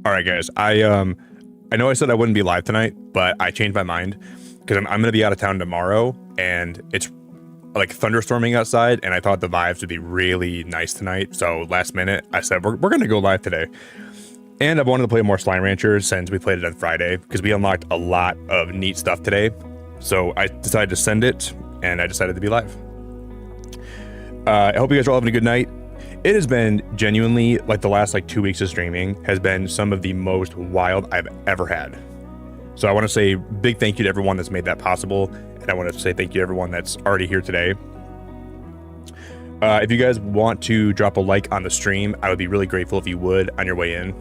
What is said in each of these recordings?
All right, guys. I know I said I wouldn't be live tonight, but I changed my mind because I'm gonna be out of town tomorrow, and it's like thunderstorming outside, and I thought the vibes would be really nice tonight. So last minute, I said we're gonna go live today, and I've wanted to play more Slime Rancher since we played it on Friday because we unlocked a lot of neat stuff today. So I decided to send it, and I decided to be live. I hope you guys are all having a good night. It has been genuinely, like, the last 2 weeks of streaming has been some of the most wild I've ever had. So I want to say big thank you to everyone that's made that possible, and I want to say thank you to everyone that's already here today. If you guys want to drop a like on the stream, I would be really grateful if you would on your way in.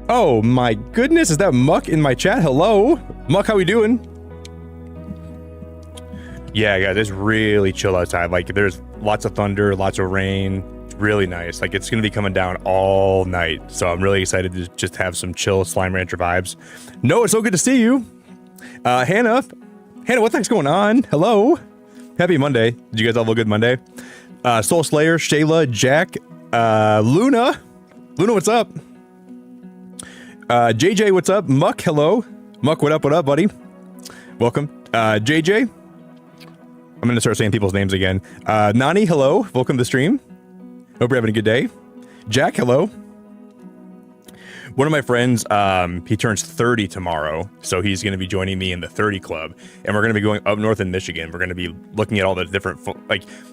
Oh my goodness, is that Muck in my chat? Hello? Muck, how we doing? Yeah, guys, it's really chill outside. Like, there's lots of thunder, lots of rain. It's really nice. Like, it's going to be coming down all night. So I'm really excited to just have some chill Slime Rancher vibes. No, it's so good to see you. Hannah, what the heck's going on? Hello. Happy Monday. Did you guys all have a good Monday? Soul Slayer, Shayla, Jack, Luna. Luna, what's up? JJ, what's up? Muck, hello. Muck, what up, buddy? Welcome. JJ. I'm gonna start saying people's names again. Nani, hello. Welcome to the stream. Hope you're having a good day. Jack, hello. One of my friends, he turns 30 tomorrow, so he's gonna be joining me in the 30 club, and we're gonna be going up north in Michigan. We're gonna be looking at all the different,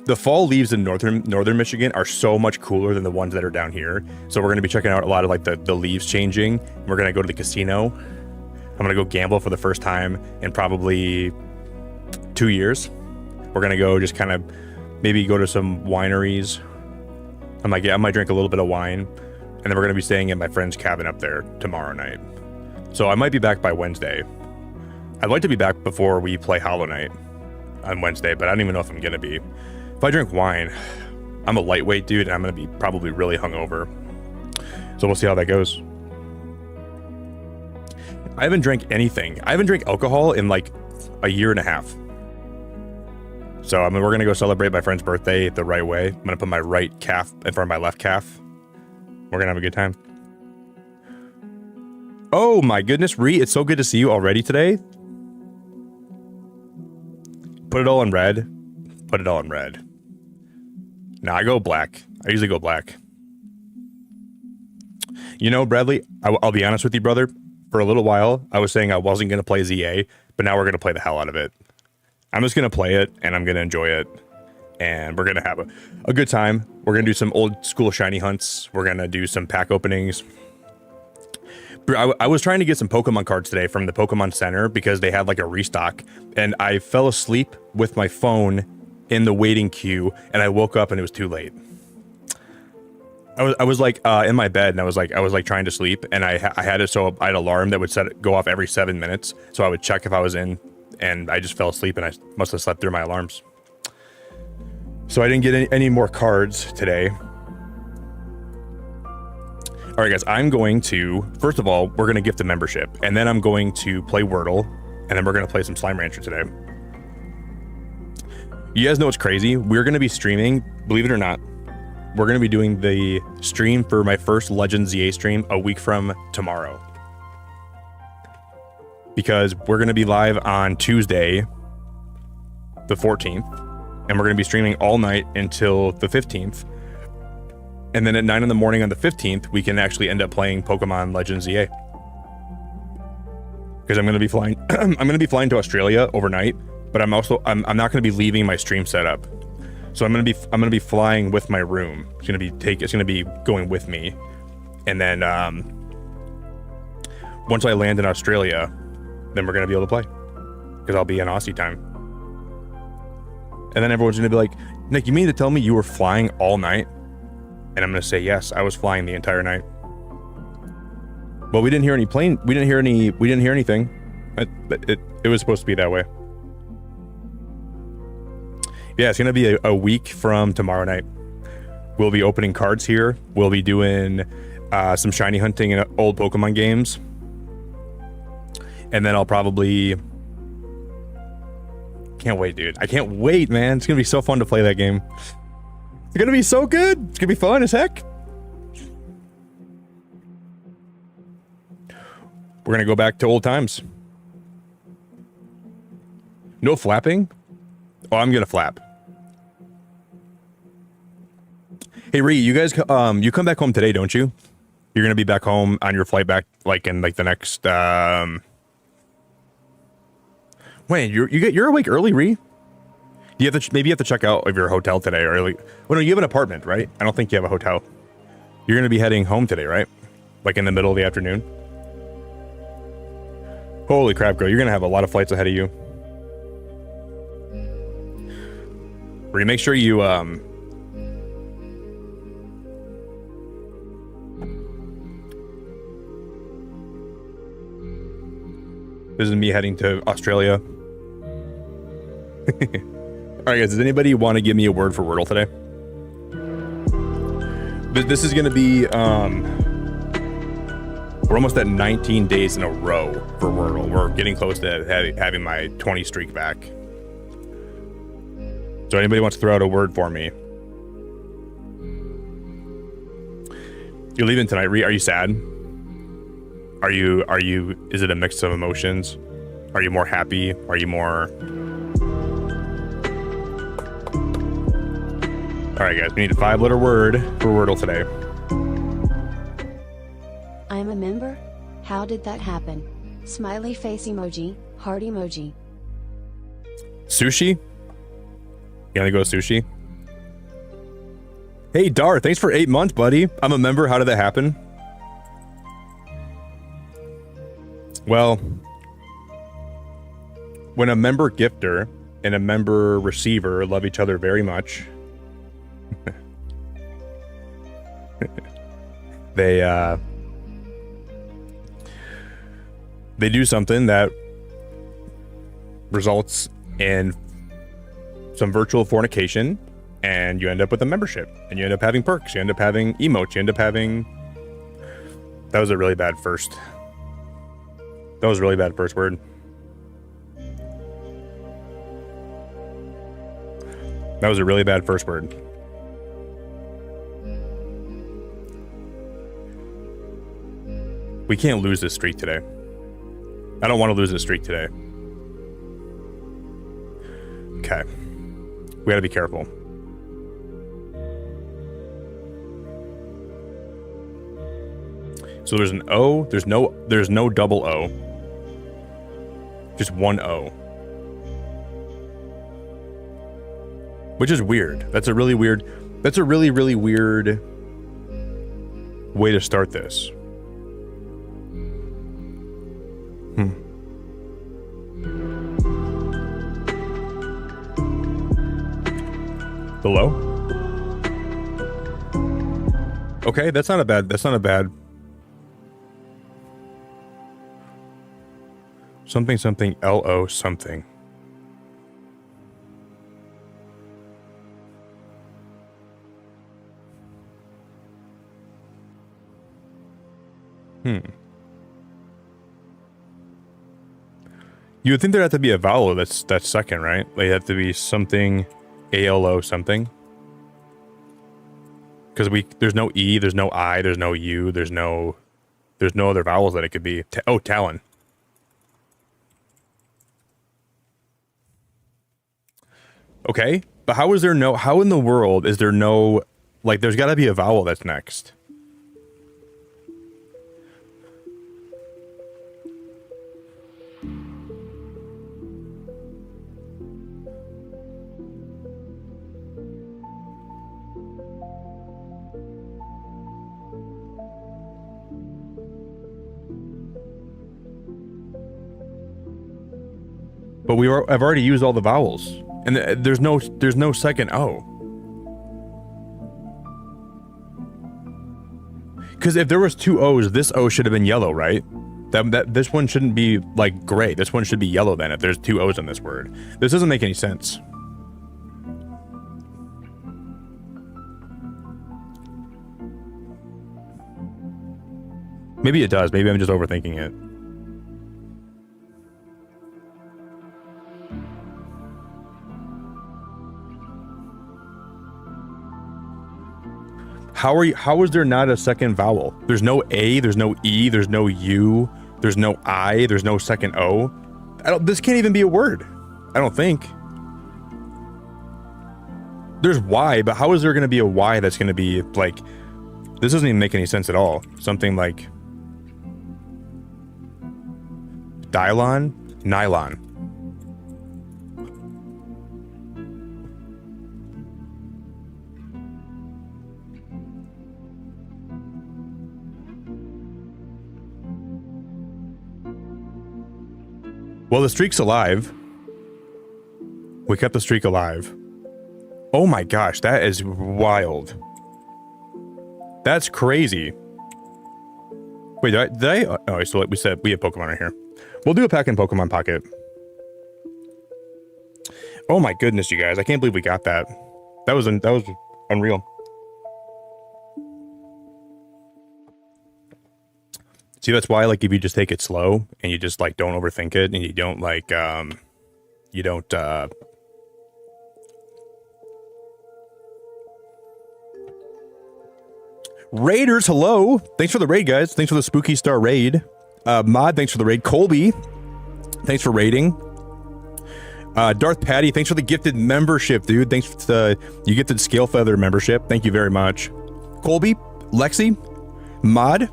the fall leaves in northern Michigan are so much cooler than the ones that are down here. So we're gonna be checking out a lot of the leaves changing. We're gonna go to the casino. I'm gonna go gamble for the first time in probably 2 years. We're gonna go just kind of maybe go to some wineries. I might drink a little bit of wine, and then we're gonna be staying in my friend's cabin up there tomorrow night. So I might be back by Wednesday. I'd like to be back before we play Hollow Knight on Wednesday, but I don't even know if I'm gonna be. If I drink wine, I'm a lightweight dude, and I'm gonna be probably really hungover. So we'll see how that goes. I haven't drank anything. I haven't drank alcohol in like a year and a half. So, I mean, we're going to go celebrate my friend's birthday the right way. I'm going to put my right calf in front of my left calf. We're going to have a good time. Oh my goodness, Ree, it's so good to see you already today. Put it all in red. Put it all in red. Nah, I go black. I usually go black. You know, Bradley, I'll be honest with you, brother. For a little while, I was saying I wasn't going to play ZA, but now we're going to play the hell out of it. I'm just going to play it, and I'm going to enjoy it, and we're going to have a good time. We're going to do some old school shiny hunts. We're going to do some pack openings. I was trying to get some Pokemon cards today from the Pokemon Center because they had like a restock, and I fell asleep with my phone in the waiting queue, and I woke up and it was too late. I was like in my bed, and I was like trying to sleep, and I had it so I had an alarm that would go off every 7 minutes, so I would check if I was in. And I just fell asleep, and I must have slept through my alarms. So I didn't get any more cards today. All right, guys, I'm going to, first of all, we're going to gift a membership, and then I'm going to play Wordle, and then we're going to play some Slime Rancher today. You guys know what's crazy? We're going to be streaming, believe it or not, we're going to be doing the stream for my first Legends ZA stream a week from tomorrow. Because we're going to be live on Tuesday, the 14th, and we're going to be streaming all night until the 15th. And then at 9 in the morning on the 15th, we can actually end up playing Pokemon Legends ZA. Because I'm going to be flying, I'm going to be flying to Australia overnight, but I'm not going to be leaving my stream setup. So I'm going to be flying with my room. It's going to be going with me. And then once I land in Australia, then we're going to be able to play because I'll be in Aussie time. And then everyone's going to be like, Nick, you mean to tell me you were flying all night? And I'm going to say, yes, I was flying the entire night. Well, we didn't hear any plane. We didn't hear anything. But it was supposed to be that way. Yeah, it's going to be a week from tomorrow night. We'll be opening cards here. We'll be doing some shiny hunting in old Pokemon games. And then I'll probably... Can't wait, dude. I can't wait, man. It's going to be so fun to play that game. It's going to be so good. It's going to be fun as heck. We're gonna go back to old times. No flapping? Oh, I'm gonna flap. Hey, Ree, you guys, you come back home today, don't you? You're gonna be back home on your flight back, like in like the next. Wait, you're awake early, Ree? You have to maybe you have to check out of your hotel today, or like, well, no, you have an apartment, right? I don't think you have a hotel. You're gonna be heading home today, right? Like in the middle of the afternoon. Holy crap, girl! You're gonna have a lot of flights ahead of you. Ree, make sure you This is me heading to Australia. Alright guys, does anybody want to give me a word for Wordle today? This is going to be, we're almost at 19 days in a row for Wordle. We're getting close to having my 20 streak back. So anybody wants to throw out a word for me? You're leaving tonight, Ree. Are you sad? Are you, is it a mix of emotions? Are you more happy? Are you more... Alright guys, we need a 5-letter word for Wordle today. I'm a member? How did that happen? Smiley face emoji, heart emoji. Sushi? You gonna go sushi? Hey Dar, thanks for 8 months, buddy. I'm a member, how did that happen? Well, when a member gifter and a member receiver love each other very much, they do something that results in some virtual fornication, and you end up with a membership, and you end up having perks, you end up having emotes, you end up having... That was a really bad first... That was a really bad first word. That was a really bad first word. We can't lose this streak today. I don't want to lose this streak today. Okay. We gotta be careful. So there's an O, there's no double O. Just one O. Which is weird. That's a really weird way to start this. Hello? Okay, that's not a bad something LO something. You would think there'd have to be a vowel that's second, right? Like, it'd have to be something ALO something. Because there's no E, there's no I, there's no U, there's no other vowels that it could be. Oh, Talon. Okay, but how in the world is there no, like, there's gotta be a vowel that's next. But I've already used all the vowels, and there's no second O. Because if there was two O's, this O should have been yellow, right? This one shouldn't be like gray. This one should be yellow then. If there's two O's in this word, this doesn't make any sense. Maybe it does. Maybe I'm just overthinking it. How is there not a second vowel? There's no A, there's no E, there's no U, There's no I. There's no second O. This can't even be a word. I don't think. There's Y, but how is there going to be a Y that's going to be like... This doesn't even make any sense at all. Something like... Dylon? Nylon. Well, the streak's alive. We kept the streak alive. Oh my gosh, that is wild. That's crazy. Wait, did I? Oh, so we said we have Pokemon right here. We'll do a pack in Pokemon Pocket. Oh my goodness, you guys! I can't believe we got that. That was unreal. See, that's why, like, if you just take it slow and you just like don't overthink it and you don't like Raiders, hello. Thanks for the raid, guys. Thanks for the Spooky Star raid. Mod, thanks for the raid. Colby, thanks for raiding. Darth Patty, thanks for the gifted membership, dude. Thanks for the you gifted Scale Feather membership. Thank you very much. Colby, Lexi, Mod,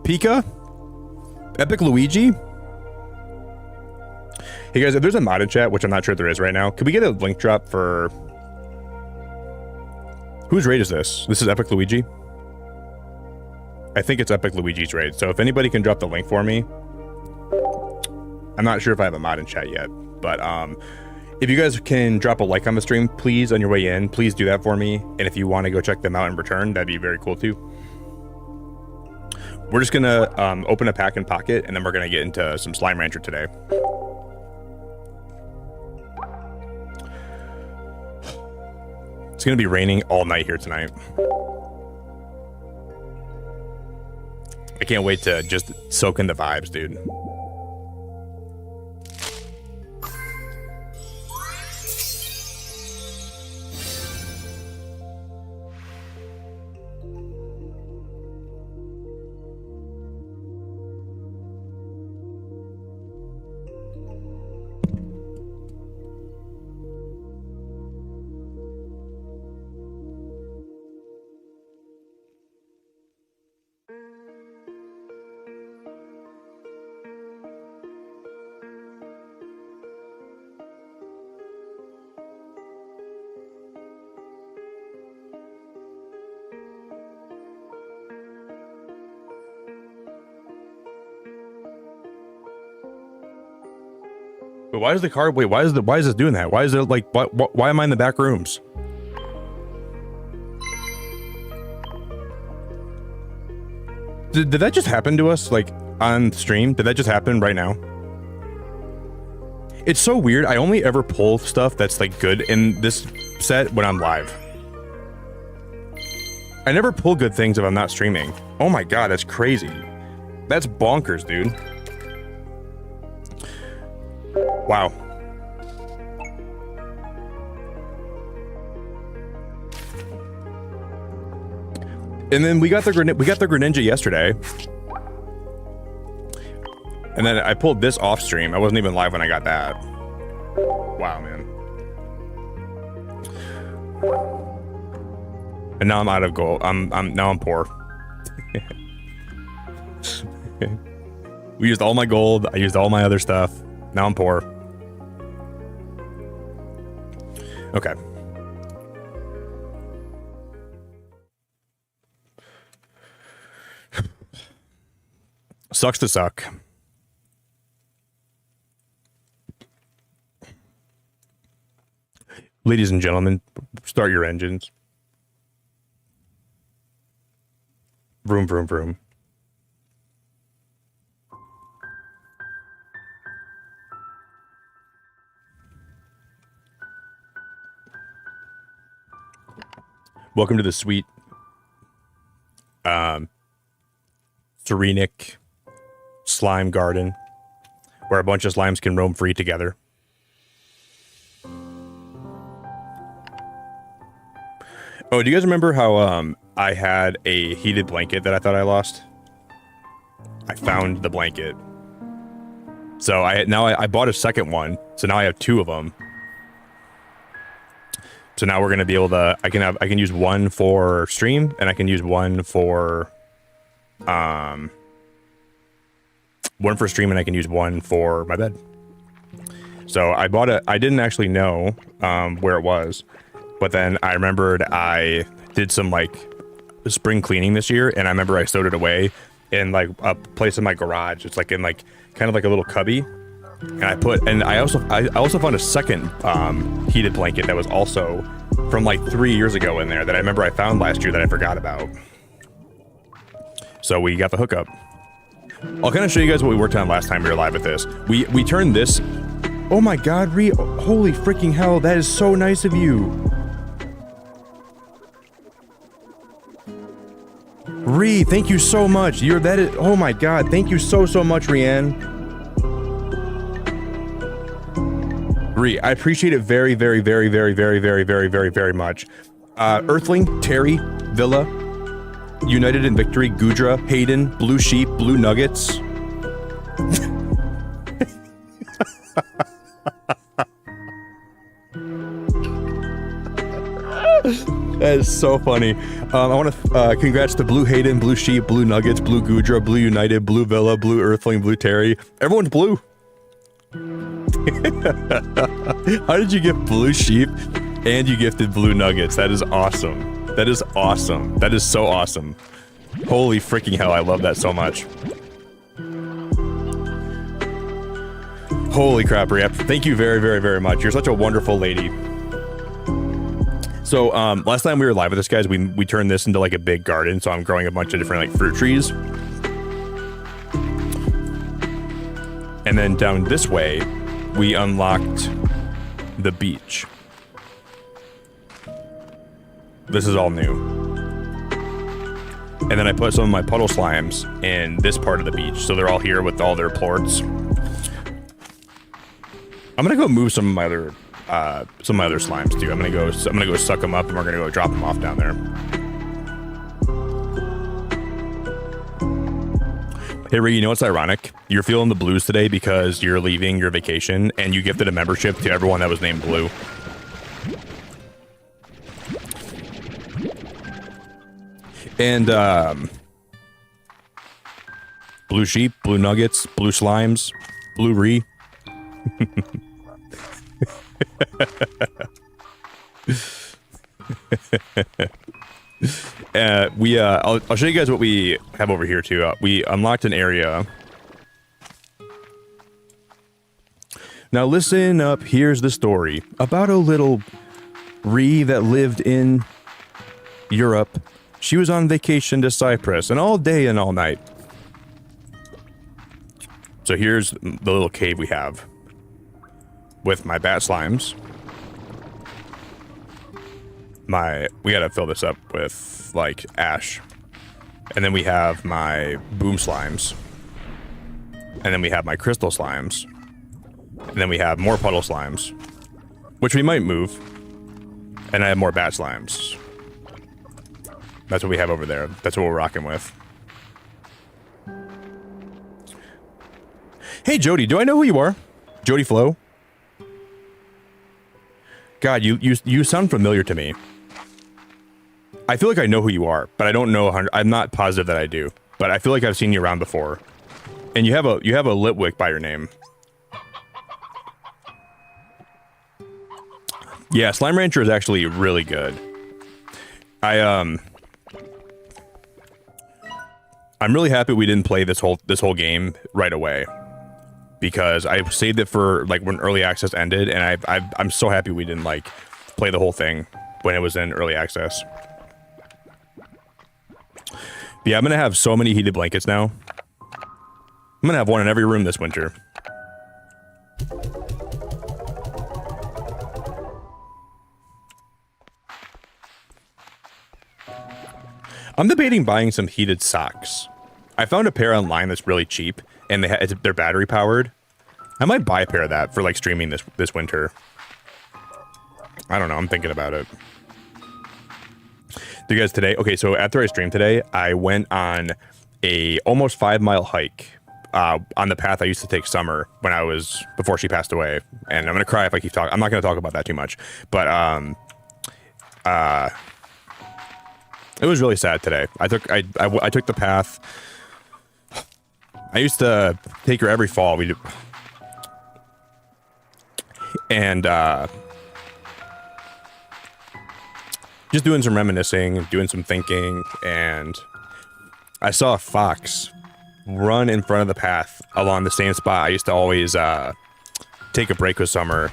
Pika, Epic Luigi. Hey guys, if there's a mod in chat, which I'm not sure there is right now, could we get a link drop for... Whose raid is this? This is Epic Luigi? I think it's Epic Luigi's raid. So if anybody can drop the link for me. I'm not sure if I have a mod in chat yet, but if you guys can drop a like on the stream, please, on your way in, please do that for me. And if you want to go check them out in return, that'd be very cool too. We're just gonna open a pack in Pocket, and then we're gonna get into some Slime Rancher today. It's gonna be raining all night here tonight. I can't wait to just soak in the vibes, dude. But why is the card? Wait, why is this doing that? Why is it like? Why am I in the back rooms? Did that just happen to us? Like on stream? Did that just happen right now? It's so weird. I only ever pull stuff that's like good in this set when I'm live. I never pull good things if I'm not streaming. Oh my god, that's crazy. That's bonkers, dude. Wow. And then we got the Greninja yesterday. And then I pulled this off stream. I wasn't even live when I got that. Wow, man. And now I'm out of gold. Now I'm poor. We used all my gold. I used all my other stuff. Now I'm poor. Okay. Sucks to suck. Ladies and gentlemen, start your engines. Vroom, vroom, vroom. Welcome to the sweet, serenic slime garden, where a bunch of slimes can roam free together. Oh, do you guys remember how I had a heated blanket that I thought I lost? I found the blanket. So I bought a second one, so now I have 2 of them. So now we're gonna be able to. I can use one for stream, and I can use one for stream, and I can use one for my bed. So I bought it. I didn't actually know where it was, but then I remembered I did some like spring cleaning this year, and I remember I stowed it away in like a place in my garage. It's like in like kind of like a little cubby, and I also found a second heated blanket that was also from like 3 years ago in there that I remember I found last year that I forgot about. So we got the hookup. I'll kind of show you guys what we worked on last time we were live with this. We turned this. Oh my God, Ree! Holy freaking hell! That is so nice of you. Ree, thank you so much. Oh my God, thank you so much, Rianne. Ree, I appreciate it very, very, very, very, very, very, very, very, very much. Earthling, Terry, Villa, United in Victory, Gudra, Hayden, Blue Sheep, Blue Nuggets. That is so funny. I want to congrats to Blue Hayden, Blue Sheep, Blue Nuggets, Blue Gudra, Blue United, Blue Villa, Blue Earthling, Blue Terry. Everyone's blue. How did you get Blue Sheep and you gifted Blue Nuggets? That is awesome. That is awesome. That is so awesome. Holy freaking hell, I love that so much. Holy crap, Rep. Thank you very, very, very much. You're such a wonderful lady. So last time we were live with this, guys, we turned this into like a big garden. So I'm growing a bunch of different like fruit trees. And then down this way, we unlocked the beach. This is all new. And then I put some of my puddle slimes in this part of the beach. So they're all here with all their plorts. I'm gonna go move some of my other slimes too. I'm gonna go suck them up, and we're gonna go drop them off down there. Hey Ray, you know what's ironic? You're feeling the blues today because you're leaving your vacation and you gifted a membership to everyone that was named Blue. And Blue Sheep, Blue Nuggets, Blue Slimes, Blue Ree. I'll show you guys what we have over here too. We unlocked an area. Now listen up, here's the story about a little Ree that lived in Europe. She was on vacation to Cyprus, and all day and all night. So here's the little cave we have with my bat slimes. We gotta fill this up with like ash. And then we have my boom slimes. And then we have my crystal slimes. And then we have more puddle slimes, which we might move. And I have more bat slimes. That's what we have over there. That's what we're rocking with. Hey Jody, do I know who you are? Jody Flo? God, you sound familiar to me. I feel like I know who you are, but I don't know. I'm not positive that I do, but I feel like I've seen you around before. And you have a Litwick by your name. Yeah, Slime Rancher is actually really good. I'm really happy we didn't play this whole game right away, because I saved it for like when early access ended, and I'm so happy we didn't like play the whole thing when it was in early access. But yeah, I'm gonna have so many heated blankets now. I'm gonna have one in every room this winter. I'm debating buying some heated socks. I found a pair online that's really cheap, and they're battery powered. I might buy a pair of that for like streaming this winter. I don't know. I'm thinking about it. Do you guys today? Okay, so after I streamed today, I went on a almost 5-mile hike on the path I used to take Summer before she passed away. And I'm gonna cry if I keep talking. I'm not gonna talk about that too much, but it was really sad today. I took the path. I used to take her every fall. And just doing some reminiscing, doing some thinking, and I saw a fox run in front of the path along the same spot I used to always take a break with Summer.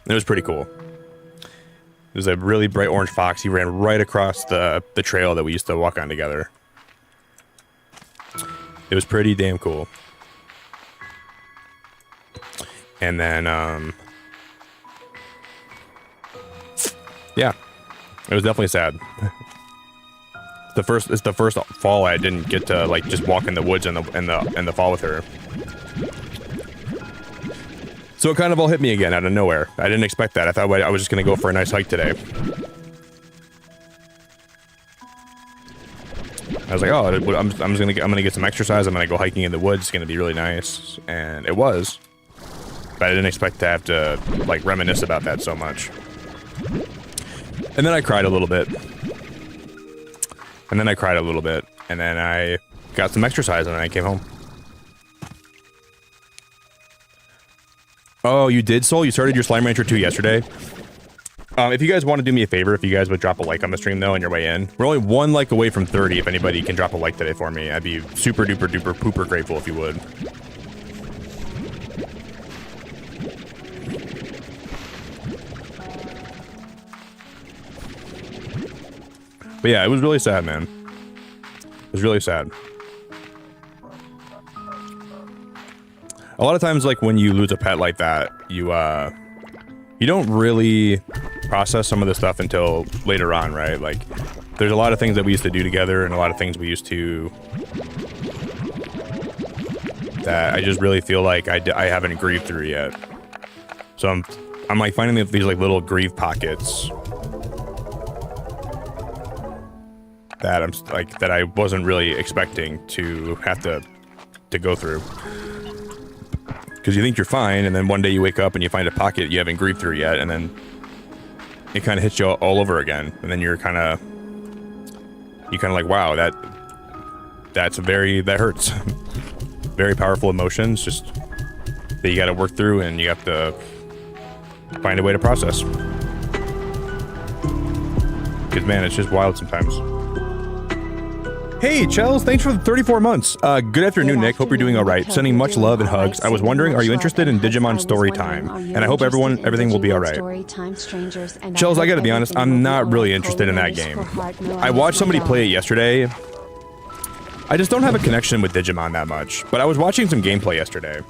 It was pretty cool. It was a really bright orange fox. He ran right across the trail that we used to walk on together. It was pretty damn cool. And then, yeah, it was definitely sad. It's the first fall I didn't get to like just walk in the woods in the fall with her. So it kind of all hit me again out of nowhere. I didn't expect that. I thought I was just gonna go for a nice hike today. I was like, oh, I'm gonna get some exercise. I'm gonna go hiking in the woods. It's gonna be really nice, and it was. But I didn't expect to have to like reminisce about that so much. And then I cried a little bit. And then I cried a little bit, and then I got some exercise, and then I came home. Oh, you did, Soul? You started your Slime Rancher 2 yesterday? If you guys want to do me a favor, if you guys would drop a like on the stream, though, on your way in. We're only 1 like away from 30. If anybody can drop a like today for me, I'd be super duper duper pooper grateful if you would. But yeah, it was really sad, man. It was really sad. A lot of times, like, when you lose a pet like that, you don't really process some of the stuff until later on, right? Like, there's a lot of things that we used to do together and a lot of things we used to... that I just really feel like I haven't grieved through yet. So I'm like finding these like little grief pockets that I wasn't really expecting to have to go through. Because you think you're fine, and then one day you wake up and you find a pocket you haven't grieved through yet, and then it kind of hits you all over again, and then you're kind of like, wow, that hurts. Very powerful emotions, just that you got to work through, and you have to find a way to process. Because man, it's just wild sometimes. Hey, Chels, thanks for the 34 months. Good afternoon, Nick. Hope you're doing all right. Sending much love and hugs. I was wondering, are you interested in Digimon story time? And I hope everything will be all right. Chels, I gotta be honest, I'm not really interested in that game. I watched somebody play it yesterday. I just don't have a connection with Digimon that much. But I was watching some gameplay yesterday.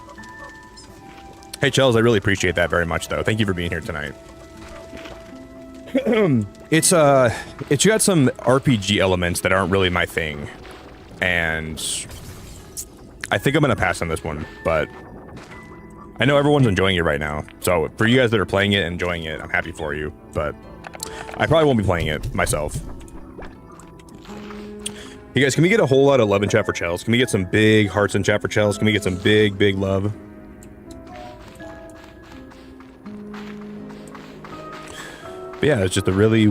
Hey, Chels, I really appreciate that very much, though. Thank you for being here tonight. It's got some RPG elements that aren't really my thing, and I think I'm gonna pass on this one, but I know everyone's enjoying it right now, so for you guys that are playing it and enjoying it, I'm happy for you, but I probably won't be playing it myself. You guys, can we get a whole lot of love in chat for Chels? Can we get some big hearts in chat for Chels? Can we get some big love? But yeah, it's just a really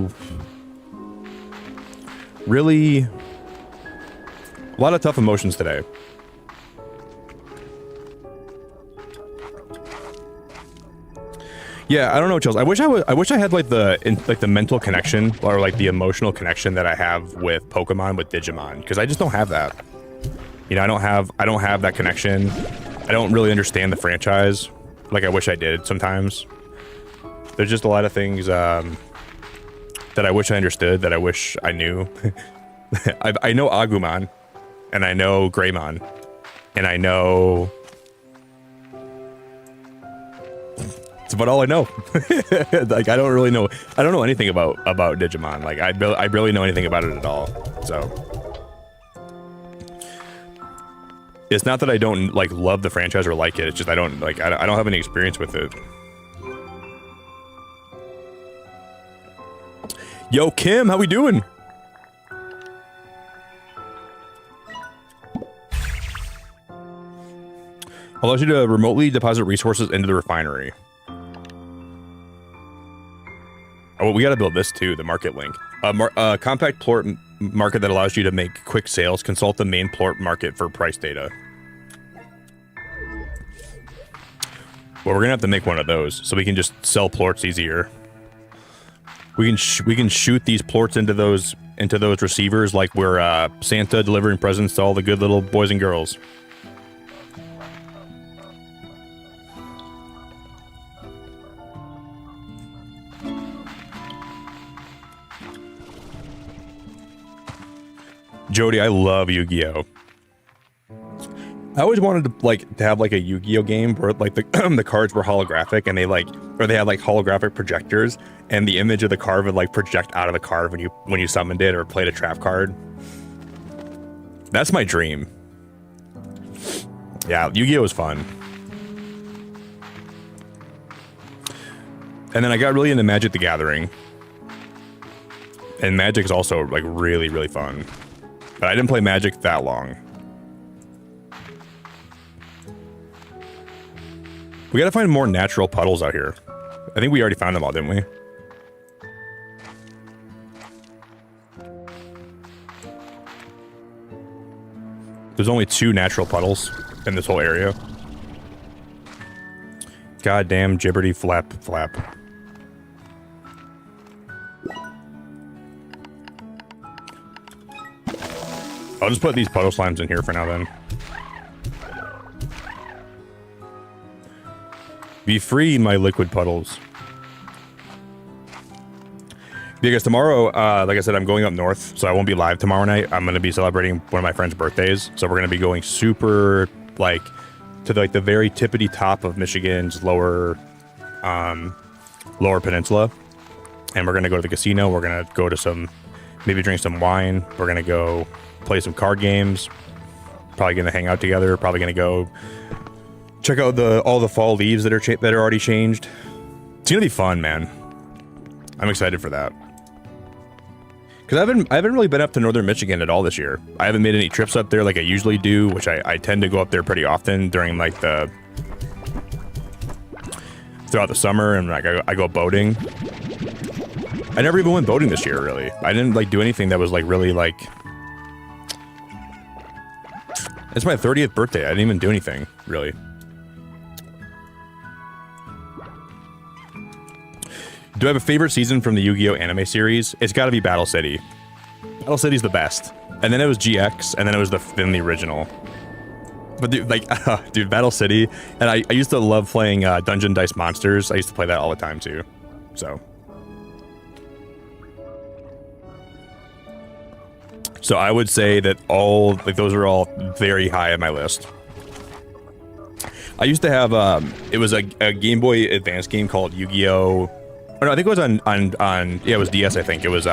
a lot of tough emotions today. Yeah, I don't know, Chels. I wish I had like the mental connection or like the emotional connection that I have with Pokemon with Digimon, because I just don't have that. You know, I don't have that connection. I don't really understand the franchise like I wish I did sometimes. There's just a lot of things that I wish I understood, that I wish I knew. I know Agumon, and I know Greymon, and I know... It's about all I know. Like, I don't really know. I don't know anything about Digimon. Like, I barely know anything about it at all. So... It's not that I don't, like, love the franchise or like it. It's just I don't have any experience with it. Yo, Kim, how we doing? Allows you to remotely deposit resources into the refinery. Oh, we got to build this too, the market link. Compact plort market that allows you to make quick sales. Consult the main plort market for price data. Well, we're gonna have to make one of those so we can just sell plorts easier. We can shoot these plorts into those receivers like we're Santa delivering presents to all the good little boys and girls. Jody, I love Yu-Gi-Oh! I always wanted to have like a Yu-Gi-Oh game where like the cards were holographic and they had like holographic projectors and the image of the card would like project out of the card when you summoned it or played a trap card. That's my dream. Yeah, Yu-Gi-Oh was fun. And then I got really into Magic the Gathering. And Magic is also like really, really fun. But I didn't play Magic that long. We gotta find more natural puddles out here. I think we already found them all, didn't we? There's only 2 natural puddles in this whole area. Goddamn gibberty flap. I'll just put these puddle slimes in here for now then. Be free, my liquid puddles. Because tomorrow, like I said, I'm going up north, so I won't be live tomorrow night. I'm going to be celebrating one of my friend's birthdays, so we're going to be going super, like, to the very tippity top of Michigan's lower peninsula. And we're going to go to the casino. We're going to go to maybe drink some wine. We're going to go play some card games. Probably going to hang out together. Probably going to go check out all the fall leaves that are already changed. It's gonna be fun, man. I'm excited for that. Cause I haven't really been up to northern Michigan at all this year. I haven't made any trips up there like I usually do, which I tend to go up there pretty often during like throughout the summer, and like I go boating. I never even went boating this year, really. I didn't like do anything that was like really like. It's my 30th birthday. I didn't even do anything really. Do I have a favorite season from the Yu-Gi-Oh! Anime series? It's got to be Battle City. Battle City's the best. And then it was GX, and then it was the original. But dude, like, dude, Battle City. And I used to love playing Dungeon Dice Monsters. I used to play that all the time too. So I would say that those are all very high on my list. I used to have it was a Game Boy Advance game called Yu-Gi-Oh! Oh, no, I think it was on it was DS, I think. It was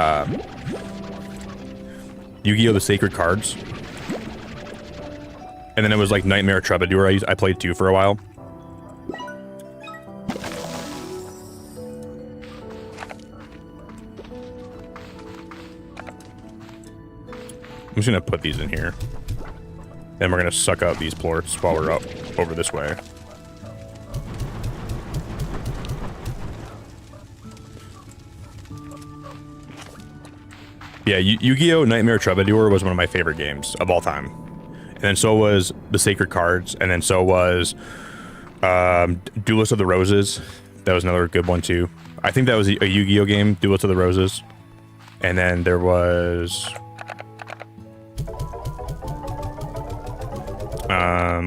Yu-Gi-Oh! The Sacred Cards. And then it was like Nightmare Troubadour. I played too for a while. I'm just gonna put these in here. Then we're gonna suck out these plorts while we're up over this way. Yeah, Yu-Gi-Oh! Nightmare Troubadour was one of my favorite games of all time. And then so was The Sacred Cards, and then so was Duelist of the Roses. That was another good one too. I think that was a Yu-Gi-Oh! Game, Duelist of the Roses. And then there was...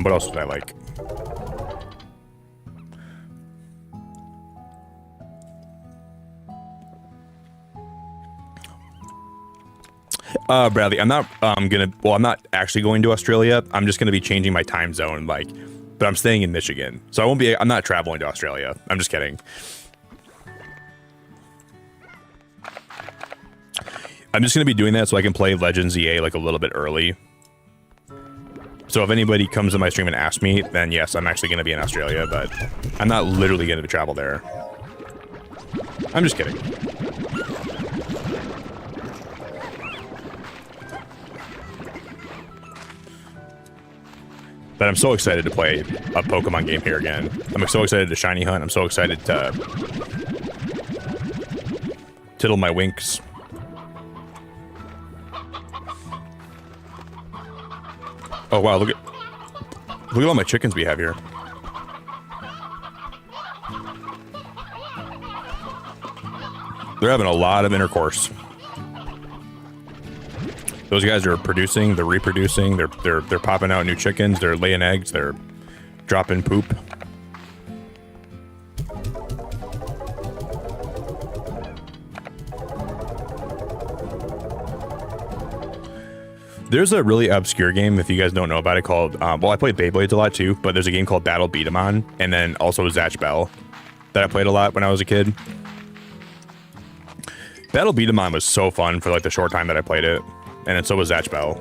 what else did I like? Bradley, I'm not I'm not actually going to Australia. I'm just gonna be changing my time zone, but I'm staying in Michigan. So I'm not traveling to Australia. I'm just kidding. I'm just gonna be doing that so I can play Legends EA like a little bit early. So if anybody comes to my stream and asks me, then yes, I'm actually gonna be in Australia, but I'm not literally gonna travel there. I'm just kidding. But I'm so excited to play a Pokemon game here again. I'm so excited to shiny hunt. I'm so excited to tiddle my winks. Oh wow, look at all my chickens we have here. They're having a lot of intercourse. Those guys are producing, they're reproducing, they're popping out new chickens, they're laying eggs, they're dropping poop. There's a really obscure game, if you guys don't know about it, called, well, I played Beyblades a lot too, but there's a game called Battle Beat 'em On, and then also Zatch Bell that I played a lot when I was a kid. Battle Beat 'em On was so fun for like the short time that I played it, and then so was Zatch Bell.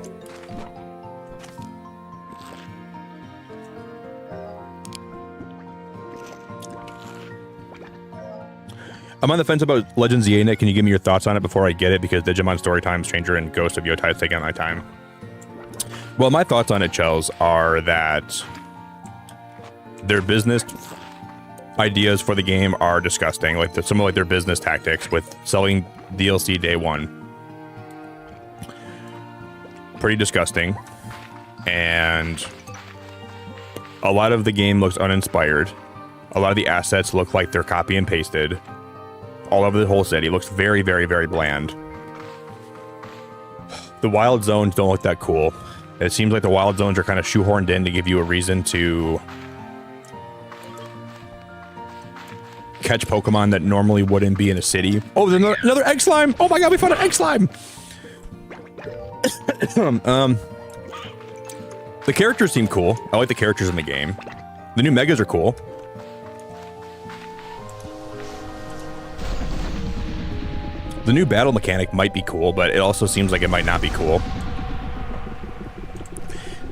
I'm on the fence about Legends EA, Nick. Can you give me your thoughts on it before I get it? Because Digimon Storytime, Stranger, and Ghost of Yotai is taking my time. Well, my thoughts on it, Chels, are that their business ideas for the game are disgusting. Like some of like their business tactics with selling DLC day one. Pretty disgusting. And a lot of the game looks uninspired. A lot of the assets look like they're copy and pasted. All over the whole city. It looks very, very, very bland. The wild zones don't look that cool. It seems like the wild zones are kind of shoehorned in to give you a reason to catch Pokemon that normally wouldn't be in a city. Oh, there's another egg slime! Oh my god, we found an egg slime! The characters seem cool. I like the characters in the game. The new megas are cool. The new battle mechanic might be cool, but it also seems like it might not be cool.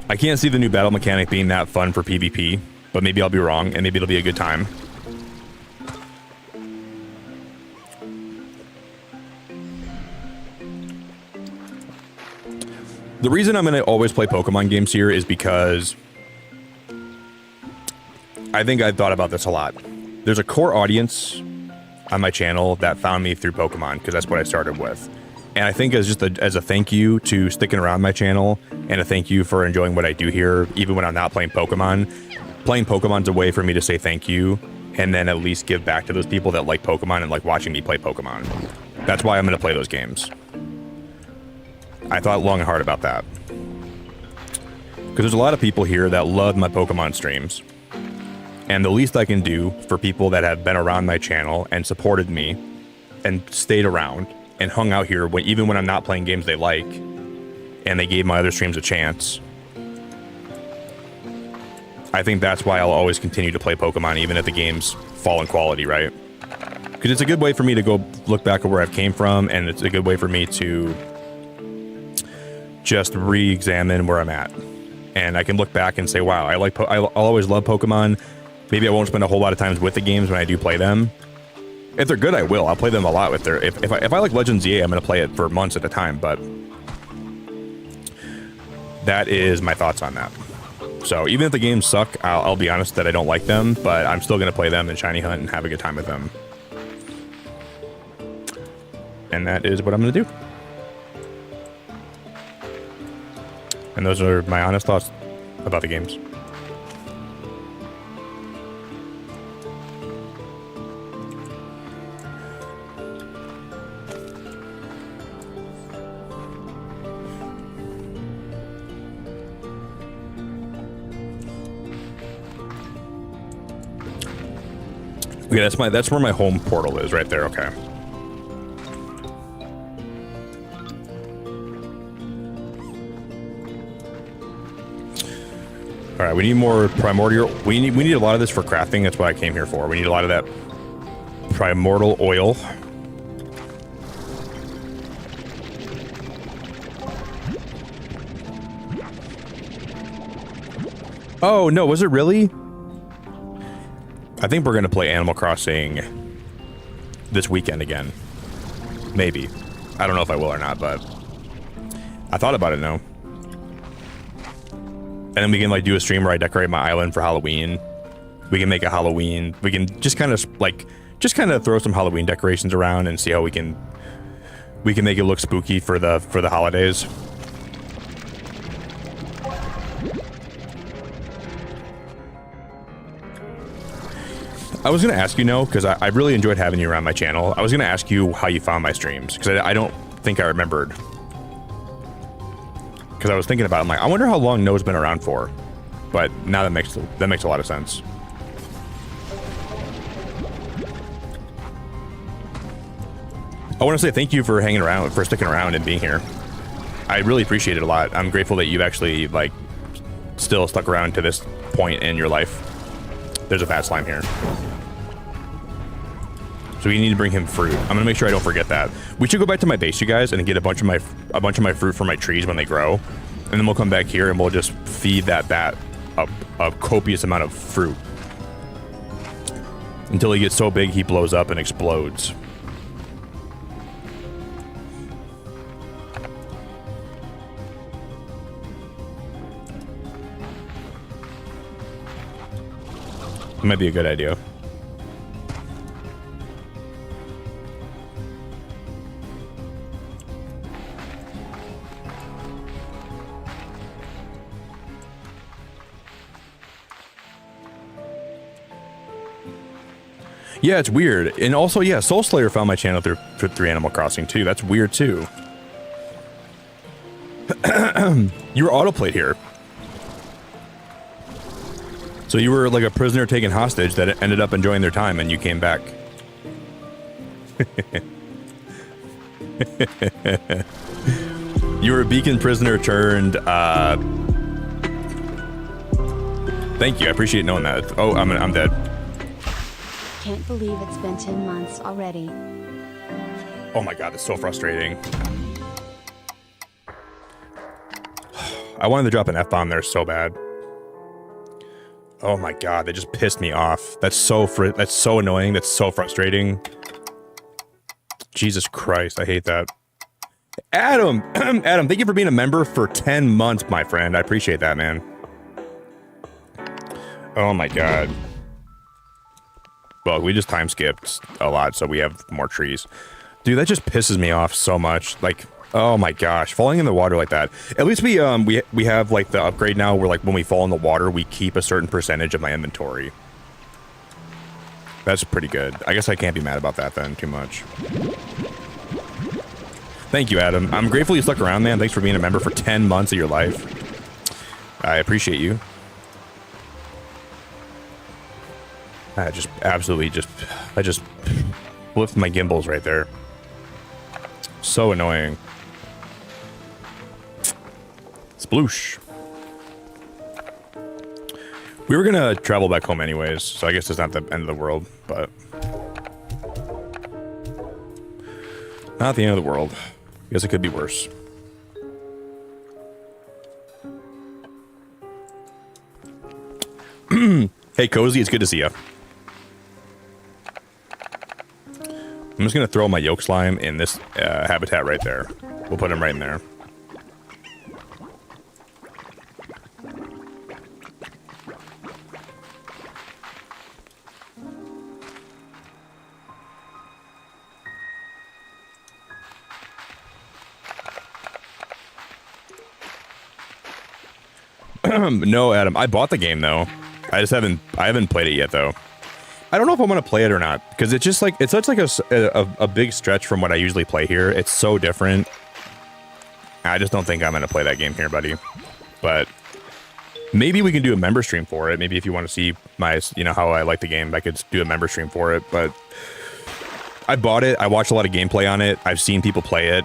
I can't see the new battle mechanic being that fun for PvP, but maybe I'll be wrong, and maybe it'll be a good time. The reason I'm going to always play Pokemon games here is because I think I've thought about this a lot. There's a core audience on my channel that found me through Pokemon, because that's what I started with. And I think as a thank you to sticking around my channel, and a thank you for enjoying what I do here, even when I'm not playing Pokemon's a way for me to say thank you, and then at least give back to those people that like Pokemon and like watching me play Pokemon. That's why I'm going to play those games. I thought long and hard about that. Because there's a lot of people here that love my Pokemon streams. And the least I can do for people that have been around my channel and supported me and stayed around and hung out here even when I'm not playing games they like, and they gave my other streams a chance, I think that's why I'll always continue to play Pokemon even if the games fall in quality, right? Because it's a good way for me to go look back at where I've came from, and it's a good way for me to just re-examine where I'm at. And I can look back and say, wow, I'll always love Pokemon. Maybe I won't spend a whole lot of times with the games when I do play them. If they're good, I will. I'll play them a lot with their... If I like Legends EA, I'm going to play it for months at a time, but that is my thoughts on that. So even if the games suck, I'll be honest that I don't like them, but I'm still going to play them and shiny hunt and have a good time with them. And that is what I'm going to do. And those are my honest thoughts about the games. Okay, that's where my home portal is, right there. Okay. All right, we need more primordial. We need a lot of this for crafting. That's what I came here for. We need a lot of that primordial oil. Oh no, was it really? I think we're gonna play Animal Crossing this weekend again. Maybe. I don't know if I will or not, but I thought about it now. And then we can like do a stream where I decorate my island for Halloween. We can make a Halloween. We can just kind of like, throw some Halloween decorations around and see how we can make it look spooky for the holidays. I was going to ask you, because I really enjoyed having you around my channel. I was going to ask you how you found my streams, because I don't think I remembered. Because I was thinking about it, I'm like, I wonder how long No's been around for. But now that makes a lot of sense. I want to say thank you for hanging around, for sticking around and being here. I really appreciate it a lot. I'm grateful that you've actually, like, still stuck around to this point in your life. There's a fat slime here. So we need to bring him fruit. I'm gonna make sure I don't forget that. We should go back to my base, you guys, and get a bunch of my fruit from my trees when they grow. And then we'll come back here and we'll just feed that a copious amount of fruit. Until he gets so big he blows up and explodes. That might be a good idea. Yeah, it's weird. And also, yeah, Soul Slayer found my channel through Animal Crossing too. That's weird too. You were autoplayed here. So you were like a prisoner taken hostage that ended up enjoying their time and you came back. You were a beacon prisoner turned, thank you, I appreciate knowing that. Oh, I'm dead. Can't believe it's been 10 months already. Oh my god, it's so frustrating. I wanted to drop an F-bomb there so bad. Oh my god, they just pissed me off. That's so annoying. That's so frustrating. Jesus Christ, I hate that. Adam, Adam, thank you for being a member for 10 months, my friend. I appreciate that, man. Oh my god. Well, we just time skipped a lot, so we have more trees. Dude, that just pisses me off so much. Like, oh my gosh, falling in the water like that. At least we have like the upgrade now where like when we fall in the water, we keep a certain percentage of my inventory. That's pretty good. I guess I can't be mad about that then too much. Thank you, Adam. I'm grateful you stuck around, man. Thanks for being a member for 10 months of your life. I appreciate you. I just absolutely I just flipped my gimbals right there. So annoying. Sploosh. We were gonna travel back home anyways, so I guess it's not the end of the world, but not the end of the world. I guess it could be worse. Hey, Cozy, it's good to see you. I'm just gonna throw my yolk slime in this habitat right there. We'll put him right in there. No, Adam, I bought the game though. I haven't played it yet though. I don't know if I'm gonna play it or not because it's just like it's such like a big stretch from what I usually play here. It's so different. I just don't think I'm gonna play that game here, buddy. But maybe we can do a member stream for it. Maybe if you want to see my, how I like the game, I could do a member stream for it. But I bought it. I watched a lot of gameplay on it. I've seen people play it.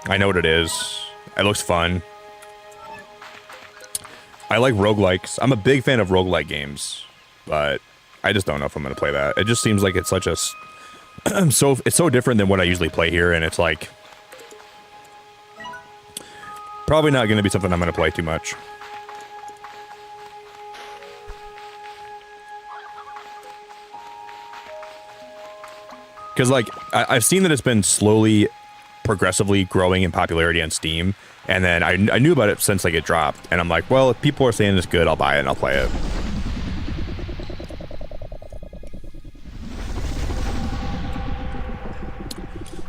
I know what it is. It looks fun. I like roguelikes. I'm a big fan of roguelike games, but I just don't know if I'm going to play that. It just seems like it's such a... it's so different than what I usually play here, and it's like... probably not going to be something I'm going to play too much. Because, like, I've seen that it's been slowly progressively growing in popularity on Steam. And then I knew about it since like it dropped. And I'm like, well, if people are saying it's good, I'll buy it and I'll play it.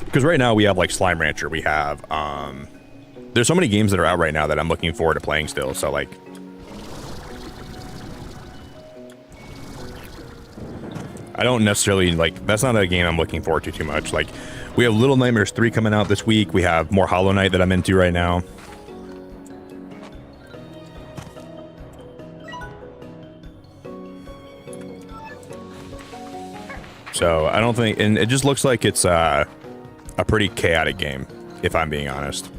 Because right now we have like Slime Rancher. We have, there's so many games that are out right now that I'm looking forward to playing still. So like, I don't necessarily like, that's not a game I'm looking forward to too much. Like, we have Little Nightmares 3 coming out this week. We have more Hollow Knight that I'm into right now. So I don't think, and it just looks like it's a pretty chaotic game, if I'm being honest.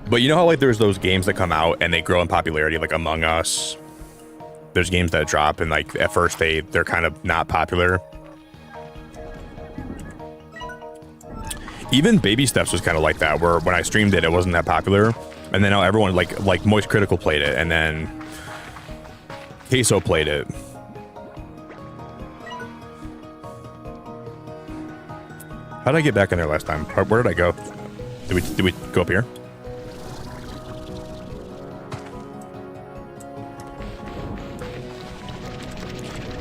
But you know how like there's those games that come out and they grow in popularity, like Among Us. There's games that drop and like at first they're kind of not popular. Even Baby Steps was kind of like that, where when I streamed it, it wasn't that popular, and then now everyone like Moist Critical played it, and then Queso played it. How did I get back in there last time? Where did I go? Did we go up here?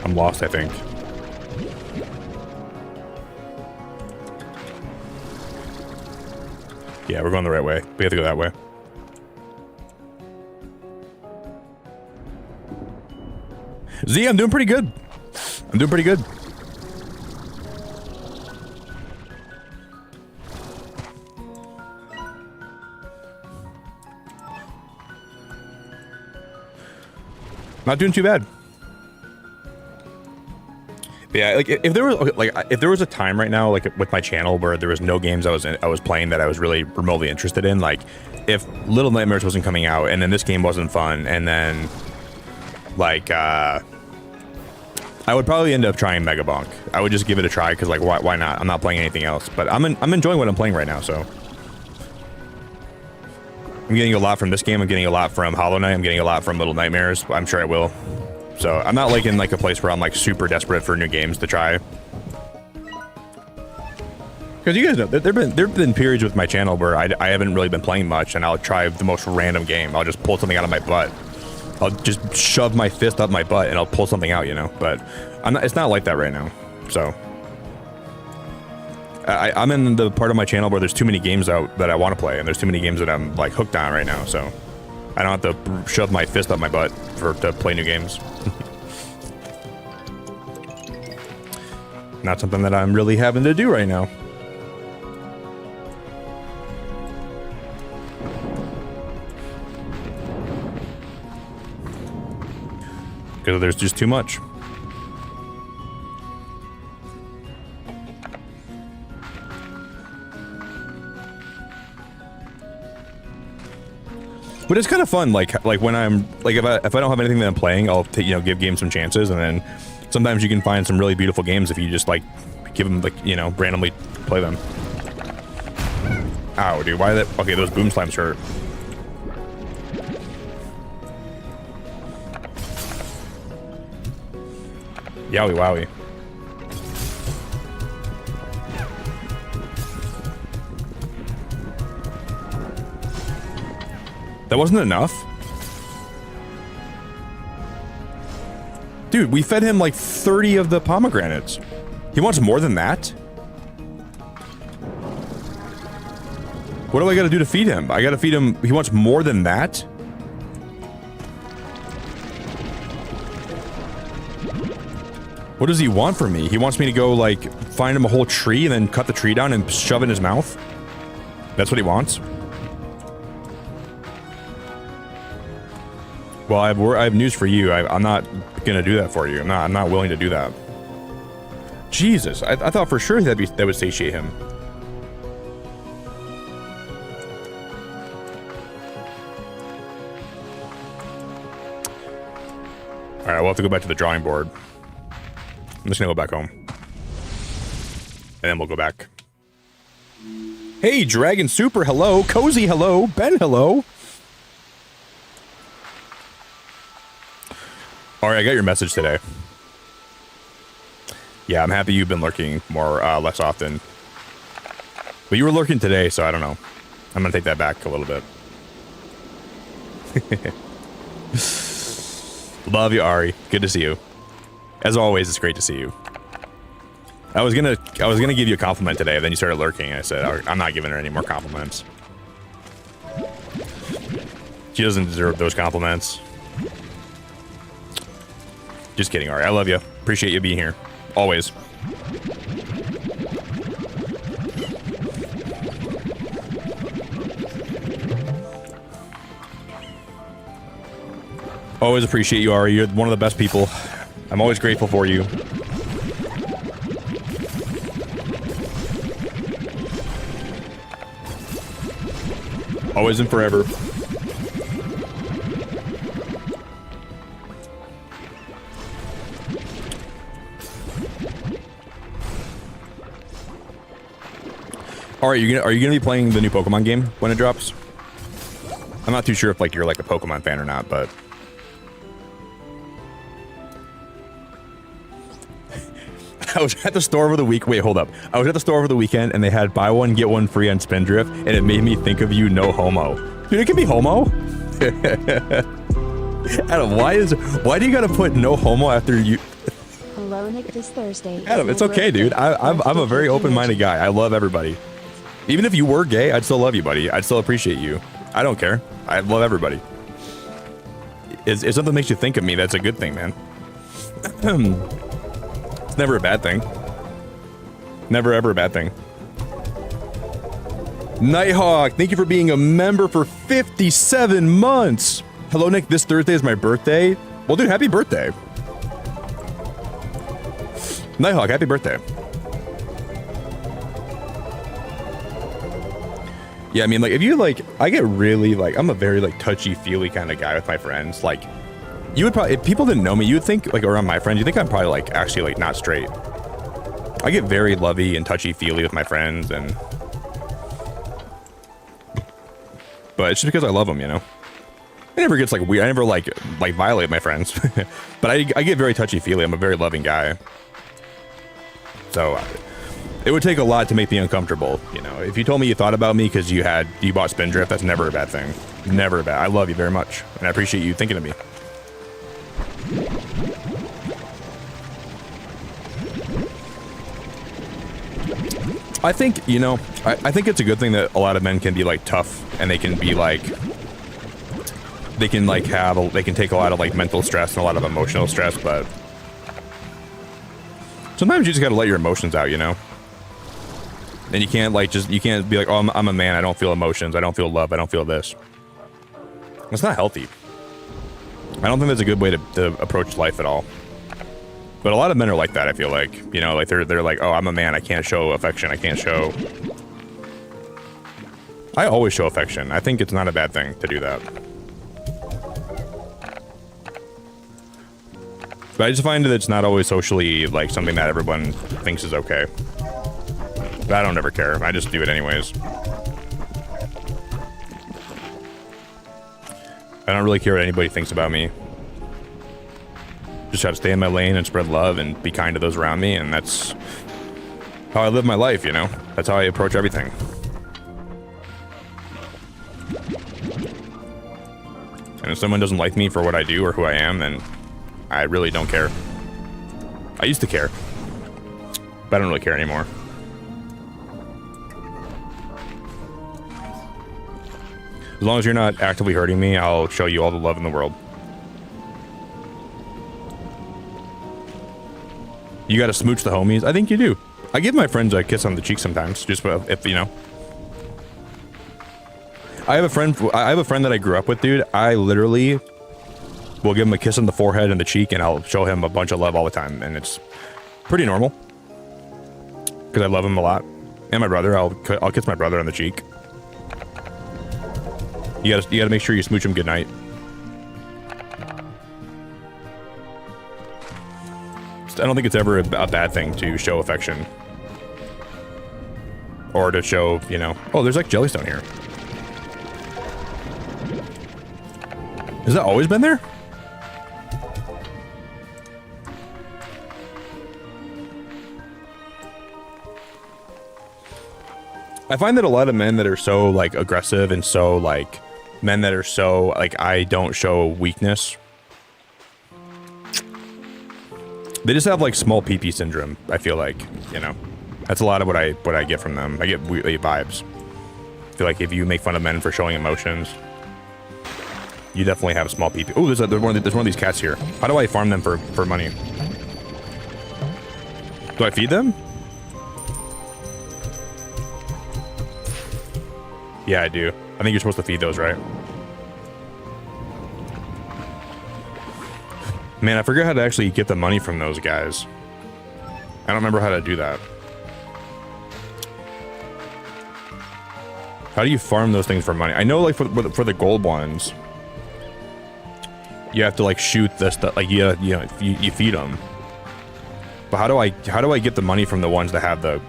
I'm lost, I think. Yeah, we're going the right way. We have to go that way. Z, I'm doing pretty good. I'm doing pretty good. Not doing too bad. Yeah, like if there was a time right now, like with my channel, where there was no games I was playing that I was really remotely interested in, like if Little Nightmares wasn't coming out, and then this game wasn't fun, and then like I would probably end up trying Mega Bonk. I would just give it a try because like why not? I'm not playing anything else, but I'm enjoying what I'm playing right now. So I'm getting a lot from this game. I'm getting a lot from Hollow Knight. I'm getting a lot from Little Nightmares. I'm sure I will. So I'm not like in like a place where I'm like super desperate for new games to try. Because you guys know there've been periods with my channel where I haven't really been playing much, and I'll try the most random game. I'll just pull something out of my butt. I'll just shove my fist up my butt and I'll pull something out, you know. But it's not like that right now. So I'm in the part of my channel where there's too many games out that I want to play, and there's too many games that I'm like hooked on right now. So I don't have to shove my fist up my butt to play new games. Not something that I'm really having to do right now. Because there's just too much. But it's kind of fun, like when I'm like if I don't have anything that I'm playing, I'll give games some chances, and then sometimes you can find some really beautiful games if you just like give them like randomly play them. Ow, dude, why that? Okay, those boom slimes hurt. Yowie wowie. That wasn't enough? Dude, we fed him like 30 of the pomegranates. He wants more than that? What do I gotta do to feed him? I gotta feed him. He wants more than that? What does he want from me? He wants me to go like find him a whole tree and then cut the tree down and shove it in his mouth? That's what he wants? Well, I have news for you. I'm not gonna do that for you. I'm not willing to do that. Jesus, I thought for sure that would satiate him. All right, we'll have to go back to the drawing board. I'm just gonna go back home, and then we'll go back. Hey, Dragon Super, hello. Cozy, hello. Ben, hello. All right, I got your message today. Yeah, I'm happy you've been lurking more, less often. But you were lurking today, so I don't know. I'm gonna take that back a little bit. Love you, Ari. Good to see you. As always, it's great to see you. I was gonna give you a compliment today, then you started lurking. I said, I'm not giving her any more compliments. She doesn't deserve those compliments. Just kidding, Ari. I love you. Appreciate you being here. Always. Always appreciate you, Ari. You're one of the best people. I'm always grateful for you. Always and forever. All right, are you gonna be playing the new Pokemon game when it drops? I'm not too sure if like you're like a Pokemon fan or not, but I was at the store over the week. Wait, hold up. I was at the store over the weekend and they had buy one get one free on Spindrift, and it made me think of you. No homo, dude. It can be homo. Adam, why do you gotta put no homo after you? Hello, Nick. This Thursday. Adam, it's okay, dude. I'm a very open-minded guy. I love everybody. Even if you were gay, I'd still love you, buddy. I'd still appreciate you. I don't care. I love everybody. If something makes you think of me, that's a good thing, man. It's never a bad thing. Never, ever a bad thing. Nighthawk, thank you for being a member for 57 months. Hello, Nick. This Thursday is my birthday. Well, dude, happy birthday. Nighthawk, happy birthday. Yeah, I mean, like, if you, like, I get really, like, I'm a very, like, touchy-feely kind of guy with my friends. Like, you would probably, if people didn't know me, you would think, like, around my friends, you think I'm probably, like, actually, like, not straight. I get very lovey and touchy-feely with my friends, and... But it's just because I love them, you know? It never gets, like, weird. I never, like violate my friends. But I get very touchy-feely. I'm a very loving guy. So... It would take a lot to make me uncomfortable, you know. If you told me you thought about me because you bought Spindrift, that's never a bad thing. Never a bad. I love you very much, and I appreciate you thinking of me. I think, you know, I think it's a good thing that a lot of men can be like tough, and they can be like, they can take a lot of like mental stress and a lot of emotional stress, but sometimes you just gotta let your emotions out, you know. And you can't you can't be like, oh, I'm a man, I don't feel emotions, I don't feel love, I don't feel this. It's not healthy. I don't think that's a good way to approach life at all. But a lot of men are like that, I feel like. You know, like they're like, oh, I'm a man, I can't show affection, I can't show... I always show affection. I think it's not a bad thing to do that. But I just find that it's not always socially, like, something that everyone thinks is okay. But I don't ever care. I just do it anyways. I don't really care what anybody thinks about me. Just try to stay in my lane and spread love and be kind to those around me, and that's how I live my life, you know? That's how I approach everything. And if someone doesn't like me for what I do or who I am, then I really don't care. I used to care, but I don't really care anymore. As long as you're not actively hurting me, I'll show you all the love in the world. You gotta smooch the homies? I think you do. I give my friends a kiss on the cheek sometimes, just if you know. I have a friend that I grew up with, dude. I literally will give him a kiss on the forehead and the cheek, and I'll show him a bunch of love all the time, and it's pretty normal. Because I love him a lot. And my brother, I'll kiss my brother on the cheek. You gotta make sure you smooch him goodnight. I don't think it's ever a bad thing to show affection. Or to show, you know... Oh, there's like Jellystone here. Has that always been there? I find that a lot of men that are so like aggressive and so like men that are so like I don't show weakness, they just have like small pee-pee syndrome. I feel like, you know, that's a lot of what I get from them. I get vibes. I feel like if you make fun of men for showing emotions, you definitely have small pee-pee. Oh, there's one of these cats here. How do I farm them for money? Do I feed them? Yeah, I do. I think you're supposed to feed those, right? Man, I forgot how to actually get the money from those guys. I don't remember how to do that. How do you farm those things for money? I know, like, for the gold ones, you have to, like, shoot the stuff. Like, you feed them. But how do I get the money from the ones that have the...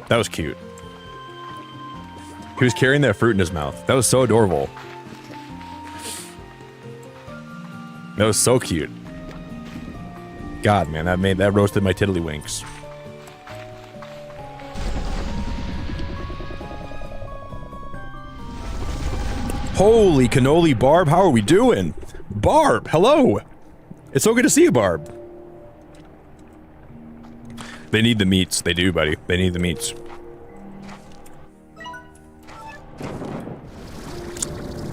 That was cute. He was carrying that fruit in his mouth. That was so adorable. That was so cute. God, man, that roasted my tiddlywinks. Holy cannoli, Barb, how are we doing? Barb, hello. It's so good to see you, Barb. They need the meats. They do, buddy. They need the meats.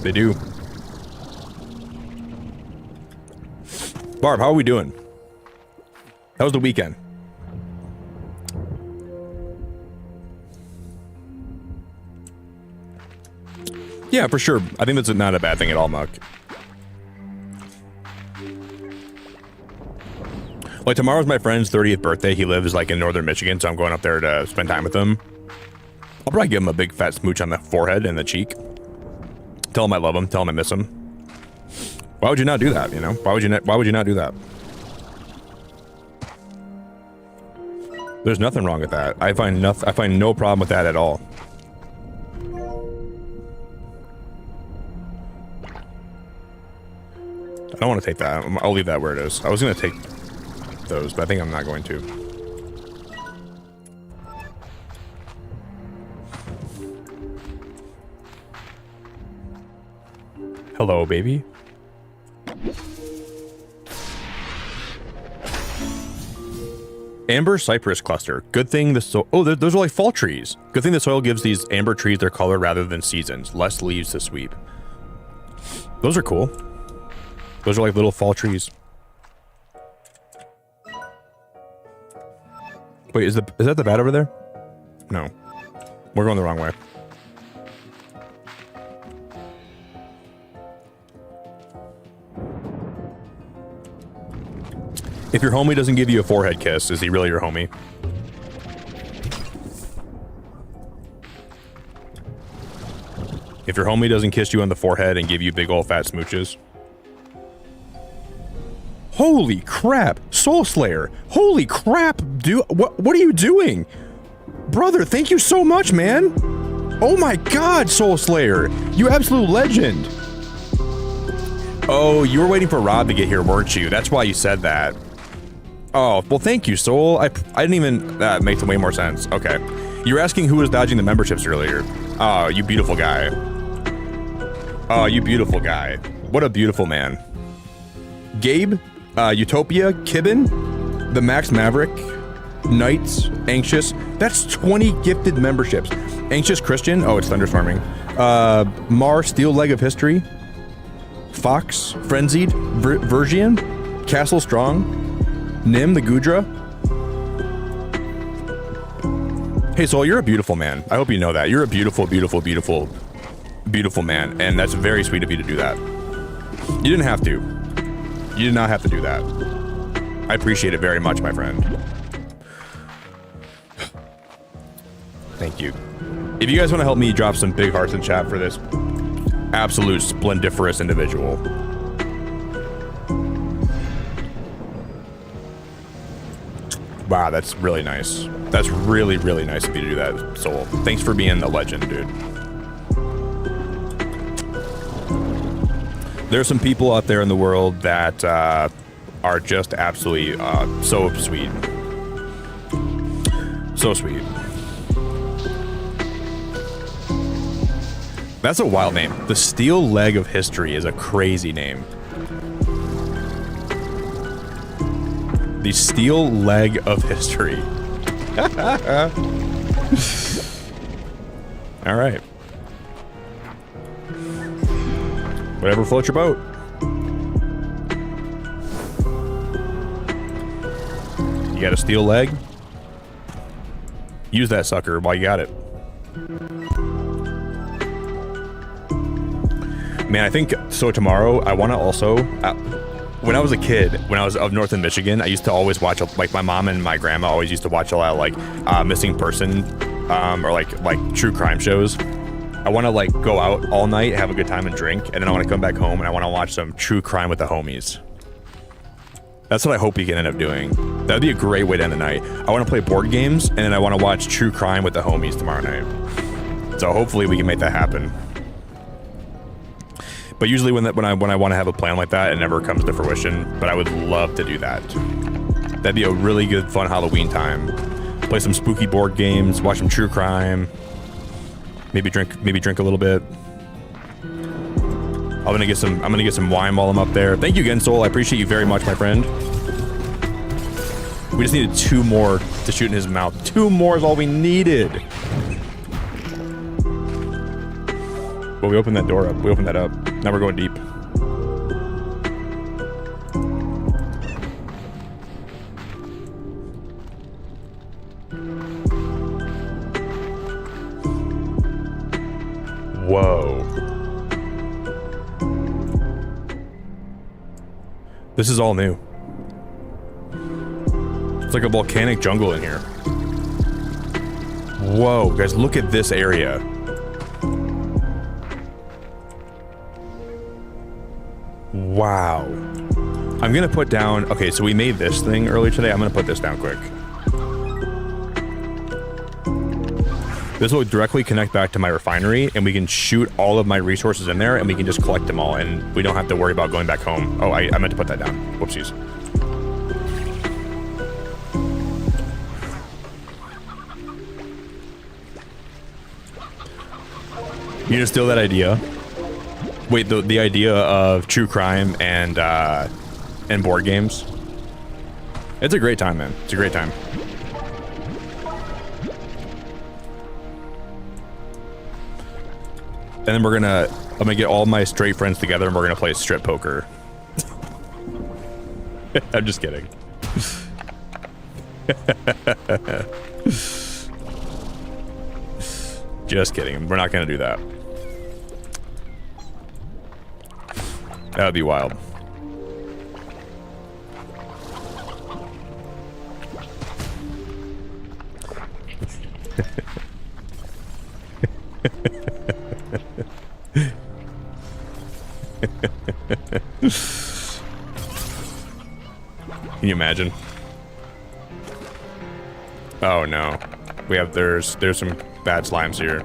They do. Barb, how are we doing? How was the weekend? Yeah, for sure. I think that's not a bad thing at all, Muck. Like, tomorrow's my friend's 30th birthday. He lives, like, in northern Michigan, so I'm going up there to spend time with him. I'll probably give him a big fat smooch on the forehead and the cheek. Tell him I love him. Tell him I miss him. Why would you not do that, you know? Why would you not do that? There's nothing wrong with that. I find no problem with that at all. I don't want to take that. I'll leave that where it is. I was going to take those, but I think I'm not going to. Hello, baby. Amber cypress cluster. Good thing the soil... Oh, those are like fall trees. Good thing the soil gives these amber trees their color rather than seasons. Less leaves to sweep. Those are cool. Those are like little fall trees. Wait, is that the bat over there? No. We're going the wrong way. If your homie doesn't give you a forehead kiss, is he really your homie? If your homie doesn't kiss you on the forehead and give you big old fat smooches. Holy crap, Soul Slayer. Holy crap, dude. What are you doing? Brother, thank you so much, man. Oh my god, Soul Slayer. You absolute legend. Oh, you were waiting for Rob to get here, weren't you? That's why you said that. Oh, well, thank you, Soul. I didn't even... That makes way more sense. Okay. You were asking who was dodging the memberships earlier. Oh, you beautiful guy. Oh, you beautiful guy. What a beautiful man. Gabe, Utopia, Kibben, the Max Maverick, Knights, Anxious. That's 20 gifted memberships. Anxious Christian. Oh, it's thunderstorming. Mar, Steel Leg of History. Fox, Frenzied, Virgian, Castle Strong, Nim the Gudra. Hey, Soul, you're a beautiful man. I hope you know that. You're a beautiful, beautiful, beautiful, beautiful man, and that's very sweet of you to do that. You didn't have to. You did not have to do that. I appreciate it very much, my friend. Thank you. If you guys want to help me drop some big hearts in chat for this absolute splendiferous individual. Wow, that's really nice. That's really, really nice of you to do that, Soul. Thanks for being the legend, dude. There's some people out there in the world that are just absolutely so sweet. So sweet. That's a wild name. The Steel Leg of History is a crazy name. The Steel Leg of History. All right. Whatever floats your boat. You got a steel leg? Use that sucker while you got it. Man, I think so. Tomorrow, I want to also. When I was a kid, when I was up north in Michigan, I used to always watch, like, my mom and my grandma always used to watch a lot of, like, missing person, or like true crime shows. I want to, like, go out all night, have a good time and drink, and then I want to come back home and I want to watch some true crime with the homies. That's what I hope we can end up doing. That'd be a great way to end the night. I want to play board games, and then I want to watch true crime with the homies tomorrow night. So hopefully we can make that happen. But usually when I want to have a plan like that, it never comes to fruition. But I would love to do that. That'd be a really good, fun Halloween time. Play some spooky board games, watch some true crime. Maybe drink a little bit. I'm gonna get some wine while I'm up there. Thank you again, Soul. I appreciate you very much, my friend. We just needed 2 more to shoot in his mouth. 2 more is all we needed. Well, we opened that door up. We opened that up. Now we're going deep. Whoa. This is all new. It's like a volcanic jungle in here. Whoa, guys, look at this area. Wow. I'm gonna put down, okay, so we made this thing earlier today. I'm gonna put this down quick. This will directly connect back to my refinery, and we can shoot all of my resources in there, and we can just collect them all, and we don't have to worry about going back home. Oh, I meant to put that down. Whoopsies. You gonna steal that idea? Wait, the idea of true crime and board games? It's a great time, man. It's a great time. And then I'm gonna get all my straight friends together and we're gonna play strip poker. I'm just kidding. Just kidding. We're not gonna do that. That would be wild. Can you imagine? Oh no. There's some bad slimes here.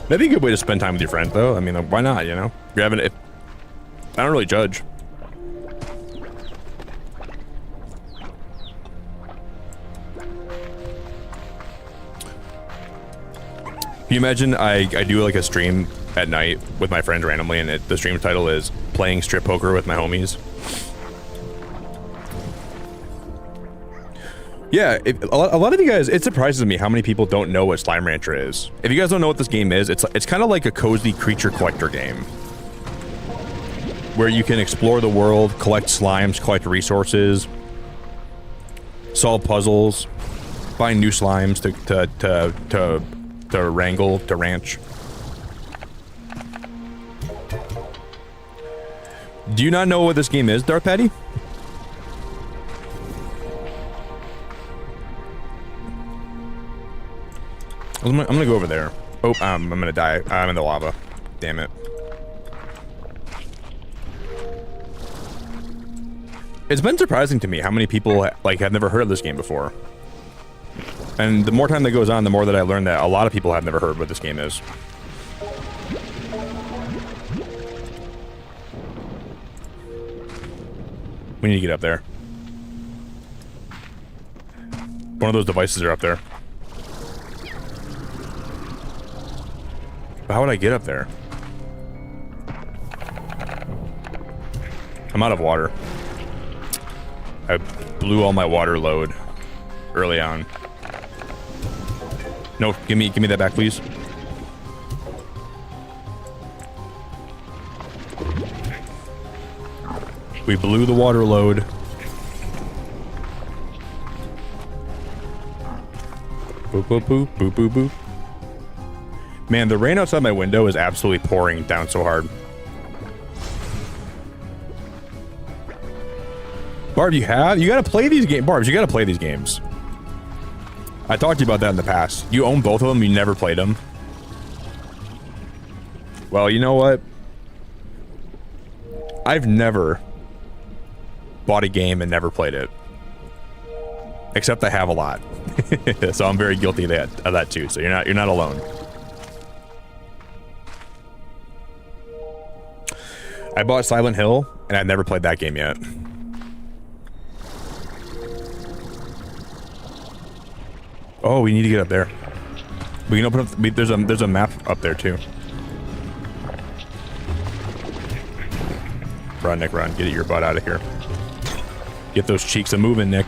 That'd be a good way to spend time with your friend, though. I mean, why not, you know? You're having it. I don't really judge. Can you imagine I do like a stream at night with my friends randomly, and the stream title is Playing Strip Poker with My Homies? Yeah, a lot of you guys, it surprises me how many people don't know what Slime Rancher is. If you guys don't know what this game is, it's kind of like a cozy creature collector game. Where you can explore the world, collect slimes, collect resources, solve puzzles, find new slimes to wrangle, to ranch. Do you not know what this game is, Darth Patty? I'm gonna go over there. Oh, I'm gonna die. I'm in the lava. Damn it. It's been surprising to me how many people like have never heard of this game before. And the more time that goes on, the more that I learn that a lot of people have never heard what this game is. We need to get up there. One of those devices are up there. But how would I get up there? I'm out of water. I blew all my water load early on. No, give me that back, please. We blew the water load. Boop, boop, boop, boop, boop, boop. Man, the rain outside my window is absolutely pouring down so hard. Barb, you gotta play these games. Barbs, you gotta play these games. I talked to you about that in the past. You own both of them, you never played them. Well, you know what? I've never bought a game and never played it. Except I have a lot. So I'm very guilty of that too. So you're not alone. I bought Silent Hill and I've never played that game yet. Oh, we need to get up there. We can open up. There's a map up there too. Run, Nick, run! Get your butt out of here. Get those cheeks a moving, Nick.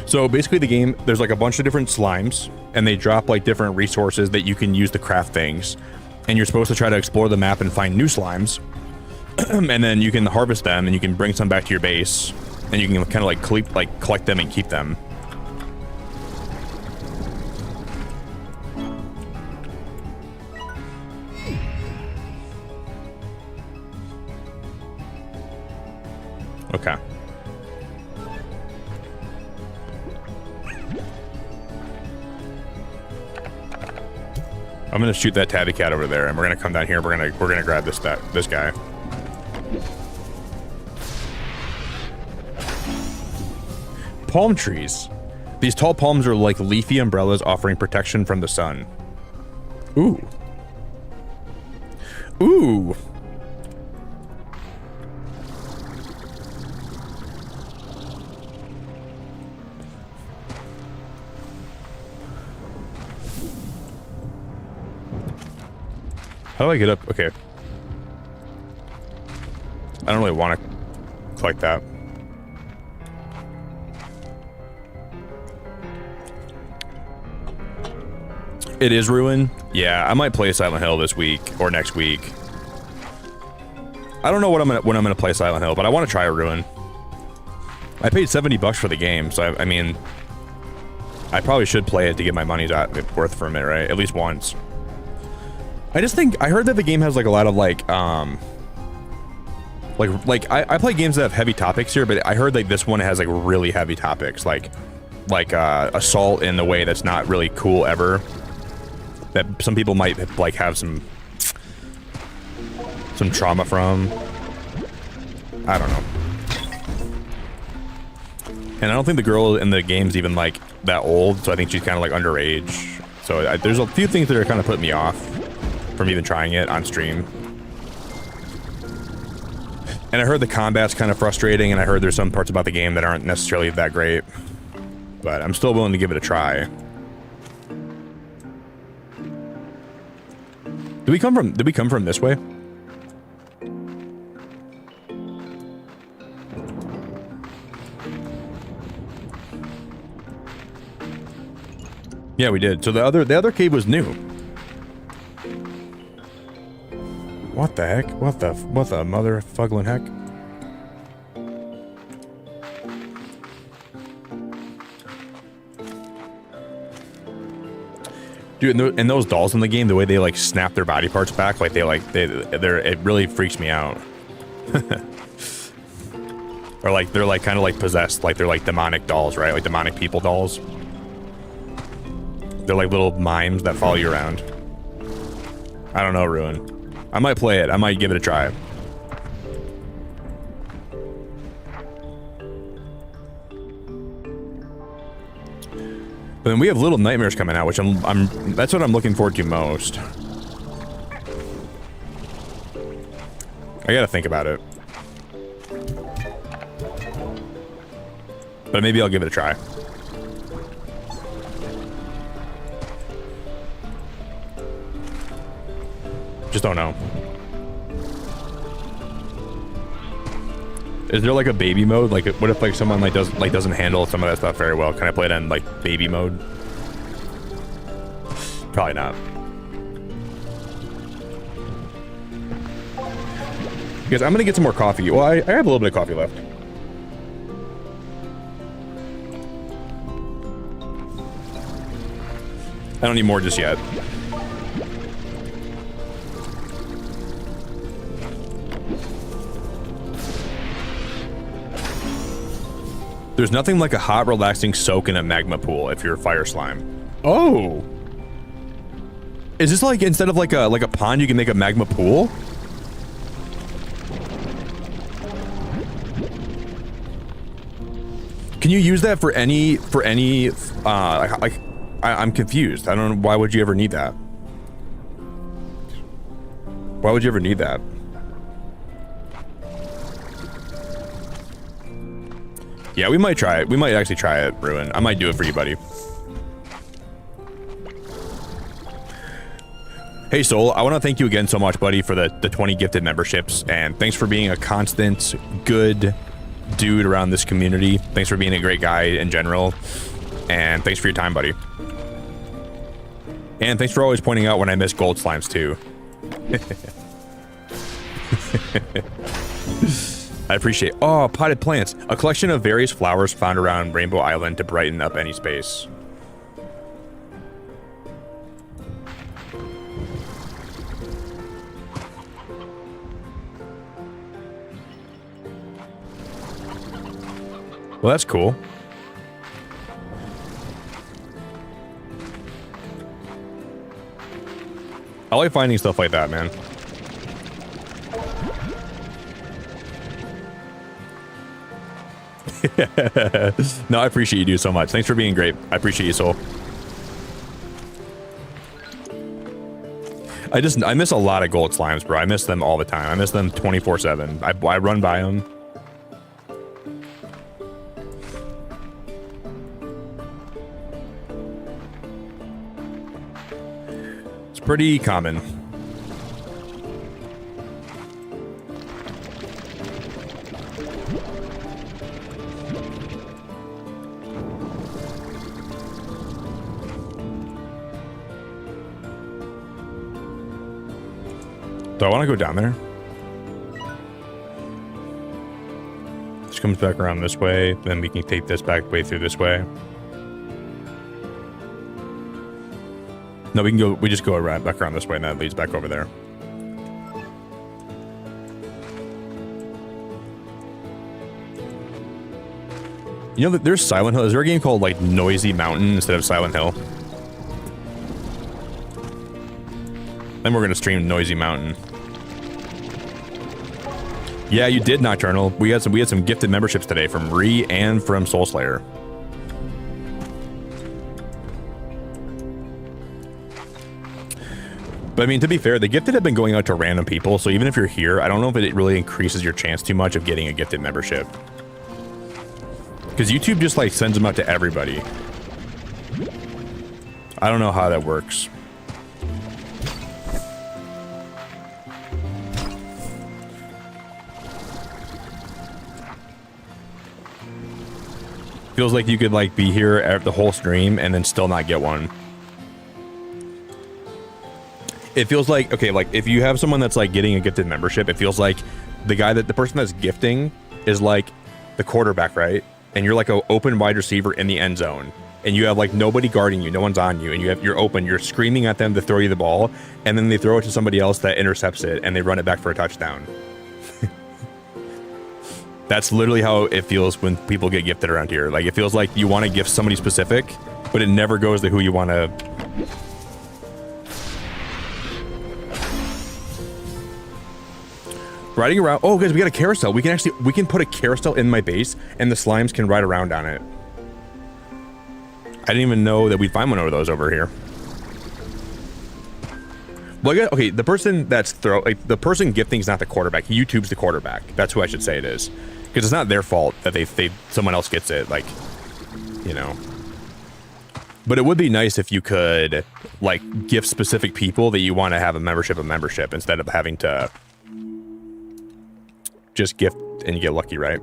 So basically, the game, there's like a bunch of different slimes, and they drop like different resources that you can use to craft things, and you're supposed to try to explore the map and find new slimes, and then you can harvest them, and you can bring some back to your base. And you can kind of like collect them and keep them. Okay. I'm gonna shoot that tabby cat over there, and we're gonna come down here. We're gonna grab this guy. Palm trees. These tall palms are like leafy umbrellas offering protection from the sun. Ooh. Ooh. How do I get up? Okay. I don't really want to collect that. It is Ruin. Yeah, I might play Silent Hill this week or next week. I don't know when I'm gonna play Silent Hill, but I want to try Ruin. I paid $70 for the game, so I mean, I probably should play it to get my money's worth from it, right? At least once. I just think I heard that the game has like a lot of like I play games that have heavy topics here, but I heard like this one has like really heavy topics, like assault in the way that's not really cool ever. That some people might like have some trauma from. I don't know. And I don't think the girl in the game's even like that old, so I think she's kind of like underage. So there's a few things that are kind of putting me off from even trying it on stream. And I heard the combat's kind of frustrating, and I heard there's some parts about the game that aren't necessarily that great. But I'm still willing to give it a try. Did we come from this way? Yeah, we did. So the other cave was new. What the heck? What the motherfucking heck? Dude, and those dolls in the game, the way they like snap their body parts back, like it really freaks me out. Or like they're like kind of like possessed, like they're like demonic dolls, right? Like demonic people dolls. They're like little mimes that follow you around. I don't know, Ruin. I might play it. I might give it a try. But then we have Little Nightmares coming out, which that's what I'm looking forward to most. I gotta think about it. But maybe I'll give it a try. Just don't know. Is there like a baby mode? Like, what if like someone like doesn't handle some of that stuff very well? Can I play it in like baby mode? Probably not. Guys, I'm gonna get some more coffee. Well, I have a little bit of coffee left. I don't need more just yet. There's nothing like a hot, relaxing soak in a magma pool if you're a fire slime. Oh! Is this like, instead of like a pond, you can make a magma pool? Can you use that for any, I'm confused. I don't know, why would you ever need that? Why would you ever need that? Yeah, we might try it. We might actually try it, Ruin. I might do it for you, buddy. Hey, Soul, I want to thank you again so much, buddy, for the 20 gifted memberships, and thanks for being a constant, good dude around this community. Thanks for being a great guy in general, and thanks for your time, buddy. And thanks for always pointing out when I miss gold slimes, too. I appreciate. Oh, potted plants. A collection of various flowers found around Rainbow Island to brighten up any space. Well, that's cool. I like finding stuff like that, man. No, I appreciate you, dude, so much. Thanks for being great. I appreciate you, Soul. I miss a lot of gold slimes, bro. I miss them all the time. I miss them 24/7. I run by them. It's pretty common. Do I want to go down there? This comes back around this way, then we can take this back way through this way. No, we just go around, back around this way, and that leads back over there. You know, there's Silent Hill. Is there a game called, like, Noisy Mountain instead of Silent Hill? Then we're gonna stream Noisy Mountain. Yeah, you did, Nocturnal. We had some gifted memberships today from Ree and from Soulslayer. But I mean, to be fair, the gifted have been going out to random people, so even if you're here, I don't know if it really increases your chance too much of getting a gifted membership. Because YouTube just like sends them out to everybody. I don't know how that works. Feels like you could like be here at the whole stream and then still not get one. It feels like, okay, like if you have someone that's like getting a gifted membership, it feels like the person that's gifting is like the quarterback, right? And you're like an open wide receiver in the end zone, and you have like nobody guarding you, no one's on you, and you're open, you're screaming at them to throw you the ball, and then they throw it to somebody else that intercepts it, and they run it back for a touchdown. That's literally how it feels when people get gifted around here. Like, it feels like you want to gift somebody specific, but it never goes to who you want to. Riding around. Oh, guys, we got a carousel. We can put a carousel in my base, and the slimes can ride around on it. I didn't even know that we'd find one of those over here. Well, okay, the person that's the person gifting is not the quarterback. YouTube's the quarterback. That's who I should say it is, because it's not their fault that someone else gets it. Like, you know. But it would be nice if you could like gift specific people that you want to have a membership instead of having to just gift and you get lucky, right?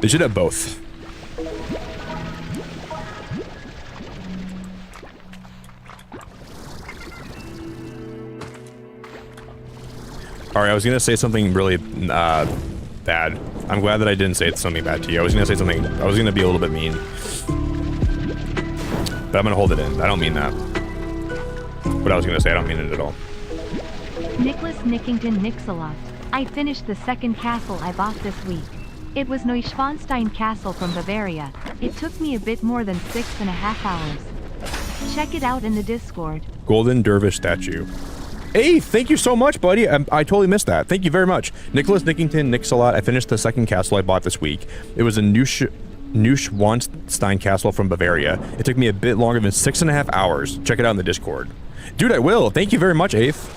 They should have both. All right, I was gonna say something really bad. I'm glad that I didn't say something bad to you. I was gonna be a little bit mean. But I'm gonna hold it in. I don't mean that. What I was gonna say, I don't mean it at all. Nicholas Nickington Nixalot. I finished the second castle I bought this week. It was Neuschwanstein Castle from Bavaria. It took me a bit more than 6.5 hours. Check it out in the Discord. Golden Dervish statue. Hey, thank you so much, buddy. I totally missed that. Thank you very much. Nicholas Nickington Nixalot. I finished the second castle I bought this week. It was a Neuschwanstein Castle from Bavaria. It took me a bit longer than 6.5 hours. Check it out in the Discord. Dude, I will. Thank you very much, Eighth.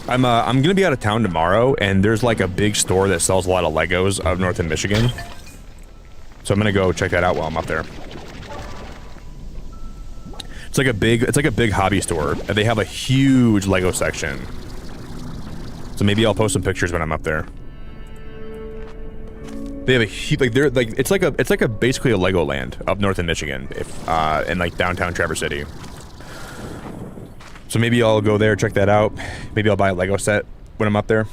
I'm gonna be out of town tomorrow, and there's like a big store that sells a lot of Legos up north in Michigan. So I'm gonna go check that out while I'm up there. It's like a big hobby store, and they have a huge Lego section. So maybe I'll post some pictures when I'm up there. They have a huge, it's like a basically a Legoland up north in Michigan, in like downtown Traverse City. So maybe I'll go there, check that out. Maybe I'll buy a Lego set when I'm up there.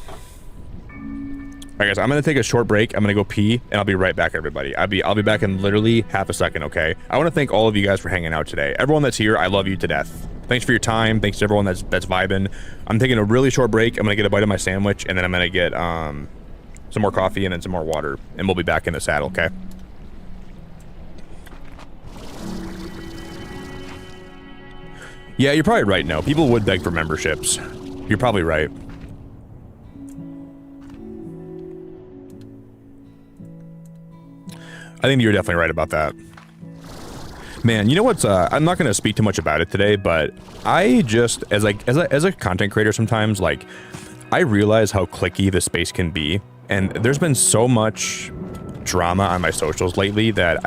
Alright guys, I'm gonna take a short break. I'm gonna go pee, and I'll be right back, everybody. I'll be back in literally half a second, okay? I wanna thank all of you guys for hanging out today. Everyone that's here, I love you to death. Thanks for your time. Thanks to everyone that's vibing. I'm taking a really short break. I'm gonna get a bite of my sandwich, and then I'm gonna get some more coffee and then some more water, and we'll be back in the saddle, okay? Yeah, you're probably right, no. People would beg for memberships. You're probably right. I think you're definitely right about that. Man, you know what's, I'm not going to speak too much about it today, but I just, as a content creator sometimes, like, I realize how cliquey this space can be. And there's been so much drama on my socials lately that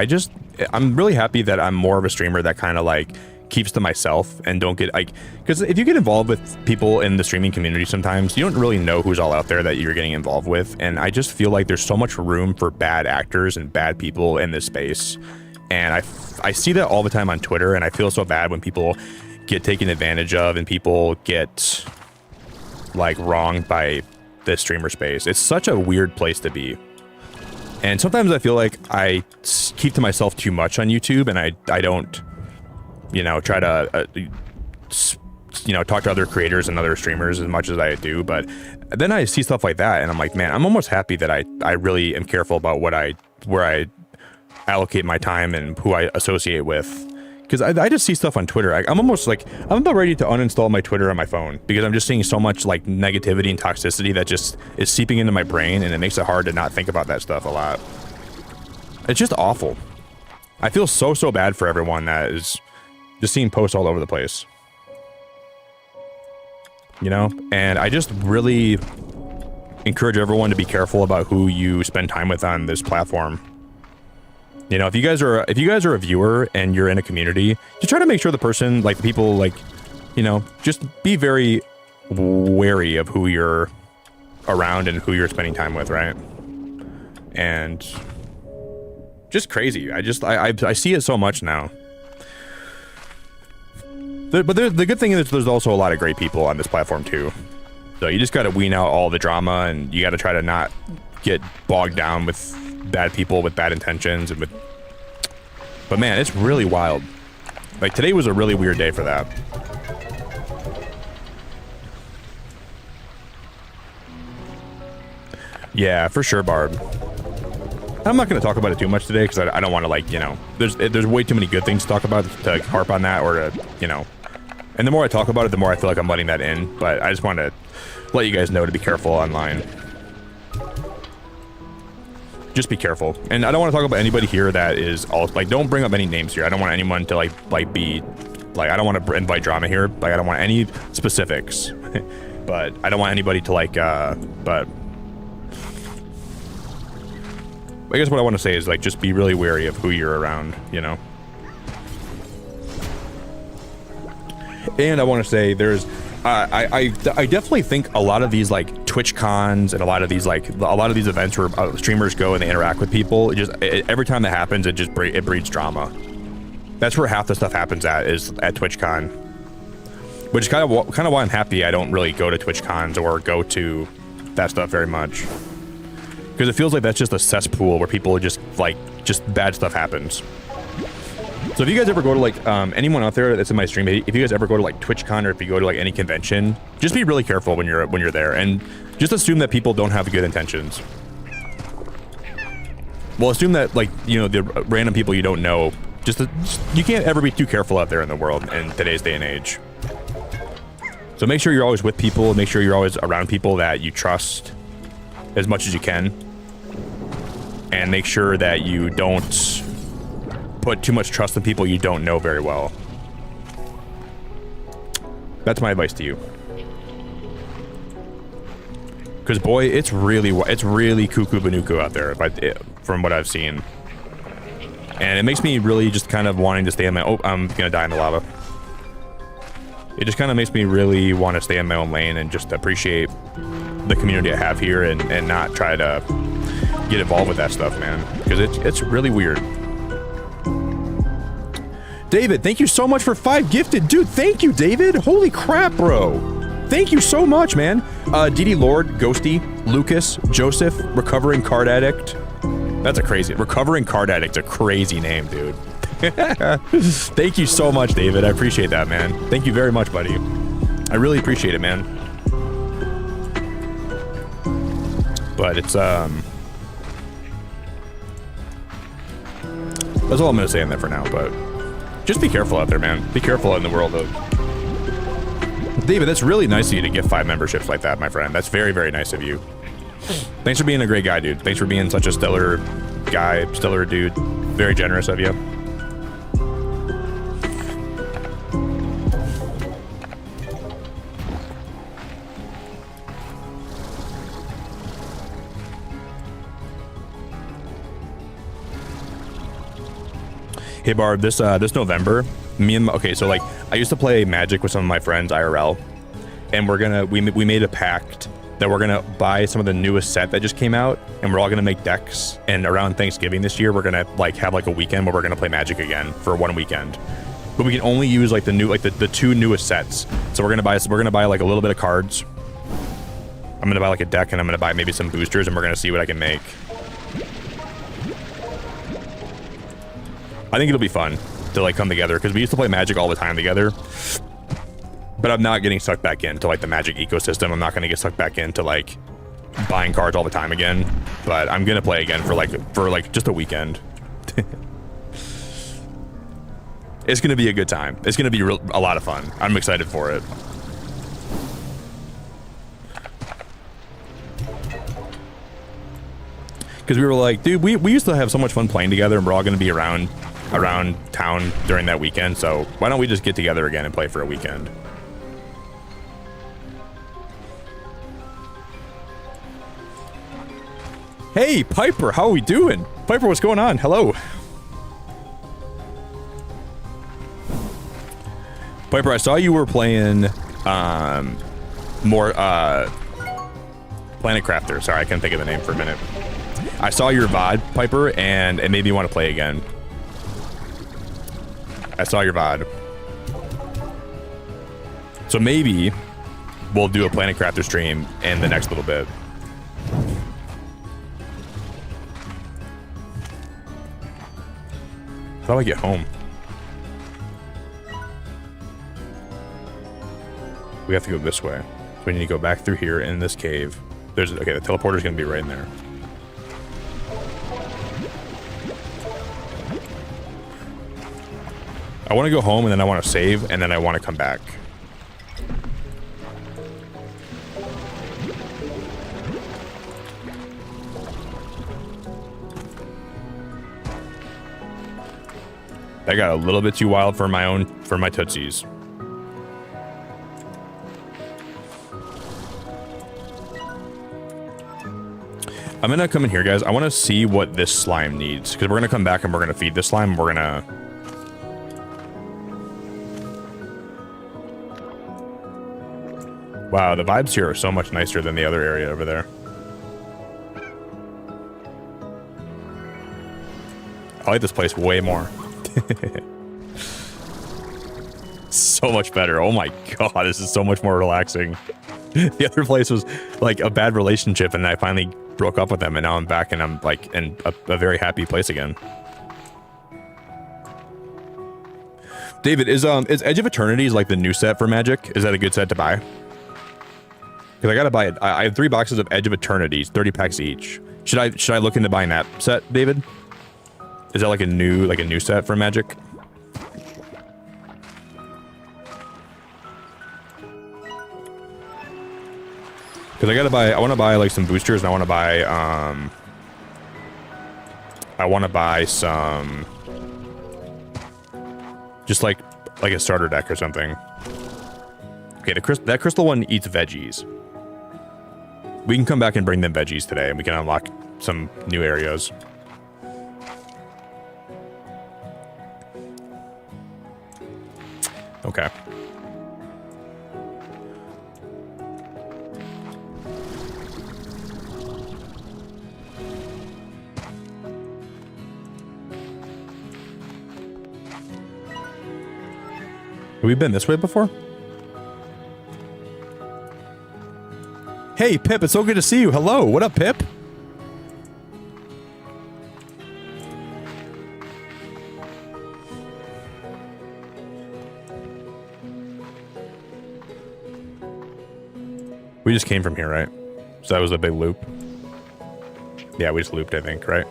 I'm really happy that I'm more of a streamer that kind of like keeps to myself and don't get like, because if you get involved with people in the streaming community sometimes, you don't really know who's all out there that you're getting involved with. And I just feel like there's so much room for bad actors and bad people in this space. And I see that all the time on Twitter, and I feel so bad when people get taken advantage of and people get like wronged by this streamer space. It's such a weird place to be. And sometimes I feel like I keep to myself too much on YouTube, and I don't, you know, try to, you know, talk to other creators and other streamers as much as I do. But then I see stuff like that, and I'm like, man, I'm almost happy that I really am careful about where I allocate my time and who I associate with. Because I just see stuff on Twitter. I'm almost like, I'm about ready to uninstall my Twitter on my phone, because I'm just seeing so much like negativity and toxicity that just is seeping into my brain, and it makes it hard to not think about that stuff a lot. It's just awful. I feel so bad for everyone that is just seeing posts all over the place. You know? And I just really encourage everyone to be careful about who you spend time with on this platform. You know, if you guys are a viewer and you're in a community, just try to make sure the person, like the people, like, you know, just be very wary of who you're around and who you're spending time with, right? And just crazy. I see it so much now. But the good thing is there's also a lot of great people on this platform too. So you just got to wean out all the drama, and you got to try to not get bogged down with bad people with bad intentions and with. But man, it's really wild. Like today was a really weird day for that. Yeah, for sure, Barb. I'm not going to talk about it too much today because I don't want to, like, you know, there's way too many good things to talk about to harp on that, or to, you know, And the more I talk about it, the more I feel like I'm letting that in. But I just want to let you guys know to be careful online. Just be careful. And I don't want to talk about anybody here that is all like, don't bring up any names here. I don't want anyone to like be like, I don't want to invite drama here. Like, I don't want any specifics. But I don't want anybody to like, but I guess what I want to say is like, just be really wary of who you're around, you know? And I want to say there's, I definitely think a lot of these like Twitch cons and a lot of these events where streamers go and they interact with people, every time that happens, it breeds drama. That's where half the stuff happens is at TwitchCon, which is kind of why I'm happy I don't really go to Twitch cons or go to that stuff very much, because it feels like that's just a cesspool where people just bad stuff happens. So if you guys ever go to like anyone out there that's in my stream, if you guys ever go to like TwitchCon or if you go to like any convention, just be really careful when you're there, and just assume that people don't have good intentions. Well, assume that like, you know, the random people you don't know, you can't ever be too careful out there in the world in today's day and age. So make sure you're always with people, make sure you're always around people that you trust as much as you can, and make sure that you don't put too much trust in people you don't know very well. That's my advice to you. Because boy, it's really cuckoo banuku out there, from what I've seen. And it makes me really just kind of wanting to stay in my... Oh, I'm gonna die in the lava. It just kind of makes me really want to stay in my own lane and just appreciate the community I have here and not try to get involved with that stuff, man. Because it's really weird. David, thank you so much for 5 gifted. Dude, thank you, David. Holy crap, bro. Thank you so much, man. DD Lord, Ghosty, Lucas, Joseph, Recovering Card Addict. That's a crazy... Recovering Card Addict's a crazy name, dude. Thank you so much, David. I appreciate that, man. Thank you very much, buddy. I really appreciate it, man. But it's, that's all I'm gonna say in there for now, but just be careful out there, man. Be careful in the world of... David, that's really nice of you to give 5 memberships like that, my friend. That's very, very nice of you. Thanks for being a great guy, dude. Thanks for being such a stellar guy, stellar dude. Very generous of you. Hey Barb, this November, so like I used to play Magic with some of my friends IRL, and we made a pact that we're gonna buy some of the newest set that just came out, and we're all gonna make decks. And around Thanksgiving this year, we're gonna like have like a weekend where we're gonna play Magic again for one weekend. But we can only use like the 2 newest sets. So we're gonna buy like a little bit of cards. I'm gonna buy like a deck, and I'm gonna buy maybe some boosters, and we're gonna see what I can make. I think it'll be fun to like come together, because we used to play Magic all the time together. But I'm not getting sucked back into like the Magic ecosystem. I'm not going to get sucked back into like buying cards all the time again. But I'm going to play again for like just a weekend. It's going to be a good time. It's going to be a lot of fun. I'm excited for it. Because we were like, dude, we used to have so much fun playing together, and we're all going to be around town during that weekend. So why don't we just get together again and play for a weekend? Hey, Piper, how are we doing? Piper, what's going on? Hello. Piper, I saw you were playing more Planet Crafter. Sorry, I couldn't think of the name for a minute. I saw your VOD, Piper, and it made me want to play again. I saw your VOD. So maybe we'll do a Planet Crafter stream in the next little bit. How do I get home? We have to go this way. So we need to go back through here in this cave. Okay, the teleporter's gonna be right in there. I want to go home, and then I want to save, and then I want to come back. That got a little bit too wild for my tootsies. I'm gonna come in here, guys. I want to see what this slime needs, because we're gonna come back and we're gonna feed this slime. We're gonna... Wow, the vibes here are so much nicer than the other area over there. I like this place way more. So much better. Oh my god, this is so much more relaxing. The other place was like a bad relationship, and I finally broke up with them, and now I'm back and I'm like in a very happy place again. David, is Edge of Eternities like the new set for Magic? Is that a good set to buy? Because I gotta buy it. I have 3 boxes of Edge of Eternities, 30 packs each. Should I look into buying that set, David? Is that like a new set for Magic? Because I want to buy like some boosters, and I want to buy some, just like a starter deck or something. Okay, that crystal one eats veggies. We can come back and bring them veggies today, and we can unlock some new areas. Okay. Have we been this way before? Hey, Pip, it's so good to see you. Hello, what up, Pip? We just came from here, right? So that was a big loop. Yeah, we just looped, I think, right?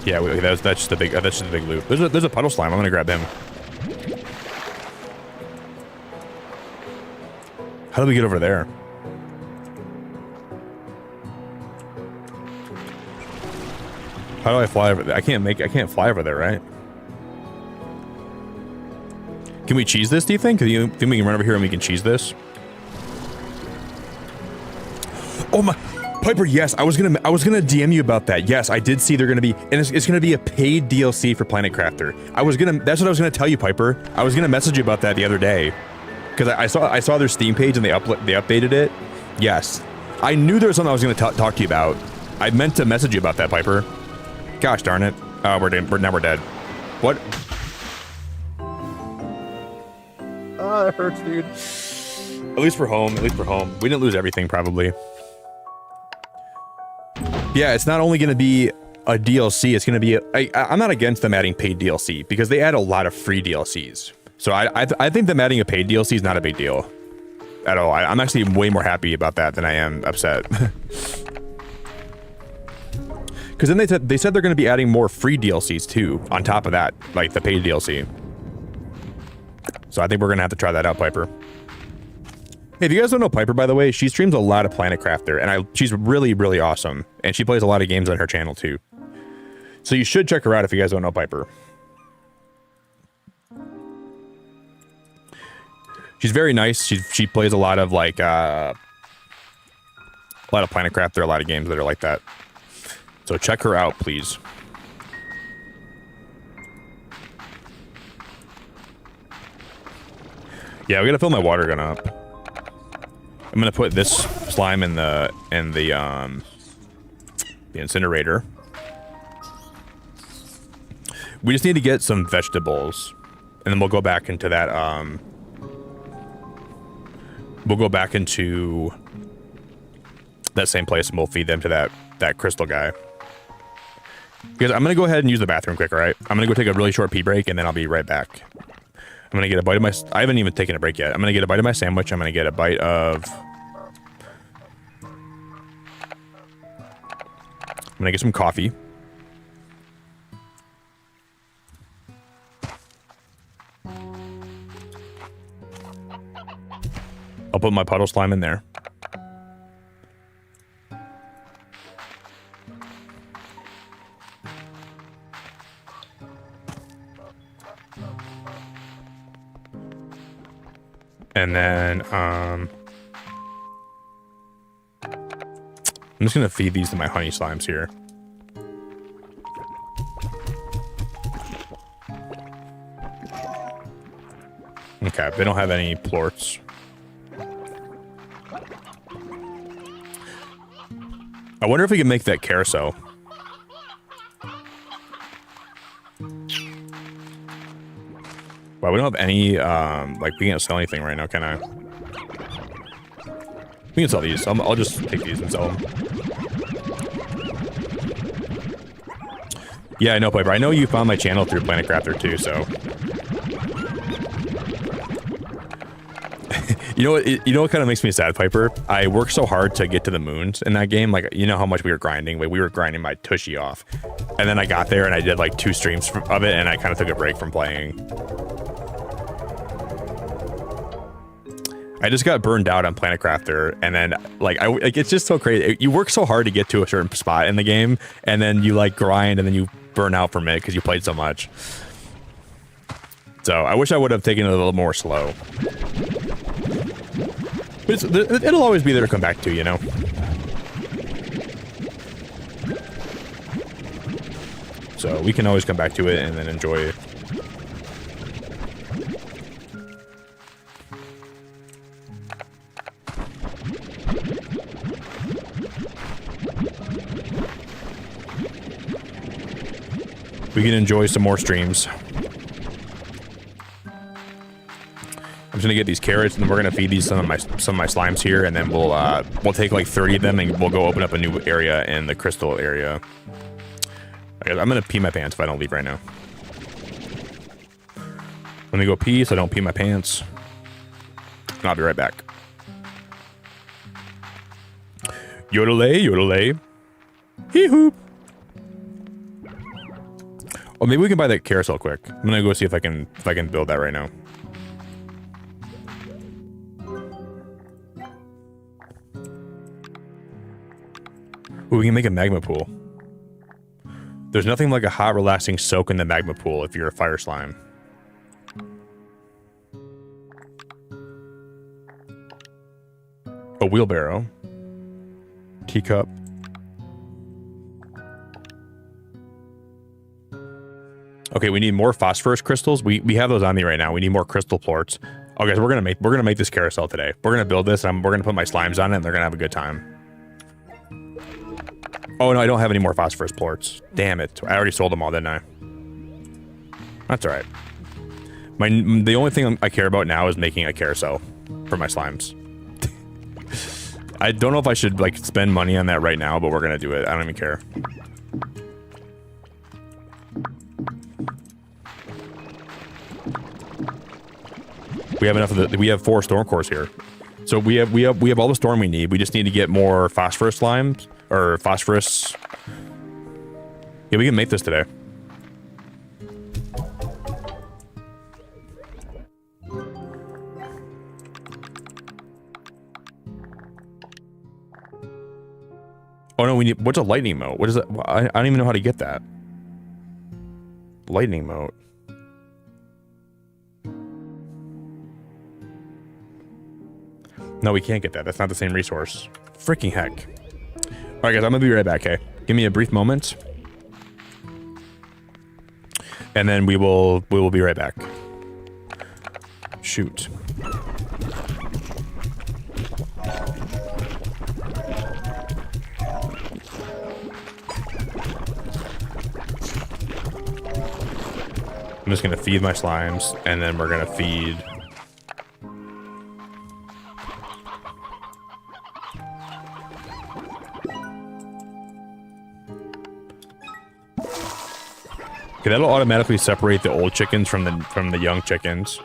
Yeah, that's just a big loop. There's a puddle slime. I'm gonna grab him. How do we get over there? How do I fly over there? I can't fly over there, right? Can we cheese this, do you think? Do you think we can run over here and we can cheese this? Oh my, Piper, yes, I was gonna DM you about that. Yes, I did see they're gonna be, and it's gonna be a paid DLC for Planet Crafter. That's what I was gonna tell you, Piper. I was gonna message you about that the other day. Because I saw their Steam page and they updated it. Yes. I knew there was something I was gonna talk to you about. I meant to message you about that, Piper. Gosh darn it. Now we're dead. What? Oh, that hurts, dude. At least we're home. We didn't lose everything, probably. Yeah, it's not only going to be a DLC, it's going to be... I'm not against them adding paid DLC, because they add a lot of free DLCs. So I think them adding a paid DLC is not a big deal. At all. I'm actually way more happy about that than I am upset. Because then they said they're going to be adding more free DLCs too, on top of that, like the paid DLC. So I think we're going to have to try that out, Piper. Hey, if you guys don't know Piper, by the way, she streams a lot of Planet Crafter, and she's really, really awesome. And she plays a lot of games on her channel too. So you should check her out if you guys don't know Piper. She's very nice. She plays a lot of like Planet Crafter, a lot of games that are like that. So check her out, please. Yeah, we gotta fill my water gun up. I'm gonna put this slime in the incinerator. We just need to get some vegetables, and then we'll go back into that. We'll go back into that same place, and we'll feed them to that crystal guy. Because I'm gonna go ahead and use the bathroom quick, all right? I'm gonna go take a really short pee break, and then I'll be right back. I'm gonna get a bite of my... I haven't even taken a break yet. I'm gonna get a bite of my sandwich. I'm gonna get a bite of... I'm gonna get some coffee. I'll put my puddle slime in there. And then I'm just gonna feed these to my honey slimes here. Okay, they don't have any plorts. I wonder if we can make that carousel. Wow, we don't have any, like, we can't sell anything right now, can I? We can sell these. I'll just take these and sell them. Yeah, I know, Piper. I know you found my channel through Planet Crafter too, so. You know what kind of makes me sad, Piper? I worked so hard to get to the moons in that game. Like, you know how much we were grinding? We were grinding my tushy off. And then I got there and I did like 2 streams of it, and I kind of took a break from playing. I just got burned out on Planet Crafter, and then like it's just so crazy. You work so hard to get to a certain spot in the game, and then you like grind, and then you burn out from it because you played so much. So I wish I would have taken it a little more slow. But it'll always be there to come back to, you know. So we can always come back to it and then enjoy it. We can enjoy some more streams. I'm just gonna get these carrots, and then we're gonna feed these some of my slimes here, and then we'll take like 30 of them, and we'll go open up a new area in the crystal area. Okay, I'm gonna pee my pants if I don't leave right now. Let me go pee so I don't pee my pants. And I'll be right back. Yodelay, yodelay. Hee-hoo. Oh, maybe we can buy that carousel quick. I'm gonna go see if I can build that right now. Ooh, we can make a magma pool. There's nothing like a hot, relaxing soak in the magma pool if you're a fire slime. A wheelbarrow. Teacup. Okay, we need more phosphorus crystals. We have those on me right now. We need more crystal plorts. Okay, so we're gonna make this carousel today. We're gonna build this, and we're gonna put my slimes on it, and they're gonna have a good time. Oh no, I don't have any more phosphorus plorts. Damn it! I already sold them all, didn't I? That's all right. The only thing I care about now is making a carousel for my slimes. I don't know if I should like spend money on that right now, but we're gonna do it. I don't even care. We have enough of we have 4 storm cores here. So we have all the storm we need. We just need to get more phosphorus slimes or phosphorus. Yeah, we can make this today. Oh no, we need, what's a lightning mote? What is that? I don't even know how to get that. Lightning mote. No, we can't get that. That's not the same resource. Freaking heck. All right, guys, I'm gonna be right back, okay? Give me a brief moment. And then we will be right back. Shoot. I'm just gonna feed my slimes, and then we're gonna feed... Okay, that'll automatically separate the old chickens from the young chickens.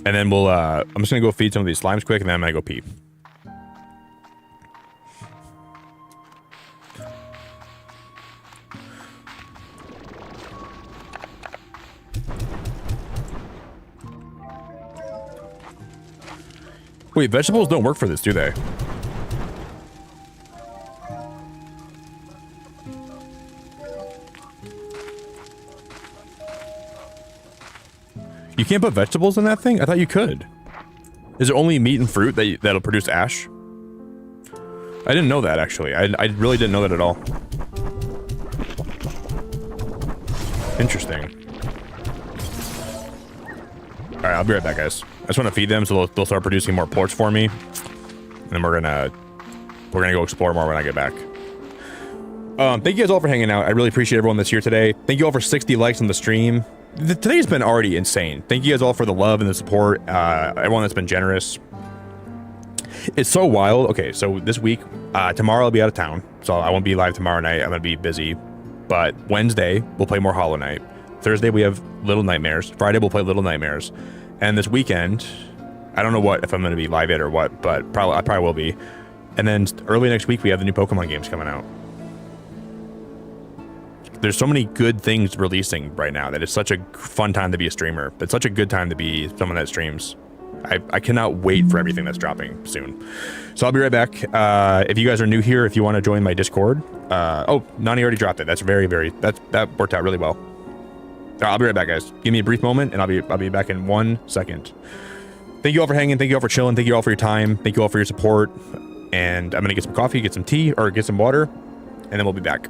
And then we'll I'm just gonna go feed some of these slimes quick, and then I'm gonna go pee. Wait, vegetables don't work for this, do they? You can't put vegetables in that thing? I thought you could. Is it only meat and fruit that'll produce ash? I didn't know that, actually. I really didn't know that at all. Interesting. Alright, I'll be right back, guys. I just want to feed them so they'll start producing more plorts for me. And then we're gonna go explore more when I get back. Thank you guys all for hanging out. I really appreciate everyone that's here today. Thank you all for 60 likes on the stream. Today's been already insane. Thank you guys all for the love and the support. Everyone that's been generous. It's so wild. Okay, so this week, tomorrow I'll be out of town, so I won't be live tomorrow night. I'm gonna be busy. But Wednesday we'll play more Hollow Knight. Thursday we have Little Nightmares. Friday we'll play Little Nightmares. And this weekend, I don't know if I'm gonna be live yet or what, but I probably will be. And then early next week we have the new Pokemon games coming out. There's so many good things releasing right now that it's such a fun time to be a streamer. It's such a good time to be someone that streams. I cannot wait for everything that's dropping soon. So I'll be right back. If you guys are new here, if you want to join my Discord. Oh, Nani already dropped it. That's that worked out really well. I'll be right back, guys. Give me a brief moment and I'll be back in 1 second. Thank you all for hanging. Thank you all for chilling. Thank you all for your time. Thank you all for your support. And I'm going to get some coffee, get some tea, or get some water, and then we'll be back.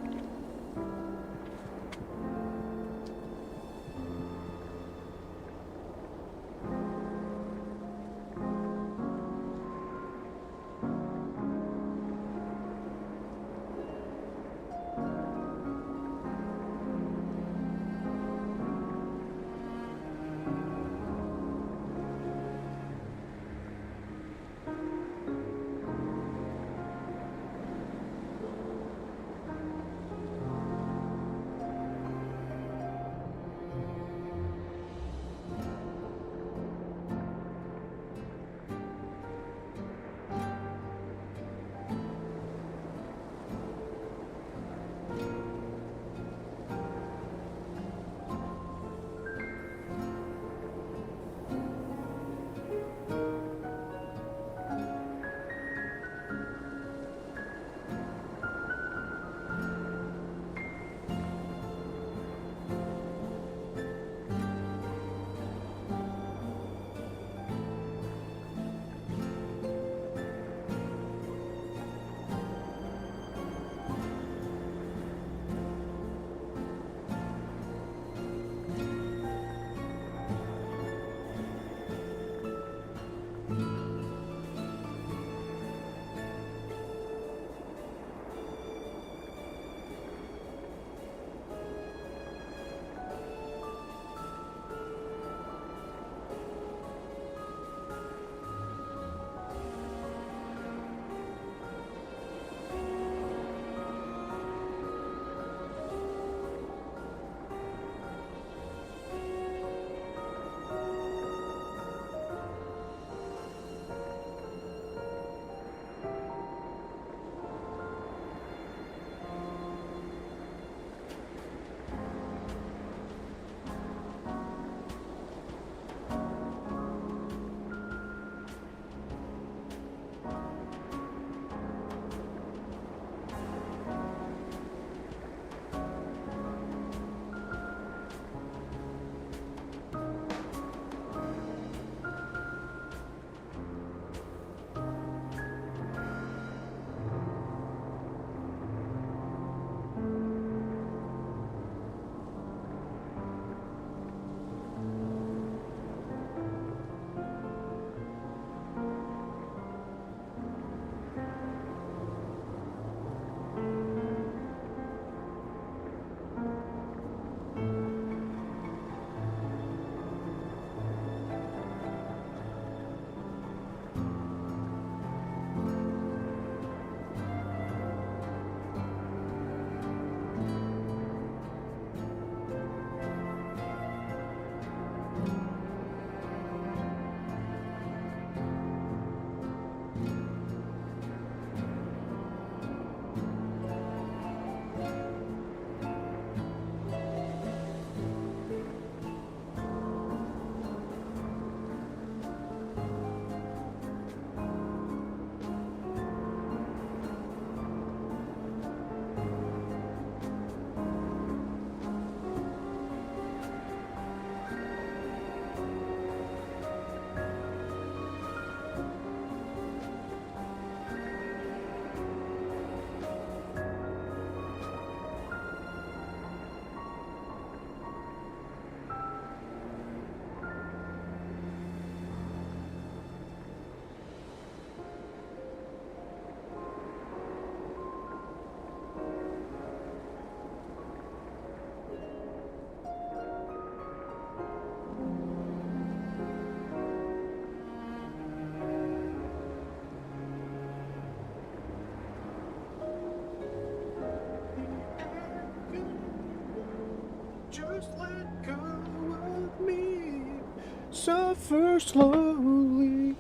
Suffer slowly.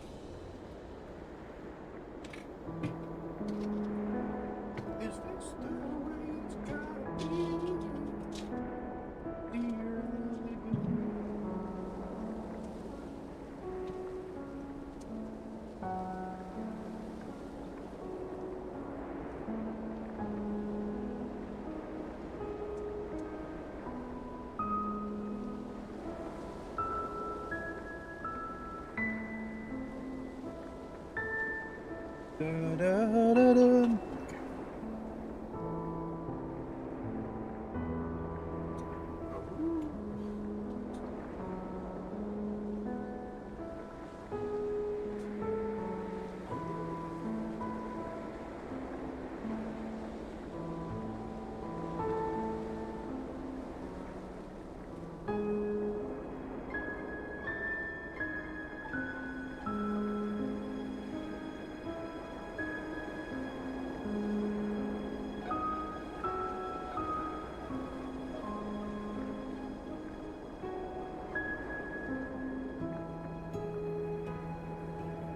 Is this the way it's gotta be? Dear Da-da-da-da.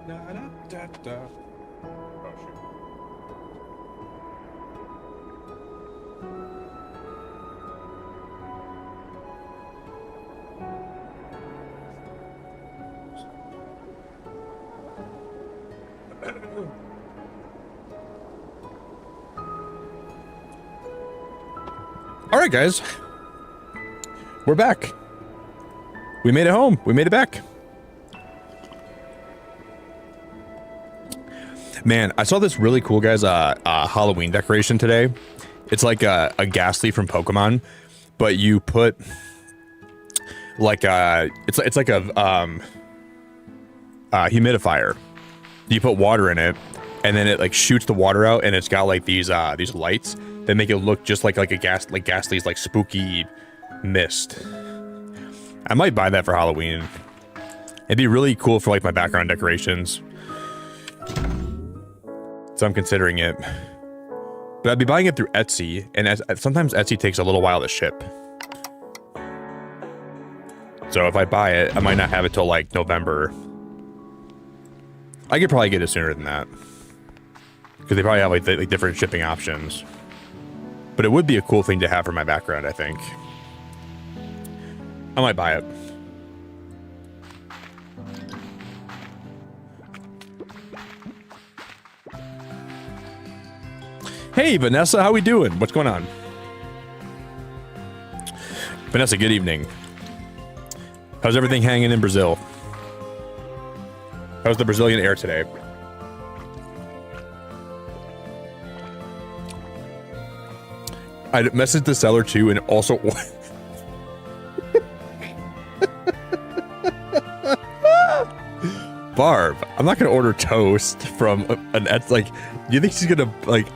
Da-da-da-da. Oh, shoot. All right, guys. We're back. We made it home. We made it back. Man, I saw this really cool, guys, Halloween decoration today. It's like a ghastly from Pokemon, but you put like it's like a humidifier. You put water in it, and then it like shoots the water out, and it's got like these lights that make it look just like ghastly's like spooky mist. I might buy that for Halloween. It'd be really cool for like my background decorations. So I'm considering it, but I'd be buying it through Etsy, and sometimes Etsy takes a little while to ship. So if I buy it, I might not have it till like November. I could probably get it sooner than that, because they probably have like different shipping options. But it would be a cool thing to have for my background, I think. I might buy it. Hey, Vanessa, how we doing? What's going on? Vanessa, good evening. How's everything hanging in Brazil? How's the Brazilian air today? I messaged the seller too, and also... Barb, I'm not gonna order toast from an... Like, do you think she's gonna, like...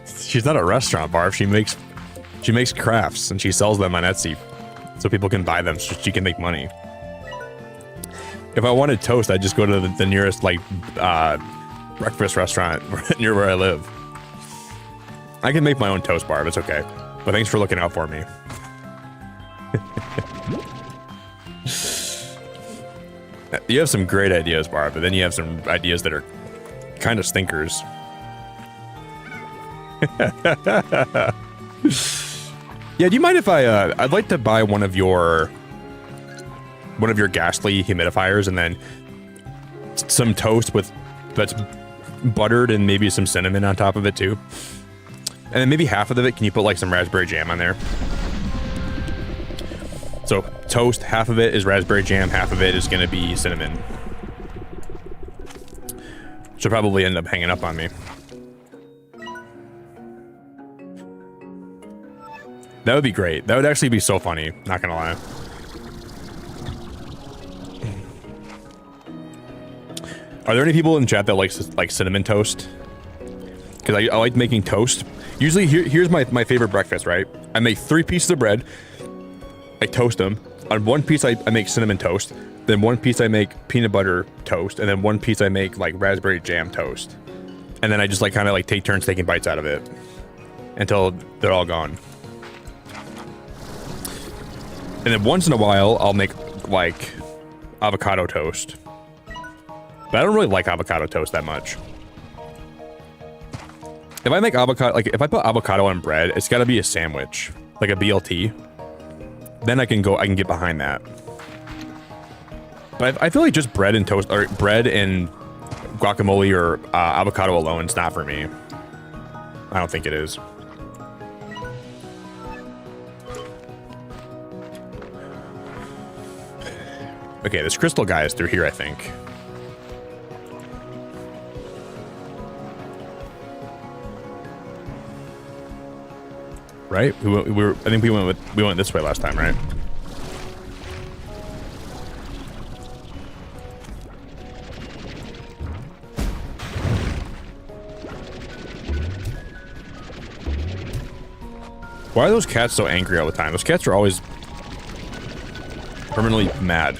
She's not a restaurant, Barb. She makes crafts and she sells them on Etsy so people can buy them so she can make money. If I wanted toast, I'd just go to the nearest like breakfast restaurant near where I live. I can make my own toast, Barb. It's okay. But thanks for looking out for me. You have some great ideas, Barb, but then you have some ideas that are kind of stinkers. Yeah, do you mind if I'd like to buy one of your ghastly humidifiers, and then some toast that's buttered and maybe some cinnamon on top of it too. And then maybe half of it, can you put like some raspberry jam on there? So toast, half of it is raspberry jam, half of it is gonna be cinnamon. Should probably end up hanging up on me. That would be great. That would actually be so funny, not gonna lie. Are there any people in the chat that likes like cinnamon toast? Because I like making toast. Usually here's my favorite breakfast, right? I make 3 pieces of bread, I toast them. On one piece I make cinnamon toast, then one piece I make peanut butter toast, and then one piece I make like raspberry jam toast. And then I just like kind of like take turns taking bites out of it. until they're all gone. And then once in a while, I'll make like avocado toast. But I don't really like avocado toast that much. If I make avocado, like if I put avocado on bread, it's got to be a sandwich, like a BLT. Then I can get behind that. But I feel like just bread and toast, or bread and guacamole or avocado alone is not for me. I don't think it is. Okay, this crystal guy is through here, I think. Right? I think we went this way last time, right? Why are those cats so angry all the time? Those cats are always permanently mad.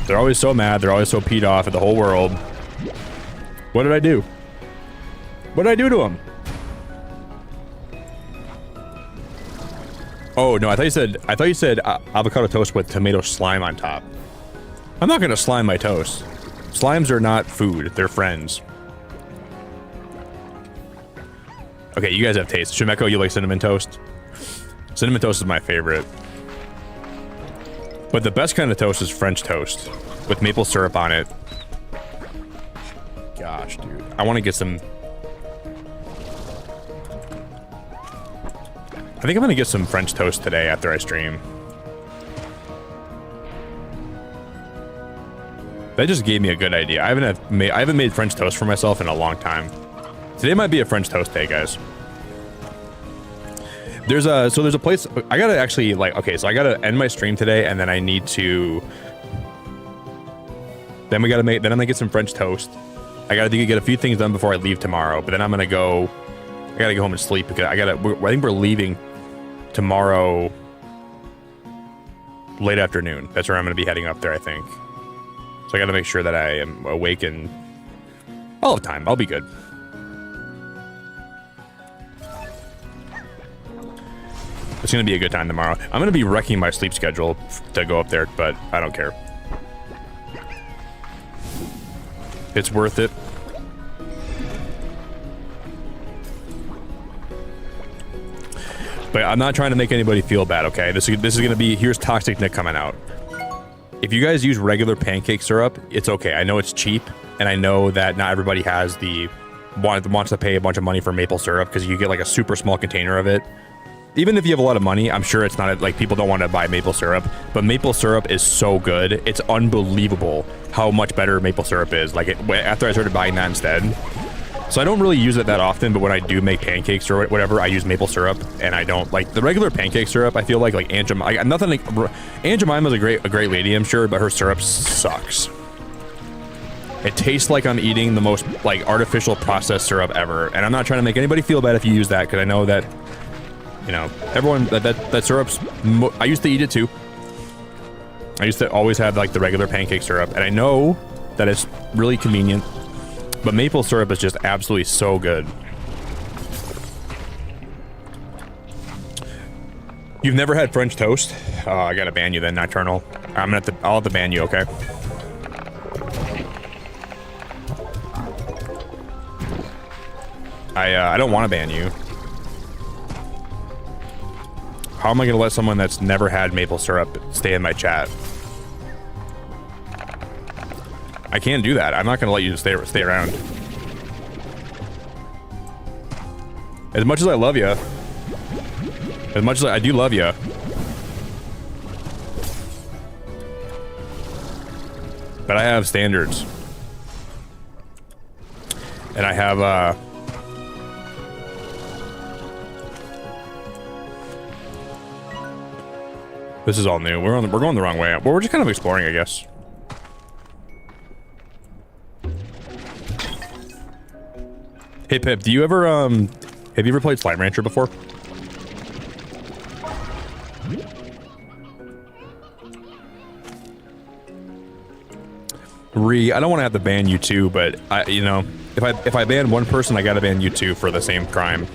They're always so mad. They're always so peed off at the whole world. What did I do? What did I do to them? Oh no! I thought you said avocado toast with tomato slime on top. I'm not gonna slime my toast. Slimes are not food. They're friends. Okay, you guys have taste. Shimeko, you like cinnamon toast? Cinnamon toast is my favorite. But the best kind of toast is French toast with maple syrup on it. Gosh, dude. I want to get some... I think I'm going to get some French toast today after I stream. That just gave me a good idea. I haven't made French toast for myself in a long time. Today might be a French toast day, guys. There's a place I gotta actually like. Okay, so I gotta end my stream today, and then I need to. Then I'm gonna get some French toast. I gotta get a few things done before I leave tomorrow. But then I'm gonna go. I gotta go home and sleep because I think we're leaving tomorrow late afternoon. That's where I'm gonna be heading up there, I think. So I gotta make sure that I am awake and all the time. I'll be good. It's gonna be a good time tomorrow. I'm gonna be wrecking my sleep schedule to go up there, but I don't care. It's worth it. But I'm not trying to make anybody feel bad, okay? This is gonna be, here's Toxic Nick coming out. If you guys use regular pancake syrup, it's okay. I know it's cheap, and I know that not everybody has wants to pay a bunch of money for maple syrup because you get like a super small container of it. Even if you have a lot of money, I'm sure it's not like people don't want to buy maple syrup, but maple syrup is so good. It's unbelievable how much better maple syrup is. Like after I started buying that instead. So I don't really use it that often, but when I do make pancakes or whatever, I use maple syrup, and I don't like the regular pancake syrup. I feel like Aunt Jemima, nothing like Aunt Jemima's a great lady, I'm sure, but her syrup sucks. It tastes like I'm eating the most like artificial processed syrup ever, and I'm not trying to make anybody feel bad if you use that, because I know that. You know, everyone that syrup's. I used to eat it too. I used to always have like the regular pancake syrup, and I know that it's really convenient. But maple syrup is just absolutely so good. You've never had French toast? Oh, I gotta ban you then, Nocturnal. I'll have to ban you, okay? I don't want to ban you. How am I going to let someone that's never had maple syrup stay in my chat? I can't do that. I'm not going to let you stay around. As much as I love you, as much as I do love you, but I have standards, and I have this is all new. We're going the wrong way. Well, we're just kind of exploring, I guess. Hey Pip, do you ever have you ever played Slime Rancher before? I don't want to have to ban you too, but you know, if I ban one person, I gotta ban you two for the same crime.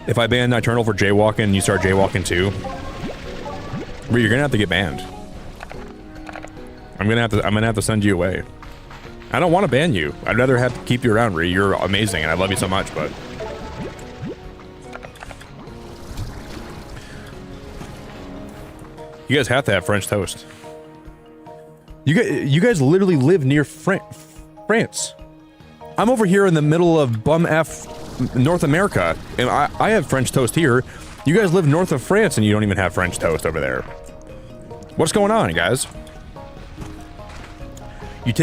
If I ban Nocturnal for jaywalking, you start jaywalking too. Ree, you're gonna have to get banned. I'm gonna have to send you away. I don't want to ban you. I'd rather have to keep you around, Ree. You're amazing, and I love you so much, but... You guys have to have French toast. You guys literally live near France. I'm over here in the middle of bum F North America, and I have French toast here. You guys live north of France, and you don't even have French toast over there. What's going on, guys? You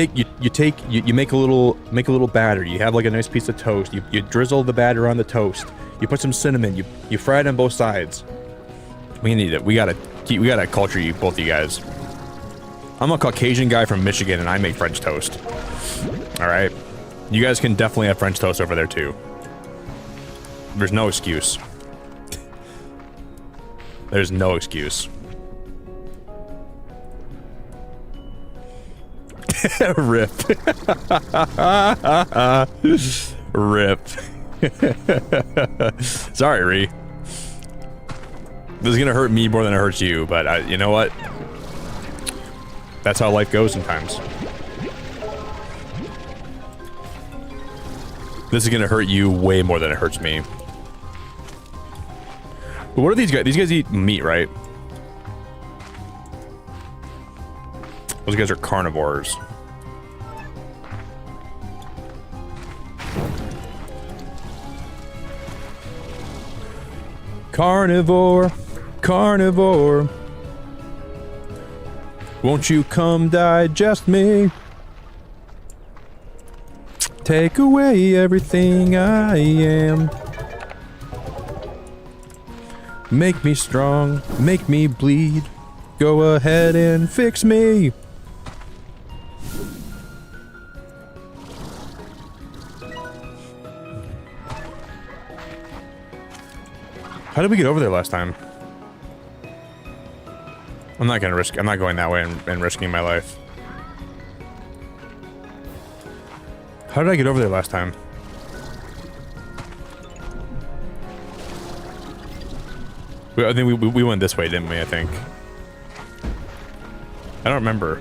make a little batter. You have like a nice piece of toast. You drizzle the batter on the toast. You put some cinnamon. You fry it on both sides. We need it. We gotta culture you, both of you guys. I'm a Caucasian guy from Michigan, and I make French toast. All right, you guys can definitely have French toast over there too. There's no excuse. There's no excuse. Rip. Rip. Sorry, Ree. This is gonna hurt me more than it hurts you, but you know what? That's how life goes sometimes. This is gonna hurt you way more than it hurts me. But what are these guys? These guys eat meat, right? Those guys are carnivores. Carnivore, carnivore. Won't you come digest me? Take away everything I am. Make me strong, make me bleed. Go ahead and fix me. How did we get over there last time? I'm not going that way and risking my life. How did I get over there last time? I think we went this way, didn't we? I think. I don't remember.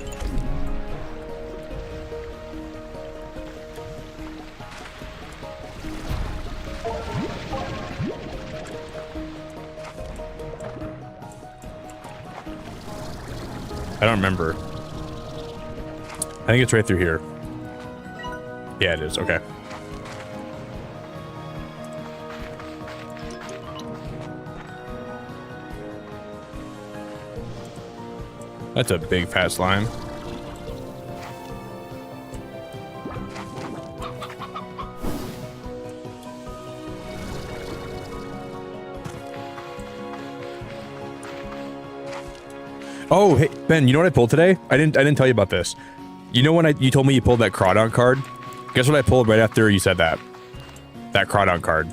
I don't remember. I think it's right through here. Yeah, it is. Okay. That's a big fat slime. Oh, hey, Ben, you know what I pulled today? I didn't tell you about this. You know when you told me you pulled that Crawdon card? Guess what I pulled right after you said that? That Crawdon card.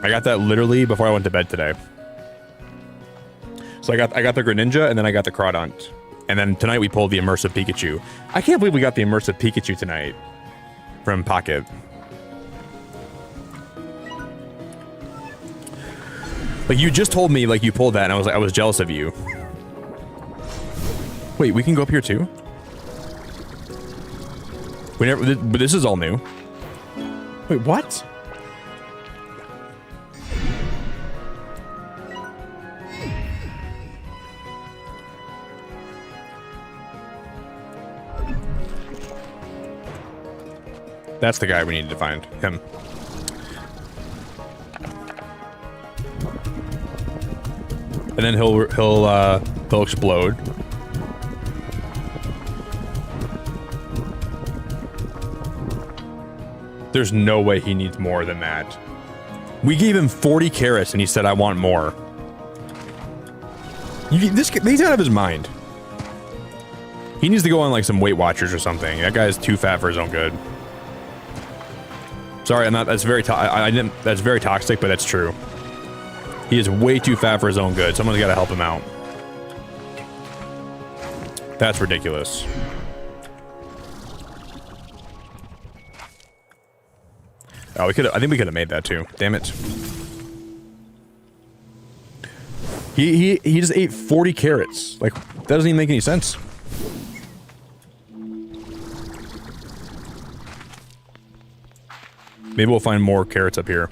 I got that literally before I went to bed today. So I got the Greninja, and then I got the Crawdon. And then tonight we pulled the Immersive Pikachu. I can't believe we got the Immersive Pikachu tonight from Pocket. Like, you just told me, like, you pulled that, and I was jealous of you. Wait, we can go up here too? But this is all new. Wait, what? That's the guy we need to find. Him. And then he'll explode. There's no way he needs more than that. We gave him 40 carrots and he said, I want more. He's out of his mind. He needs to go on like some Weight Watchers or something. That guy's too fat for his own good. Sorry, I'm not. That's very. That's very toxic, but that's true. He is way too fat for his own good. Someone's got to help him out. That's ridiculous. Oh, we could. I think we could have made that too. Damn it. He just ate 40 carrots. Like, that doesn't even make any sense. Maybe we'll find more carrots up here.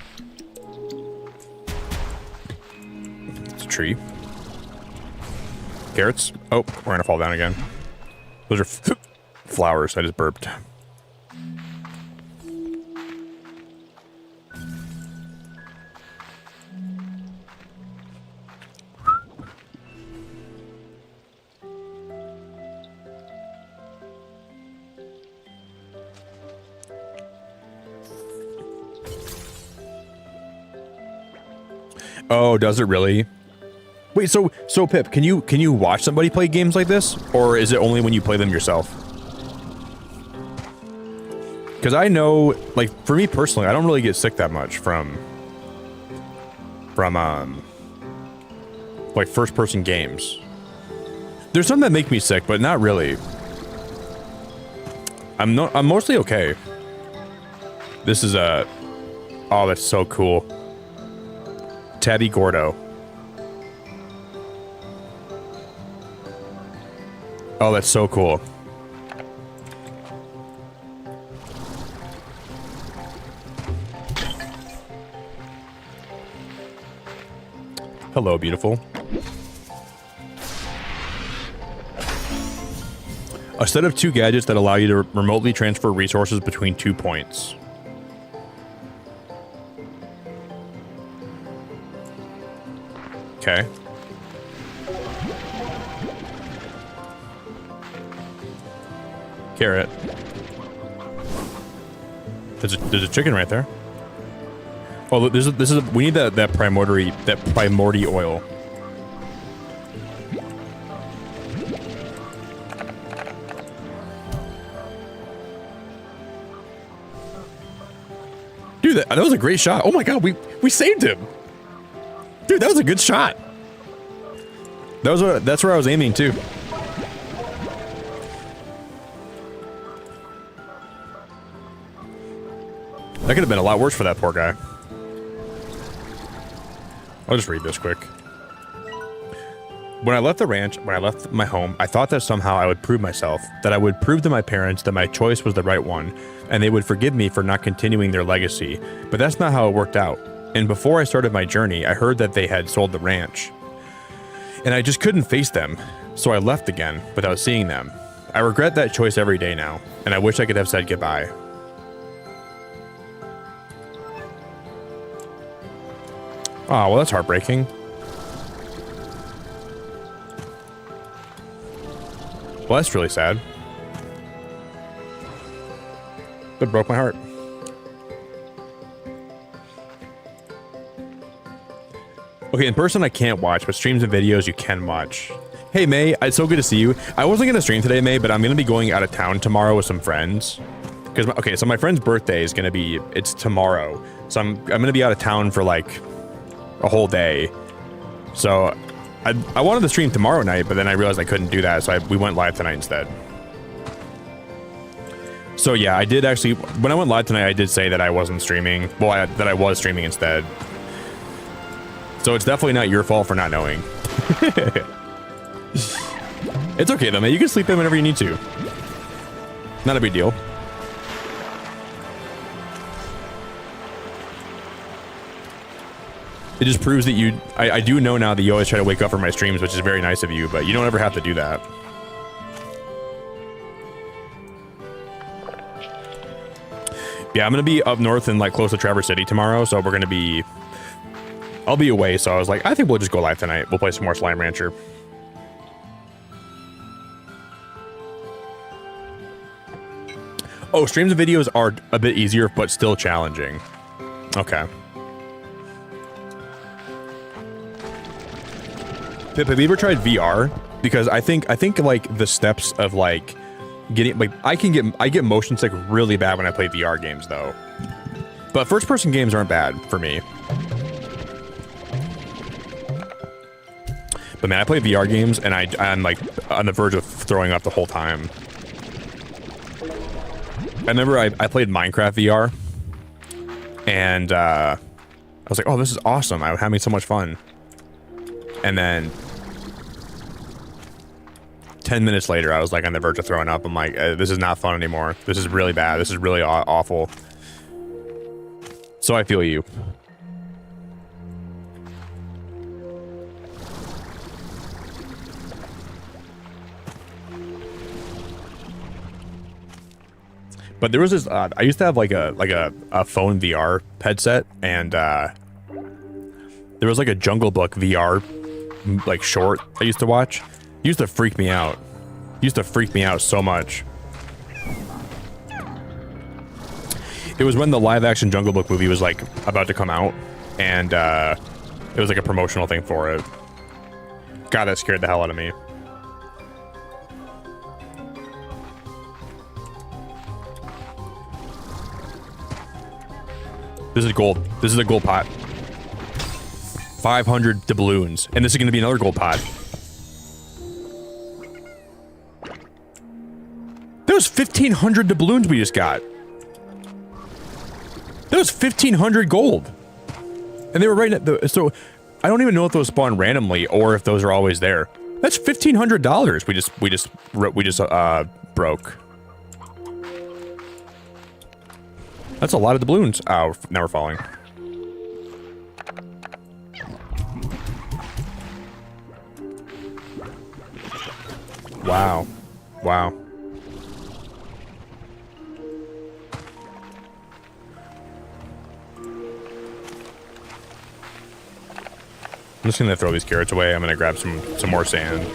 It's a tree. Carrots. Oh, we're gonna fall down again. Those are flowers. I just burped. Oh, does it really? Wait, so Pip, can you watch somebody play games like this, or is it only when you play them yourself? Because I know, like, for me personally, I don't really get sick that much from like first-person games. There's some that make me sick, but not really. I'm mostly okay. This is oh, that's so cool. Tabby Gordo. Oh, that's so cool. Hello, beautiful. A set of 2 gadgets that allow you to remotely transfer resources between 2 points. Okay. Carrot. There's a chicken right there. Oh, look, this is we need that primordial oil. Dude, that was a great shot. Oh my god, we saved him. Dude, that was a good shot. That's where I was aiming too. That could have been a lot worse for that poor guy. I'll just read this quick. When I left the ranch, when I left my home, I thought that somehow I would prove myself, that I would prove to my parents that my choice was the right one, and they would forgive me for not continuing their legacy. But that's not how it worked out. And before I started my journey, I heard that they had sold the ranch. And I just couldn't face them, so I left again without seeing them. I regret that choice every day now, and I wish I could have said goodbye. Oh, well, that's heartbreaking. Well, that's really sad. That broke my heart. Okay, in person I can't watch, but streams and videos you can watch. Hey May, it's so good to see you. I wasn't gonna stream today, May, but I'm gonna be going out of town tomorrow with some friends. So my friend's birthday is gonna be, it's tomorrow. So I'm gonna be out of town for like a whole day. So I wanted to stream tomorrow night, but then I realized I couldn't do that, so we went live tonight instead. So yeah, I did actually, when I went live tonight, I did say that I wasn't streaming. Well, that I was streaming instead. So it's definitely not your fault for not knowing. It's okay though, man. You can sleep in whenever you need to. Not a big deal. It just proves that I do know now that you always try to wake up for my streams, which is very nice of you, but you don't ever have to do that. Yeah, I'm gonna be up north and like close to Traverse City tomorrow, so we're gonna be, I'll be away, so I was like, I think we'll just go live tonight. We'll play some more Slime Rancher. Oh, streams and videos are a bit easier, but still challenging. Okay. Pip, have you ever tried VR? Because I think like the steps of like getting, like I get motion sick really bad when I play VR games though. But first person games aren't bad for me. But man, I play VR games and I'm like on the verge of throwing up the whole time. I remember I played Minecraft VR And I was like, oh, this is awesome. I'm having so much fun. And then 10 minutes later, I was like on the verge of throwing up. I'm like, this is not fun anymore. This is really bad. This is really awful. So I feel you. But there was this, I used to have like a phone VR headset, and there was like a Jungle Book VR like short I used to watch. It used to freak me out. It used to freak me out so much. It was when the live action Jungle Book movie was like about to come out, and it was like a promotional thing for it. God, that scared the hell out of me. This is gold. This is a gold pot. 500 doubloons. And this is going to be another gold pot. That was 1,500 doubloons we just got. That was 1,500 gold. And they were right at the... So, I don't even know if those spawn randomly or if those are always there. That's $1,500 we just broke. That's a lot of doubloons. Oh, now we're falling. Wow. Wow. I'm just gonna throw these carrots away. I'm gonna grab some more sand.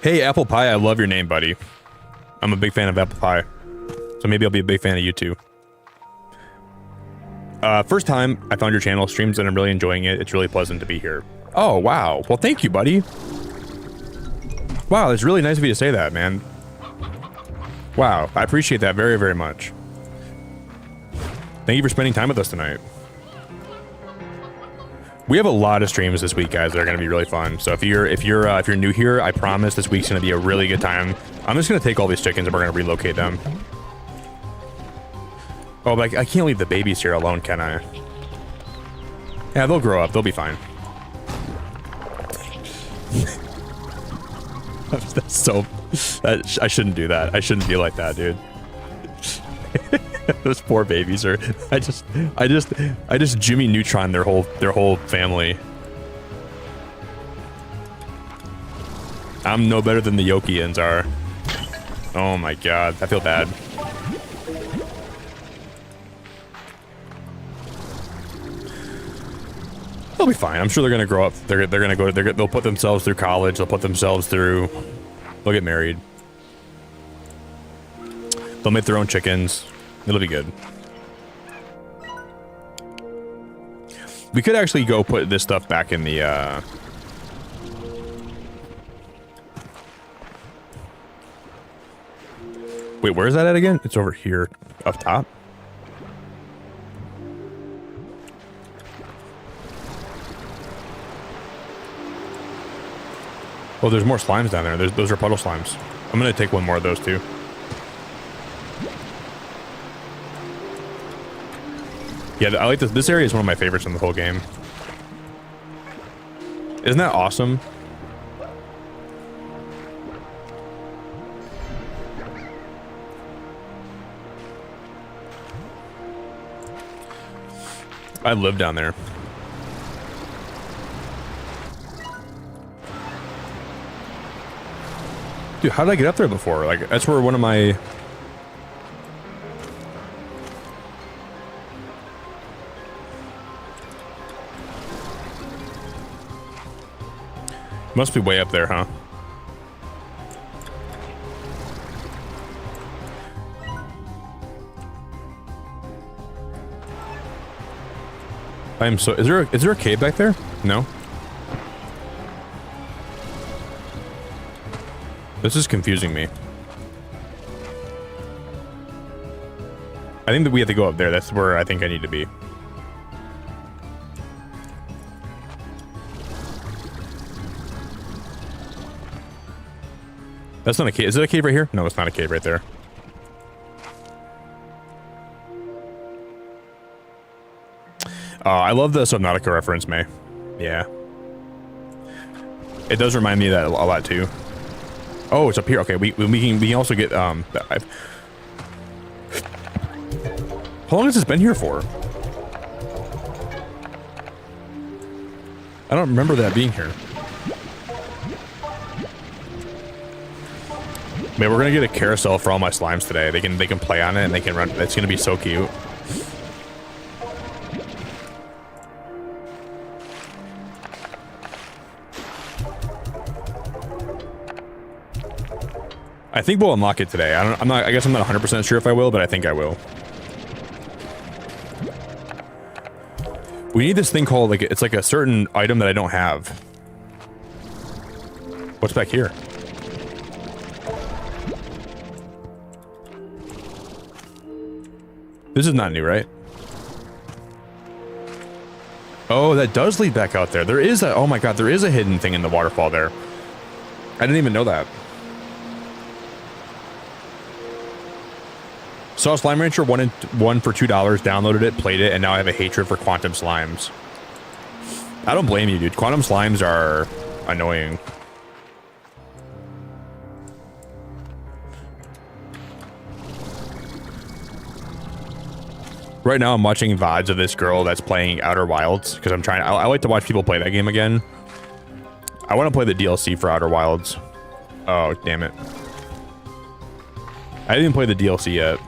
Hey, Apple Pie, I love your name, buddy. I'm a big fan of apple pie, so maybe I'll be a big fan of you too. First time I found your channel streams and I'm really enjoying it. It's really pleasant to be here. Oh, wow. Well, thank you, buddy. Wow, it's really nice of you to say that, man. Wow, I appreciate that very, very much. Thank you for spending time with us tonight. We have a lot of streams this week, guys, that are going to be really fun. So if you're new here, I promise this week's going to be a really good time. I'm just going to take all these chickens and we're going to relocate them. Oh, but I can't leave the babies here alone, can I? Yeah, they'll grow up. They'll be fine. That's so... I shouldn't do that. I shouldn't be like that, dude. Those poor babies are... I just Jimmy Neutron their whole family. I'm no better than the Yokians are. Oh my god, I feel bad. They'll be fine. I'm sure they're gonna grow up. They're gonna go. They'll put themselves through college. They'll put themselves through. They'll get married. They'll make their own chickens. It'll be good. We could actually go put this stuff back in the. Wait, where is that at again? It's over here, up top. Oh, there's more slimes down there. Those are puddle slimes. I'm gonna take one more of those too. Yeah, I like this. This area is one of my favorites in the whole game. Isn't that awesome? I live down there. Dude, how did I get up there before? Like, that's where one of my... Must be way up there, huh? I am so... Is there a cave back there? No? This is confusing me. I think that we have to go up there. That's where I think I need to be. That's not a cave. Is it a cave right here? No, it's not a cave right there. I love the Subnautica reference, May. Yeah. It does remind me of that a lot too. Oh, it's up here. Okay, we can also get How long has this been here for? I don't remember that being here. Man, we're gonna get a carousel for all my slimes today. They can play on it and they can run. It's gonna be so cute. I think we'll unlock it today. I guess I'm not 100% sure if I will, but I think I will. We need this thing called, like, it's like a certain item that I don't have. What's back here? This is not new, right? Oh, that does lead back out there. There is a, oh my god, there is a hidden thing in the waterfall there. I didn't even know that. Saw Slime Rancher 1 for $2, downloaded it, played it, and now I have a hatred for quantum slimes. I don't blame you, dude. Quantum slimes are annoying. Right now I'm watching VODs of this girl that's playing Outer Wilds, because I like to watch people play that game again. I want to play the DLC for Outer Wilds. Oh, damn it. I didn't even play the DLC yet.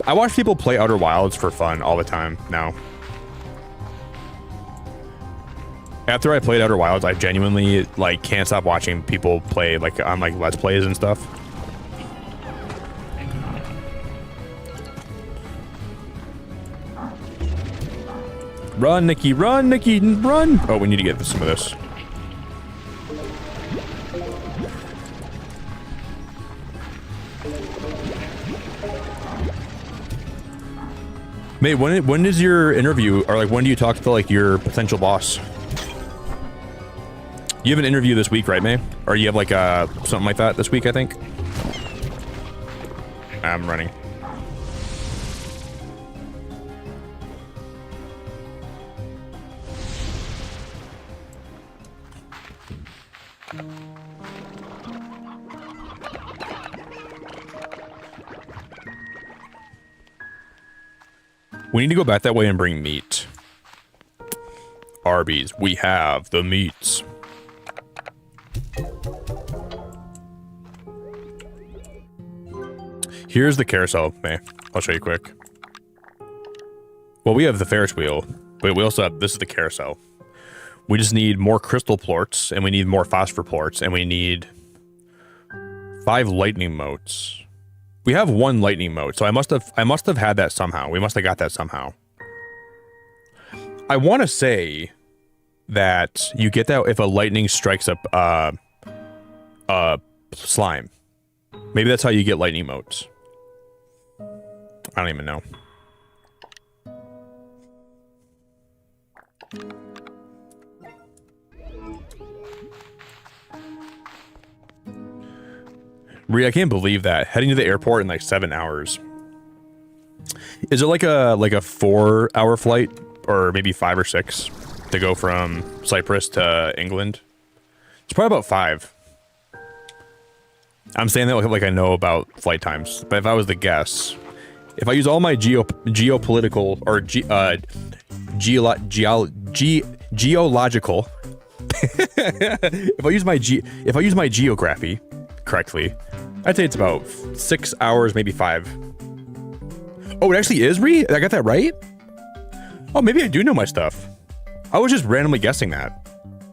I watch people play Outer Wilds for fun all the time now. After I played Outer Wilds, I genuinely like can't stop watching people play like on like Let's Plays and stuff. Run, Nikki, run! Oh, we need to get some of this. Mate, when is your interview, or like when do you talk to like your potential boss? You have an interview this week, right, May? Or you have like something like that this week, I think? I'm running. We need to go back that way and bring meat. Arby's, we have the meats. Here's the carousel, May. I'll show you quick. Well, we have the Ferris wheel, but we also have, this is the carousel. We just need more crystal plorts, and we need more phosphor plorts, and we need 5 lightning motes. We have 1 lightning mote, so I must have had that somehow. We must have got that somehow. I want to say that you get that if a lightning strikes up slime. Maybe that's how you get lightning motes. I don't even know. Rhea, I can't believe that. Heading to the airport in like 7 hours. Is it like a 4-hour flight, or maybe 5 or 6, to go from Cyprus to England? It's probably about 5. I'm saying that like I know about flight times, but if I was to guess, if I use all my geopolitical or geological, if I use my geography correctly, I'd say it's about 6 hours, maybe 5. Oh, it actually is, Ree? I got that right? Oh, maybe I do know my stuff. I was just randomly guessing that.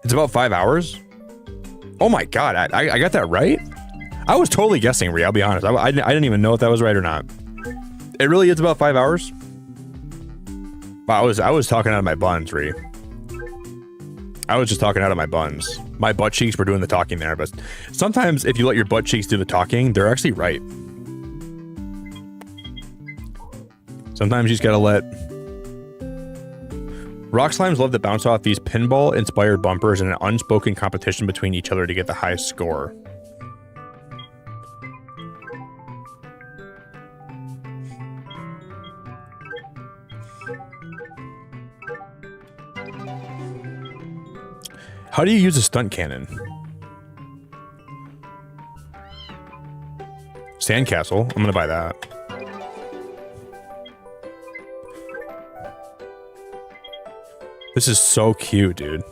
It's about 5 hours? Oh my god, I got that right? I was totally guessing, Ree, I'll be honest. I didn't even know if that was right or not. It really is about 5 hours? Wow, I was talking out of my buns, Ree. I was just talking out of my buns. My butt cheeks were doing the talking there, but sometimes if you let your butt cheeks do the talking, they're actually right. Sometimes you just gotta let... Rock slimes love to bounce off these pinball-inspired bumpers in an unspoken competition between each other to get the highest score. How do you use a stunt cannon? Sandcastle. I'm gonna buy that. This is so cute, dude.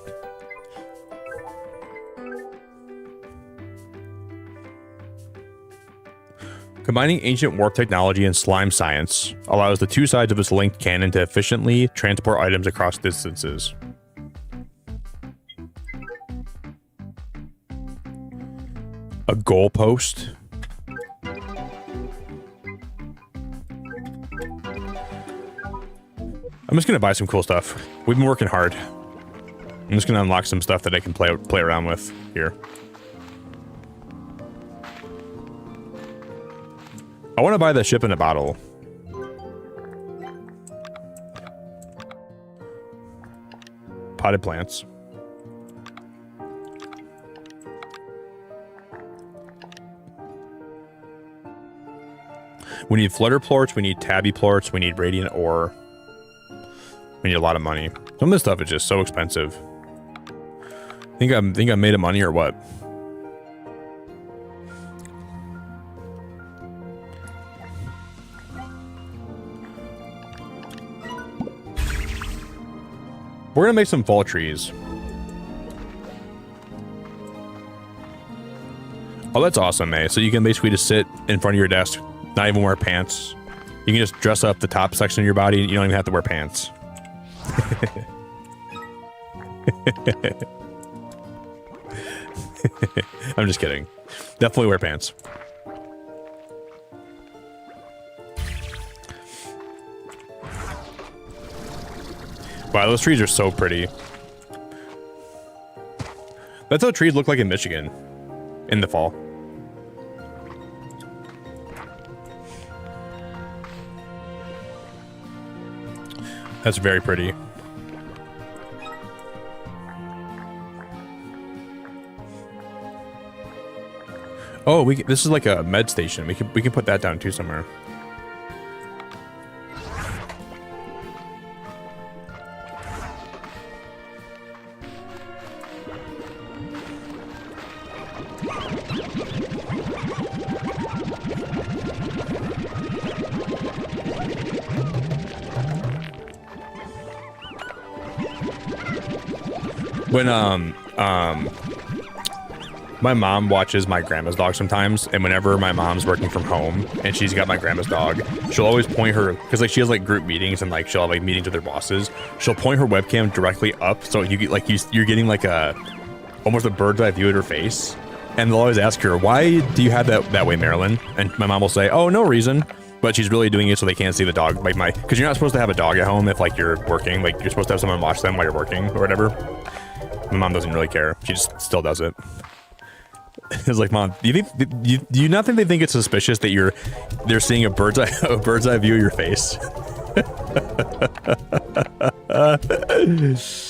Combining ancient warp technology and slime science allows the two sides of its linked cannon to efficiently transport items across distances. A goalpost. I'm just gonna buy some cool stuff. We've been working hard. I'm just gonna unlock some stuff that I can play around with here. I want to buy the ship in a bottle. Potted plants. We need flutter plorts, we need tabby plorts, we need radiant ore. We need a lot of money. Some of this stuff is just so expensive. Think I made of money or what? We're gonna make some fall trees. Oh, that's awesome, eh? So you can basically just sit in front of your desk, not even wear pants. You can just dress up the top section of your body. You don't even have to wear pants. I'm just kidding. Definitely wear pants. Wow, those trees are so pretty. That's how trees look like in Michigan in the fall. That's very pretty. Oh, this is like a med station. We can put that down too somewhere. When my mom watches my grandma's dog sometimes, and whenever my mom's working from home and she's got my grandma's dog, she'll always point her, because like she has like group meetings and like she'll have like meetings with her bosses. She'll point her webcam directly up, so you get like you're getting like almost a bird's eye view of her face. And they'll always ask her, "Why do you have that way, Marilyn?" And my mom will say, "Oh, no reason." But she's really doing it so they can't see the dog. Like because you're not supposed to have a dog at home if like you're working. Like you're supposed to have someone watch them while you're working or whatever. My mom doesn't really care. She just still does it. It's like, Mom, do you not think they think it's suspicious that they're seeing a bird's eye view of your face?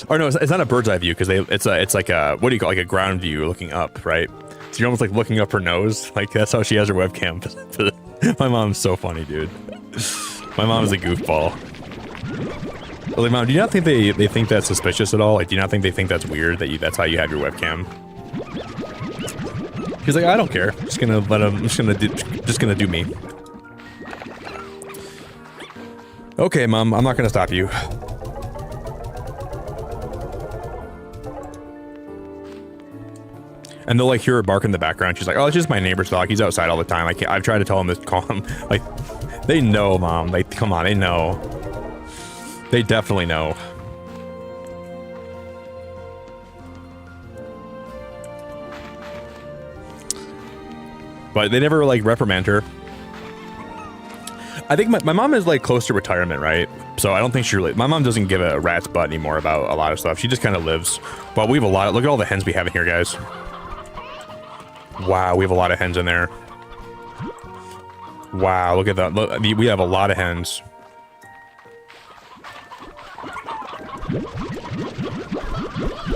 Or no, it's not a bird's eye view because it's like a, what do you call it? Like a ground view looking up, right? So you're almost like looking up her nose. Like that's how she has her webcam. My mom's so funny, dude. My mom is a goofball. Like, Mom, do you not think they think that's suspicious at all? Like, do you not think they think that's weird that's how you have your webcam? She's like, I don't care. I'm just gonna let him. I'm just gonna do me. Okay, Mom, I'm not gonna stop you. And they'll like hear her bark in the background. She's like, "Oh, it's just my neighbor's dog. He's outside all the time. I've tried to tell him to call him." Like, they know, Mom. Like, come on, they know. They definitely know. But they never like reprimand her. I think my mom is like close to retirement, right? So I don't think she really, my mom doesn't give a rat's butt anymore about a lot of stuff. She just kind of lives. But we have a lot. Look at all the hens we have in here, guys. Wow, we have a lot of hens in there. Wow, look at that. Look, we have a lot of hens.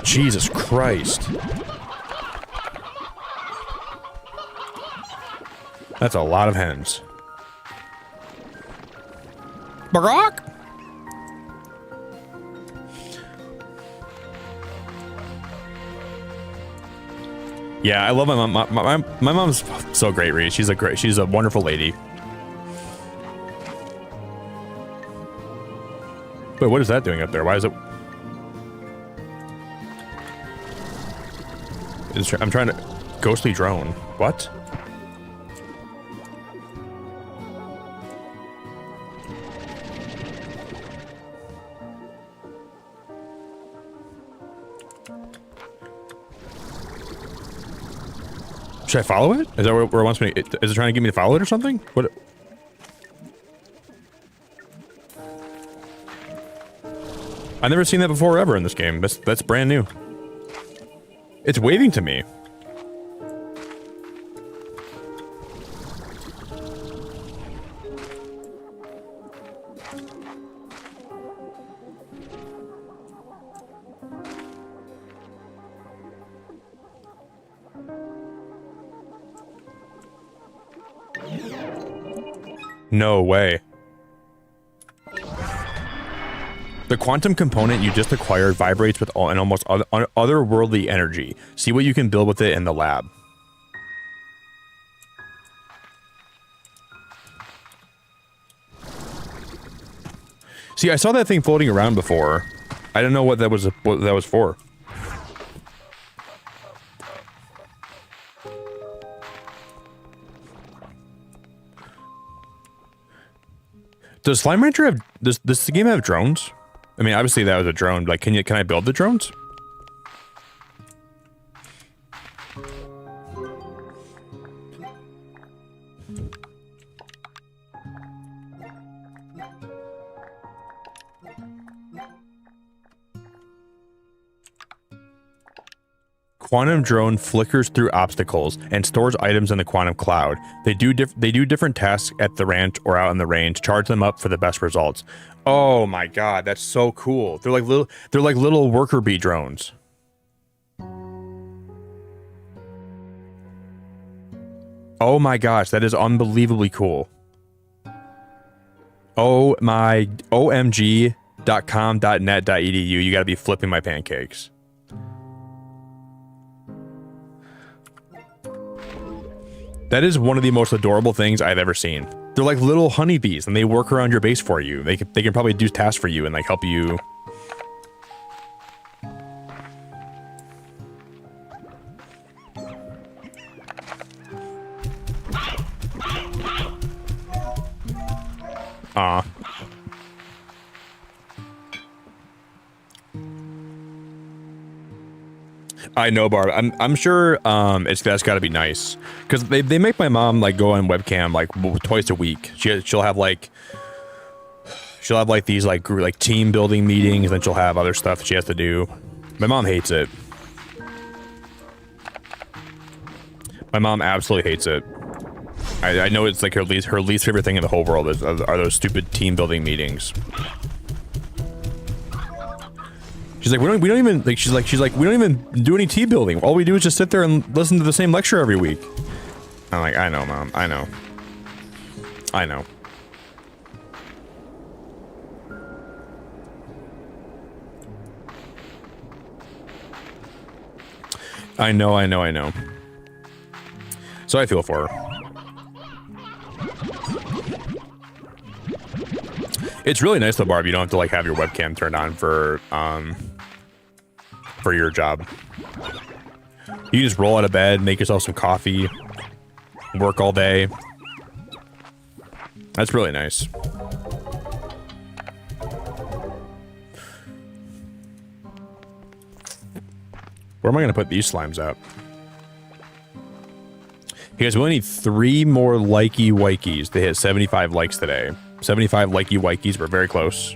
Jesus Christ. That's a lot of hens. Barack? Yeah, I love my mom. My mom's so great, Reed. She's a wonderful lady. Wait, what is that doing up there? Why is it? I'm trying to ghostly drone. What? Should I follow it? Is that where it wants me? Is it trying to get me to follow it or something? What? I've never seen that before ever in this game. That's brand new. It's waving to me. No way. The quantum component you just acquired vibrates with an almost otherworldly energy. See what you can build with it in the lab. See, I saw that thing floating around before. I didn't know what that was for. Does Slime Rancher have does the game have drones? I mean, obviously that was a drone. Like, can I build the drones? Quantum drone flickers through obstacles and stores items in the quantum cloud. They do different tasks at the ranch or out in the range. Charge them up for the best results. Oh my god, that's so cool. They're like little worker bee drones. Oh my gosh, that is unbelievably cool. Oh my omg.com.net.edu. You gotta be flipping my pancakes. That is one of the most adorable things I've ever seen. They're like little honeybees, and they work around your base for you. They can probably do tasks for you and like help you. Aw. I know, Barb. I'm sure that's got to be nice because they make my mom like go on webcam like twice a week. She'll have like these like team building meetings, and then she'll have other stuff that she has to do. My mom hates it. My mom absolutely hates it. I know it's like her least favorite thing in the whole world are those stupid team building meetings. She's like, we don't even like. She's like, we don't even do any team building. All we do is just sit there and listen to the same lecture every week. I'm like, I know, Mom. I know. I know. I know. I know. I know. So I feel for her. It's really nice though, Barb. You don't have to like have your webcam turned on for your job. You just roll out of bed, make yourself some coffee, work all day. That's really nice. Where am I gonna put these slimes at? You guys, we only need 3 more likey wikeys to hit 75 likes today. 75 likey wikeys, we're very close.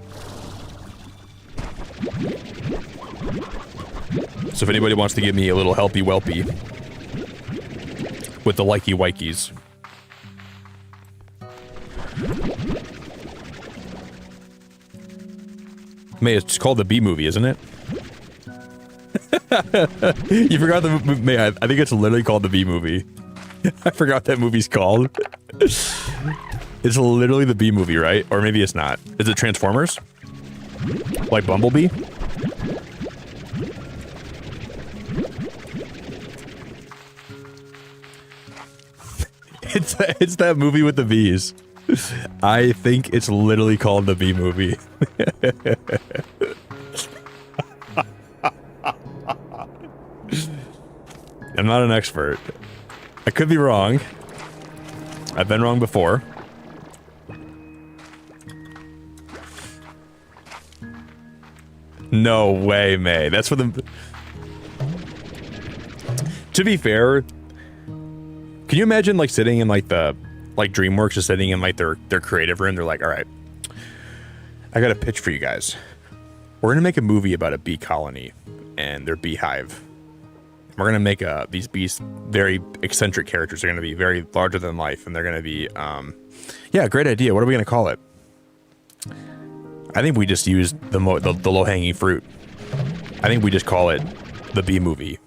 So if anybody wants to give me a little helpy welpy with the likey wikeys. May, it's called the B movie, isn't it? You forgot the movie. I think it's literally called the B movie. I forgot what that movie's called. It's literally the B movie, right? Or maybe it's not. Is it Transformers? Like Bumblebee? It's that movie with the bees. I think it's literally called the Bee Movie. I'm not an expert. I could be wrong. I've been wrong before. No way, May. That's for the... To be fair, can you imagine like sitting in like the... like DreamWorks just sitting in like their creative room? They're like, all right, I got a pitch for you guys. We're going to make a movie about a bee colony and their beehive. We're going to make these bees very eccentric characters. They're going to be very larger than life, and they're going to be, yeah, great idea. What are we going to call it? I think we just use the low-hanging fruit. I think we just call it the Bee Movie.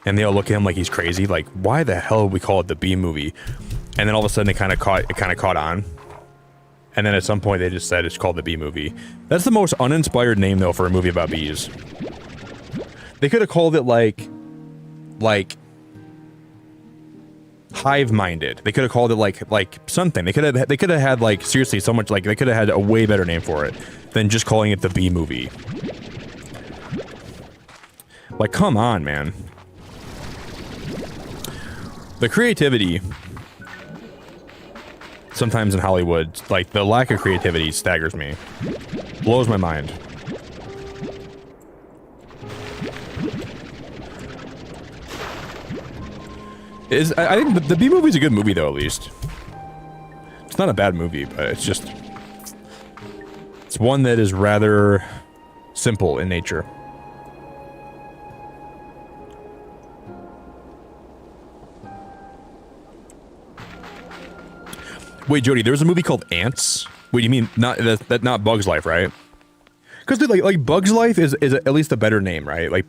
And they all look at him like he's crazy. Like, why the hell would we call it the Bee Movie? And then all of a sudden it kind of caught on. And then at some point they just said it's called the Bee Movie. That's the most uninspired name though for a movie about bees. They could have called it like Hive-Minded. They could have called it like something. They could have had like seriously so much, like they could have had a way better name for it than just calling it the Bee Movie. Like, come on, man. The creativity sometimes in Hollywood, like the lack of creativity staggers me. Blows my mind. I think the Bee Movie's a good movie though, at least. It's not a bad movie, but it's just... it's one that is rather simple in nature. Wait, Jody, there was a movie called Ants? Wait, you mean not Bug's Life, right? Because dude, like Bug's Life is at least a better name, right? Like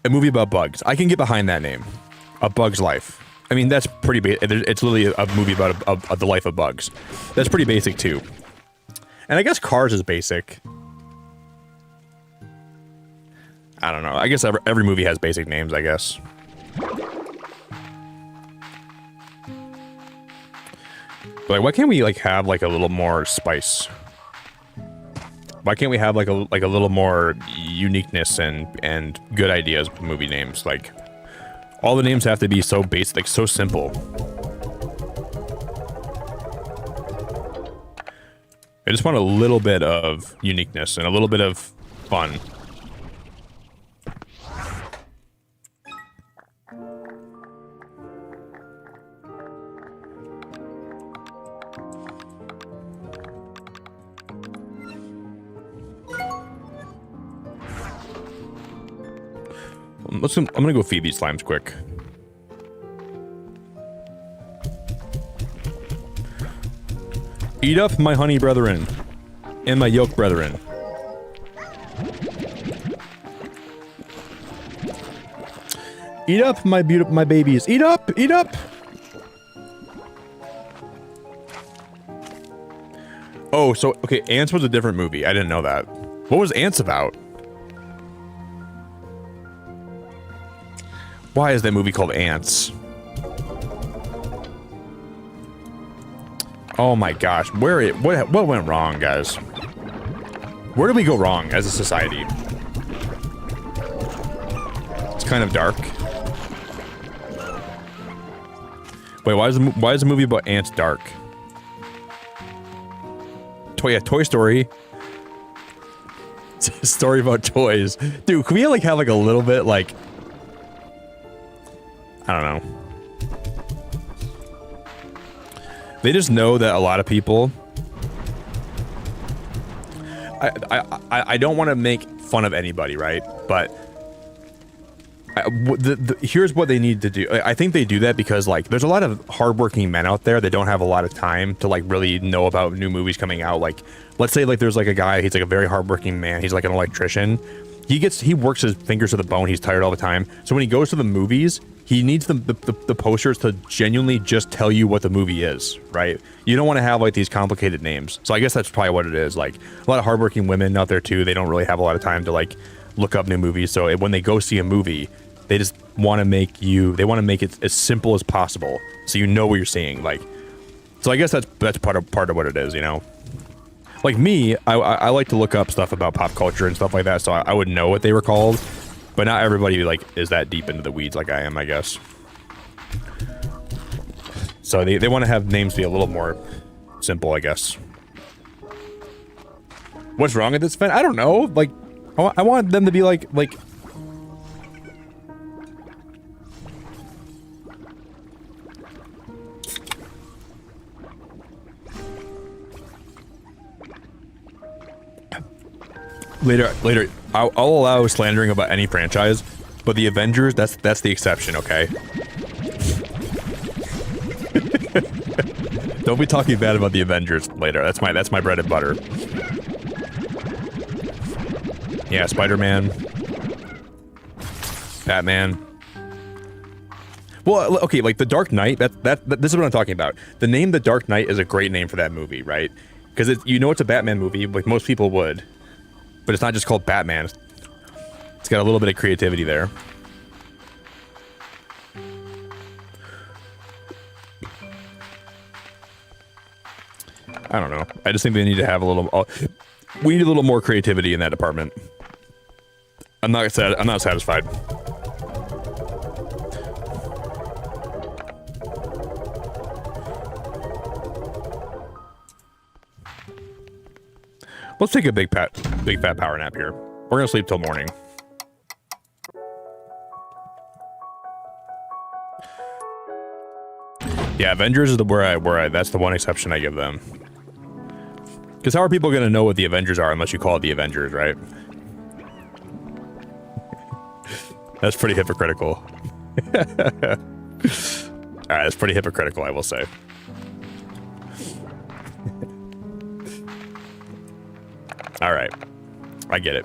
a movie about bugs. I can get behind that name. A Bug's Life. I mean, that's pretty basic. It's literally a movie about the life of bugs. That's pretty basic too. And I guess Cars is basic. I don't know. I guess every movie has basic names, I guess. But like, why can't we like have like a little more spice? Why can't we have like a little more uniqueness and good ideas with movie names? Like, all the names have to be so basic, like so simple. I just want a little bit of uniqueness and a little bit of fun. I'm gonna go feed these slimes quick. Eat up, my honey brethren, and my yolk brethren. Eat up, my babies. Eat up, eat up. Oh, so okay, Ants was a different movie. I didn't know that. What was Ants about? Why is that movie called Ants? Oh my gosh, what went wrong, guys? Where did we go wrong as a society? It's kind of dark. Wait, why is the movie about ants dark? Toy Story. It's a story about toys. Dude, can we like have like a little bit like, I don't know. They just know that a lot of people... I don't want to make fun of anybody, right? But here's what they need to do. I think they do that because like there's a lot of hardworking men out there that don't have a lot of time to like really know about new movies coming out. Like, let's say like there's like a guy, he's like a very hardworking man. He's like an electrician. He works his fingers to the bone. He's tired all the time. So when he goes to the movies, he needs the posters to genuinely just tell you what the movie is, right? You don't want to have like these complicated names. So I guess that's probably what it is. Like a lot of hardworking women out there too, they don't really have a lot of time to like look up new movies. So when they go see a movie, They just want to make it as simple as possible, so you know what you're seeing. Like, so I guess that's part of what it is, you know. Like me, I like to look up stuff about pop culture and stuff like that, so I would know what they were called, but not everybody like is that deep into the weeds like I am, I guess. So they want to have names be a little more simple, I guess. What's wrong with this event? I don't know. Like, I want them to be like. Later, I'll allow slandering about any franchise, but the Avengers, that's the exception, okay? Don't be talking bad about the Avengers later. That's my bread and butter. Yeah, Spider-Man, Batman. Well, okay, like the Dark Knight. This is what I'm talking about. The name The Dark Knight is a great name for that movie, right? Because you know it's a Batman movie, like most people would, but it's not just called Batman. It's got a little bit of creativity there. I don't know. I just think they need to have a little. We need a little more creativity in that department. I'm not satisfied. Let's take a big fat power nap here. We're gonna sleep till morning. Yeah, Avengers is where that's the one exception I give them. Because how are people gonna know what the Avengers are unless you call it the Avengers, right? That's pretty hypocritical. Alright, that's pretty hypocritical, I will say. Alright. I get it.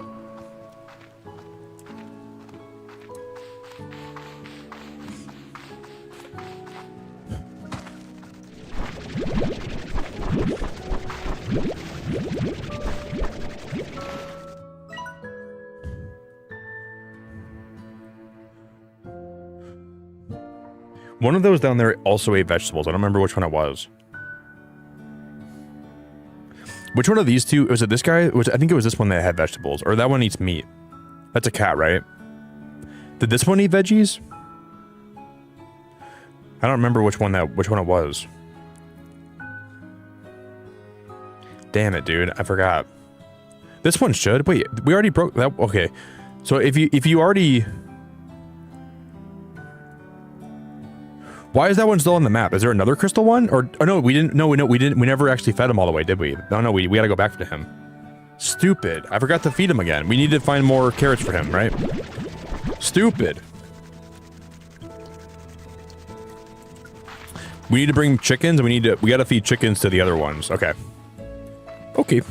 One of those down there also ate vegetables. I don't remember which one it was. Which one of these two? Was it this guy? I think it was this one that had vegetables. Or that one eats meat. That's a cat, right? Did this one eat veggies? I don't remember which one it was. Damn it, dude. I forgot. This one should. Wait, we already broke that. Okay. So if you already... Why is that one still on the map? Is there another crystal one? Or no, we didn't. No, we didn't. We never actually fed him all the way, did we? No, we gotta go back to him. Stupid. I forgot to feed him again. We need to find more carrots for him, right? Stupid. We need to bring chickens. We gotta feed chickens to the other ones. Okay. Okay.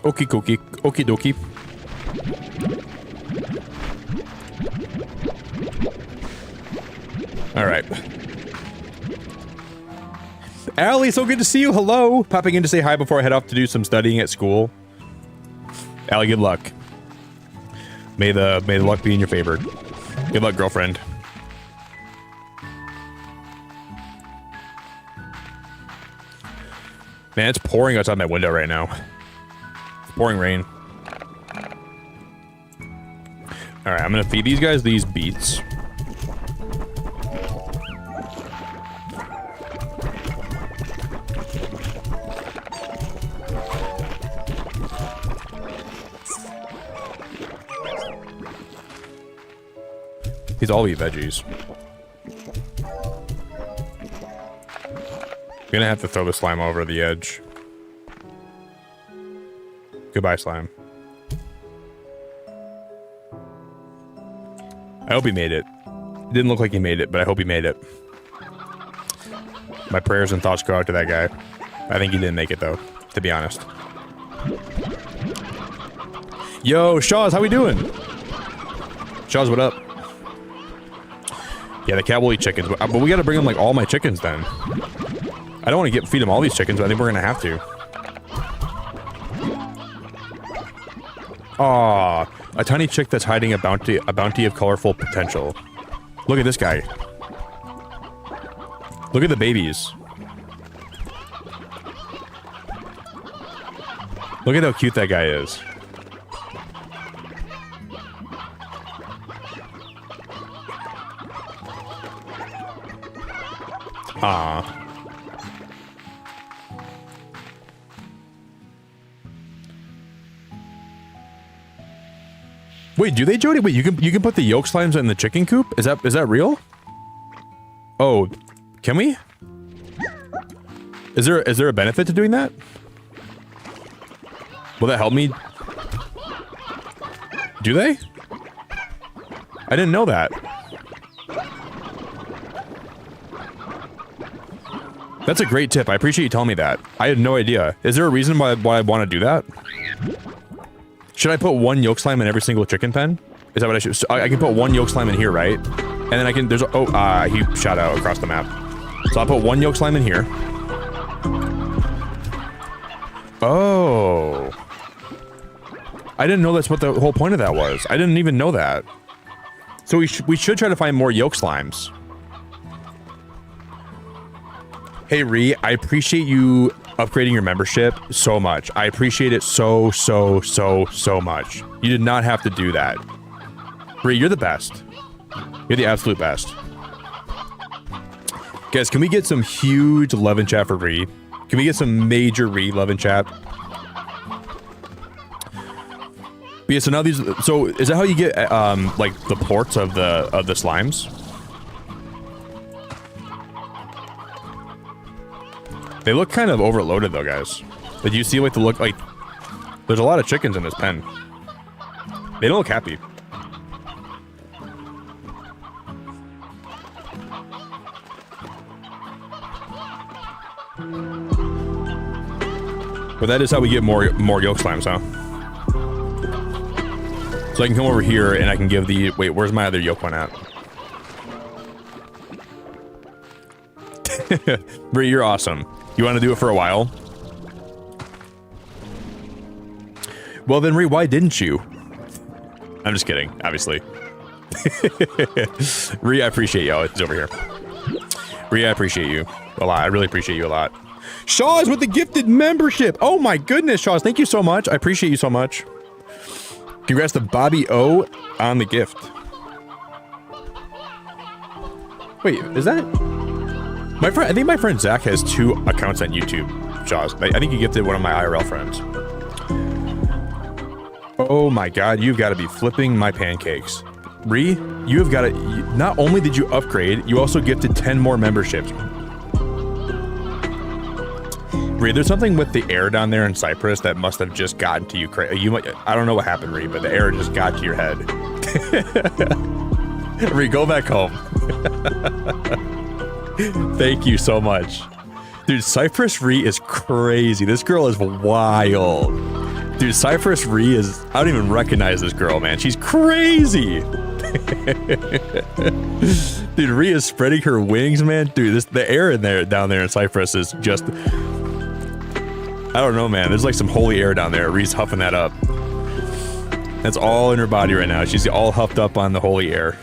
Okie dokie. Okie dokie. All right. Allie, so good to see you. Hello. Popping in to say hi before I head off to do some studying at school. Allie, good luck. May the luck be in your favor. Good luck, girlfriend. Man, it's pouring outside my window right now. It's pouring rain. Alright, I'm gonna feed these guys these beets. These all eat veggies. Gonna have to throw the slime over the edge. Goodbye, slime. I hope he made it. It didn't look like he made it, but I hope he made it. My prayers and thoughts go out to that guy. I think he didn't make it, though, to be honest. Yo, Shaws, how we doing? Shaws, what up? Yeah, the cat will eat chickens, but we gotta bring him, like, all my chickens, then. I don't want to feed him all these chickens, but I think we're gonna have to. Aw, a tiny chick that's hiding a bounty of colorful potential. Look at this guy. Look at the babies. Look at how cute that guy is. Aww. Wait, do they, Jody? Wait, you can put the yolk slimes in the chicken coop? Is that real? Oh, can we? Is there a benefit to doing that? Will that help me? Do they? I didn't know that. That's a great tip. I appreciate you telling me that. I had no idea. Is there a reason why I want to do that? Should I put one yolk slime in every single chicken pen? Is that what I should? So I can put one yolk slime in here, right? And then I can, he shot out across the map. So I'll put one yolk slime in here. Oh. I didn't know that's what the whole point of that was. I didn't even know that. So we should try to find more yolk slimes. Hey, Ree, I appreciate you upgrading your membership so much. I appreciate it so much. You did not have to do that. Ree, you're the best. You're the absolute best. Guys, can we get some huge love in chat for Ree? Can we get some major Ree love in chat? But yeah, so now these, so is that how you get like the ports of the slimes? They look kind of overloaded though, guys. Did you see like the look like there's a lot of chickens in this pen. They don't look happy. But that is how we get more yolk slimes, huh? So I can come over here and I can give the, wait, where's my other yolk one at? Brie, you're awesome. You want to do it for a while? Well then, Ree, why didn't you? I'm just kidding, obviously. Ree, I appreciate you. He's over here. Ree, I appreciate you a lot. I really appreciate you a lot. Shaw's with the gifted membership. Oh my goodness, Shaw's. Thank you so much. I appreciate you so much. Congrats to Bobby O on the gift. Wait, is that... My friend, I think my friend Zach has 2 accounts on YouTube. Jaws. I think he gifted one of my IRL friends. Oh my god, you've got to be flipping my pancakes. Ree, you've got to... Not only did you upgrade, you also gifted 10 more memberships. Ree, there's something with the air down there in Cyprus that must have just gotten to you. I don't know what happened, Ree, but the air just got to your head. Ree, go back home. Thank you so much. Dude, Cypress Ree is crazy. This girl is wild. Dude, Cypress Ree is... I don't even recognize this girl, man. She's crazy. Dude, Ree is spreading her wings, man. Dude, the air in there, down there in Cyprus is just... I don't know, man. There's like some holy air down there. Ree's huffing that up. That's all in her body right now. She's all huffed up on the holy air.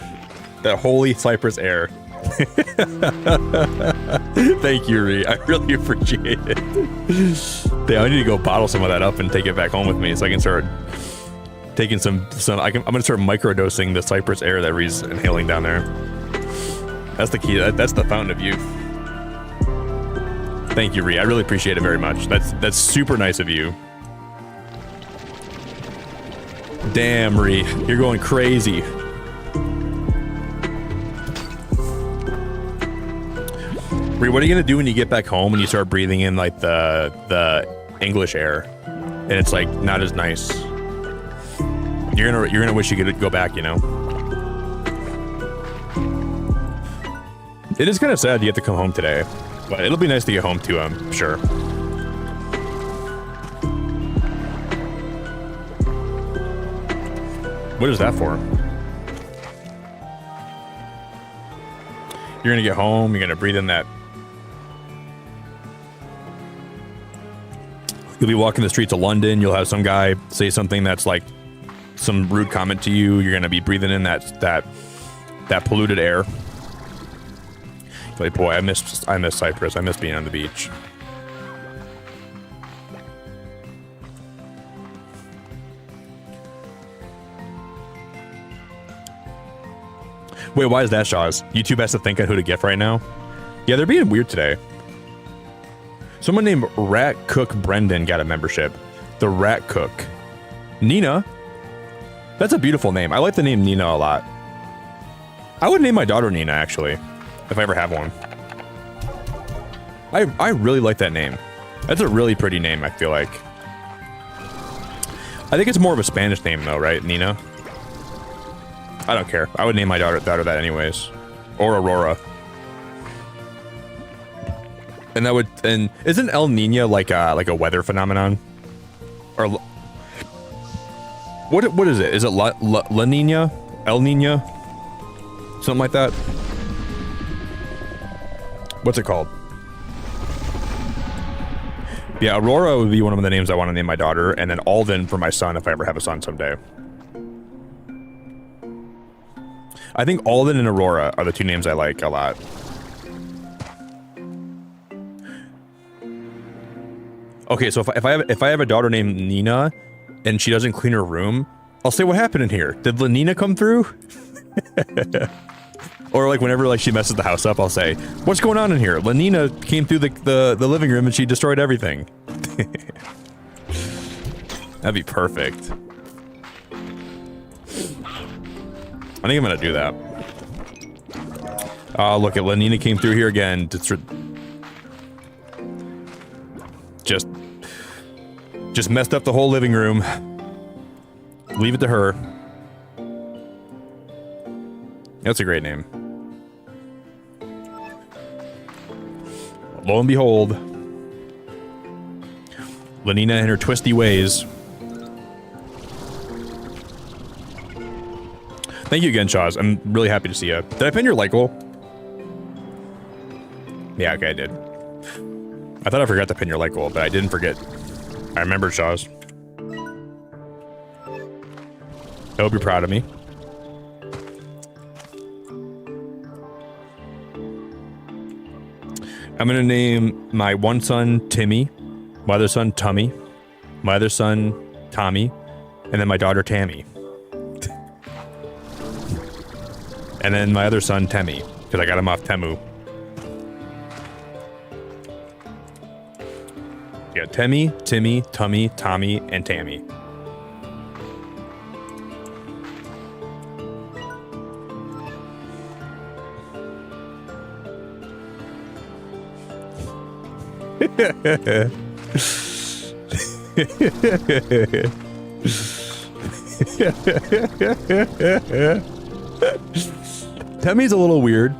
That holy Cyprus air. Thank you, Ree. I really appreciate it. Damn, I need to go bottle some of that up and take it back home with me so I can start taking some I'm gonna start microdosing the Cyprus air that Ree's inhaling down there. That's the key. That's the fountain of youth. Thank you, Ree. I really appreciate it very much. That's super nice of you. Damn, Ree, you're going crazy. Ree, what are you gonna do when you get back home and you start breathing in like the English air, and it's like not as nice? You're gonna wish you could go back, you know. It is kind of sad you have to come home today, but it'll be nice to get home too, I'm sure. What is that for? You're gonna get home, you're gonna breathe in that. You'll be walking the streets of London, you'll have some guy say something that's like some rude comment to you, you're gonna be breathing in that that polluted air. Like, boy, I miss Cyprus. I miss being on the beach. Wait, why is that, Shaws? YouTube has to think on who to gift right now? Yeah, they're being weird today. Someone named Rat Cook Brendan got a membership. The Rat Cook. Nina? That's a beautiful name. I like the name Nina a lot. I would name my daughter Nina, actually, if I ever have one. I really like that name. That's a really pretty name, I feel like. I think it's more of a Spanish name, though, right, Nina? I don't care. I would name my daughter that anyways. Or Aurora. And that would... And isn't El Nino like a weather phenomenon? Or... What is it? Is it La Nina? El Nino? Something like that? What's it called? Yeah, Aurora would be one of the names I want to name my daughter, and then Alden for my son if I ever have a son someday. I think Alden and Aurora are the two names I like a lot. Okay, so if I have a daughter named Nina and she doesn't clean her room, I'll say, what happened in here? Did Lenina come through? Or like whenever like she messes the house up, I'll say, what's going on in here? Lenina came through the living room and she destroyed everything. That'd be perfect. I think I'm gonna do that. Oh, look at Lenina came through here again. Just messed up the whole living room. Leave it to her. That's a great name. Lo and behold, Lenina and her twisty ways. Thank you again, Shaws. I'm really happy to see you. Did I pin your like goal? Yeah, okay, I did. I thought I forgot to pin your like goal, but I didn't forget. I remembered, Shaws. I hope you're proud of me. I'm gonna name my one son Timmy, my other son Tummy, my other son Tommy, and then my daughter Tammy. And then my other son Temmie, because I got him off Temu. Yeah, Temmie, Timmy, Tummy, Tommy, and Tammy. Temmie's a little weird,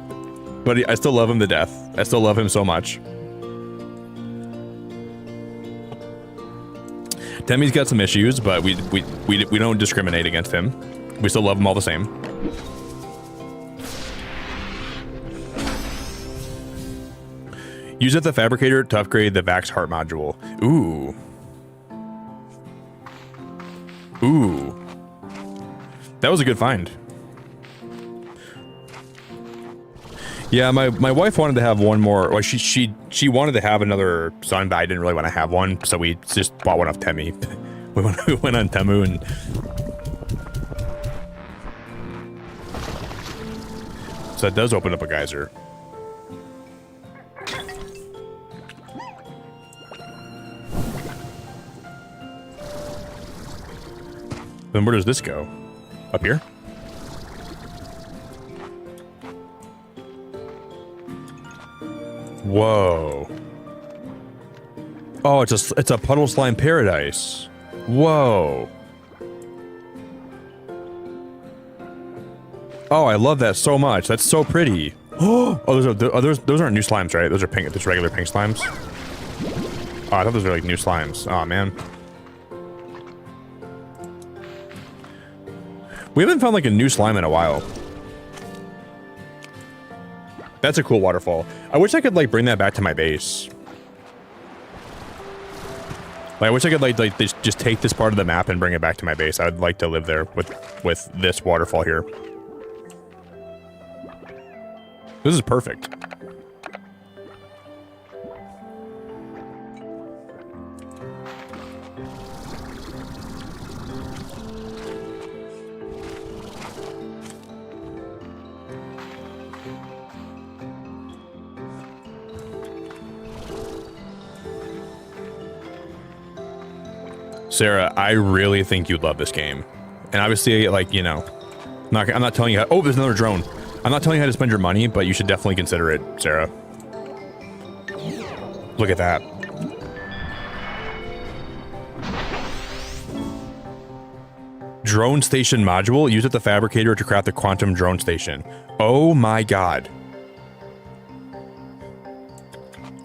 but I still love him to death. I still love him so much. Temmie's got some issues, but we don't discriminate against him. We still love him all the same. Use it the fabricator to upgrade the Vax heart module. Ooh. Ooh. That was a good find. Yeah, my wife wanted to have one more. Well, she wanted to have another son, but I didn't really want to have one, so we just bought one off Temmie. We went on Temu and... So that does open up a geyser. Then where does this go? Up here? Whoa. Oh, it's a puddle slime paradise. Whoa. Oh, I love that so much. That's so pretty. Oh, those aren't new slimes, right? Those are pink, just regular pink slimes. Oh, I thought those were like new slimes. Oh man. We haven't found like a new slime in a while. That's a cool waterfall. I wish I could like bring that back to my base. Like, I wish I could like just take this part of the map and bring it back to my base. I would like to live there with this waterfall here. This is perfect. Sarah, I really think you'd love this game. And obviously, like, you know, I'm not telling you how, oh, there's another drone. I'm not telling you how to spend your money, but you should definitely consider it, Sarah. Look at that. Drone station module. Use it the fabricator to craft the quantum drone station. Oh my god.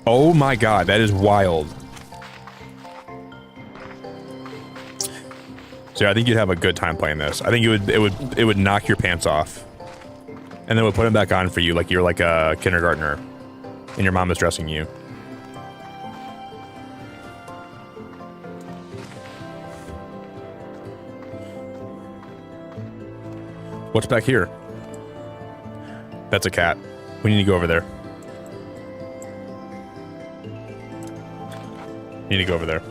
Oh my god, that is wild. So I think you'd have a good time playing this. I think it would knock your pants off. And then we'll put them back on for you like you're like a kindergartner and your mom is dressing you. What's back here? That's a cat. We need to go over there. Need to go over there.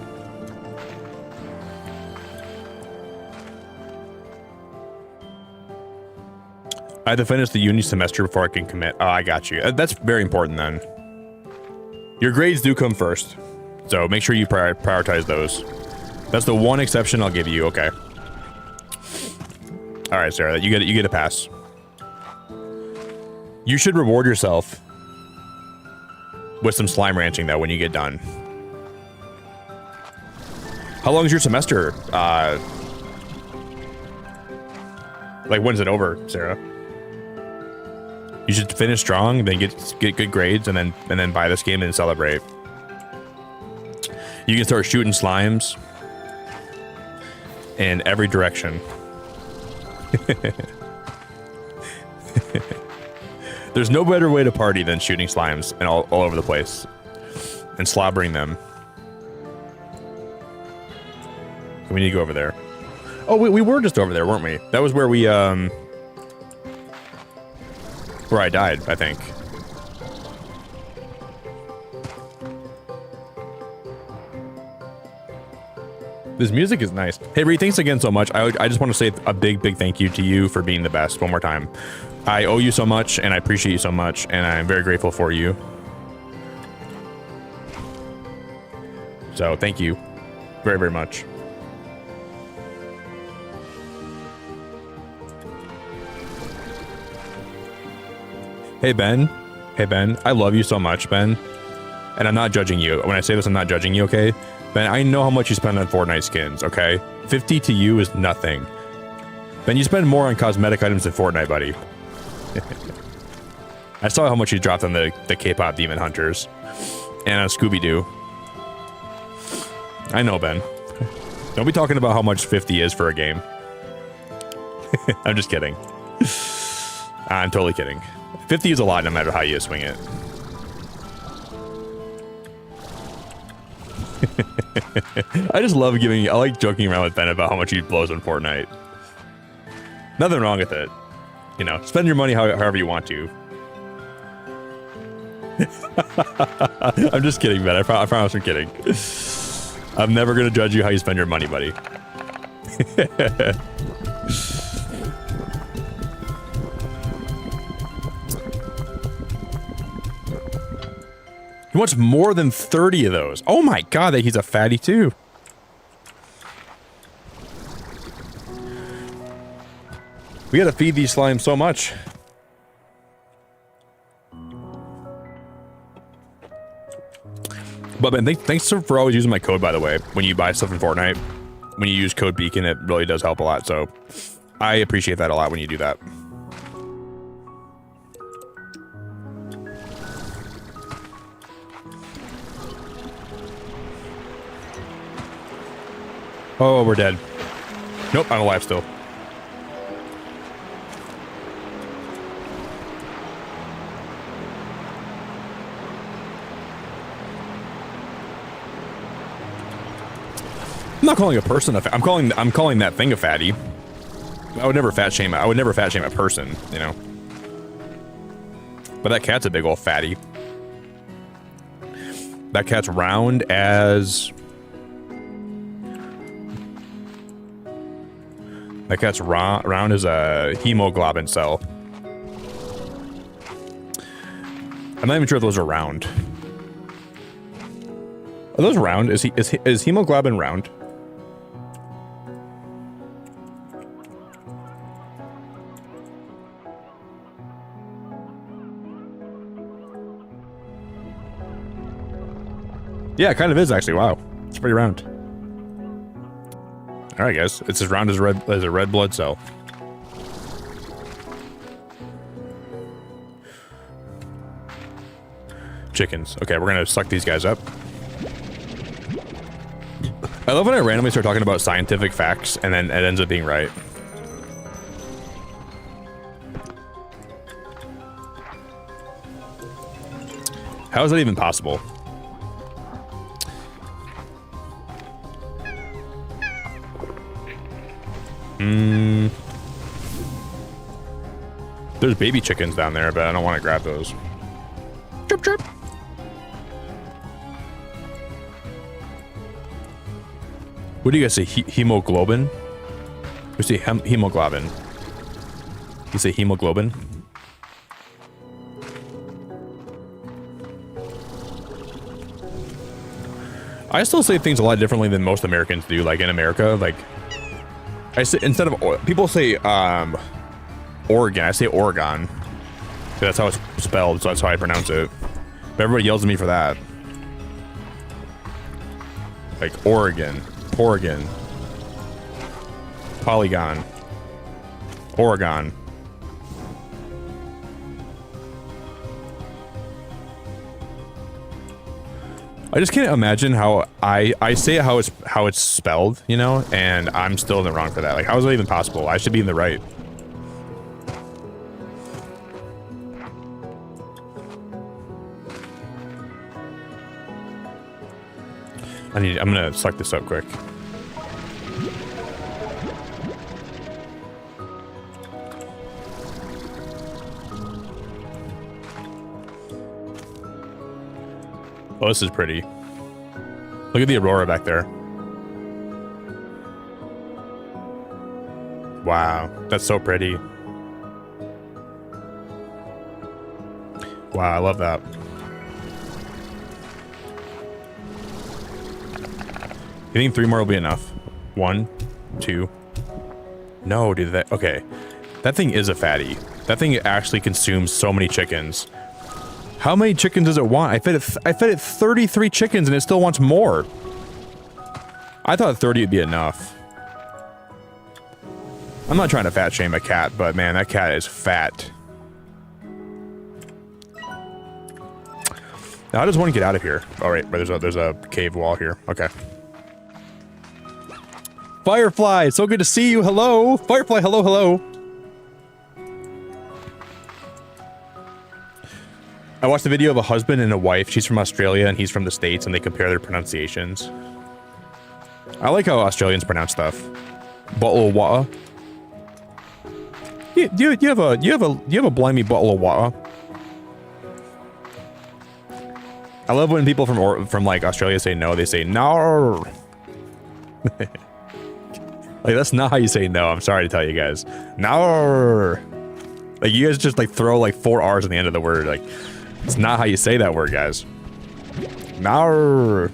I have to finish the uni semester before I can commit. Oh, I got you. That's very important then. Your grades do come first, so make sure you prioritize those. That's the one exception I'll give you. Okay. All right, Sarah, you get a pass. You should reward yourself with some slime ranching though when you get done. How long is your semester? Like when's it over, Sarah? You should finish strong, then get good grades, and then buy this game and celebrate. You can start shooting slimes in every direction. There's no better way to party than shooting slimes and all over the place and slobbering them. We need to go over there. Oh, we were just over there, weren't we? That was where we where I died, I think. This music is nice. Hey, Reed, thanks again so much. I just want to say a big thank you to you for being the best one more time. I owe you so much, and I appreciate you so much, and I'm very grateful for you. So, thank you very, very much. Hey, Ben. Hey, Ben. I love you so much, Ben. And I'm not judging you. When I say this, I'm not judging you, okay? Ben, I know how much you spend on Fortnite skins, okay? 50 to you is nothing. Ben, you spend more on cosmetic items than Fortnite, buddy. I saw how much you dropped on the K-pop Demon Hunters. And on Scooby-Doo. I know, Ben. Don't be talking about how much 50 is for a game. I'm just kidding. I'm totally kidding. 50 is a lot no matter how you swing it. I just love I like joking around with Ben about how much he blows on Fortnite. Nothing wrong with it. You know, spend your money however you want to. I'm just kidding, Ben. I promise I'm kidding. I'm never going to judge you how you spend your money, buddy. He wants more than 30 of those. Oh my god, he's a fatty too. We gotta feed these slimes so much. But man, thanks for always using my code, by the way. When you buy stuff in Fortnite, when you use code Beacon, it really does help a lot. So I appreciate that a lot when you do that. Oh, we're dead. Nope, I'm alive still. I'm not calling a person a I'm calling that thing a fatty. I would never fat shame a person, you know. But that cat's a big old fatty. That cat's round as... That cat's round as a hemoglobin cell. I'm not even sure if those are round. Are those round? Is hemoglobin round? Yeah, it kind of is actually. Wow, it's pretty round. All right, guys, it's as round as a red blood cell. Chickens. Okay, we're gonna suck these guys up. I love when I randomly start talking about scientific facts and then it ends up being right. How is that even possible? There's baby chickens down there, but I don't want to grab those. Chirp, chirp. What do you guys say? Hemoglobin? We say hemoglobin. You say hemoglobin? I still say things a lot differently than most Americans do. Like in America, like I say instead of people say Oregon, I say Oregon. That's how it's spelled, so that's how I pronounce it. But everybody yells at me for that. Like Oregon, Oregon, Polygon, Oregon. I just can't imagine how I say how it's spelled, you know, and I'm still in the wrong for that. Like, how is that even possible? I should be in the right. I'm gonna suck this up quick. Oh, this is pretty. Look at the aurora back there. Wow, that's so pretty. Wow, I love that. You think 3 more will be enough? 1, 2. No, dude, that, okay. That thing is a fatty. That thing actually consumes so many chickens. How many chickens does it want? I fed it 33 chickens and it still wants more. I thought 30 would be enough. I'm not trying to fat shame a cat, but man, that cat is fat. Now, how does one get out of here? Oh, right, but there's a cave wall here. Okay. Firefly, so good to see you. Hello. Firefly, hello, hello. I watched a video of a husband and a wife. She's from Australia and he's from the States, and they compare their pronunciations. I like how Australians pronounce stuff. Bottle of water. You have a blimey bottle of water. I love when people from like Australia say no. They say no. Like, that's not how you say no. I'm sorry to tell you guys. No. Like, you guys just like throw like 4 R's on the end of the word. Like, it's not how you say that word, guys. No.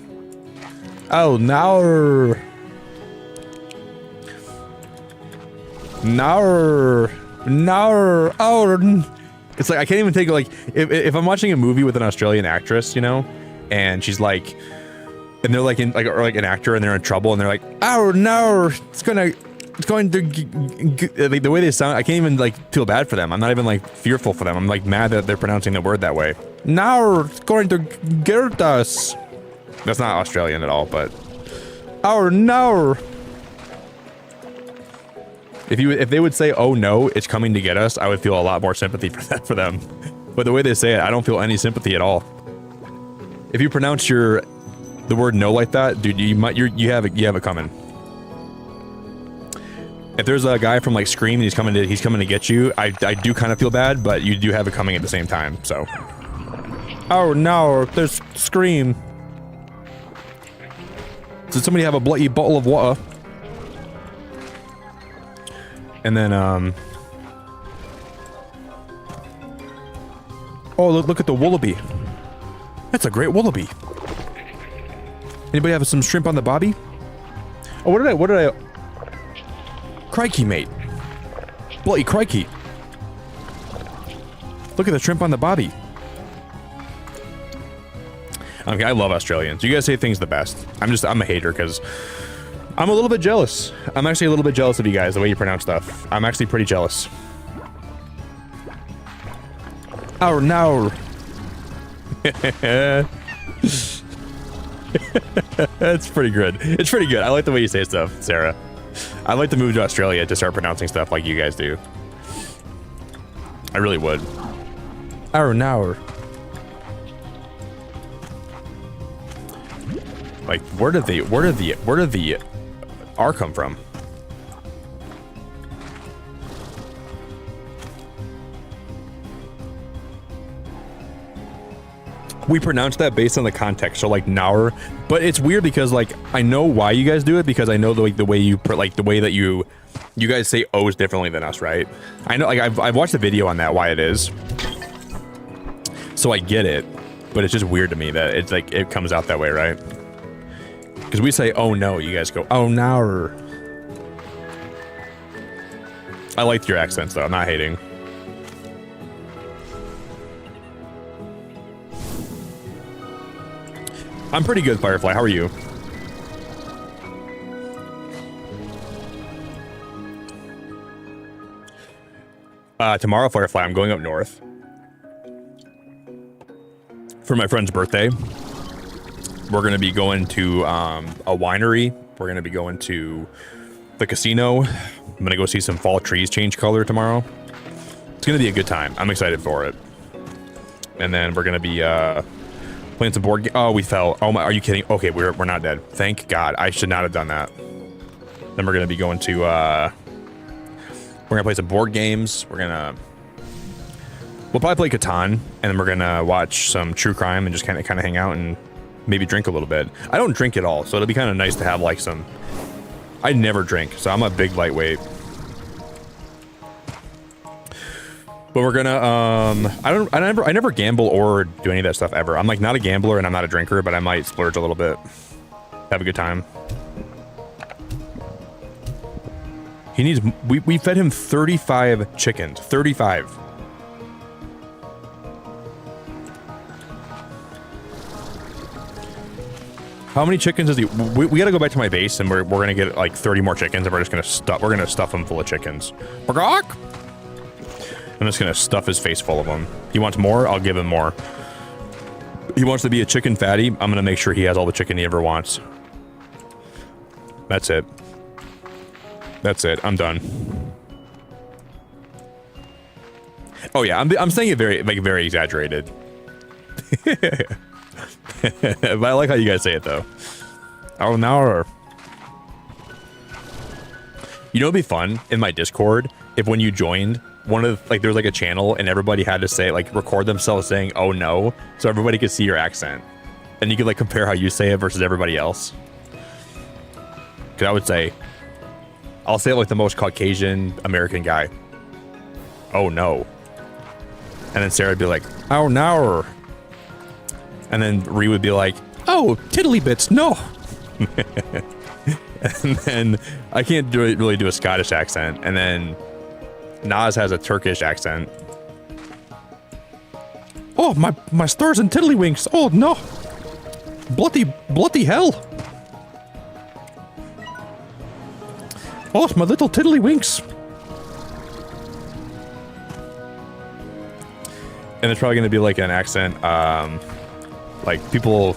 Oh, no. No. No. Oh. It's like, I can't even take, like, if I'm watching a movie with an Australian actress, you know, and she's like, and they're like or like an actor and they're in trouble and they're like, oh no, it's going to, like, the way they sound, I can't even like feel bad for them. I'm not even like fearful for them. I'm like mad that they're pronouncing the word that way. No, it's going to get us. That's not Australian at all, but oh no. If they would say, oh no, it's coming to get us, I would feel a lot more sympathy for them. But the way they say it, I don't feel any sympathy at all. If you pronounce the word no like that, dude, you have it coming. If there's a guy from like Scream and he's coming to get you, I do kind of feel bad, but you do have it coming at the same time. So. Oh no, there's Scream. Did somebody have a bloody bottle of water? And then oh, look at the wallaby. That's a great wallaby. Anybody have some shrimp on the bobby? Oh, what did I? Crikey, mate. Bloody crikey. Look at the shrimp on the bobby. Okay, I love Australians. You guys say things the best. I'm a hater because I'm a little bit jealous. I'm actually a little bit jealous of you guys, the way you pronounce stuff. I'm actually pretty jealous. Oh no. That's pretty good. It's pretty good. I like the way you say stuff, Sarah. I'd like to move to Australia to start pronouncing stuff like you guys do. I really would. Oh no. Like, where did the R come from? We pronounce that based on the context, so like Naur, but it's weird because like I know why you guys do it because I know the way you that you guys say O's differently than us, right? I know, like I've watched the video on that why it is, so I get it, but it's just weird to me that it's like it comes out that way, right? Because we say oh no, you guys go oh Naur. I liked your accents though. I'm not hating. I'm pretty good, Firefly. How are you? Tomorrow, Firefly, I'm going up north for my friend's birthday. We're going to be going to a winery. We're going to be going to the casino. I'm going to go see some fall trees change color tomorrow. It's going to be a good time. I'm excited for it. And then we're going to be playing some board game. Oh, we fell. Oh my, are you kidding? Okay, we're not dead. Thank God. I should not have done that. Then we're gonna be going to we're gonna play some board games. We'll probably play Catan, and then we're gonna watch some true crime and just kind of hang out and maybe drink a little bit. I don't drink at all, so it'll be kind of nice to have like some. I never drink, so I'm a big lightweight. But we're gonna I never gamble or do any of that stuff ever. I'm like not a gambler and I'm not a drinker, but I might splurge a little bit. Have a good time. He needs we fed him 35 chickens. 35. How many chickens is he? We gotta go back to my base and we're gonna get like 30 more chickens and we're gonna stuff him full of chickens. Bargok! I'm just gonna stuff his face full of them. He wants more, I'll give him more. He wants to be a chicken fatty, I'm gonna make sure he has all the chicken he ever wants. That's it. That's it, I'm done. Oh yeah, I'm saying it very exaggerated. But I like how you guys say it though. Oh, now. You know what'd be fun in my Discord if when you joined, one of the, like there was like a channel and everybody had to say like record themselves saying oh no, so everybody could see your accent and you could like compare how you say it versus everybody else. Because I would say, I'll say it like the most Caucasian American guy. Oh no. And then Sarah would be like, oh no. And then Ree would be like, oh, tiddly bits, no. And then I can't really do a Scottish accent. And then Nas has a Turkish accent. Oh, my stars and tiddlywinks. Oh no. Bloody hell. Oh, it's my little tiddlywinks. And it's probably going to be like an accent, like people.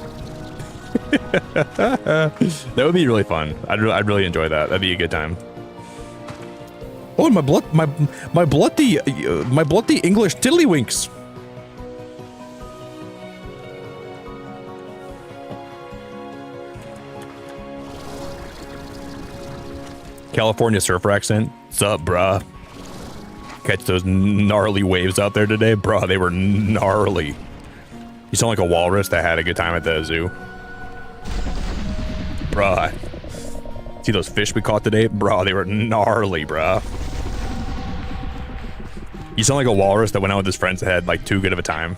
That would be really fun. I'd really enjoy that. That'd be a good time. Oh, my bloody English tiddlywinks. California surfer accent. What's up, bruh? Catch those gnarly waves out there today? Bruh, they were gnarly. You sound like a walrus that had a good time at the zoo. Bruh. See those fish we caught today? Bruh, they were gnarly, bruh. You sound like a walrus that went out with his friends that had like too good of a time.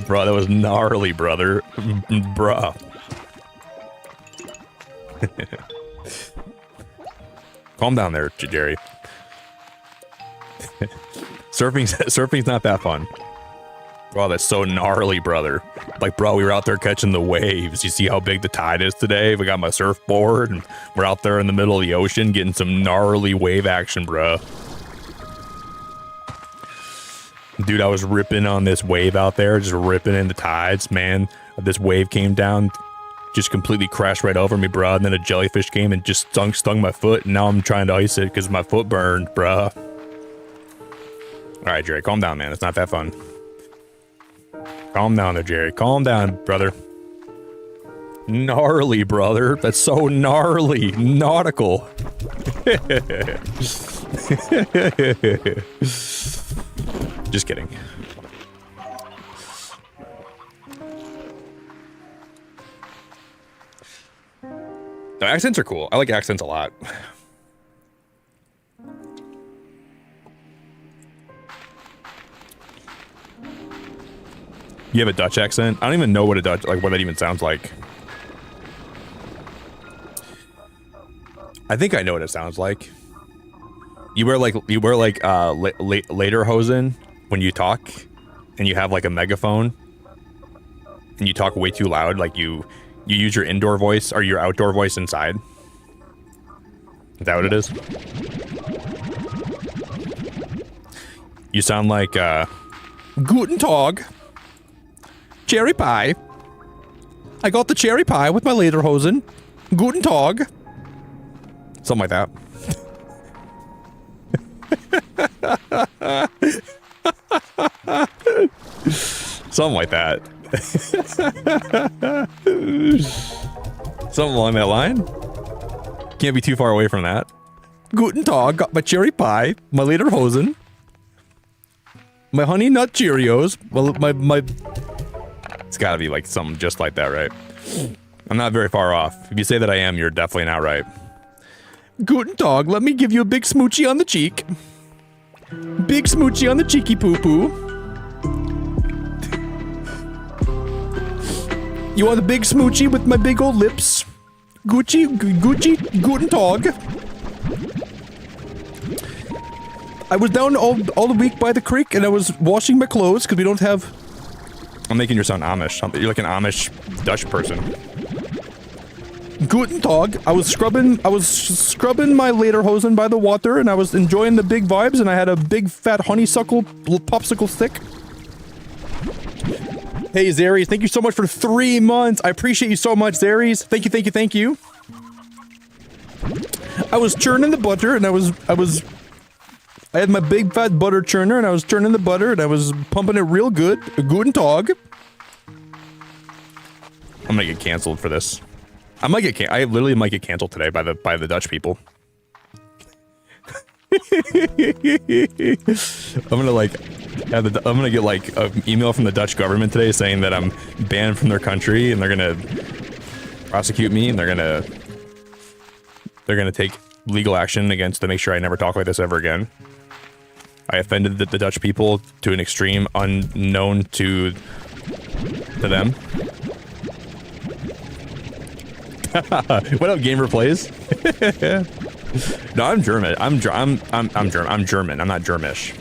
Bruh, that was gnarly, brother. Bruh. Calm down there, Jerry. Surfing's not that fun. Wow, that's so gnarly, brother. Like, bro, we were out there catching the waves. You see how big the tide is today? We got my surfboard, and we're out there in the middle of the ocean getting some gnarly wave action, bro. Dude, I was ripping on this wave out there, just ripping in the tides, man. This wave came down, just completely crashed right over me, bro. And then a jellyfish came and just stung my foot, and now I'm trying to ice it because my foot burned, bro. All right, Jerry, calm down, man. It's not that fun. Calm down there, Jerry. Calm down, brother. Gnarly, brother. That's so gnarly. Nautical. Just kidding. The accents are cool. I like accents a lot. You have a Dutch accent? I don't even know what a Dutch, like what that even sounds like. I think I know what it sounds like. You wear like lederhosen when you talk, and you have like a megaphone, and you talk way too loud. Like you use your indoor voice or your outdoor voice inside. Is that what it is? You sound like Guten Tag. Cherry pie. I got the cherry pie with my lederhosen. Guten Tag. Something like that. Something like that. Something along that line. Can't be too far away from that. Guten Tag, got my cherry pie, my lederhosen, my honey nut Cheerios. Well, my it's gotta be like something just like that, right? I'm not very far off. If you say that I am, you're definitely not right. Guten Tag, let me give you a big smoochie on the cheek. Big smoochie on the cheeky poo-poo. You want a big smoochie with my big old lips? Gucci, Guten Tag. I was down all the week by the creek and I was washing my clothes because we don't have... I'm making you sound Amish. You're like an Amish Dutch person. Guten Tag. I was scrubbing my lederhosen by the water and I was enjoying the big vibes and I had a big fat honeysuckle popsicle stick. Hey Zaries, thank you so much for 3 months. I appreciate you so much, Zaries. Thank you. I was churning the butter and I had my big fat butter churner and I was churning the butter and I was pumping it real good. Guten Tag. I'm gonna get canceled for this. I literally might get canceled today by the Dutch people. I'm gonna get like an email from the Dutch government today saying that I'm banned from their country and they're gonna prosecute me and they're gonna take legal action against to make sure I never talk like this ever again. I offended the Dutch people to an extreme unknown to them. What up, Gamer Plays? No, I'm German. I'm German. I'm not Germish.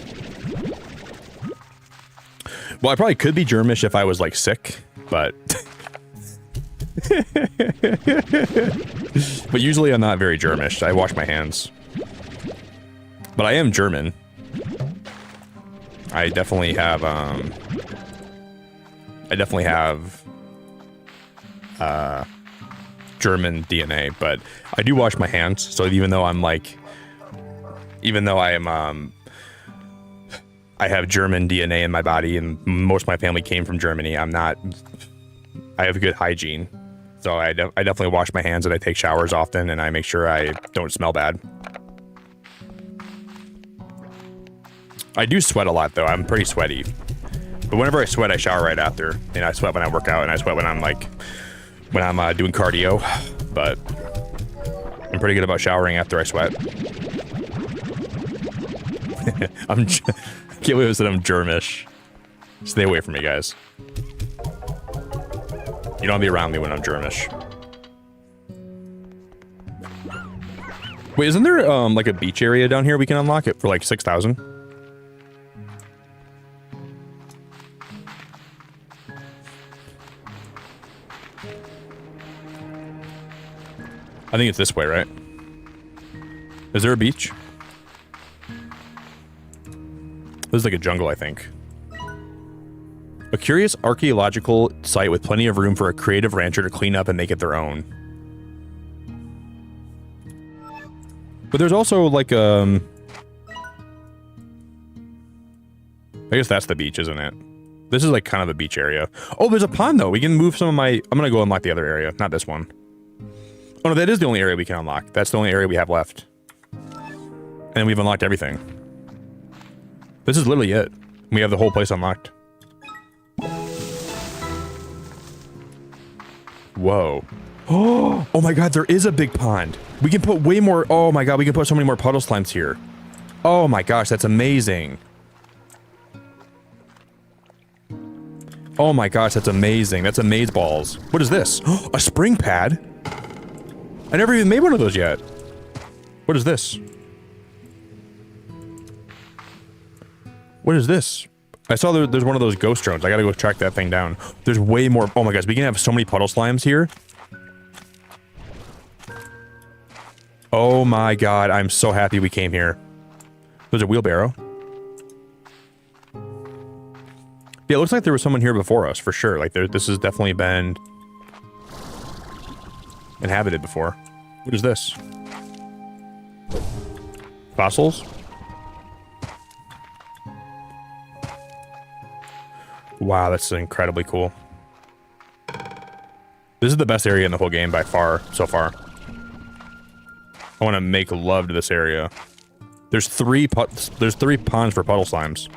Well, I probably could be Germish if I was like sick, but but usually I'm not very Germish. I wash my hands. But I am German. I definitely have German DNA, but I do wash my hands. So even though I have German DNA in my body and most of my family came from Germany, I have good hygiene. So I definitely wash my hands and I take showers often and I make sure I don't smell bad. I do sweat a lot though. I'm pretty sweaty. But whenever I sweat, I shower right after. And I sweat when I work out and I sweat when I'm doing cardio. But I'm pretty good about showering after I sweat. I can't believe I said I'm germish. Stay away from me, guys. You don't be around me when I'm germish. Wait, isn't there like a beach area down here we can unlock it for like 6,000? I think it's this way, right? Is there a beach? This is like a jungle, I think. A curious archaeological site with plenty of room for a creative rancher to clean up and make it their own. But there's also like I guess that's the beach, isn't it? This is like kind of a beach area. Oh, there's a pond though. We can move some of my... I'm gonna go unlock the other area, not this one. Oh no, that is the only area we can unlock. That's the only area we have left. And we've unlocked everything. This is literally it. We have the whole place unlocked. Whoa. Oh my god, there is a big pond. We can put way more... Oh my god, we can put so many more puddle slimes here. Oh my gosh, that's amazing. Oh my gosh, that's amazing. That's amaze balls. What is this? A spring pad? I never even made one of those yet. What is this? What is this? I saw there's one of those ghost drones. I gotta go track that thing down. There's way more. Oh my gosh, we can have so many puddle slimes here. Oh my god, I'm so happy we came here. There's a wheelbarrow. Yeah, it looks like there was someone here before us, for sure. Like, this has definitely been inhabited before. What is this? Fossils? Wow, that's incredibly cool. This is the best area in the whole game by far, so far. I want to make love to this area. There's three ponds for puddle slimes.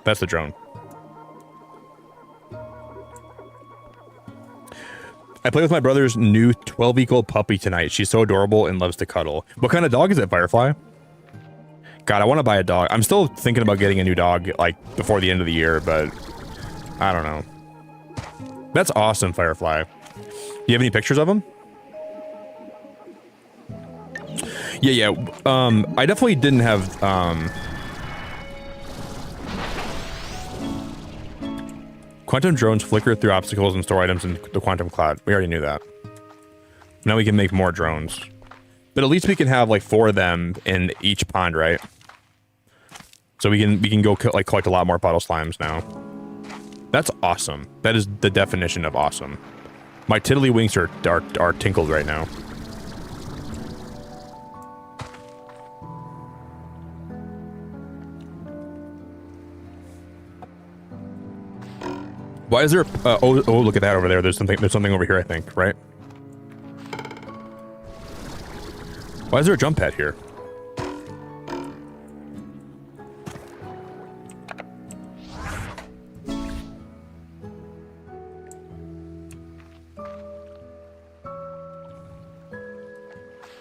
That's the drone. I play with my brother's new 12-week-old puppy tonight. She's so adorable and loves to cuddle. What kind of dog is it, Firefly? God, I want to buy a dog. I'm still thinking about getting a new dog, like, before the end of the year, but I don't know. That's awesome, Firefly. Do you have any pictures of him? Yeah. I definitely didn't have, quantum drones flicker through obstacles and store items in the quantum cloud. We already knew that. Now we can make more drones. But at least we can have like 4 of them in each pond, right? So we can go like collect a lot more puddle slimes now. That's awesome. That is the definition of awesome. My tiddlywinks are tinkled right now. Why is there? Oh, look at that over there. There's something over here, I think, right? Why is there a jump pad here?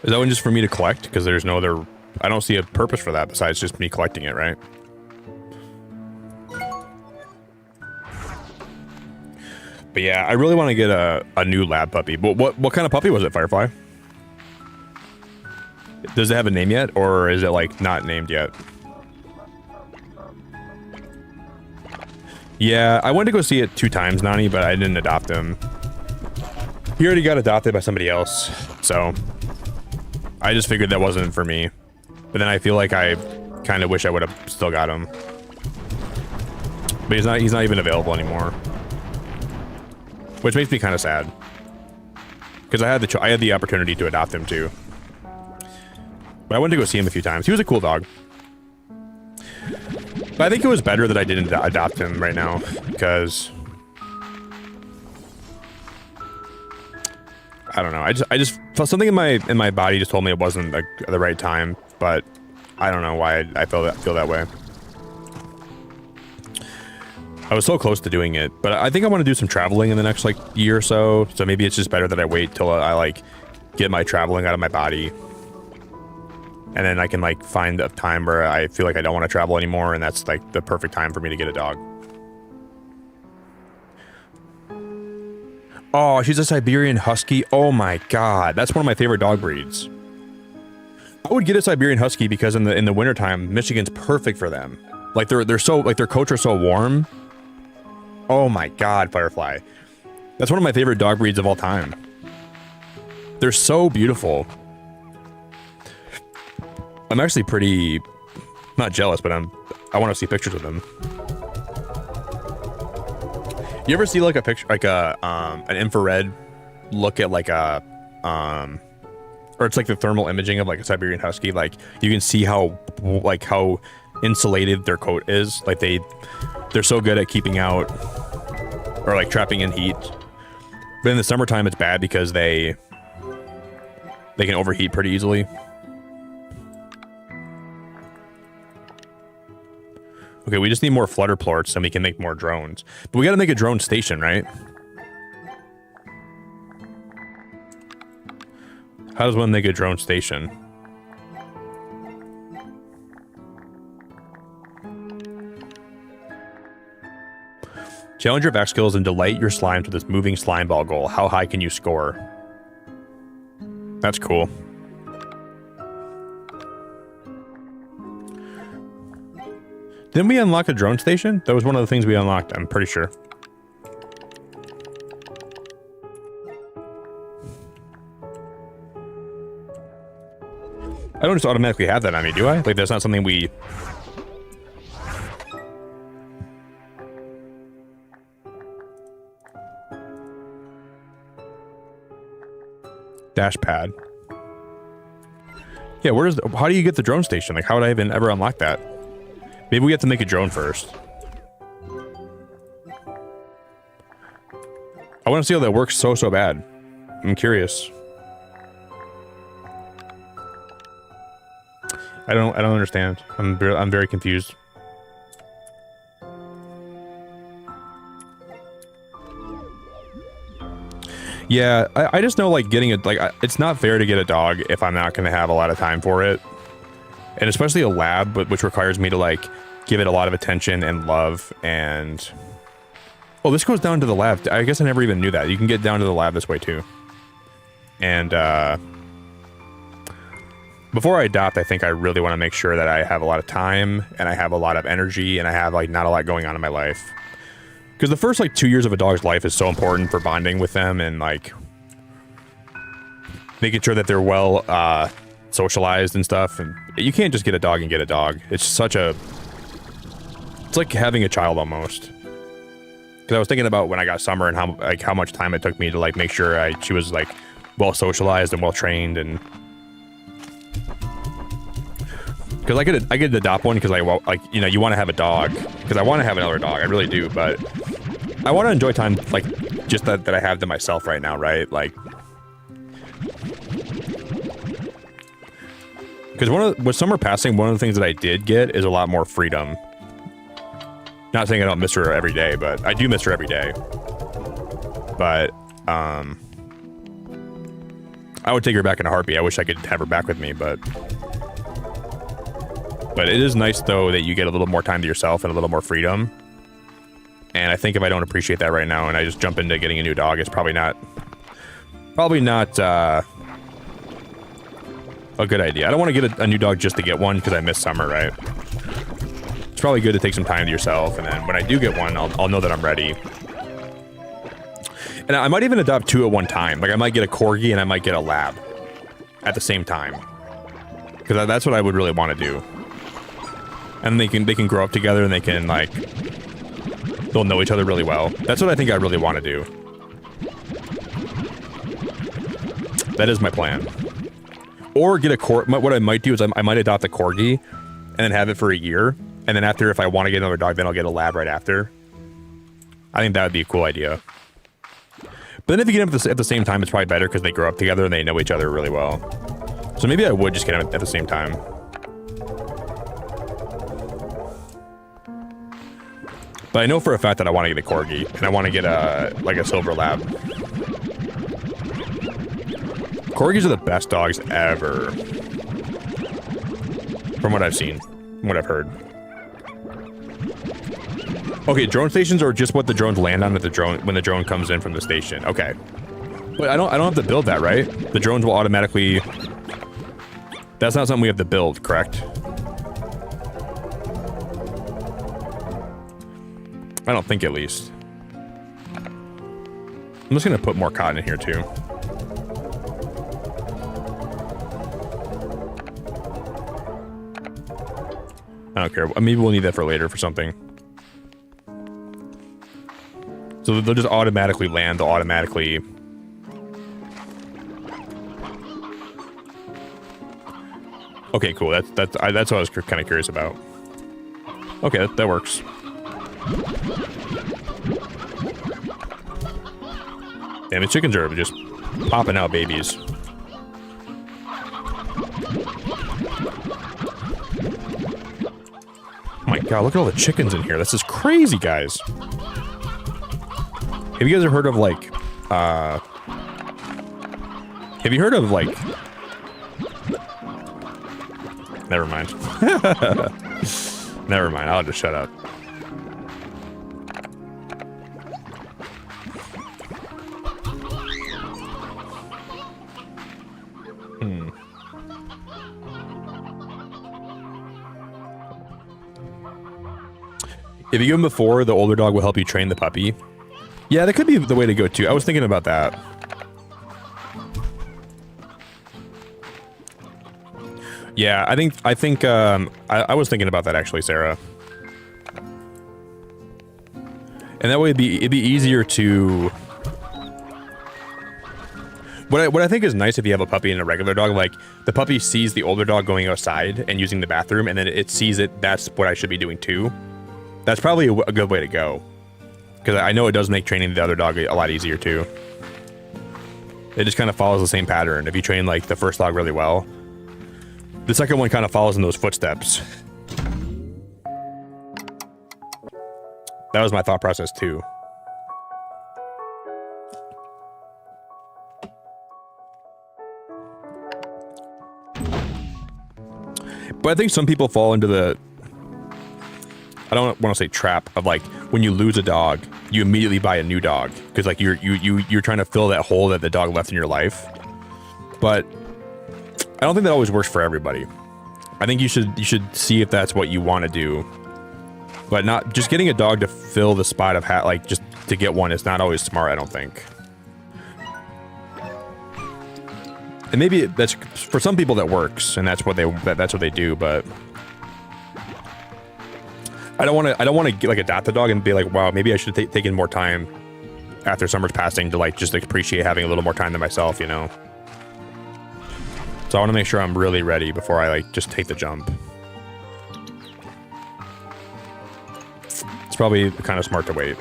Is that one just for me to collect? Because there's no other... I don't see a purpose for that besides just me collecting it, right? But yeah, I really want to get a new lab puppy. But what kind of puppy was it, Firefly? Does it have a name yet? Or is it, like, not named yet? Yeah, I went to go see it 2 times, Nani, but I didn't adopt him. He already got adopted by somebody else, so... I just figured that wasn't for me. But then I feel like I kind of wish I would have still got him. But he's not even available anymore. Which makes me kind of sad. Because I had the opportunity to adopt him too. But I went to go see him a few times. He was a cool dog. But I think it was better that I didn't adopt him right now. Because I don't know. I just felt something in my body just told me it wasn't the right time, but I don't know why I feel that way. I was so close to doing it, but I think I want to do some traveling in the next like year or so. So maybe it's just better that I wait till I like get my traveling out of my body, and then I can like find a time where I feel like I don't want to travel anymore, and that's like the perfect time for me to get a dog. Oh, she's a Siberian Husky. Oh my God, that's one of my favorite dog breeds. I would get a Siberian Husky because in the wintertime, Michigan's perfect for them. Like they're so like their coats are so warm. Oh my God, Firefly. That's one of my favorite dog breeds of all time. They're so beautiful. I'm actually pretty not jealous, but I want to see pictures of them. You ever see like a picture, like an infrared look at like a or it's like the thermal imaging of like a Siberian Husky? Like you can see how insulated their coat is. Like they're so good at keeping out or like trapping in heat. But in the summertime, it's bad because they can overheat pretty easily. Okay, we just need more flutter plorts and we can make more drones. But we gotta make a drone station, right? How does one make a drone station? Challenge your back skills and delight your slimes with this moving slime ball goal. How high can you score? That's cool. Didn't we unlock a drone station? That was one of the things we unlocked, I'm pretty sure. I don't just automatically have that on me, do I? Like, that's not something we... Dash pad. Yeah, how do you get the drone station? Like, how would I even ever unlock that? Maybe we have to make a drone first. I want to see how that works so bad. I'm curious. I don't understand. I'm very confused. Yeah, I just know like getting it, like it's not fair to get a dog if I'm not going to have a lot of time for it. And especially a lab, which requires me to like give it a lot of attention and love. And oh, this goes down to the lab. I guess I never even knew that. You can get down to the lab this way too. And before I adopt, I think I really want to make sure that I have a lot of time and I have a lot of energy and I have like not a lot going on in my life. Because the first like 2 years of a dog's life is so important for bonding with them and like making sure that they're well socialized and stuff. And you can't just get a dog and get a dog. It's like having a child almost. Because I was thinking about when I got Summer and how much time it took me to like make sure she was like well socialized and well trained. And because I could adopt one because you want to have a dog because I want to have another dog. I really do, but I want to enjoy time like just that I have to myself right now, right? Like, because with Summer passing, one of the things that I did get is a lot more freedom. Not saying I don't miss her every day, but I do miss her every day. But I would take her back in a heartbeat. I wish I could have her back with me, but it is nice though that you get a little more time to yourself and a little more freedom. And I think if I don't appreciate that right now and I just jump into getting a new dog, it's probably not a good idea. I don't want to get a new dog just to get one because I miss Summer, right? It's probably good to take some time to yourself, and then when I do get one, I'll know that I'm ready. And I might even adopt two at one time. Like I might get a corgi and I might get a lab at the same time, because that's what I would really want to do. And they can grow up together and they can like they'll know each other really well. That's what I think I really want to do. That is my plan. Or get what I might do is I might adopt a corgi and then have it for a year. And then after, if I want to get another dog, then I'll get a lab right after. I think that would be a cool idea. But then if you get them at the same time, it's probably better because they grow up together and they know each other really well. So maybe I would just get them at the same time. But I know for a fact that I want to get a corgi, and I want to get like a silver lab. Corgis are the best dogs ever, from what I've seen, from what I've heard. Okay, drone stations are just what the drones land on at the drone when the drone comes in from the station. Okay, but I don't have to build that, right? The drones will automatically. That's not something we have to build, correct? I don't think, at least. I'm just gonna put more cotton in here too. I don't care. Maybe we'll need that for later for something. So they'll just automatically land. They'll automatically. Okay, cool. That's what I was kind of curious about. Okay, that works. Damn, the chickens are just popping out babies. Oh my god, look at all the chickens in here. This is crazy, guys. Have you guys ever heard of, like, have you heard of, like... Never mind. Never mind, I'll just shut up. If you give him before, the older dog will help you train the puppy. Yeah, that could be the way to go too. I was thinking about that. Yeah, I think I was thinking about that actually, Sarah. And that way it'd be easier to. What I think is nice if you have a puppy and a regular dog, like the puppy sees the older dog going outside and using the bathroom, and then it sees it. That's what I should be doing too. That's probably a good way to go, because I know it does make training the other dog a lot easier too. It just kind of follows the same pattern. If you train like the first dog really well, the second one kind of follows in those footsteps. That was my thought process too. But I think some people fall into the, I don't want to say trap of like when you lose a dog, you immediately buy a new dog because like you're trying to fill that hole that the dog left in your life. But I don't think that always works for everybody. I think you should see if that's what you want to do, but not just getting a dog to fill the spot of like just to get one is not always smart. I don't think. And maybe that's for some people that works, and that's what they do. But I don't want to like adopt the dog and be like, wow, maybe I should have taken more time after summer's passing to like just appreciate having a little more time to myself, you know. So I want to make sure I'm really ready before I like just take the jump. It's probably kind of smart to wait.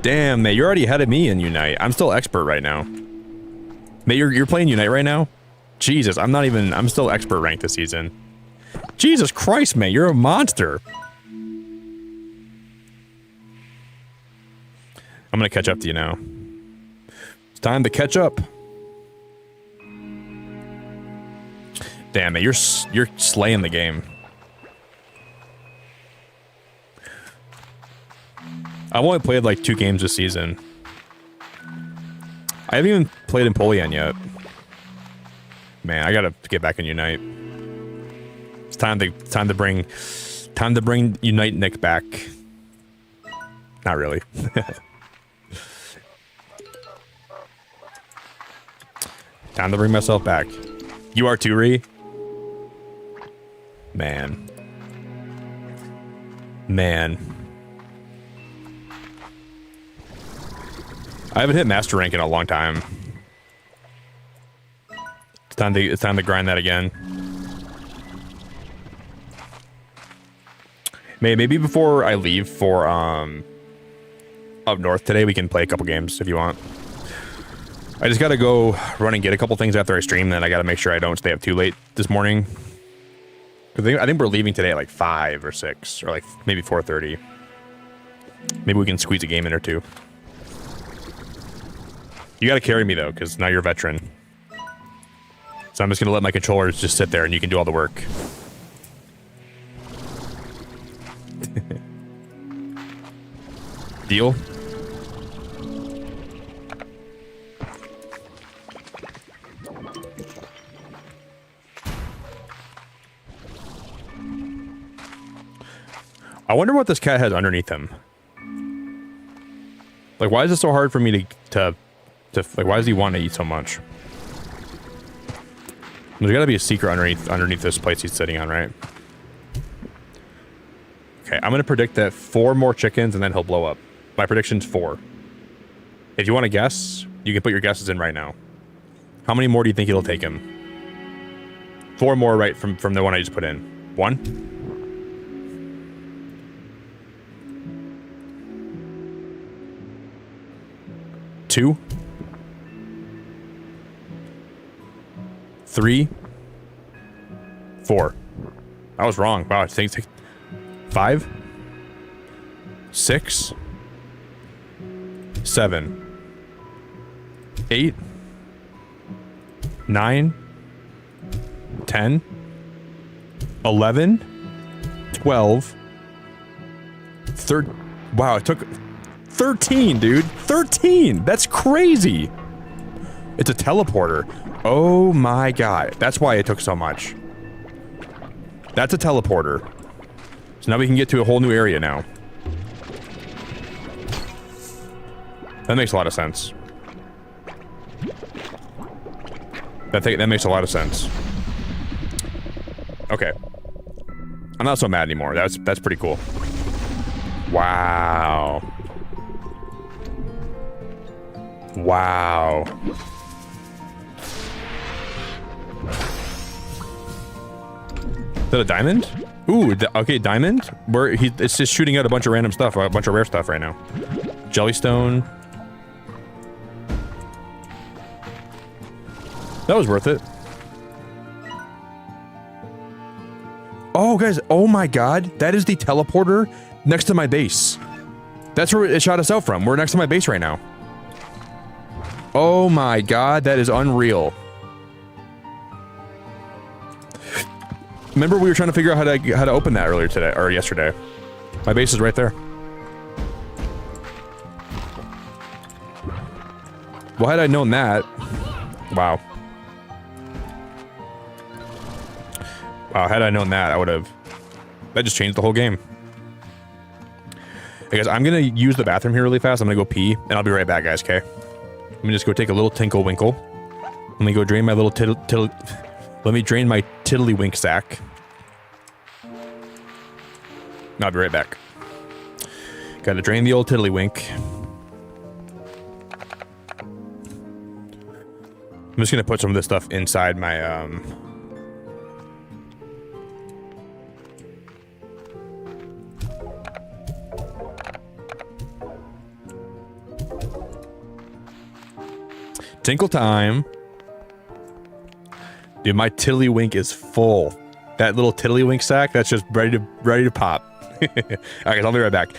Damn, mate, you're already ahead of me in Unite. I'm still expert right now. Mate, you're playing Unite right now? Jesus, I'm still expert ranked this season. Jesus Christ, mate, you're a monster. I'm gonna catch up to you now. It's time to catch up. Damn, mate, you're slaying the game. I've only played like 2 games this season. I haven't even played in Polian yet. Man, I gotta get back in Unite. It's time to bring Unite Nick back. Not really. Time to bring myself back. You are too, Ree? Man. I haven't hit master rank in a long time. It's time to grind that again. Maybe before I leave for up north today, we can play a couple games if you want. I just gotta go run and get a couple things after I stream. Then I gotta make sure I don't stay up too late this morning. Because I think we're leaving today at like 5 or 6 or like maybe 4:30. Maybe we can squeeze a game in or two. You gotta carry me though, because now you're a veteran. So I'm just gonna let my controllers just sit there and you can do all the work. Deal? I wonder what this cat has underneath him. Like, why is it so hard for me to like, why does he want to eat so much? There's gotta be a secret underneath this place he's sitting on, right? Okay, I'm gonna predict that 4 more chickens and then he'll blow up. My prediction's 4. If you want to guess, you can put your guesses in right now. How many more do you think it'll take him? 4 more right from the one I just put in. 1. 2. 3. 4. I was wrong. Wow, I think 5. 6. 7. 8. 9. 10. 11. 12. 13. Wow, it took 13, dude. 13. That's crazy. It's a teleporter. Oh my god. That's why it took so much. That's a teleporter. So now we can get to a whole new area now. That makes a lot of sense. That makes a lot of sense. Okay. I'm not so mad anymore. That's pretty cool. Wow. Wow. Is that a diamond? Ooh, okay, diamond? It's just shooting out a bunch of random stuff, a bunch of rare stuff right now. Jellystone. That was worth it. Oh, guys, oh my god. That is the teleporter next to my base. That's where it shot us out from. We're next to my base right now. Oh my god, that is unreal. Remember we were trying to figure out how to open that earlier today, or yesterday. My base is right there. Well, had I known that... Wow. Wow, had I known that, I would have... That just changed the whole game. Hey guys, I'm gonna use the bathroom here really fast. I'm gonna go pee, and I'll be right back, guys, okay? Let me just go take a little tinkle winkle. Let me go drain my little let me drain my tiddlywink sack. I'll be right back. Gotta drain the old tiddlywink. I'm just gonna put some of this stuff inside my tinkle time. Dude, my tiddlywink is full. That little tiddlywink sack, that's just ready to pop. Alright, guys, I'll be right back.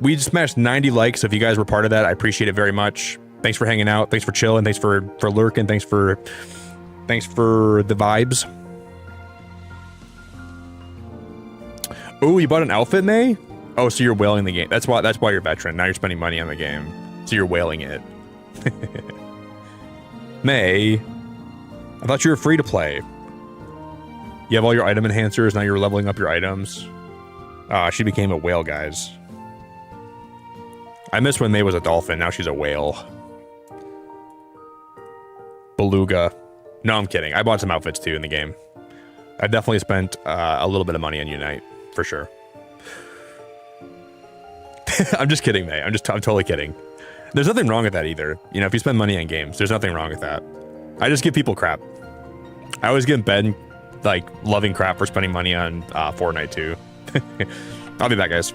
We just smashed 90 likes, so if you guys were part of that, I appreciate it very much. Thanks for hanging out, thanks for chilling, thanks for lurking, thanks for the vibes. Oh, you bought an outfit, May? Oh, so you're whaling the game. That's why you're a veteran. Now you're spending money on the game. So you're whaling it. May, I thought you were free to play. You have all your item enhancers, now you're leveling up your items. She became a whale, guys. I miss when May was a dolphin, now she's a whale. Beluga. No, I'm kidding. I bought some outfits too in the game. I definitely spent a little bit of money on Unite, for sure. I'm just kidding, May. I'm totally kidding. There's nothing wrong with that either. You know, if you spend money on games, there's nothing wrong with that. I just give people crap. I always give Ben like loving crap for spending money on Fortnite too. I'll be back, guys.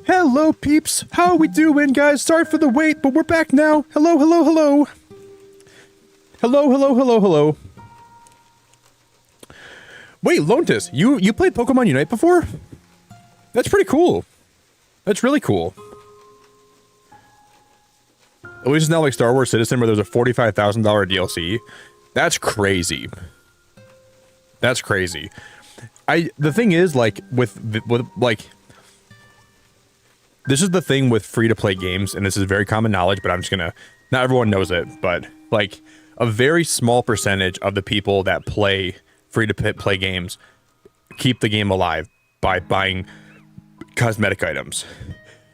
Hello, peeps. How are we doing, guys? Sorry for the wait, but we're back now. Hello, hello, hello. Hello, hello, hello, hello. Wait, Lontus, you played Pokemon Unite before? That's pretty cool. That's really cool. At least it's not like Star Wars Citizen where there's a $45,000 DLC. That's crazy. That's crazy. The thing is, like, with like, this is the thing with free-to-play games, and this is very common knowledge, but I'm just gonna, not everyone knows it, but, like, a very small percentage of the people that play free-to-play games keep the game alive by buying cosmetic items.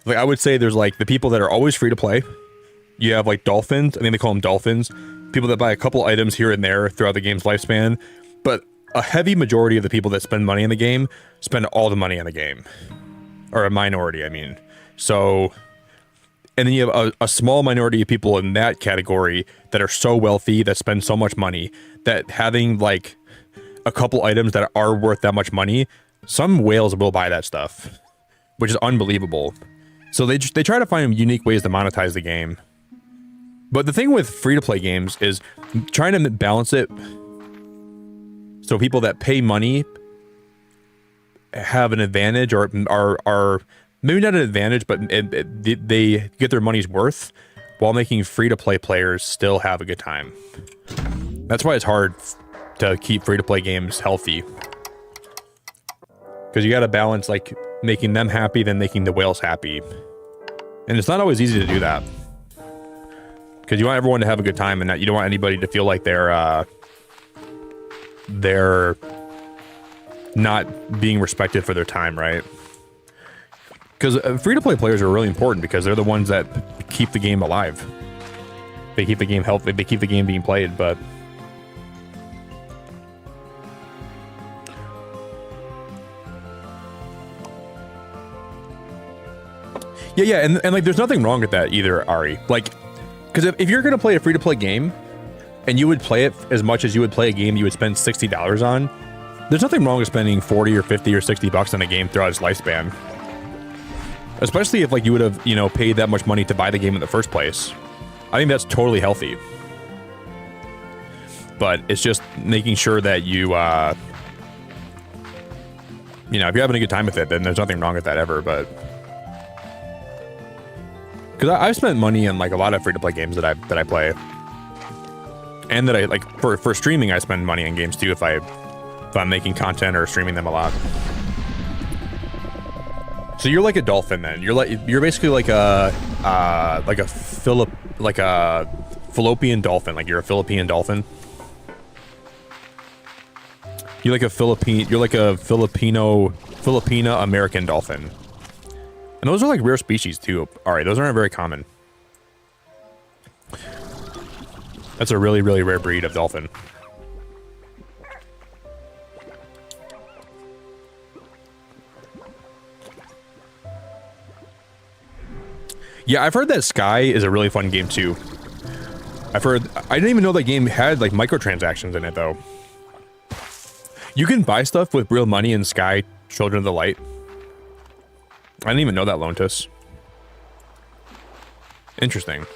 Like, I would say there's, like, the people that are always free-to-play. You have, like, dolphins. I think they call them dolphins. People that buy a couple items here and there throughout the game's lifespan. But a heavy majority of the people that spend money in the game spend all the money in the game. Or a minority, I mean. So, and then you have a small minority of people in that category that are so wealthy, that spend so much money, that having, like, a couple items that are worth that much money, some whales will buy that stuff. Which is unbelievable. So they try to find unique ways to monetize the game. But the thing with free-to-play games is trying to balance it so people that pay money have an advantage, or are maybe not an advantage, but they get their money's worth, while making free-to-play players still have a good time. That's why it's hard to keep free-to-play games healthy. Because you gotta balance, like, making them happy than making the whales happy. And it's not always easy to do that. Because you want everyone to have a good time, and that you don't want anybody to feel like they're not being respected for their time, right? Because free-to-play players are really important because they're the ones that keep the game alive. They keep the game healthy. They keep the game being played, but... Yeah, and like, there's nothing wrong with that either, Ari. Like, because if you're going to play a free-to-play game, and you would play it as much as you would play a game you would spend $60 on, there's nothing wrong with spending 40 or 50 or 60 bucks on a game throughout its lifespan. Especially if, like, you would have, you know, paid that much money to buy the game in the first place. I think that's totally healthy. But it's just making sure that you, you know, if you're having a good time with it, then there's nothing wrong with that ever, but... Because I've spent money on, like, a lot of free-to-play games that I play. And that I, like, for streaming, I spend money on games, too, if I'm making content or streaming them a lot. So you're like a dolphin, then. You're basically like a Philippian dolphin. Like, you're a Philippine dolphin. You're like a Filipino American dolphin. And those are, like, rare species, too. Alright, those aren't very common. That's a really, really rare breed of dolphin. Yeah, I've heard that Sky is a really fun game, too. I didn't even know that game had, like, microtransactions in it, though. You can buy stuff with real money in Sky Children of the Light. I didn't even know that, Lontus. Interesting.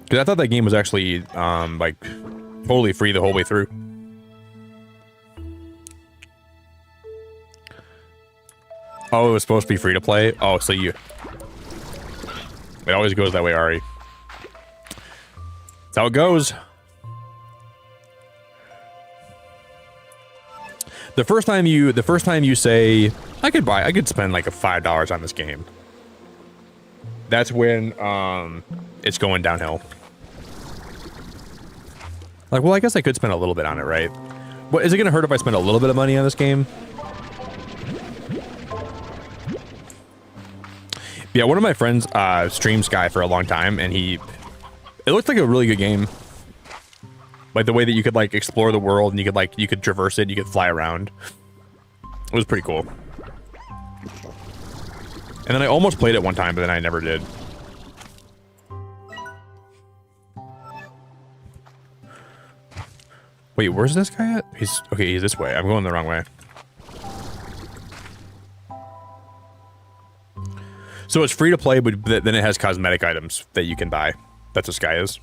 Because I thought that game was actually, like, totally free the whole way through. Oh, it was supposed to be free to play? Oh, so you... It always goes that way, Ari. That's how it goes. The first time you say, I could spend like a $5 on this game. That's when, it's going downhill. Like, well, I guess I could spend a little bit on it, right? What, is it gonna hurt if I spend a little bit of money on this game? Yeah, one of my friends streamed Sky for a long time, and it looked like a really good game. Like, the way that you could, like, explore the world, and you could traverse it, you could fly around. It was pretty cool. And then I almost played it one time, but then I never did. Wait, where's this guy at? He's this way. I'm going the wrong way. So it's free to play, but then it has cosmetic items that you can buy. That's what Sky is.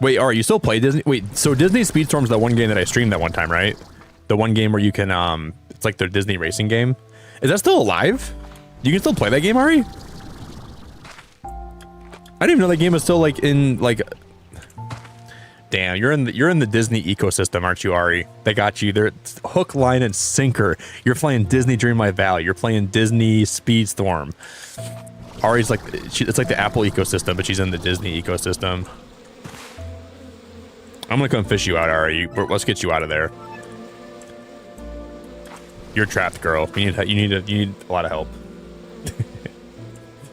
Wait, Ari, you still play Disney? Wait, so Disney Speedstorm's that one game that I streamed that one time, right? The one game where you can, it's like their Disney racing game. Is that still alive? You can still play that game, Ari? I didn't even know that game was still like in like. Damn, you're in the Disney ecosystem, aren't you, Ari? They got you. They're hook, line, and sinker. You're playing Disney Dreamlight Valley. You're playing Disney Speedstorm. Ari's like it's like the Apple ecosystem, but she's in the Disney ecosystem. I'm gonna come fish you out, Ari. Let's get you out of there. You're trapped, girl. You need a lot of help.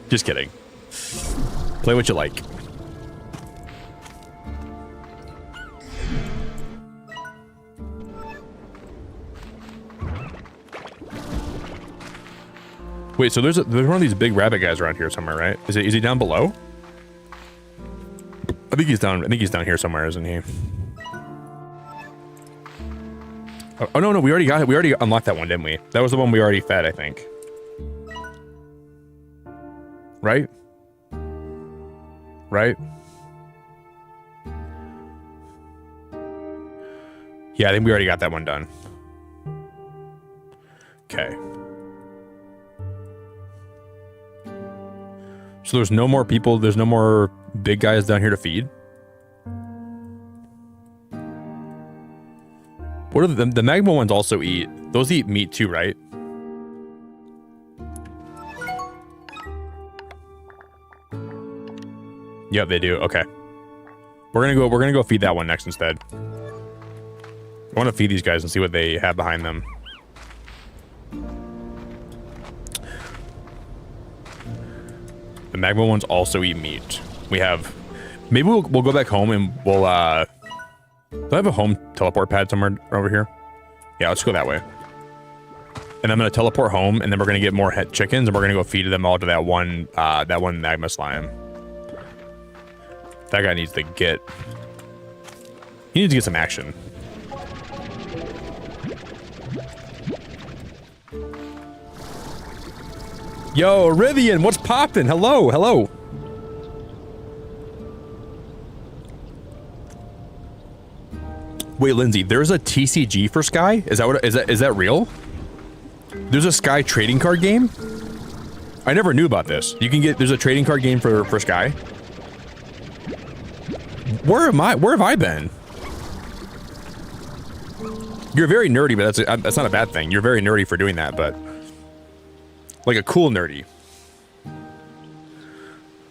Just kidding. Play what you like. Wait, so there's one of these big rabbit guys around here somewhere, right? Is he down below? I think he's down here somewhere, isn't he? Oh no, we already got it. We already unlocked that one, didn't we? That was the one we already fed, I think. Right? Right? Yeah, I think we already got that one done. Okay. So there's no more people, there's no more big guys down here to feed? What are the magma ones also eat? Those eat meat too, right? Yep, they do. Okay. We're gonna go feed that one next instead. I want to feed these guys and see what they have behind them. The magma ones also eat meat. We have... Maybe we'll go back home and we'll, do I have a home teleport pad somewhere over here? Yeah, let's go that way. And I'm going to teleport home, and then we're going to get more chickens, and we're going to go feed them all to that one magma slime. That guy needs to get... He needs to get some action. Yo, Rivian, what's poppin'? Hello, hello. Wait, Lindsay, there's a TCG for Sky? Is that real? There's a Sky trading card game? I never knew about this. There's a trading card game for Sky? Where have I been? You're very nerdy, but that's not a bad thing. You're very nerdy for doing that, but like a cool nerdy.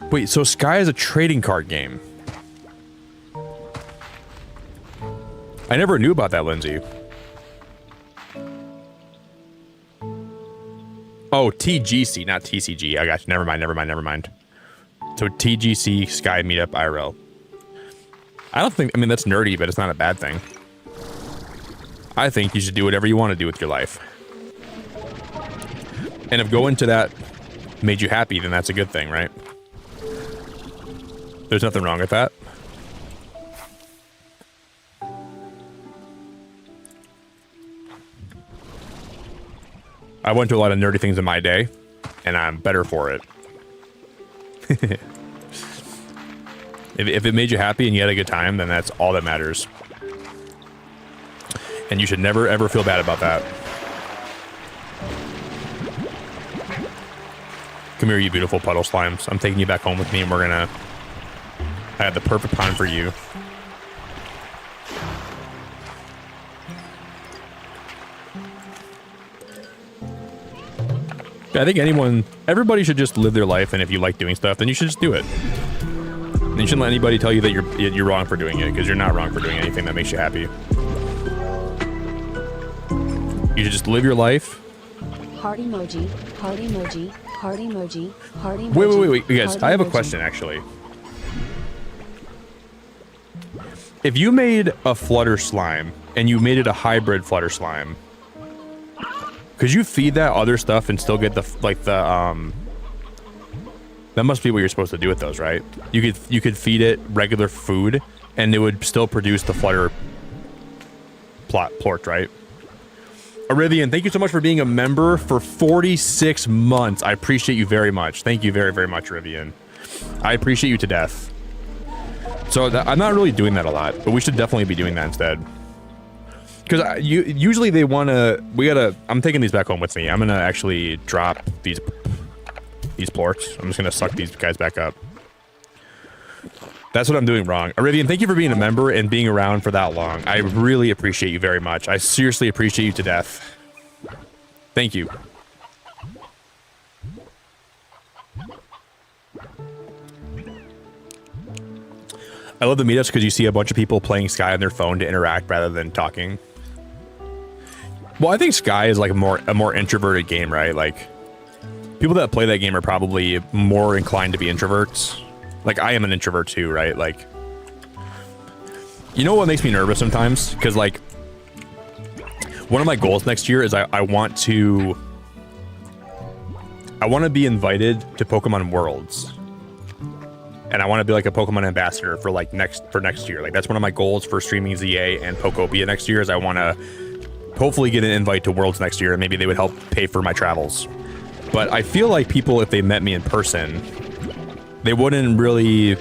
Wait, so Sky is a trading card game. I never knew about that, Lindsay. Oh, TGC, not TCG. I got you. Never mind. So TGC Sky Meetup IRL. I mean, that's nerdy, but it's not a bad thing. I think you should do whatever you want to do with your life. And if going to that made you happy, then that's a good thing, right? There's nothing wrong with that. I went to a lot of nerdy things in my day, and I'm better for it. If it made you happy and you had a good time, then that's all that matters. And you should never, ever feel bad about that. Come here, you beautiful puddle slimes. I'm taking you back home with me, and I have the perfect pond for you. Yeah, I think everybody should just live their life, and if you like doing stuff, then you should just do it. And you shouldn't let anybody tell you that you're wrong for doing it, because you're not wrong for doing anything that makes you happy. You should just live your life. Heart emoji, heart emoji, heart emoji, heart emoji. Wait, guys, I have a question, actually. If you made a flutter slime, and you made it a hybrid flutter slime, could you feed that other stuff and still get that must be what you're supposed to do with those, right? You could feed it regular food and it would still produce the flutter plort, right? Arivian, thank you so much for being a member for 46 months. I appreciate you very much. Thank you very, very much, Arivian. I appreciate you to death. So I'm not really doing that a lot, but we should definitely be doing that instead. Because usually they want to... I'm taking these back home with me. I'm going to actually drop these plorts. I'm just going to suck these guys back up. That's what I'm doing wrong. Arivian, thank you for being a member and being around for that long. I really appreciate you very much. I seriously appreciate you to death. Thank you. I love the meetups because you see a bunch of people playing Sky on their phone to interact rather than talking. Well, I think Sky is like a more introverted game, right? Like, people that play that game are probably more inclined to be introverts. Like, I am an introvert too, right? Like, you know what makes me nervous sometimes? Because, like, one of my goals next year is I want to be invited to Pokemon Worlds. And I want to be like a Pokemon ambassador for like next year. Like, that's one of my goals for streaming ZA and Pokopia next year is I want to hopefully get an invite to Worlds next year, and maybe they would help pay for my travels. But I feel like people, if they met me in person, they wouldn't really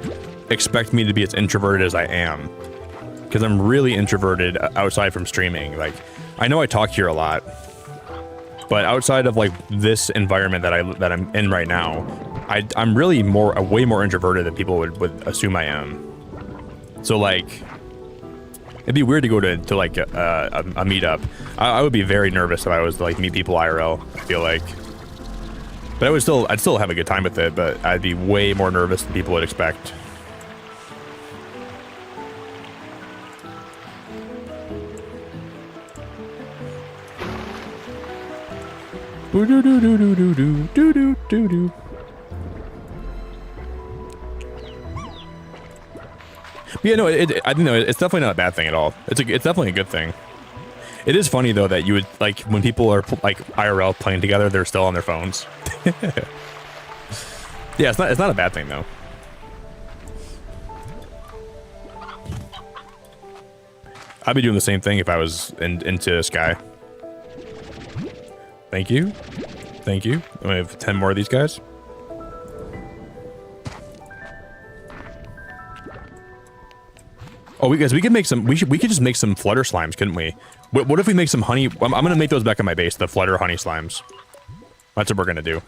expect me to be as introverted as I am, because I'm really introverted outside from streaming. Like, I know I talk here a lot, but outside of like this environment that I'm in right now, I'm really way more introverted than people would assume I am. So like, it'd be weird to go to like a meetup. I would be very nervous if I was to like meet people IRL, I feel like. But I'd still have a good time with it, but I'd be way more nervous than people would expect. Boo doo doo doo doo doo doo doo doo doo. Yeah, no, I don't know. It's definitely not a bad thing at all. It's definitely a good thing. It is funny though that you would like when people are like IRL playing together, they're still on their phones. Yeah, it's not a bad thing though. I'd be doing the same thing if I was into Sky. Thank you, thank you. We have 10 more of these guys. Oh, we could make some. We could just make some flutter slimes, couldn't we? What if we make some honey? I'm gonna make those back at my base. The flutter honey slimes. That's what we're gonna do.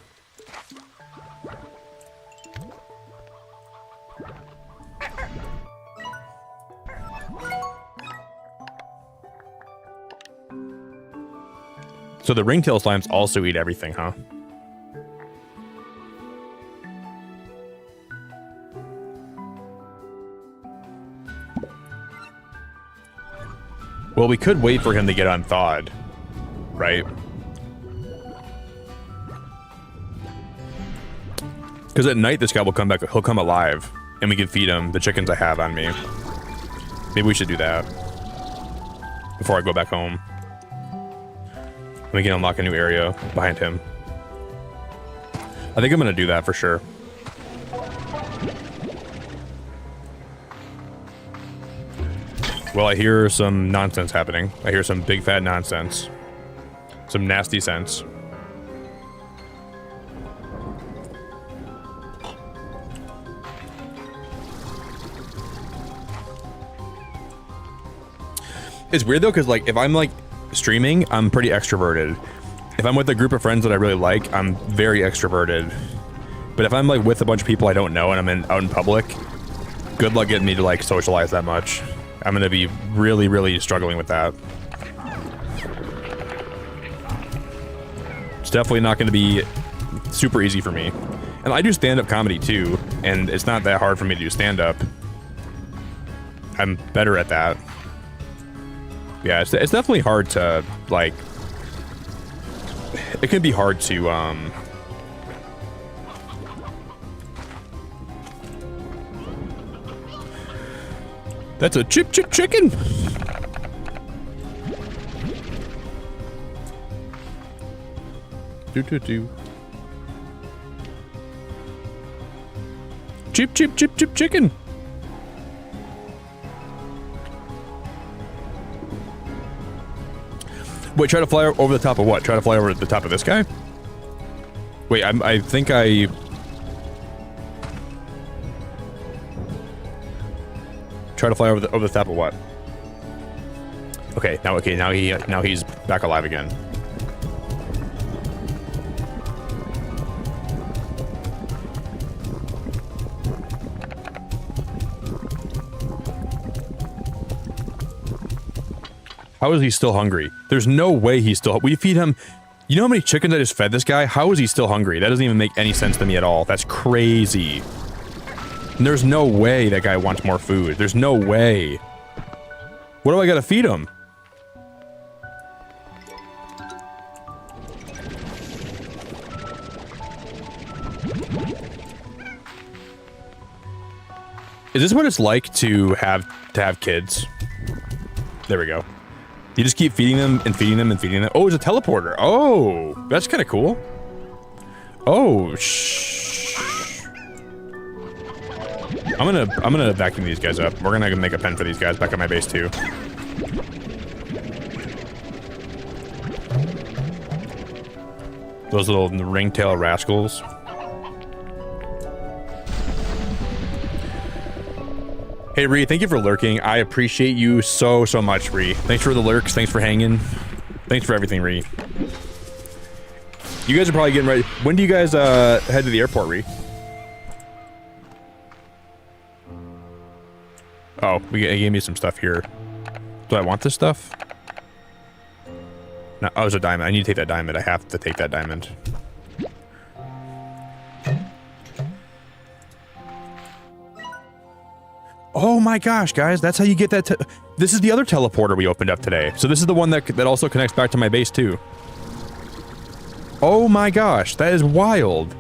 So the ringtail slimes also eat everything, huh? Well, we could wait for him to get unthawed, right? Because at night this guy will come back, he'll come alive, and we can feed him the chickens I have on me. Maybe we should do that before I go back home. We can unlock a new area behind him. I think I'm gonna do that for sure. Well, I hear some nonsense happening. I hear some big fat nonsense. Some nasty sense. It's weird though, because like if I'm like streaming, I'm pretty extroverted. If I'm with a group of friends that I really like, I'm very extroverted. But if I'm like with a bunch of people I don't know and I'm out in public, good luck getting me to like socialize that much. I'm gonna be really, really struggling with that. It's definitely not gonna be super easy for me. And I do stand-up comedy too, and it's not that hard for me to do stand-up. I'm better at that. Yeah, it's definitely hard to, like... It can be hard to, That's a chip chicken! Do. Chip chicken! Wait, try to fly over the top of what? Try to fly over the top of this guy? Wait, I think I... Try to fly over the top of what? Okay, now he's back alive again. How is he still hungry? There's no way he's still... We feed him... You know how many chickens I just fed this guy? How is he still hungry? That doesn't even make any sense to me at all. That's crazy. And there's no way that guy wants more food. There's no way. What do I gotta feed him? Is this what it's like to have kids? There we go. You just keep feeding them and feeding them and feeding them. Oh, it's a teleporter. Oh, that's kind of cool. Oh, shh. I'm gonna vacuum these guys up. We're gonna make a pen for these guys back at my base too. Those little ringtail rascals. Hey, Ree, thank you for lurking. I appreciate you so much, Ree. Thanks for the lurks. Thanks for hanging. Thanks for everything, Ree. You guys are probably getting ready. When do you guys head to the airport, Ree? Oh, it gave me some stuff here. Do I want this stuff? No, oh, it's a diamond. I need to take that diamond. I have to take that diamond. Oh my gosh, guys, that's how you get that. This is the other teleporter we opened up today. So this is the one that also connects back to my base too. Oh my gosh, that is wild.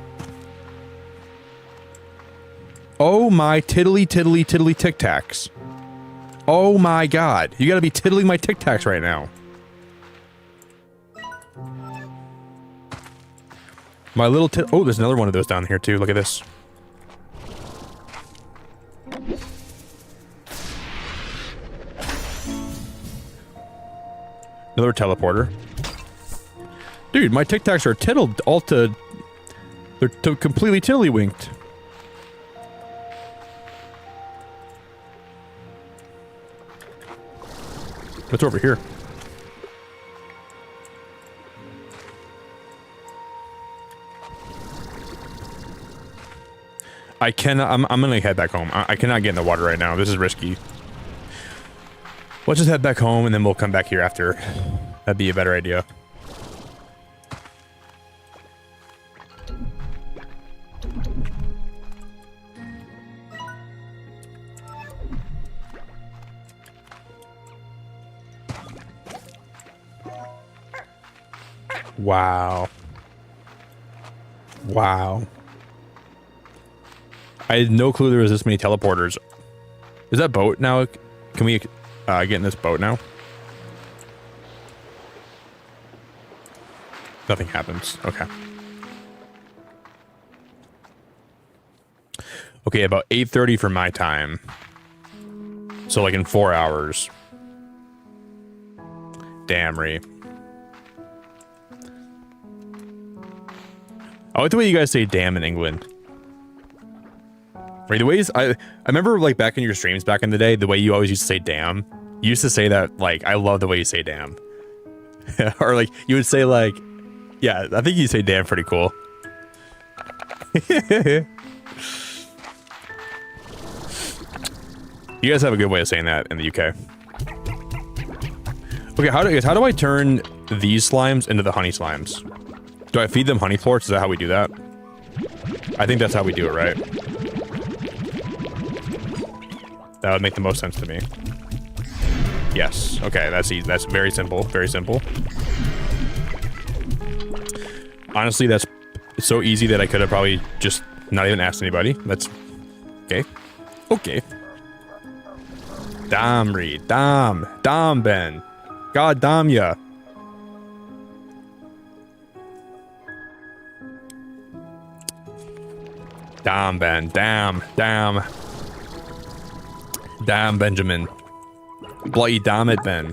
Oh my tiddly tic tacs. Oh my god, you gotta be tiddling my tic tacs right now. My little oh, there's another one of those down here too. Look at this. Another teleporter. Dude, my tic tacs are tiddled all to... They're completely tiddlywinked. What's over here? I cannot... I'm gonna head back home. I cannot get in the water right now. This is risky. Let's just head back home and then we'll come back here after. That'd be a better idea. Wow. Wow. I had no clue there was this many teleporters. Is that boat now? Can we get in this boat now? Nothing happens. Okay. Okay, about 8:30 for my time. So like in 4 hours. Damn, Ree. I like the way you guys say damn in England. Right, the ways I remember like back in your streams back in the day, the way you always used to say damn. You used to say that, like, I love the way you say damn. Or like you would say like, yeah, I think you say damn pretty cool. You guys have a good way of saying that in the UK. Okay, how do I turn these slimes into the honey slimes? Do I feed them honey florts? Is that how we do that? I think that's how we do it, right? That would make the most sense to me. Yes. Okay, that's easy. That's very simple. Very simple. Honestly, that's so easy that I could have probably just not even asked anybody. That's okay. Okay. Damn, Reed. Damn. Damn, Ben. God damn ya. Damn, Ben. Damn. Damn. Damn, Benjamin. Bloody damn it, Ben.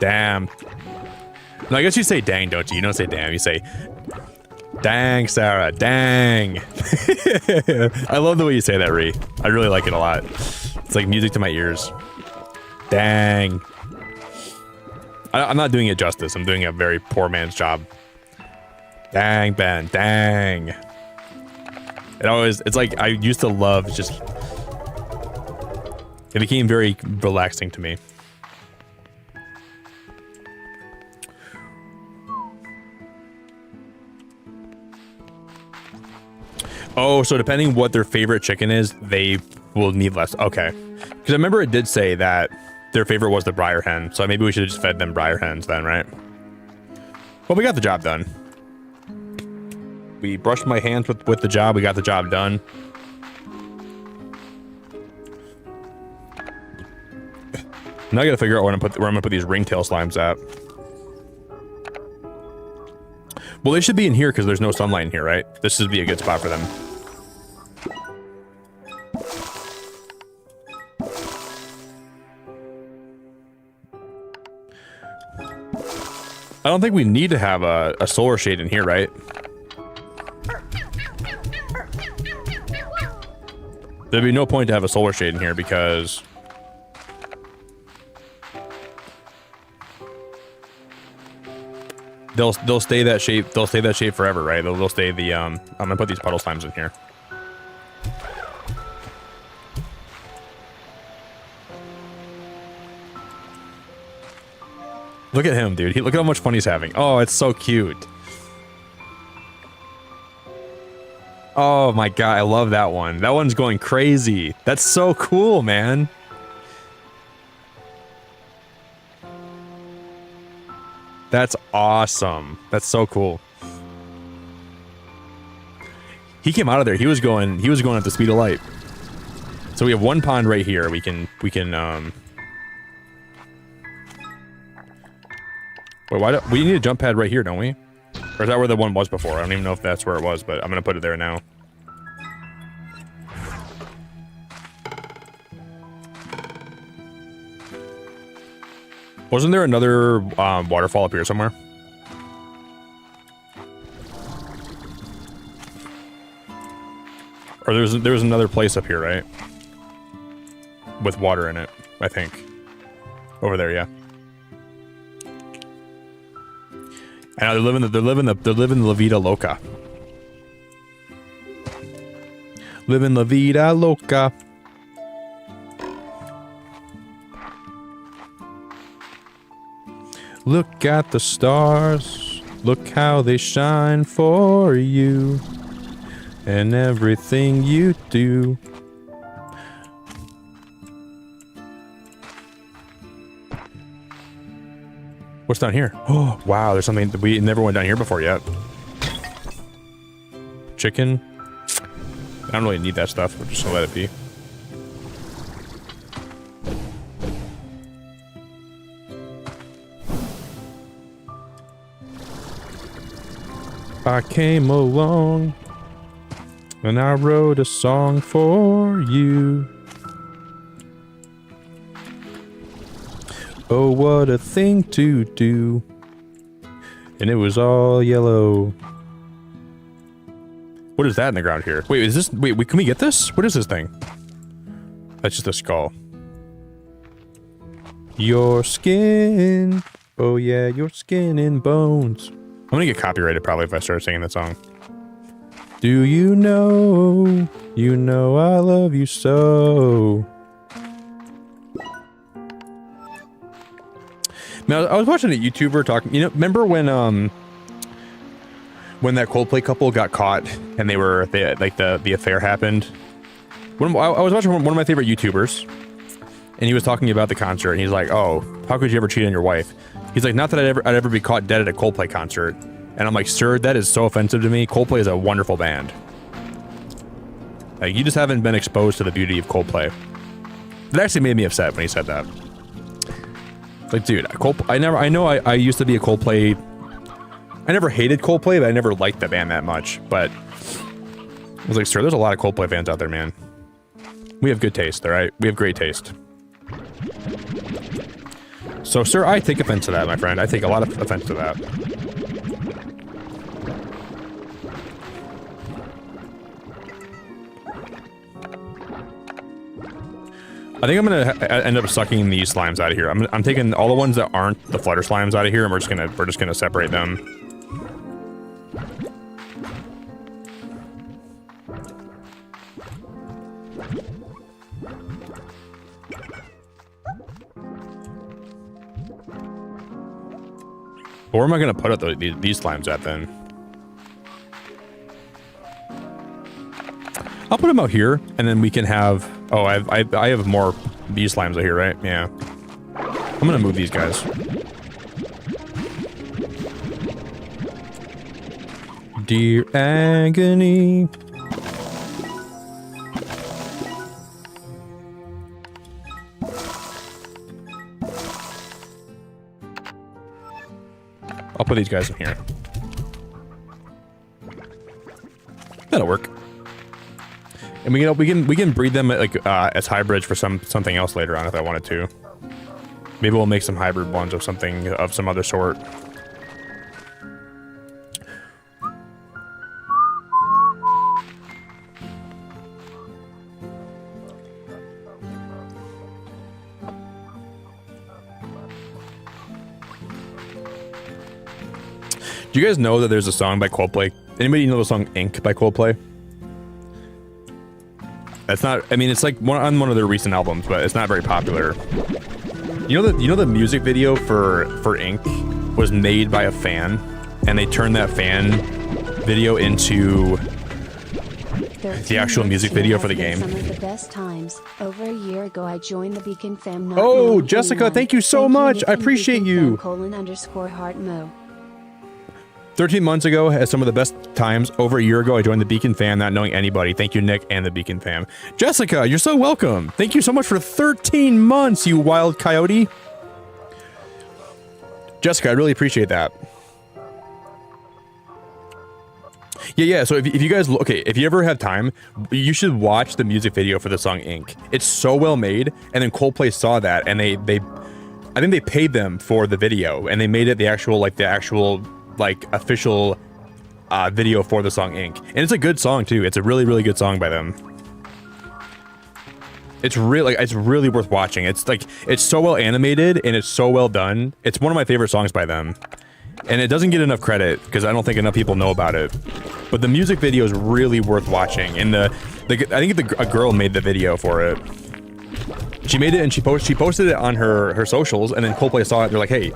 Damn. No, I guess you say dang, don't you? You don't say damn. You say, dang, Sarah, dang. I love the way you say that, Ree. I really like it a lot. It's like music to my ears. Dang. I'm not doing it justice. I'm doing a very poor man's job. Dang, Ben, dang. It's like, I used to love just, it became very relaxing to me. Oh, so depending what their favorite chicken is, they will need less. Okay. Because I remember it did say that their favorite was the briar hen, so maybe we should have just fed them briar hens then, right? Well, we got the job done. We brushed my hands with the job. We got the job done. Now I gotta figure out where I'm gonna put these ringtail slimes at. Well, they should be in here because there's no sunlight in here, right? This would be a good spot for them. I don't think we need to have a solar shade in here, right? There'd be no point to have a solar shade in here because they'll stay that shape. They'll stay that shape forever, right? They'll stay the I'm gonna put these puddle slimes in here. Look at him, dude. Look at how much fun he's having. Oh, it's so cute. Oh my god, I love that one. That one's going crazy. That's so cool, man. That's awesome. That's so cool. He came out of there. He was going at the speed of light. So we have one pond right here. We can wait, why do we need a jump pad right here, don't we? Or is that where the one was before? I don't even know if that's where it was, but I'm gonna put it there now. Wasn't there another waterfall up here somewhere? Or there was another place up here, right? With water in it, I think. Over there, yeah. I know they're living La Vida Loca. Living La Vida Loca. Look at the stars. Look how they shine for you. And everything you do. What's down here? Oh, wow, there's something that we never went down here before yet. Chicken. I don't really need that stuff. We're just gonna let it be. I came along and I wrote a song for you. Oh, what a thing to do. And it was all yellow. What is that in the ground here? Wait, is this... Wait, can we get this? What is this thing? That's just a skull. Your skin. Oh, yeah, your skin and bones. I'm gonna get copyrighted probably if I start singing that song. Do you know I love you so. Now, I was watching a YouTuber talking, you know, remember when that Coldplay couple got caught and they like the affair happened? I was watching one of my favorite YouTubers and he was talking about the concert and he's like, oh, how could you ever cheat on your wife? He's like, not that I'd ever be caught dead at a Coldplay concert. And I'm like, sir, that is so offensive to me. Coldplay is a wonderful band. Like, you just haven't been exposed to the beauty of Coldplay. It actually made me upset when he said that. Like, dude, I used to be a Coldplay. I never hated Coldplay, but I never liked the band that much. But I was like, sir, there's a lot of Coldplay fans out there, man. We have good taste, all right? We have great taste. So, sir, I take offense to that, my friend. I take a lot of offense to that. I think I'm gonna end up sucking these slimes out of here. I'm taking all the ones that aren't the flutter slimes out of here, and we're just gonna separate them. Where am I gonna put up these slimes at then? I'll put them out here, and then we can have. Oh, I have more bee slimes out here, right? Yeah. I'm gonna move these guys. Dear agony. I'll put these guys in here. That'll work. And we can breed them like as hybrids for something else later on if I wanted to. Maybe we'll make some hybrid ones of some other sort. Do you guys know that there's a song by Coldplay? Anybody know the song Ink by Coldplay? That's not, I mean, it's like on one of their recent albums, but it's not very popular. You know the music video for Ink was made by a fan, and they turned that fan video into the actual music video for the game. Some of the best times. Over a year ago, I joined the Beacon fam. Oh, Jessica, thank you so much. I appreciate you. _heart mo. 13 months ago has some of the best times. Over a year ago, I joined the Beacon fam, not knowing anybody. Thank you, Nick, and the Beacon fam. Jessica, you're so welcome. Thank you so much for 13 months, you wild coyote. Jessica, I really appreciate that. Yeah. So if you guys, okay, if you ever have time, you should watch the music video for the song Ink. It's so well made, and then Coldplay saw that, and I think they paid them for the video, and they made it the actual official video for the song Ink. And it's a good song too. It's a really, really good song by them. It's really worth watching. It's so well animated and it's so well done. It's one of my favorite songs by them. And it doesn't get enough credit because I don't think enough people know about it. But the music video is really worth watching. And I think a girl made the video for it. She made it and she posted it on her socials, and then Coldplay saw it. They're like, "Hey, do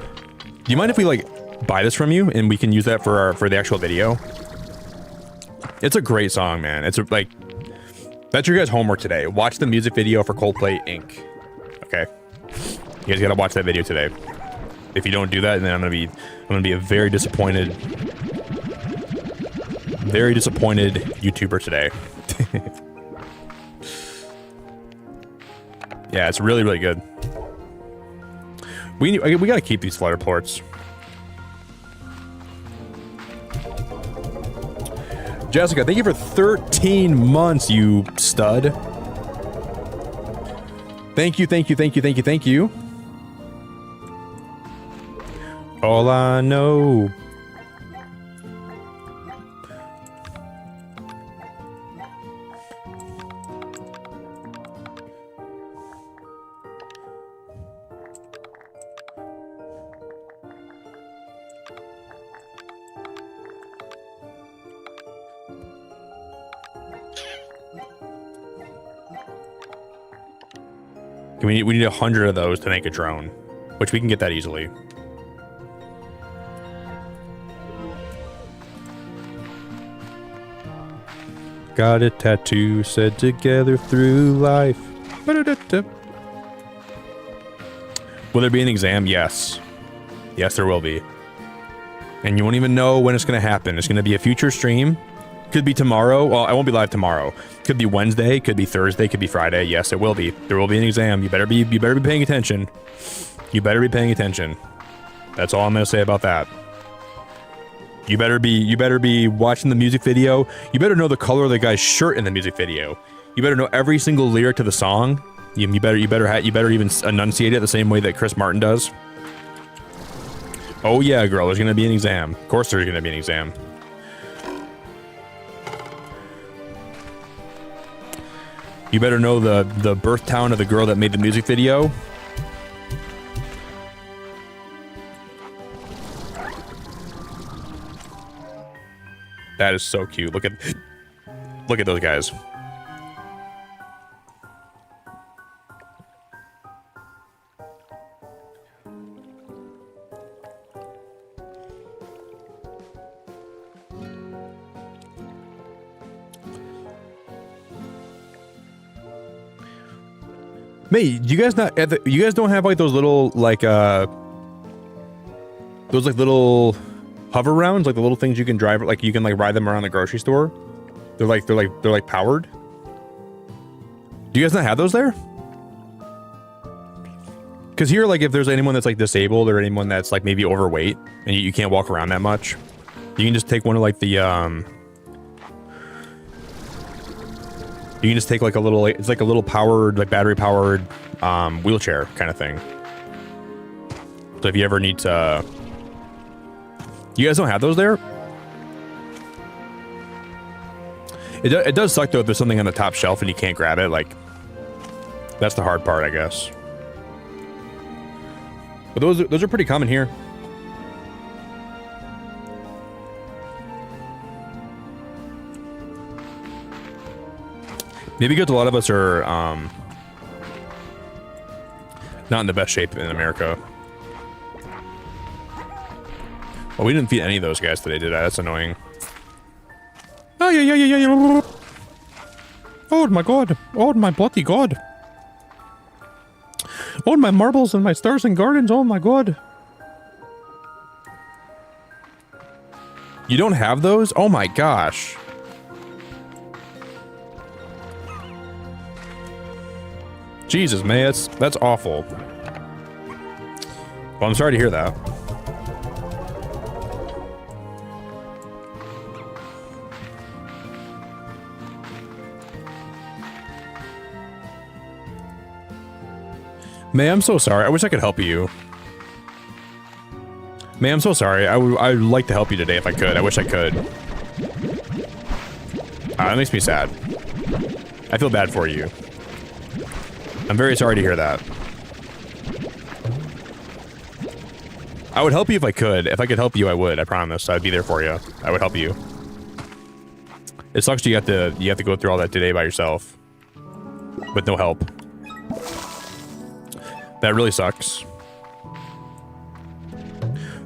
you mind if we buy this from you and we can use that for the actual video?" It's a great song, man. It's that's your guys' homework today. Watch the music video for Coldplay Ink. Okay, you guys gotta watch that video today. If you don't do that, then I'm gonna be a very disappointed YouTuber today. Yeah, it's really, really good. We gotta keep these flutter ports. Jessica, thank you for 13 months, you stud. Thank you. All I know. We need 100 of those to make a drone, which we can get that easily. Got a tattoo said together through life. Will there be an exam? Yes. Yes, there will be. And you won't even know when it's going to happen. It's going to be a future stream. Could be tomorrow. Well, I won't be live tomorrow. Could be Wednesday. Could be Thursday. Could be Friday. Yes, it will be. There will be an exam. You better be paying attention. You better be paying attention. That's all I'm going to say about that. You better be watching the music video. You better know the color of the guy's shirt in the music video. You better know every single lyric to the song. You better even enunciate it the same way that Chris Martin does. Oh yeah, girl, there's gonna be an exam. Of course there's gonna be an exam. You better know the birth town of the girl that made the music video. That is so cute. Look at those guys. Mate, you guys you guys don't have like those little like little hover rounds, like the little things you can drive, like you can like ride them around the grocery store. They're like powered. Do you guys not have those there? Because here, like if there's anyone that's like disabled or anyone that's like maybe overweight and you can't walk around that much, you can just take one of like the you can just take like a little, it's like a little powered, like battery powered wheelchair kind of thing. So if you ever need to, you guys don't have those there? It does suck though if there's something on the top shelf and you can't grab it. Like that's the hard part, I guess. But those are pretty common here. Maybe because a lot of us are not in the best shape in America. Well, we didn't feed any of those guys today, did I? That's annoying. Oh, yeah. Oh, my God. Oh, my bloody God. Oh, my marbles and my stars and gardens. Oh, my God. You don't have those? Oh, my gosh. Jesus, man, that's awful. Well, I'm sorry to hear that. May, I'm so sorry. I wish I could help you. May, I'm so sorry. I'd like to help you today if I could. I wish I could. That makes me sad. I feel bad for you. I'm very sorry to hear that. I would help you if I could. If I could help you, I would. I promise. I'd be there for you. I would help you. It sucks you have to go through all that today by yourself. With no help. That really sucks.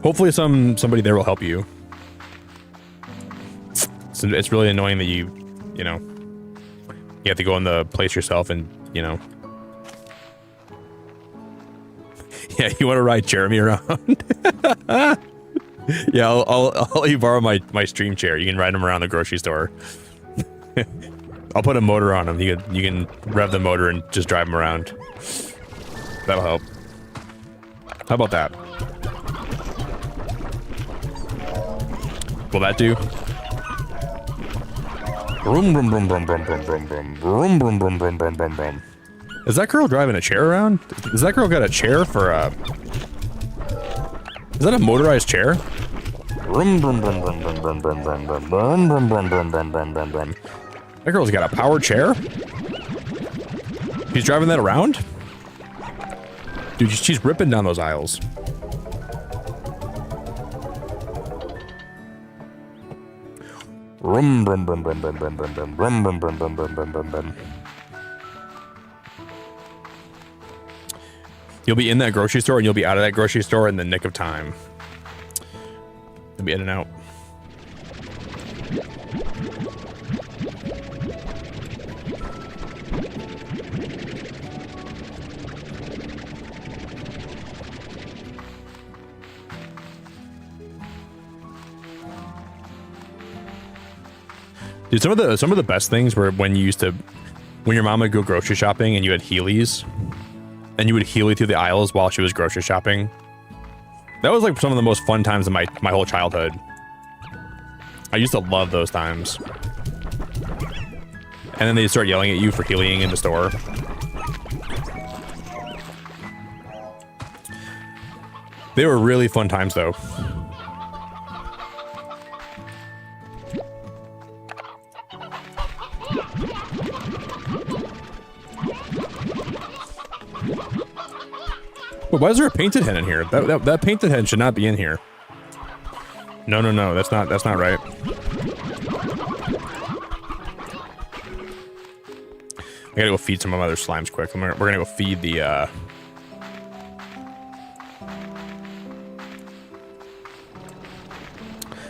Hopefully somebody there will help you. It's really annoying that you have to go in the place yourself and, Yeah, you want to ride Jeremy around? Yeah, I'll let you borrow my stream chair. You can ride him around the grocery store. I'll put a motor on him. You can rev the motor and just drive him around. That'll help. How about that? Will that do? Vroom, vroom, vroom, vroom, vroom, vroom, vroom, vroom, vroom, vroom, vroom, vroom, vroom, vroom, vroom. Is that girl driving a chair around? Is that girl got a chair for a... Is that a motorized chair? Vroom, vroom, vroom, vroom, vroom, vroom, vroom, vroom, vroom, vroom, vroom, vroom, vroom, vroom, vroom, vroom. That girl's got a powered chair? She's driving that around? Dude, she's ripping down those aisles. Vroom, vroom, vroom, vroom, vroom, vroom, vroom, vroom, vroom, vroom, vroom, vroom, vroom, vroom, vroom. You'll be in that grocery store and you'll be out of that grocery store in the nick of time. You'll be in and out. Dude, some of the best things were when your mom would go grocery shopping and you had Heelys. And you would Heely through the aisles while she was grocery shopping. That was like some of the most fun times of my whole childhood. I used to love those times. And then they'd start yelling at you for Heelying in the store. They were really fun times, though. Wait, why is there a painted hen in here? That painted hen should not be in here. No, no, no. That's not right. I gotta go feed some of my other slimes quick. We're gonna go feed the.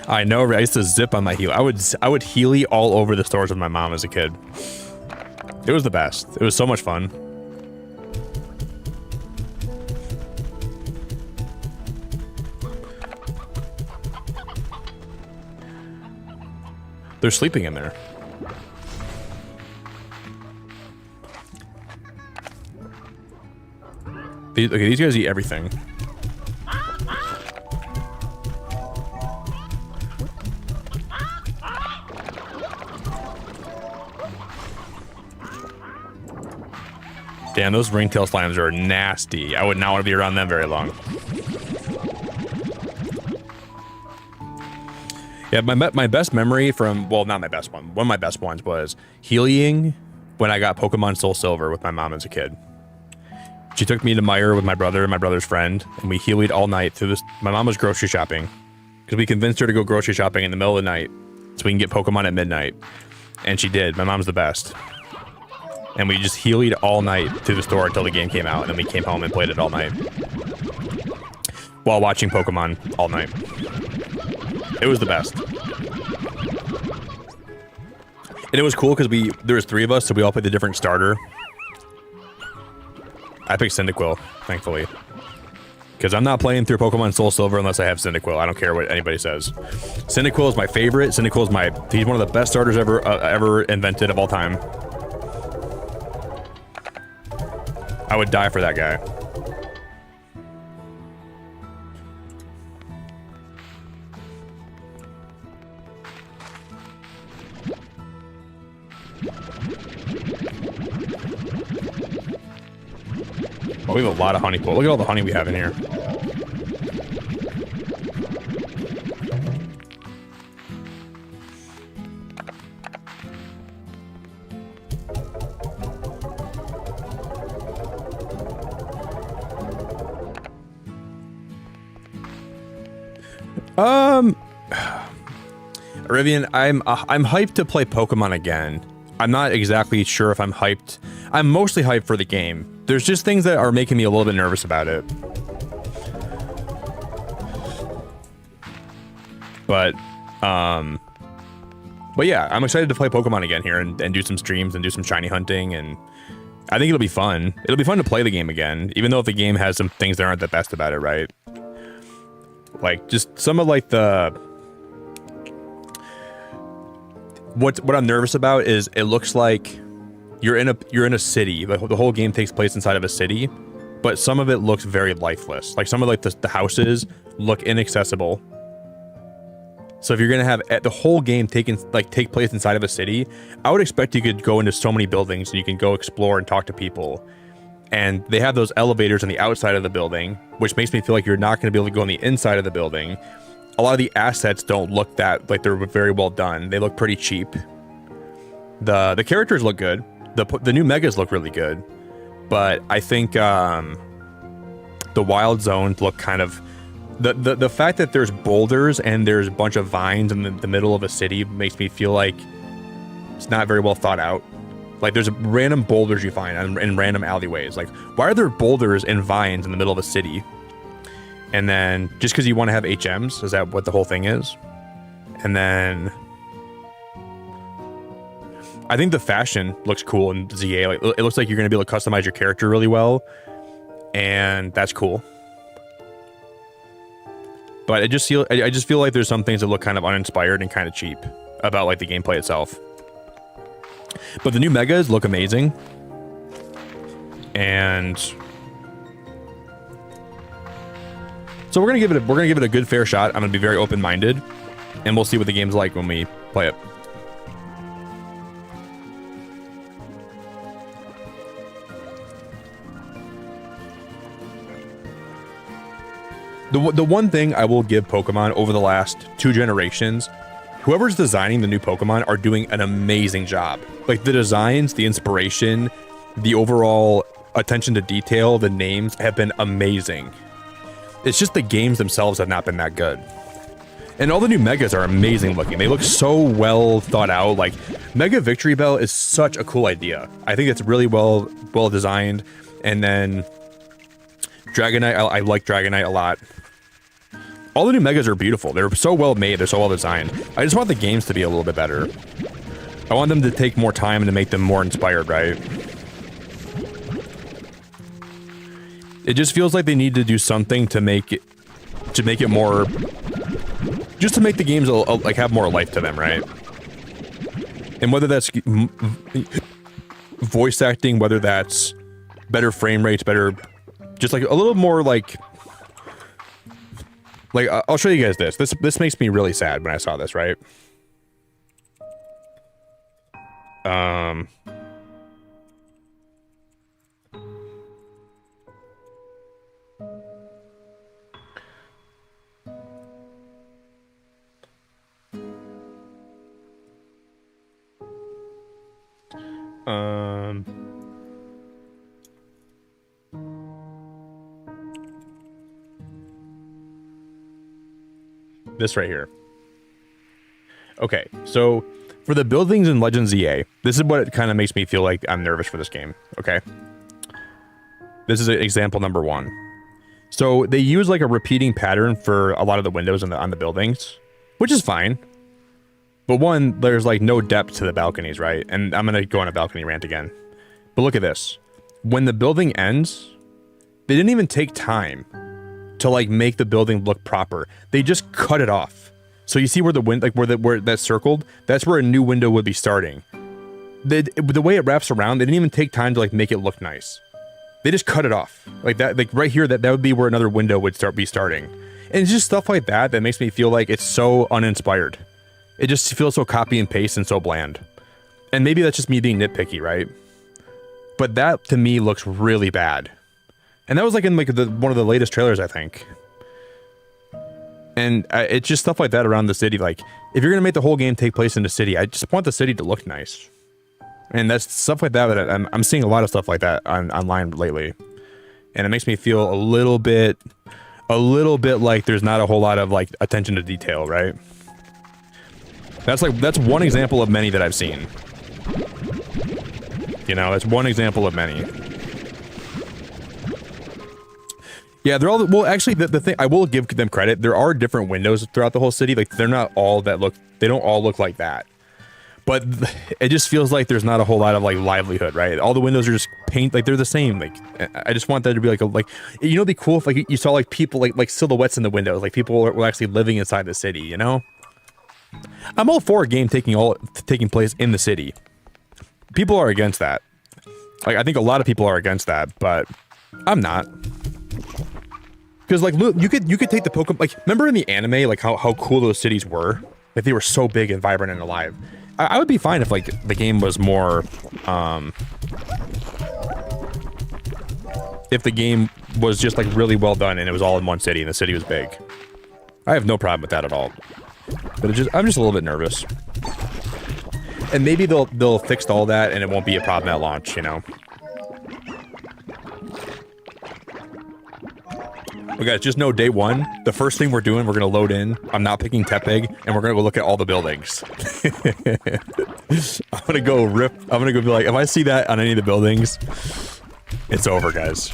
I know. I used to zip on my heel. I would healy all over the stores with my mom as a kid. It was the best. It was so much fun. They're sleeping in there. Okay, these guys eat everything. Damn, those ringtail slimes are nasty. I would not want to be around them very long. Yeah, my best memory from, well, not my best one. One of my best ones was healing when I got Pokemon Soul Silver with my mom as a kid. She took me to Meyer with my brother and my brother's friend, and we healed all night through this. My mom was grocery shopping because we convinced her to go grocery shopping in the middle of the night so we can get Pokemon at midnight. And she did. My mom's the best. And we just healed all night through the store until the game came out, and then we came home and played it all night while watching Pokemon all night. It was the best. And it was cool because there was 3 of us, so we all played the different starter. I picked Cyndaquil, thankfully. Because I'm not playing through Pokemon Soul Silver unless I have Cyndaquil. I don't care what anybody says. Cyndaquil is my favorite. Cyndaquil is he's one of the best starters ever invented of all time. I would die for that guy. Oh, we have a lot of honey pool. Look at all the honey we have in here. Rivian, I'm hyped to play Pokemon again. I'm not exactly sure if I'm hyped. I'm mostly hyped for the game. There's just things that are making me a little bit nervous about it. But yeah, I'm excited to play Pokemon again here and do some streams and do some shiny hunting, and I think it'll be fun. It'll be fun to play the game again, even though the game has some things that aren't the best about it, right? Like just some of like the what I'm nervous about is it looks like you're in a city. Like the whole game takes place inside of a city, but some of it looks very lifeless. Like some of like the houses look inaccessible. So if you're gonna have the whole game take place inside of a city, I would expect you could go into so many buildings and you can go explore and talk to people. And they have those elevators on the outside of the building, which makes me feel like you're not gonna be able to go on the inside of the building. A lot of the assets don't look that like they're very well done. They look pretty cheap. The characters look good. The new megas look really good, but I think the wild zones look kind of the fact that there's boulders and there's a bunch of vines in the middle of a city makes me feel like it's not very well thought out. Like there's random boulders you find in random alleyways. Like why are there boulders and vines in the middle of a city? And then just because you want to have HMs, is that what the whole thing is? And then I think the fashion looks cool in ZA. Like it looks like you're going to be able to customize your character really well, and that's cool. But I just feel like there's some things that look kind of uninspired and kind of cheap about like the gameplay itself. But the new megas look amazing, and so we're gonna give it a good fair shot. I'm gonna be very open-minded, and we'll see what the game's like when we play it. The one thing I will give Pokemon over the last 2 generations, whoever's designing the new Pokemon are doing an amazing job. Like the designs, the inspiration, the overall attention to detail, the names have been amazing. It's just the games themselves have not been that good. And all the new Megas are amazing looking. They look so well thought out. Like Mega Victory Bell is such a cool idea. I think it's really well designed. And then Dragonite, I like Dragonite a lot. All the new Megas are beautiful. They're so well made. They're so well designed. I just want the games to be a little bit better. I want them to take more time and to make them more inspired, right? It just feels like they need to do something to make it more, just to make the games like have more life to them, right? And whether that's voice acting, whether that's better frame rates, better, just like a little more like I'll show you guys this. This makes me really sad when I saw this, right? This right here. Okay, so for the buildings in Legends EA, this is what it kind of makes me feel like I'm nervous for this game, okay? This is example number 1. So they use like a repeating pattern for a lot of the windows on the buildings, which is fine. But one, there's like no depth to the balconies, right? And I'm gonna go on a balcony rant again. But look at this. When the building ends, they didn't even take time to like make the building look proper. They just cut it off. So you see where the wind, like where that's circled, that's where a new window would be starting. The way it wraps around, they didn't even take time to like make it look nice. They just cut it off like that. Like right here, that would be where another window would be starting. And it's just stuff like that that makes me feel like it's so uninspired. It just feels so copy and paste and so bland. And maybe that's just me being nitpicky, right? But that to me looks really bad. And that was like in like one of the latest trailers, I think. And it's just stuff like that around the city. Like if you're gonna make the whole game take place in the city, I just want the city to look nice. And that's stuff like that I'm seeing a lot of stuff like that online lately. And it makes me feel a little bit like there's not a whole lot of like attention to detail, right? That's one example of many that I've seen. You know, that's one example of many. Yeah, they're all, well, actually, the thing, I will give them credit. There are different windows throughout the whole city. Like, they're not all that look, they don't all look like that. But it just feels like there's not a whole lot of, like, livelihood, right? All the windows are just paint, like, they're the same. Like, I just want that to be, like, you know, it'd be cool if, like, you saw, like, people, like silhouettes in the windows. Like, people were actually living inside the city, you know? I'm all for a game taking place in the city. People are against that. Like, I think a lot of people are against that, but I'm not. Because, like, look, you could take the Pokemon, like, remember in the anime, like, how cool those cities were? Like, they were so big and vibrant and alive. I would be fine if, like, the game was more, if the game was just, like, really well done and it was all in one city and the city was big. I have no problem with that at all. But I'm just a little bit nervous. And maybe they'll fix all that and it won't be a problem at launch, you know? But guys, just know day one, the first thing we're doing, we're going to load in. I'm not picking Tepig, and we're going to go look at all the buildings. I'm going to go rip. I'm going to go be like, if I see that on any of the buildings, it's over, guys.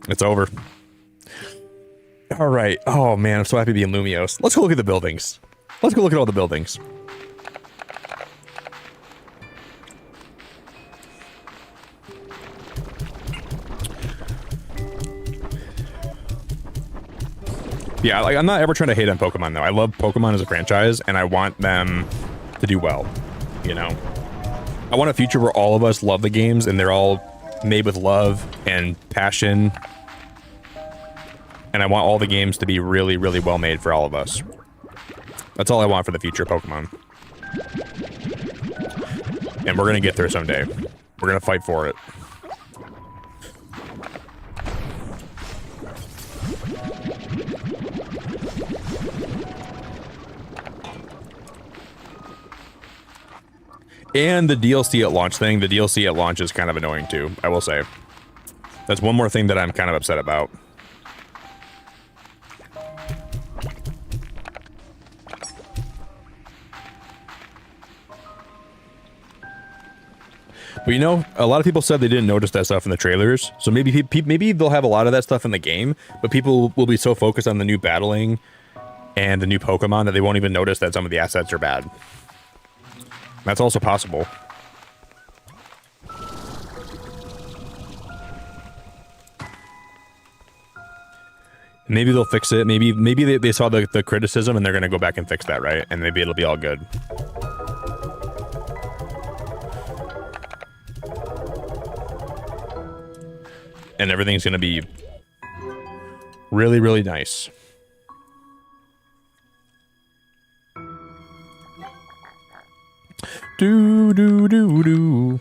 It's over. All right. Oh, man, I'm so happy to be in Lumios. Let's go look at the buildings. Let's go look at all the buildings. Yeah, like, I'm not ever trying to hate on Pokemon, though. I love Pokemon as a franchise, and I want them to do well, you know? I want a future where all of us love the games, and they're all made with love and passion. And I want all the games to be really, really well made for all of us. That's all I want for the future of Pokemon. And we're gonna get there someday. We're gonna fight for it. And the DLC at launch thing, the DLC at launch is kind of annoying too, I will say. That's one more thing that I'm kind of upset about. But you know, a lot of people said they didn't notice that stuff in the trailers. So maybe they'll have a lot of that stuff in the game, but people will be so focused on the new battling and the new Pokemon that they won't even notice that some of the assets are bad. That's also possible. Maybe they'll fix it. Maybe they saw the criticism and they're going to go back and fix that, right? And maybe it'll be all good. And everything's going to be really, really nice. Do, do, do, do.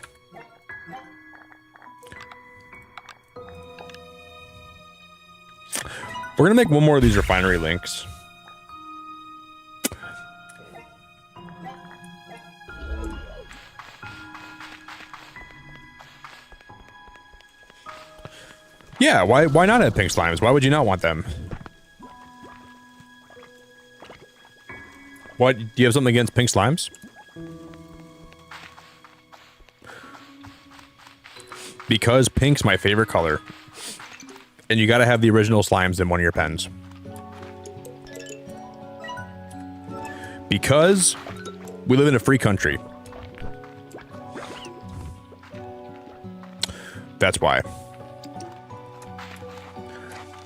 We're going to make one more of these refinery links. Yeah, why not have pink slimes? Why would you not want them? What, do you have something against pink slimes? Because pink's my favorite color. And you gotta have the original slimes in one of your pens. Because we live in a free country. That's why.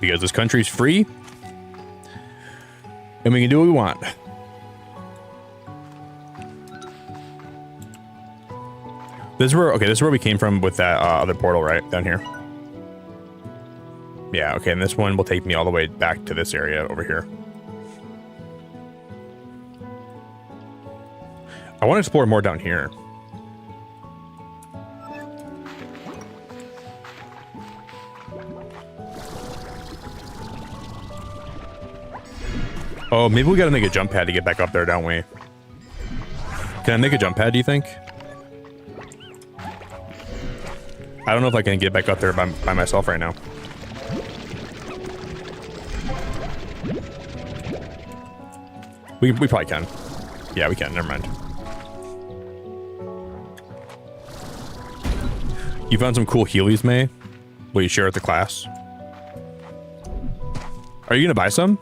Because this country's free. And we can do what we want. This is where we came from with that other portal, right? Down here. Yeah, okay, and this one will take me all the way back to this area over here. I want to explore more down here. Oh, maybe we gotta make a jump pad to get back up there, don't we? Can I make a jump pad, do you think? I don't know if I can get back up there by myself right now. We probably can. Yeah, we can. Never mind. You found some cool Heelys, May? Will you share with the class? Are you gonna buy some?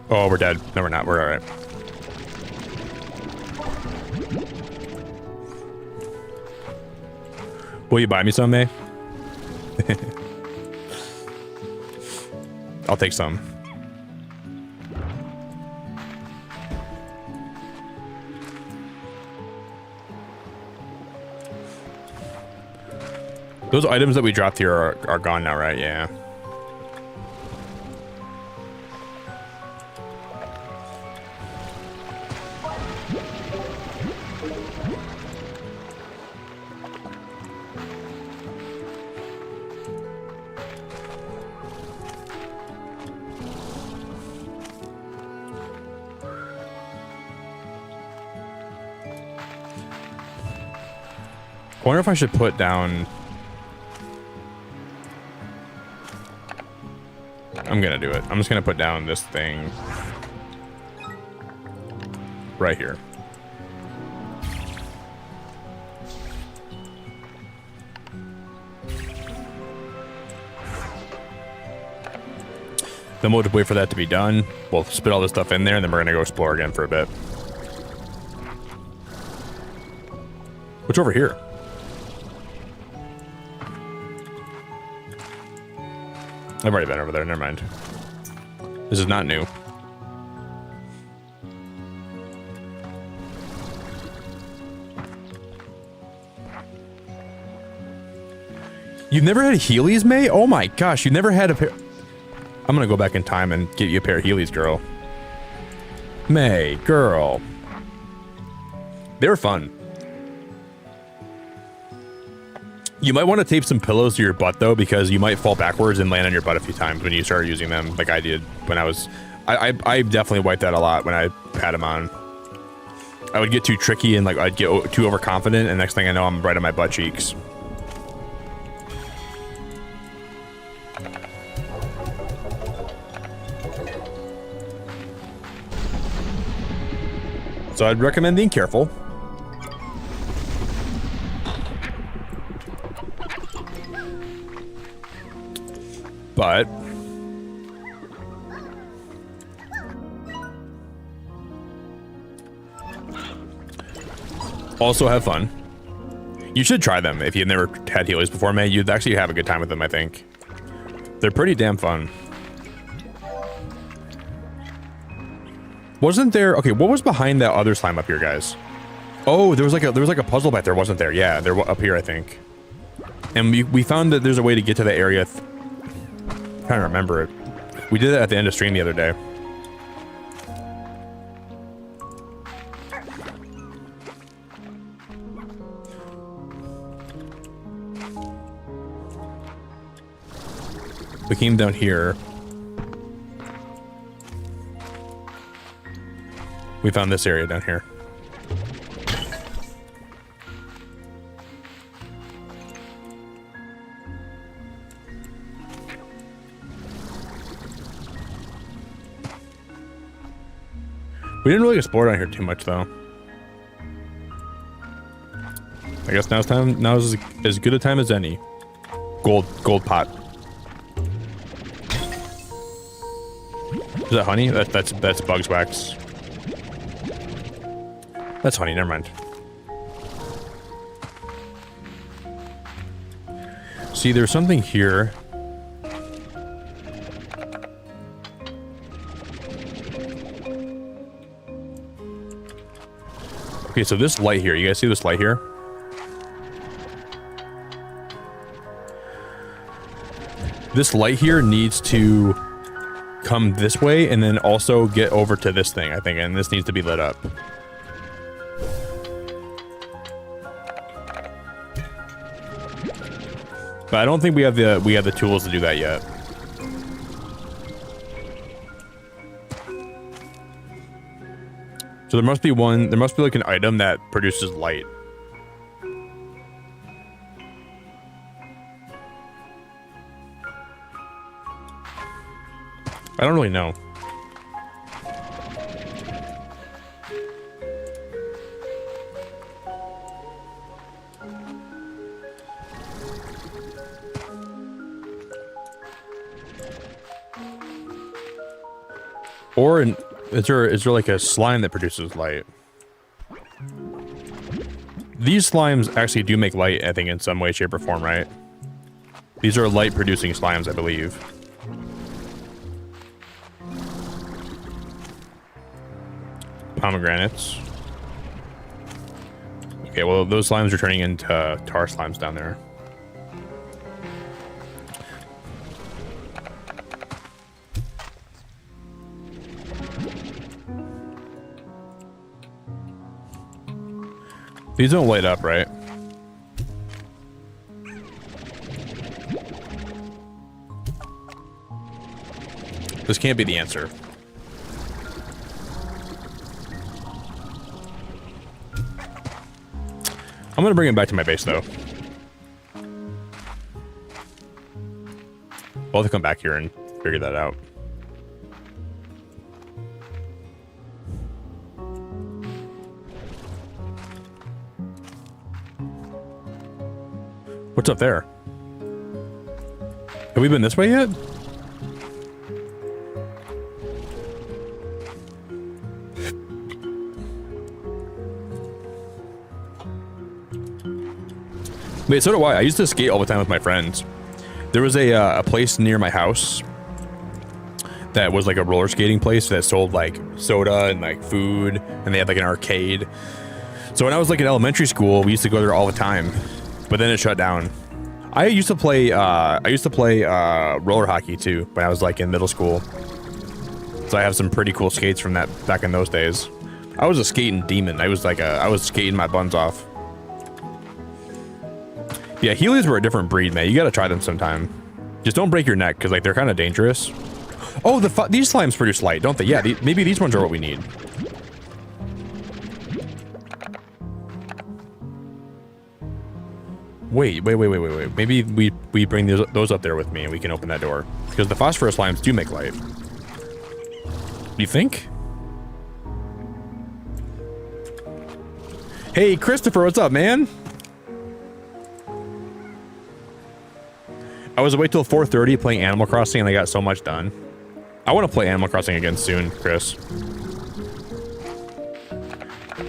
Oh, we're dead. No, we're not. We're all right. Will you buy me some, May? I'll take some. Those items that we dropped here are gone now, right? Yeah. I wonder if I should put down... I'm gonna do it. I'm just gonna put down this thing right here. Then we'll just wait for that to be done. We'll spit all this stuff in there, and then we're gonna go explore again for a bit. What's over here? I've already been over there, never mind. This is not new. You've never had Heelys, May? Oh my gosh, you never had a pair... I'm gonna go back in time and get you a pair of Heelys, girl. May, girl. They were fun. You might want to tape some pillows to your butt though, because you might fall backwards and land on your butt a few times when you start using them, like I did when I was. I definitely wiped that a lot when I had them on. I would get too tricky and like I'd get too overconfident, and next thing I know, I'm right on my butt cheeks. So I'd recommend being careful. But also have fun. You should try them if you've never had Heelys before, man. You'd actually have a good time with them, I think. They're pretty damn fun. Wasn't there... Okay, what was behind that other slime up here, guys? Oh, there was like a puzzle back there, wasn't there? Yeah, they're up here, I think. And we found that there's a way to get to the area. I'm trying to remember it. We did it at the end of stream the other day. We came down here. We found this area down here. We didn't really explore down here too much, though. I guess now's as good a time as any. Gold pot. Is that honey? That's bug's wax. That's honey, never mind. See, there's something here. Okay, so this light here, you guys see this light here? This light here needs to come this way and then also get over to this thing, I think, and this needs to be lit up. But I don't think we have the tools to do that yet. So there must be like an item that produces light. I don't really know. Or is there like a slime that produces light? These slimes actually do make light, I think, in some way, shape, or form, right? These are light-producing slimes, I believe. Pomegranates. Okay, well, those slimes are turning into tar slimes down there. These don't light up, right? This can't be the answer. I'm gonna bring it back to my base, though. We'll have to come back here and figure that out. What's up there? Have we been this way yet? Wait, so do I. I used to skate all the time with my friends. There was a place near my house that was like a roller skating place that sold like soda and like food, and they had like an arcade. So when I was like in elementary school, we used to go there all the time, but then it shut down. I used to play roller hockey too when I was like in middle school. So I have some pretty cool skates from that back in those days. I was a skating demon. I was skating my buns off. Yeah, Heelys were a different breed, man. You gotta try them sometime. Just don't break your neck, because like they're kind of dangerous. Oh, these slimes produce light, don't they? Yeah, maybe these ones are what we need. Wait. Maybe we bring those up there with me and we can open that door. Because the phosphorus slimes do make light. You think? Hey, Christopher, what's up, man? I was awake till 4:30 playing Animal Crossing and I got so much done. I want to play Animal Crossing again soon, Chris.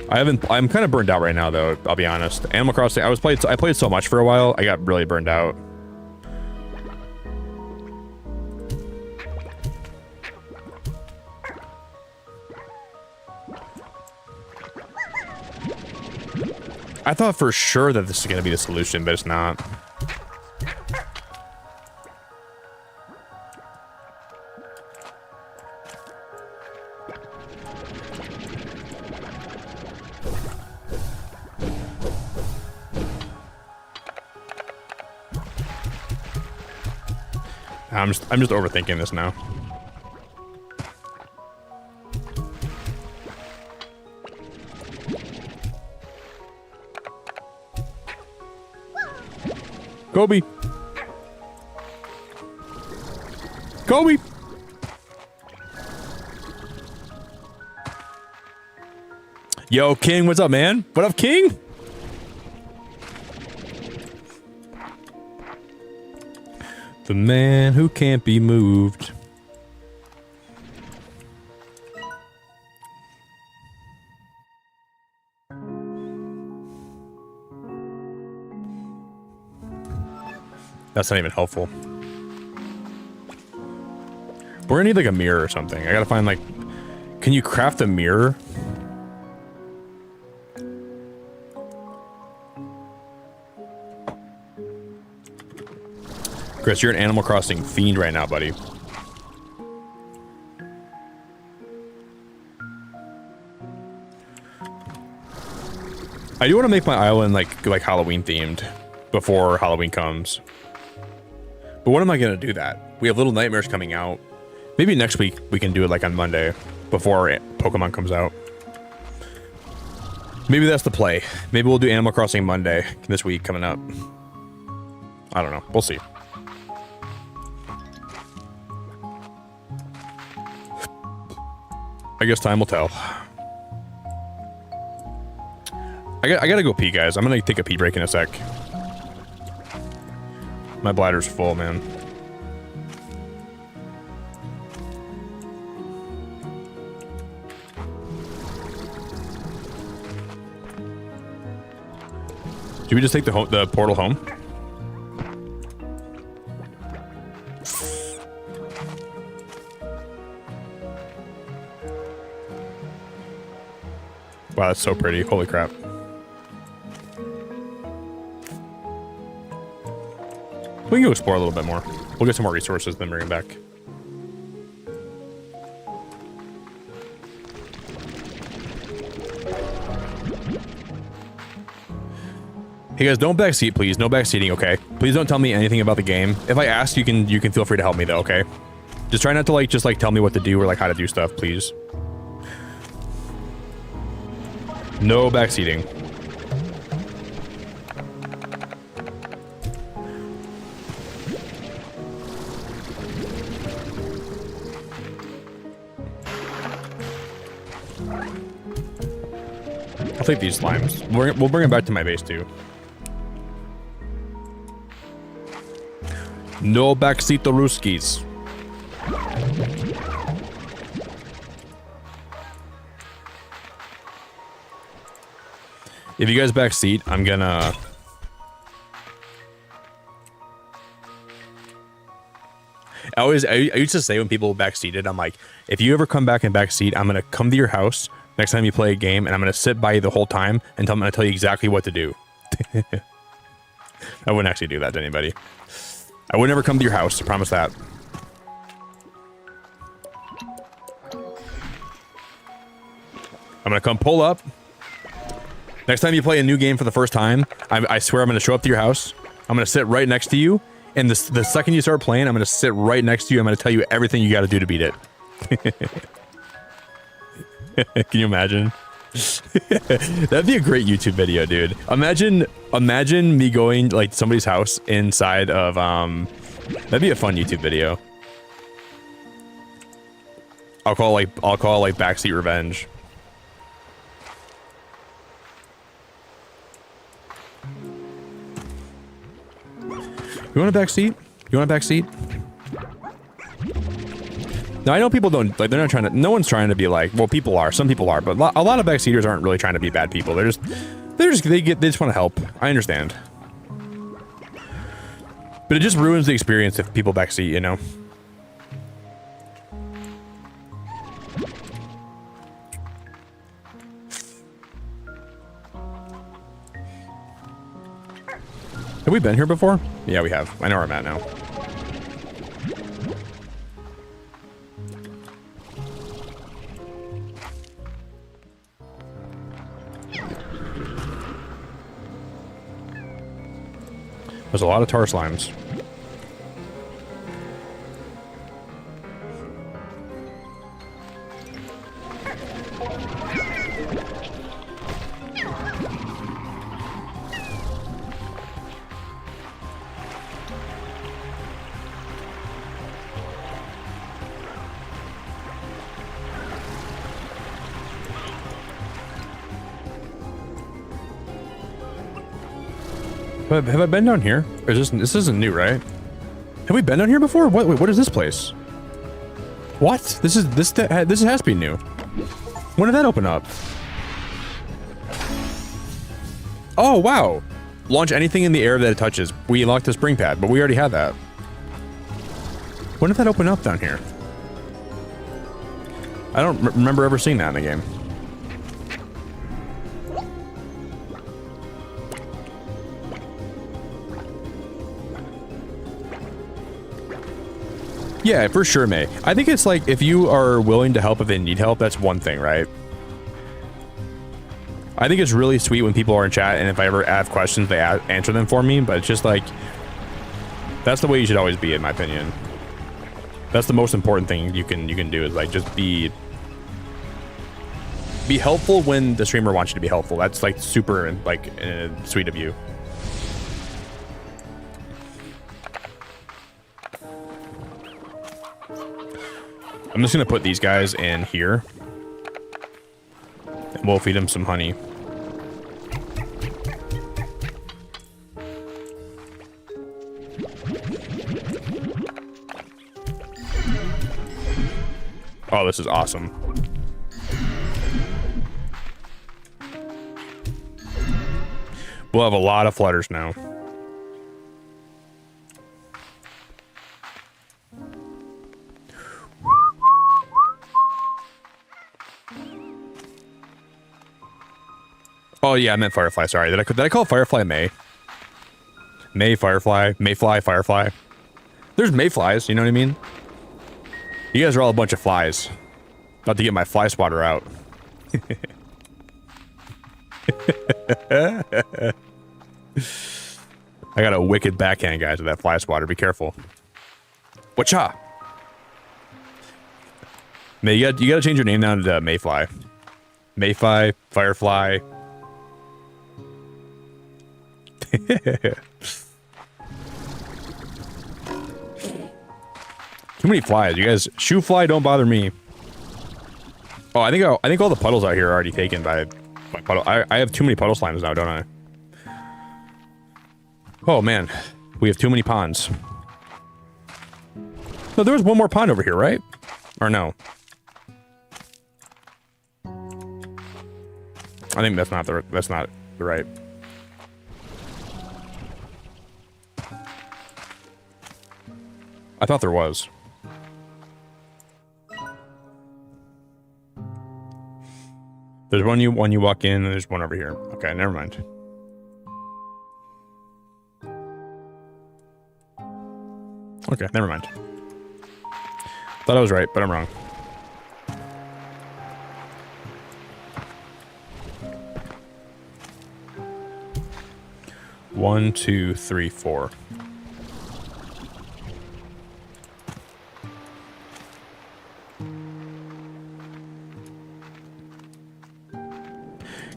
I'm kind of burned out right now, though. I'll be honest. Animal Crossing. I played so much for a while. I got really burned out. I thought for sure that this is going to be the solution, but it's not. I'm just overthinking this now. Kobe. Kobe. Yo, King, what's up, man? What up, King? The man who can't be moved. That's not even helpful. We're gonna need like a mirror or something. I gotta find like... Can you craft a mirror? Chris, you're an Animal Crossing fiend right now, buddy. I do want to make my island like Halloween themed before Halloween comes. But when am I gonna do that? We have Little Nightmares coming out. Maybe next week we can do it like on Monday before Pokemon comes out. Maybe that's the play. Maybe we'll do Animal Crossing Monday this week coming up. I don't know. We'll see. I guess time will tell. I gotta go pee, guys. I'm gonna take a pee break in a sec. My bladder's full, man. Should we just take the portal home? Wow, that's so pretty. Holy crap. We can go explore a little bit more. We'll get some more resources, then bring it back. Hey guys, don't backseat, please. No backseating, okay? Please don't tell me anything about the game. If I ask, you can feel free to help me though, okay? Just try not to just tell me what to do or how to do stuff, please. No backseating. I'll take these slimes. We'll bring them back to my base too. No backseat the Ruskies. If you guys backseat, I'm gonna... I used to say when people backseated, I'm like, if you ever come back and backseat, I'm gonna come to your house next time you play a game, and I'm gonna sit by you the whole time, and I'm gonna tell you exactly what to do. I wouldn't actually do that to anybody. I would never come to your house, I promise that. I'm gonna come pull up. Next time you play a new game for the first time, I swear I'm gonna show up to your house, I'm gonna sit right next to you, and the second you start playing, I'm gonna sit right next to you. I'm gonna tell you everything you got to do to beat it. Can you imagine? That'd be a great YouTube video, dude. Imagine me going like somebody's house inside of that'd be a fun YouTube video. I'll call it like backseat revenge. You want a backseat? You want a backseat? Now, I know people don't, like, they're not trying to, no one's trying to be like, well, people are, some people are, but a lot of backseaters aren't really trying to be bad people. They just want to help. I understand. But it just ruins the experience if people backseat, you know? Have we been here before? Yeah, we have. I know where I'm at now. There's a lot of tar slimes. Have I been down here? Or is this isn't new, right? Have we been down here before? What is this place? What? This has to be new. When did that open up? Oh wow! Launch anything in the air that it touches. We unlocked the spring pad, but we already had that. When did that open up down here? I don't remember ever seeing that in the game. Yeah, for sure, May. I think it's like, if you are willing to help if they need help, that's one thing, right? I think it's really sweet when people are in chat, and if I ever have questions, they answer them for me, but it's just like, that's the way you should always be, in my opinion. That's the most important thing you can do, is like, just be helpful when the streamer wants you to be helpful. That's like super, like, sweet of you. I'm just gonna put these guys in here, and we'll feed them some honey. Oh, this is awesome. We'll have a lot of flutters now. Oh yeah, I meant Firefly. Sorry, did I call Firefly May? May Firefly, Mayfly Firefly. There's Mayflies. You know what I mean? You guys are all a bunch of flies. About to get my fly swatter out. I got a wicked backhand, guys, with that fly swatter. Be careful. Whatcha? May, you gotta change your name down to Mayfly. Mayfly, Firefly. Too many flies. You guys, shoe fly, don't bother me. Oh, I think all the puddles out here are already taken by puddle. I have too many puddle slimes now, don't I? Oh man, we have too many ponds. No, there was one more pond over here, right? Or no? I think that's not the right. I thought there was. There's one you walk in, and there's one over here. Okay, never mind. Okay, never mind. Thought I was right, but I'm wrong. 1, 2, 3, 4.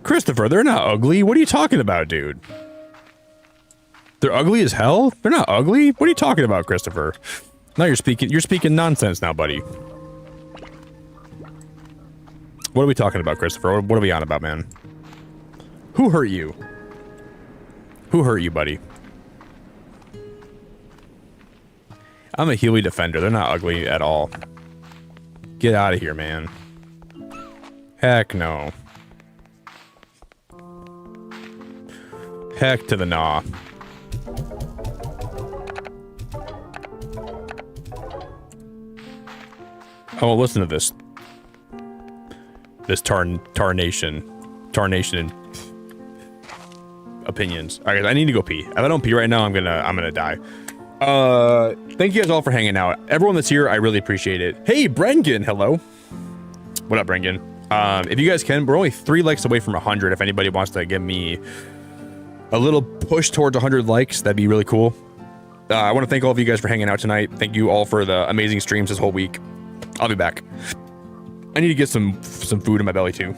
Christopher, they're not ugly. What are you talking about, dude? They're ugly as hell? They're not ugly? What are you talking about, Christopher? Now you're speaking nonsense now, buddy. What are we talking about, Christopher? What are we on about, man? Who hurt you? Who hurt you, buddy? I'm a Healy defender. They're not ugly at all. Get out of here, man. Heck no. Heck to the nah. Oh, listen to this. This tarnation and opinions. All right, I need to go pee. If I don't pee right now, I'm gonna die. Thank you guys all for hanging out. Everyone that's here, I really appreciate it. Hey, Brengen, hello. What up, Brengen? If you guys can, we're only 3 likes away from 100. If anybody wants to give me a little push towards 100 likes, that'd be really cool. I want to thank all of you guys for hanging out tonight. Thank you all for the amazing streams this whole week. I'll be back. I need to get some food in my belly too.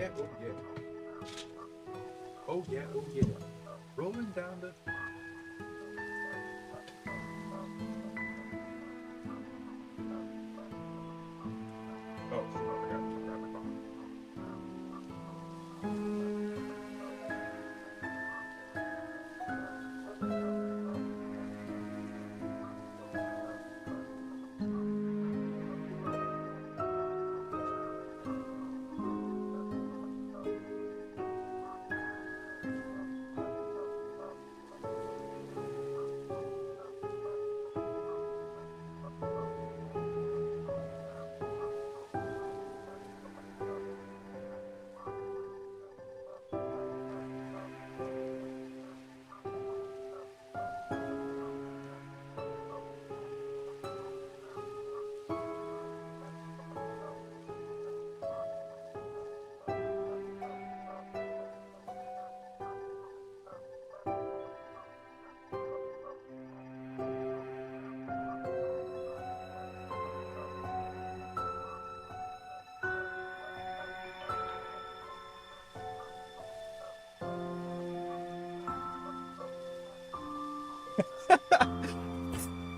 yeah, oh yeah. Oh yeah, oh yeah. Rolling down the... Oh, I forgot to grab my phone.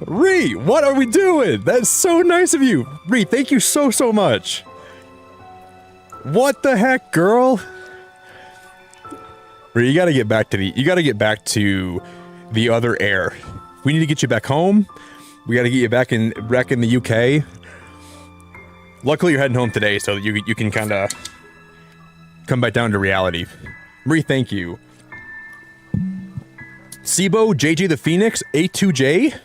Ree, what are we doing? That's so nice of you. Ree, thank you so, so much. What the heck, girl? Ree, you gotta get back to the other air. We need to get you back home. We gotta get you back in the UK. Luckily, you're heading home today, so you can kind of come back down to reality. Ree, thank you. Sibo, JJ the Phoenix, A2J.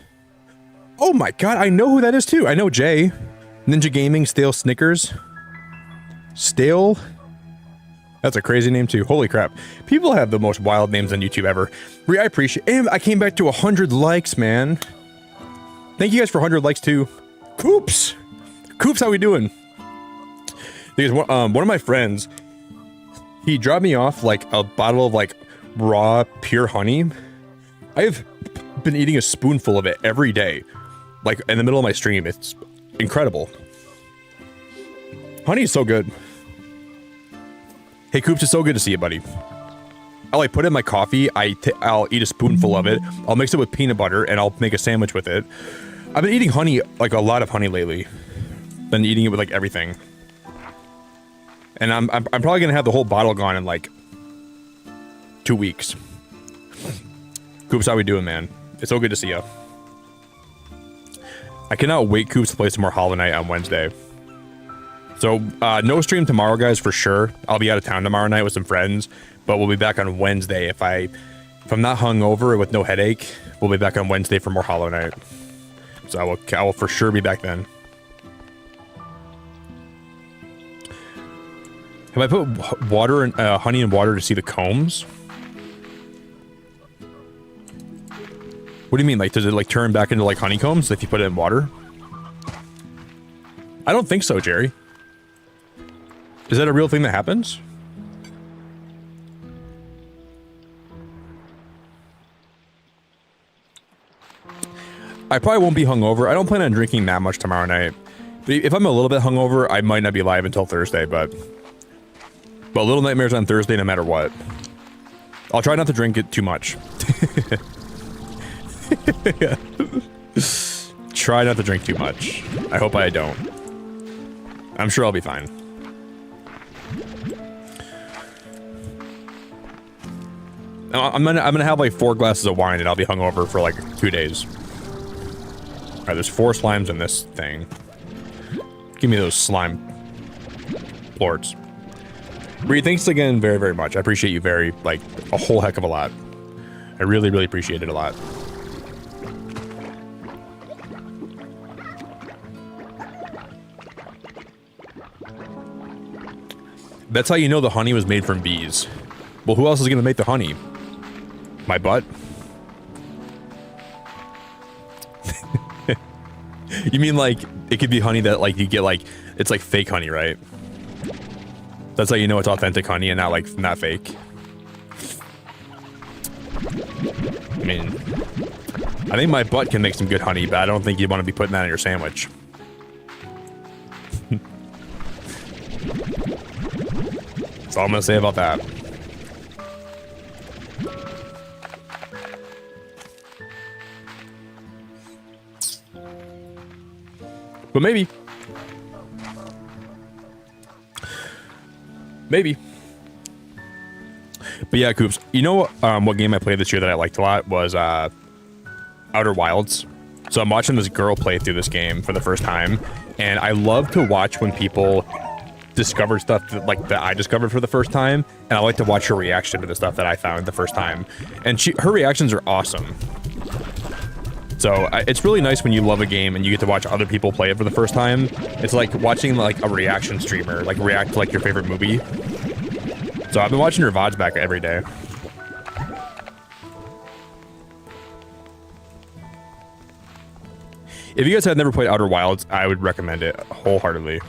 Oh my god, I know who that is too. I know Jay. Ninja Gaming, Stale Snickers. Stale? That's a crazy name too. Holy crap. People have the most wild names on YouTube ever. Ree, I appreciate it. And I came back to 100 likes, man. Thank you guys for 100 likes too. Coops! Coops, how we doing? Because one of my friends, he dropped me off like a bottle of like raw, pure honey. I've been eating a spoonful of it every day. Like in the middle of my stream. It's incredible. Honey is so good. Hey Coops, it's so good to see you, buddy. I'll like put it in my coffee. I'll eat a spoonful of it. I'll mix it with peanut butter and I'll make a sandwich with it. I've been eating honey, like a lot of honey lately. Been eating it with like everything. And I'm probably gonna have the whole bottle gone in like 2 weeks. Coops, how we doing, man? It's so good to see you. I cannot wait, Coops, to play some more Hollow Knight on Wednesday. So, no stream tomorrow, guys, for sure. I'll be out of town tomorrow night with some friends, but we'll be back on Wednesday. If I'm not hungover with no headache, we'll be back on Wednesday for more Hollow Knight. So I will for sure be back then. Have I put water and honey and water to see the combs? What do you mean? Like, does it like turn back into like honeycombs if you put it in water? I don't think so, Jerry. Is that a real thing that happens? I probably won't be hungover. I don't plan on drinking that much tomorrow night. But if I'm a little bit hungover, I might not be live until Thursday, but Little Nightmares on Thursday no matter what. I'll try not to drink it too much. Try not to drink too much. I hope I don't. I'm sure I'll be fine. I'm gonna have like 4 glasses of wine and I'll be hungover for like 2 days. Alright, there's 4 slimes in this thing. Give me those slime lords. Bree, thanks again very, very much. I appreciate you like a whole heck of a lot. I really, really appreciate it a lot. That's how you know the honey was made from bees. Well, who else is gonna make the honey? My butt? You mean like it could be honey that like you get like it's like fake honey, right? That's how you know it's authentic honey and not fake. I mean, I think my butt can make some good honey, but I don't think you'd want to be putting that in your sandwich. That's all I'm gonna say about that. But maybe. Maybe. But yeah, Coops, you know what game I played this year that I liked a lot was Outer Wilds. So I'm watching this girl play through this game for the first time, and I love to watch when people discover stuff that I discovered for the first time, and I like to watch her reaction to the stuff that I found the first time. And her reactions are awesome. So it's really nice when you love a game and you get to watch other people play it for the first time. It's like watching like a reaction streamer like react to like your favorite movie. So I've been watching her VODs back every day. If you guys have never played Outer Wilds, I would recommend it wholeheartedly.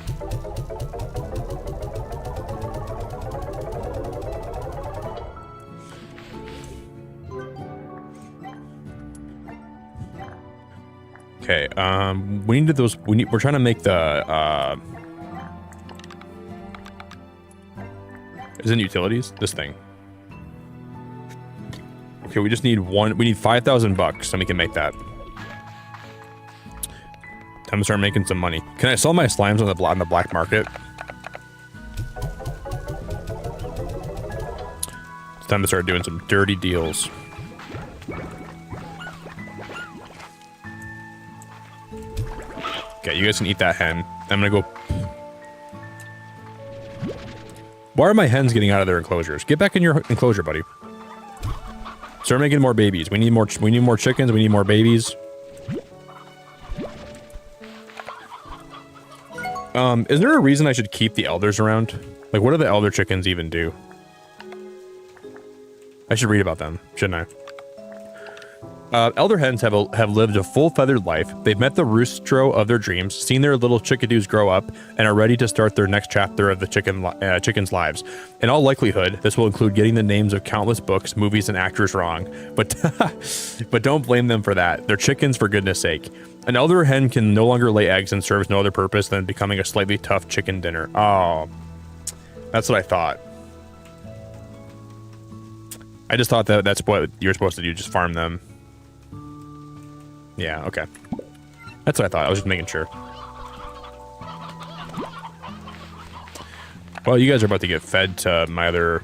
Okay, we need those. We're trying to make the. Isn't utilities this thing? Okay, we just need one. We need $5,000, and we can make that. Time to start making some money. Can I sell my slimes on the black market? It's time to start doing some dirty deals. Okay, you guys can eat that hen. I'm gonna go. Why are my hens getting out of their enclosures? Get back in your enclosure, buddy. Start making more babies. We need more. We need more chickens. We need more babies. Is there a reason I should keep the elders around? Like, what do the elder chickens even do? I should read about them, shouldn't I? Elder hens have lived a full feathered life. They've met the roostro of their dreams, seen their little chickadoos grow up, and are ready to start their next chapter of the chickens' lives. In all likelihood, this will include getting the names of countless books, movies, and actors wrong. But but don't blame them for that. They're chickens, for goodness sake. An elder hen can no longer lay eggs and serves no other purpose than becoming a slightly tough chicken dinner. Oh, that's what I thought. I just thought that's what you're supposed to do, just farm them. Yeah, okay. That's what I thought. I was just making sure. Well, you guys are about to get fed to my other...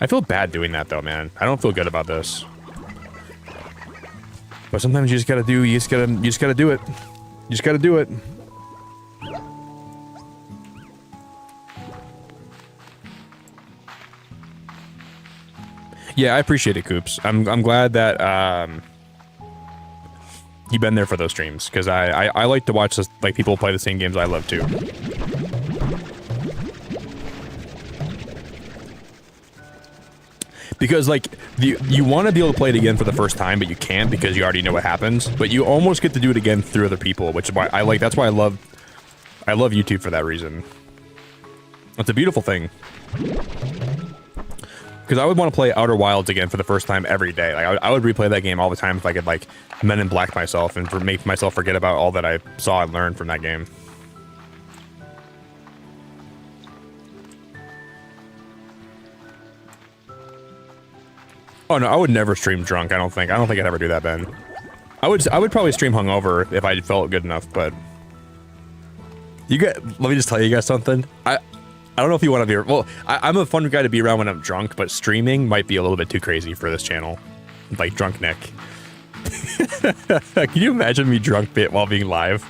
I feel bad doing that, though, man. I don't feel good about this. But sometimes you just gotta do... You just gotta do it. You just gotta do it. Yeah, I appreciate it, Coops. I'm glad that... you've been there for those streams, because I like to watch this, like people play the same games I love too. Because like you want to be able to play it again for the first time, but you can't because you already know what happens. But you almost get to do it again through other people, which is why I like. That's why I love YouTube for that reason. It's a beautiful thing. Because I would want to play Outer Wilds again for the first time every day. Like I would replay that game all the time if I could like Men in Black myself and make myself forget about all that I saw and learned from that game. Oh no, I would never stream drunk. I don't think I'd ever do that, Ben. I would probably stream hungover if I felt good enough, but let me just tell you guys something. I don't know if you want to be... Well, I'm a fun guy to be around when I'm drunk, but streaming might be a little bit too crazy for this channel. Like Drunk Nick. Can you imagine me drunk bit while being live?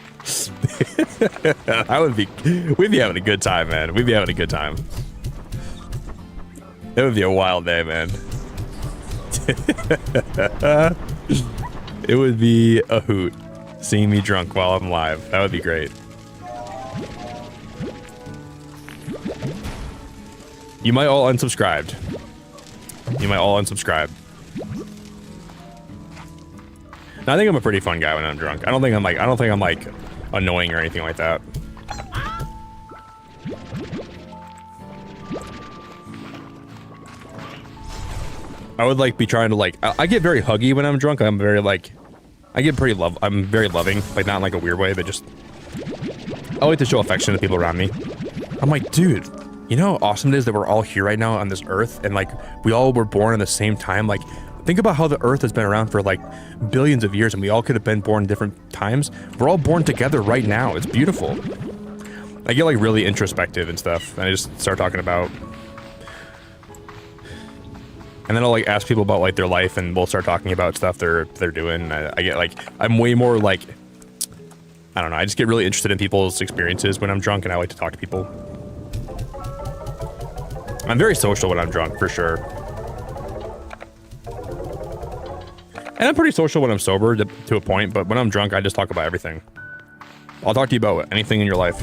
We'd be having a good time, man. We'd be having a good time. It would be a wild day, man. It would be a hoot seeing me drunk while I'm live. That would be great. You might all unsubscribed. You might all unsubscribe. Now, I think I'm a pretty fun guy when I'm drunk. I don't think I'm like annoying or anything like that. I would like be trying to like I get very huggy when I'm drunk. I'm very like I'm very loving, like not in like a weird way, but just I like to show affection to people around me. I'm like, dude, You know how awesome it is that we're all here right now on this earth, and like we all were born at the same time. Like, think about how the earth has been around for like billions of years, and we all could have been born different times. We're all born together right now. It's beautiful. I get like really introspective and stuff, and I just start talking about, and then I'll like ask people about like their life, and we'll start talking about stuff they're doing. I get like, I'm way more like, I don't know, I just get really interested in people's experiences when I'm drunk, and I like to talk to people. I'm very social when I'm drunk, for sure. And I'm pretty social when I'm sober to a point, but when I'm drunk, I just talk about everything. I'll talk to you about anything in your life.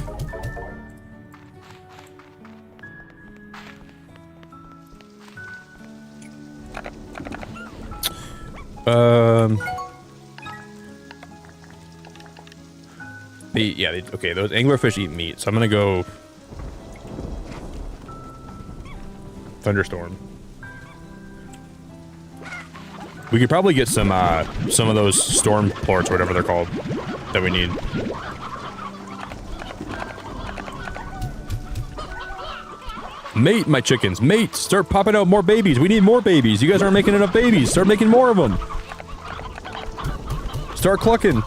Okay, those anglerfish eat meat, so I'm gonna go thunderstorm. We could probably get some of those storm plorts, whatever they're called, that we need. Mate, my chickens, mate, start popping out more babies. We need more babies. You guys aren't making enough babies. Start making more of them. Start clucking.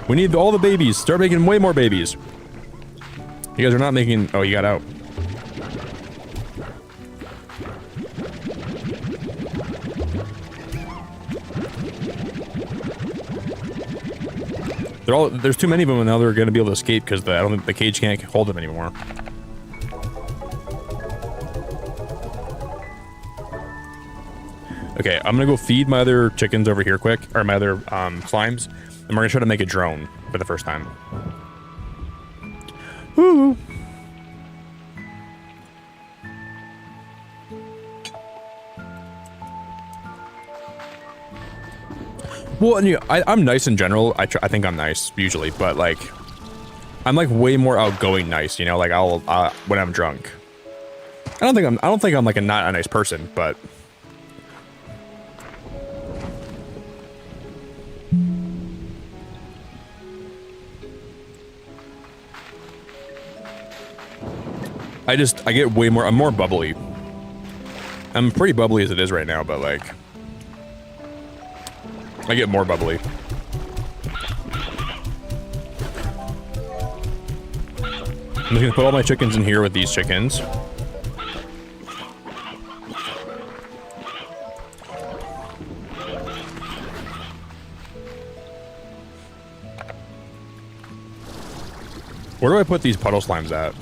We need all the babies. Start making way more babies. You guys are not making... Oh, you got out. There's too many of them, and now they're going to be able to escape because I don't think the cage can't hold them anymore. Okay, I'm going to go feed my other chickens over here quick, or my other slimes, and we're going to try to make a drone for the first time. Woo! Well, and I'm nice in general. I think I'm nice usually, but like, I'm like way more outgoing nice. You know, like I'll when I'm drunk. I don't think I'm like not a nice person, but. I get way more. I'm more bubbly. I'm pretty bubbly as it is right now, but like. I get more bubbly. I'm just gonna put all my chickens in here with these chickens. Where do I put these puddle slimes at?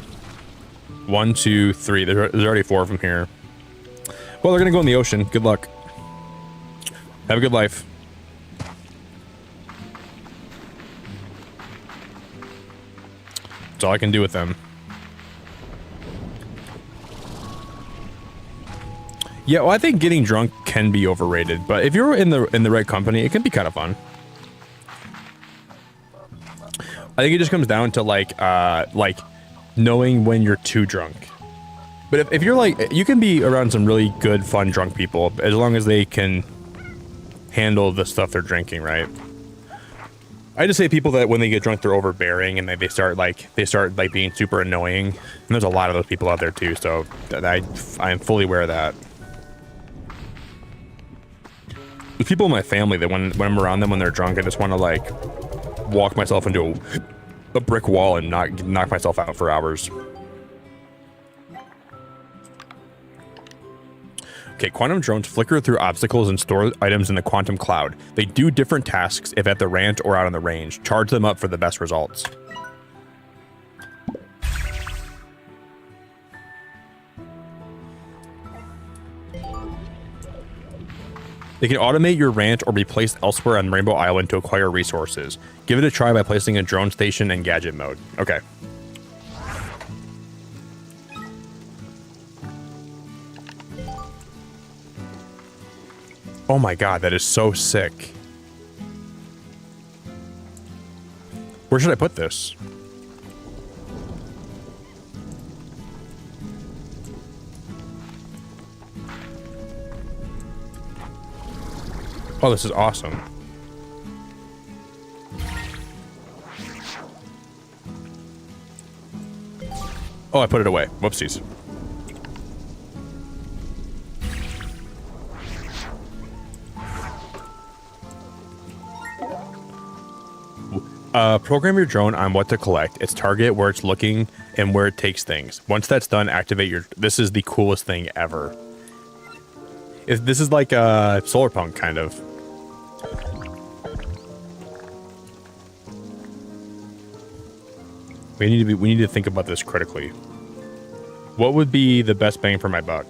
1, 2, 3. There's already 4 of them here. Well, they're gonna go in the ocean. Good luck. Have a good life. That's all I can do with them. Yeah, well, I think getting drunk can be overrated, but if you're in the right company, it can be kind of fun. I think it just comes down to like knowing when you're too drunk. But if you're like, you can be around some really good, fun drunk people as long as they can handle the stuff they're drinking, right? I just say people that when they get drunk, they're overbearing and they start being super annoying. And there's a lot of those people out there too, so I am fully aware of that. There's people in my family that when I'm around them when they're drunk, I just want to like walk myself into a brick wall and knock myself out for hours. Okay, quantum drones flicker through obstacles and store items in the quantum cloud. They do different tasks if at the ranch or out on the range. Charge them up for the best results. They can automate your ranch or be placed elsewhere on Rainbow Island to acquire resources. Give it a try by placing a drone station in gadget mode. Okay. Oh my god, that is so sick. Where should I put this? Oh, this is awesome. Oh, I put it away. Whoopsies. Program your drone on what to collect, its target, where it's looking, and where it takes things. Once that's done, activate your... This is the coolest thing ever. This is like a solar punk, kind of. We need to think about this critically. What would be the best bang for my buck?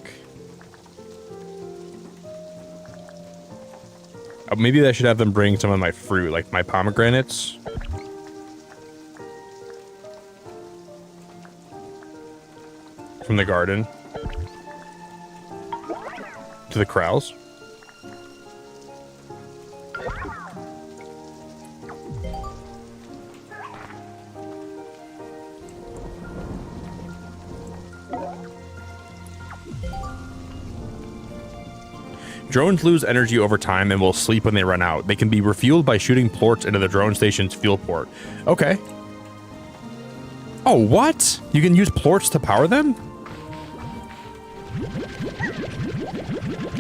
Maybe I should have them bring some of my fruit, like my pomegranates. From the garden. To the corrals. Drones lose energy over time and will sleep when they run out. They can be refueled by shooting plorts into the drone station's fuel port. Okay. Oh, what? You can use plorts to power them?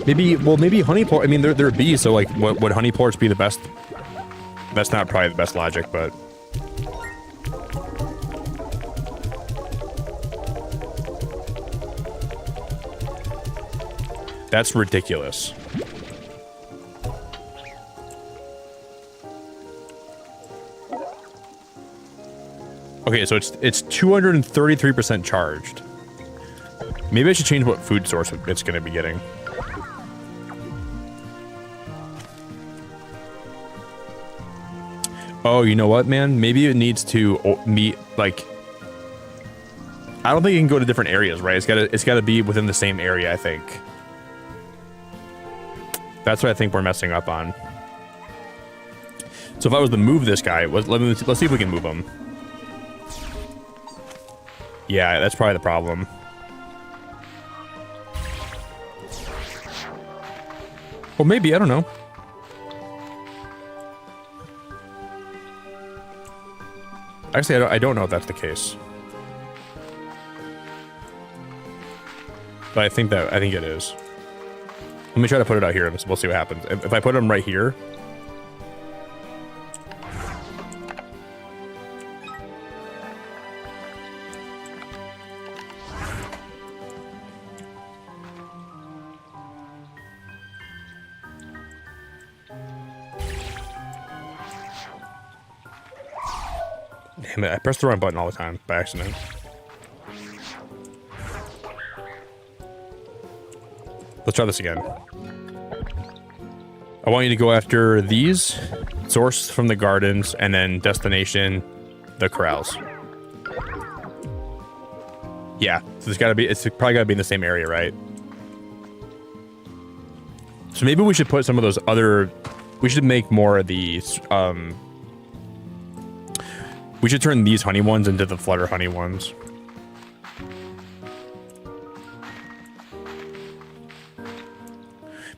Maybe, well, maybe honey plort. I mean, they're bees, so like, would honey plorts be the best? That's not probably the best logic, but. That's ridiculous. Okay, so it's 233% charged. Maybe I should change what food source it's going to be getting. Oh, you know what, man? Maybe it needs to meet, like... I don't think it can go to different areas, right? It's got to be within the same area, I think. That's what I think we're messing up on. So if I was to move this guy, let's see if we can move him. Yeah, that's probably the problem. Well, maybe, I don't know. Actually, I don't know if that's the case. But I think it is. Let me try to put it out here and we'll see what happens. If I put him right here. Damn it, I pressed the wrong button all the time by accident. Let's try this again. I want you to go after these, source from the gardens, and then destination, the corrals. Yeah, so it's probably gotta be in the same area, right? So maybe we should put some of those other, we should make more of these, we should turn these honey ones into the flutter honey ones.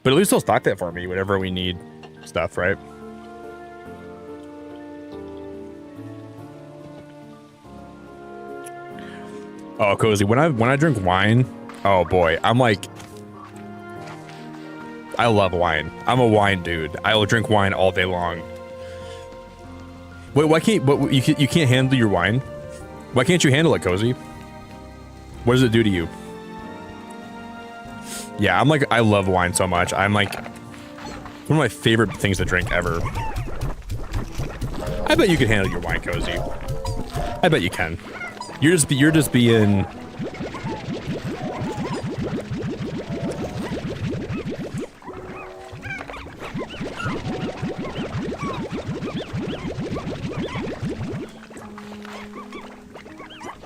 But at least they'll stock that for me whenever we need stuff, right? Oh, Cozy, when I drink wine, oh boy, I'm like, I love wine. I'm a wine dude. I will drink wine all day long. Wait, why can't? But you can't handle your wine? Why can't you handle it, Cozy? What does it do to you? Yeah, I'm like, I love wine so much. I'm like, one of my favorite things to drink ever. I bet you can handle your wine, Cozy. I bet you can. You're just being.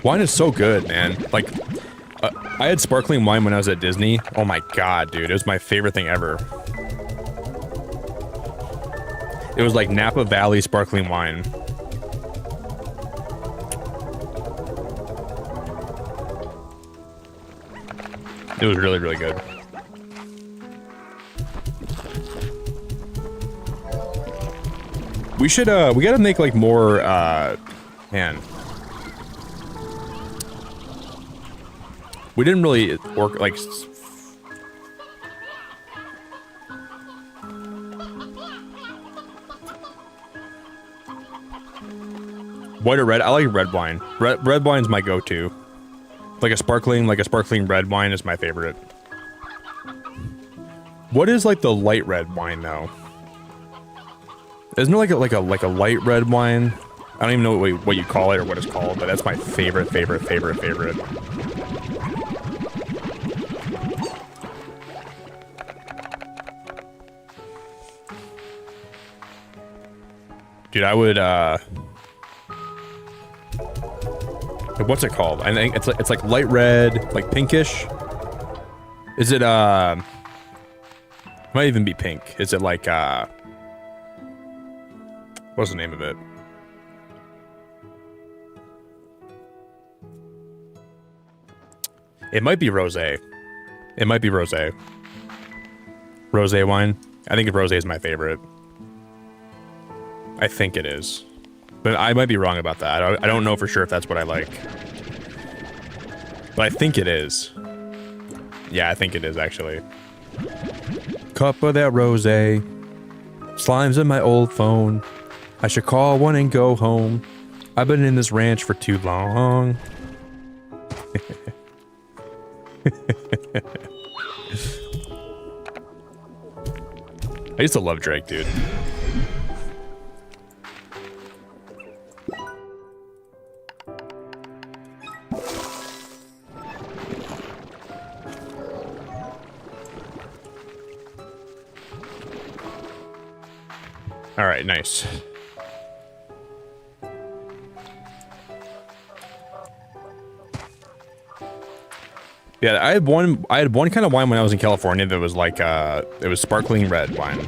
Wine is so good, man. Like, I had sparkling wine when I was at Disney. Oh my god, dude. It was my favorite thing ever. It was like Napa Valley sparkling wine. It was really, really good. We should, we gotta make like more, man. We didn't really work like. White or red? I like red wine. Red wine's my go-to. Like a sparkling red wine is my favorite. What is like the light red wine though? Isn't there like a light red wine? I don't even know what you call it or what it's called, but that's my favorite. Dude, I would what's it called? I think it's like light red, like pinkish. Is it might even be pink. Is it like what's the name of it? It might be rosé. It might be rosé. Rosé wine. I think rosé is my favorite. I think it is. But I might be wrong about that. I don't know for sure if that's what I like. But I think it is. Yeah, I think it is actually. Cup of that rosé. Slime's in my old phone. I should call one and go home. I've been in this ranch for too long. I used to love Drake, dude. All right, nice. Yeah, I had one kind of wine when I was in California that was like it was sparkling red wine.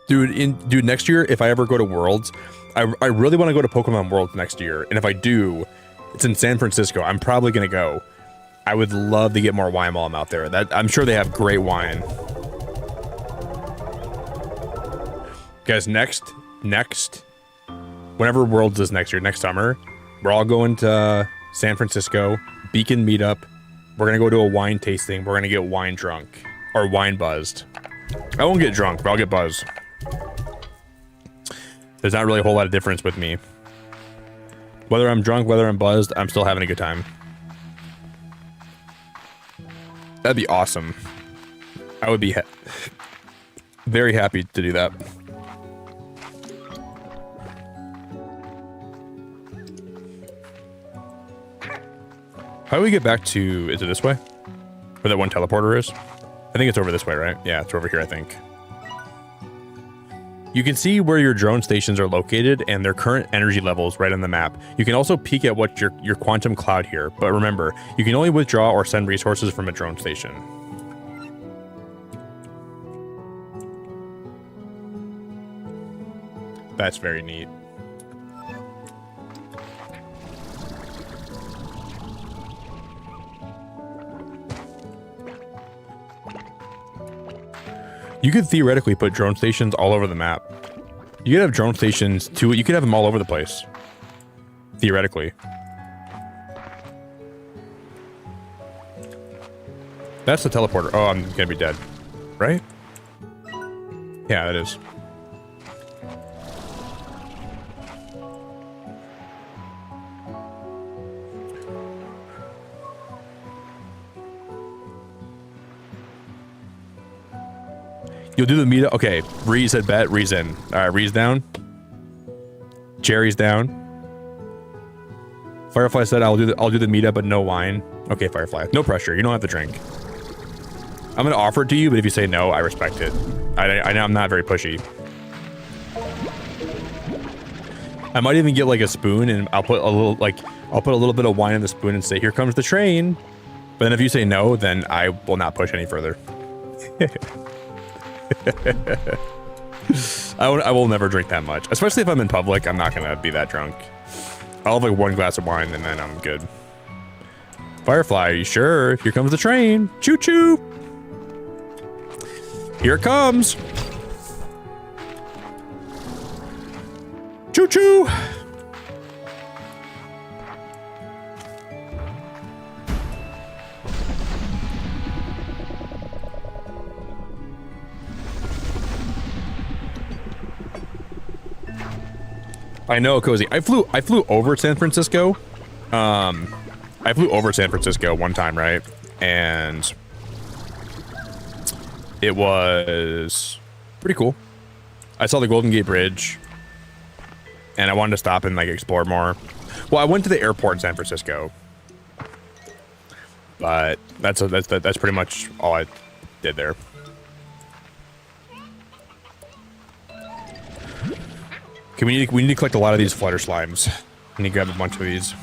Dude, next year if I ever go to Worlds, I really want to go to Pokemon Worlds next year, and if I do, it's in San Francisco. I'm probably gonna go. I would love to get more wine while I'm out there. I'm sure they have great wine. Guys, next, whenever Worlds is next year, next summer, we're all going to San Francisco, Beacon meetup. We're gonna go to a wine tasting. We're gonna get wine drunk or wine buzzed. I won't get drunk, but I'll get buzzed. There's not really a whole lot of difference with me. Whether I'm drunk, whether I'm buzzed, I'm still having a good time. That'd be awesome. I would be very happy to do that. How do we get back to... Is it this way? Where that one teleporter is? I think it's over this way, right? Yeah, it's over here, I think. You can see where your drone stations are located and their current energy levels right on the map. You can also peek at what your quantum cloud here, but remember, you can only withdraw or send resources from a drone station. That's very neat. You could theoretically put drone stations all over the map. You could have drone stations too. You could have them all over the place. Theoretically. That's the teleporter. Oh, I'm gonna be dead. Right? Yeah, it is. You'll do the meetup. Okay, Ree said bet. Ree's in. All right, Ree's down. Jerry's down. Firefly said I'll do the meetup, but no wine. Okay, Firefly. No pressure. You don't have to drink. I'm gonna offer it to you, but if you say no, I respect it. I know I'm not very pushy. I might even get like a spoon, and I'll put a little bit of wine in the spoon and say, "Here comes the train." But then if you say no, then I will not push any further. I will never drink that much, especially if I'm in public. I'm not gonna be that drunk. I'll have like one glass of wine and then I'm good. Firefly, are you sure? Here comes the train. Choo choo. Here it comes. Choo choo. I know, Cozy. I flew over San Francisco. I flew over San Francisco one time, right? And it was pretty cool. I saw the Golden Gate Bridge, and I wanted to stop and like explore more. Well, I went to the airport in San Francisco, but that's pretty much all I did there. Okay, we need to collect a lot of these flutter slimes. I need to grab a bunch of these.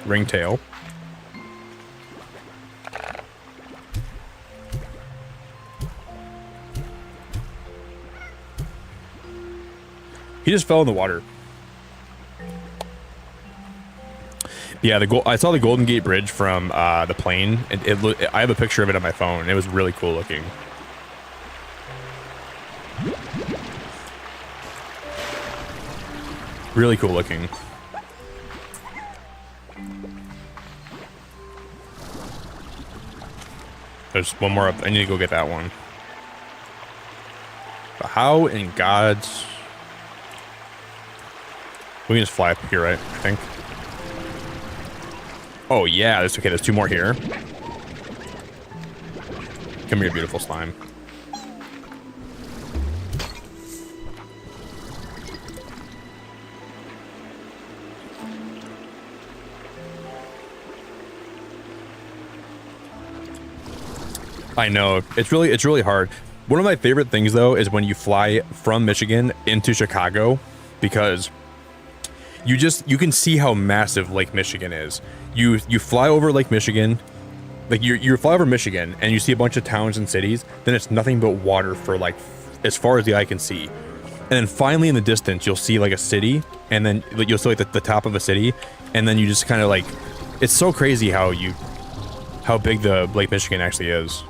Ringtail. He just fell in the water. Yeah, I saw the Golden Gate Bridge from the plane. I have a picture of it on my phone. It was really cool looking. Really cool looking. There's one more up. I need to go get that one. But how in God's... We can just fly up here, right? I think. Oh, yeah. That's okay. There's two more here. Come here, beautiful slime. I know. It's really hard. One of my favorite things, though, is when you fly from Michigan into Chicago, because you can see how massive Lake Michigan is. You fly over Lake Michigan, like you fly over Michigan, and you see a bunch of towns and cities. Then it's nothing but water for like as far as the eye can see. And then finally in the distance, you'll see like a city, and then you'll see like the top of a city, and then you just kind of like, it's so crazy how big the Lake Michigan actually is.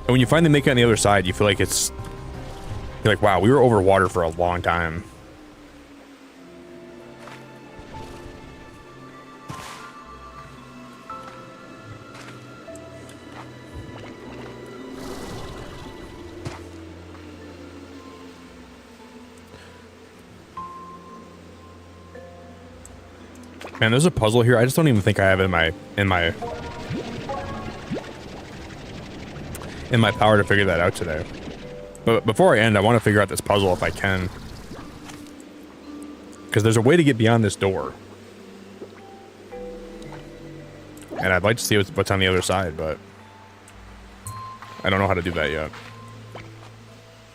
And when you finally make it on the other side, you feel like you're like, wow, we were over water for a long time. Man, there's a puzzle here. I just don't even think I have it in my power to figure that out today. But before I end, I want to figure out this puzzle if I can. Because there's a way to get beyond this door. And I'd like to see what's on the other side, but I don't know how to do that yet.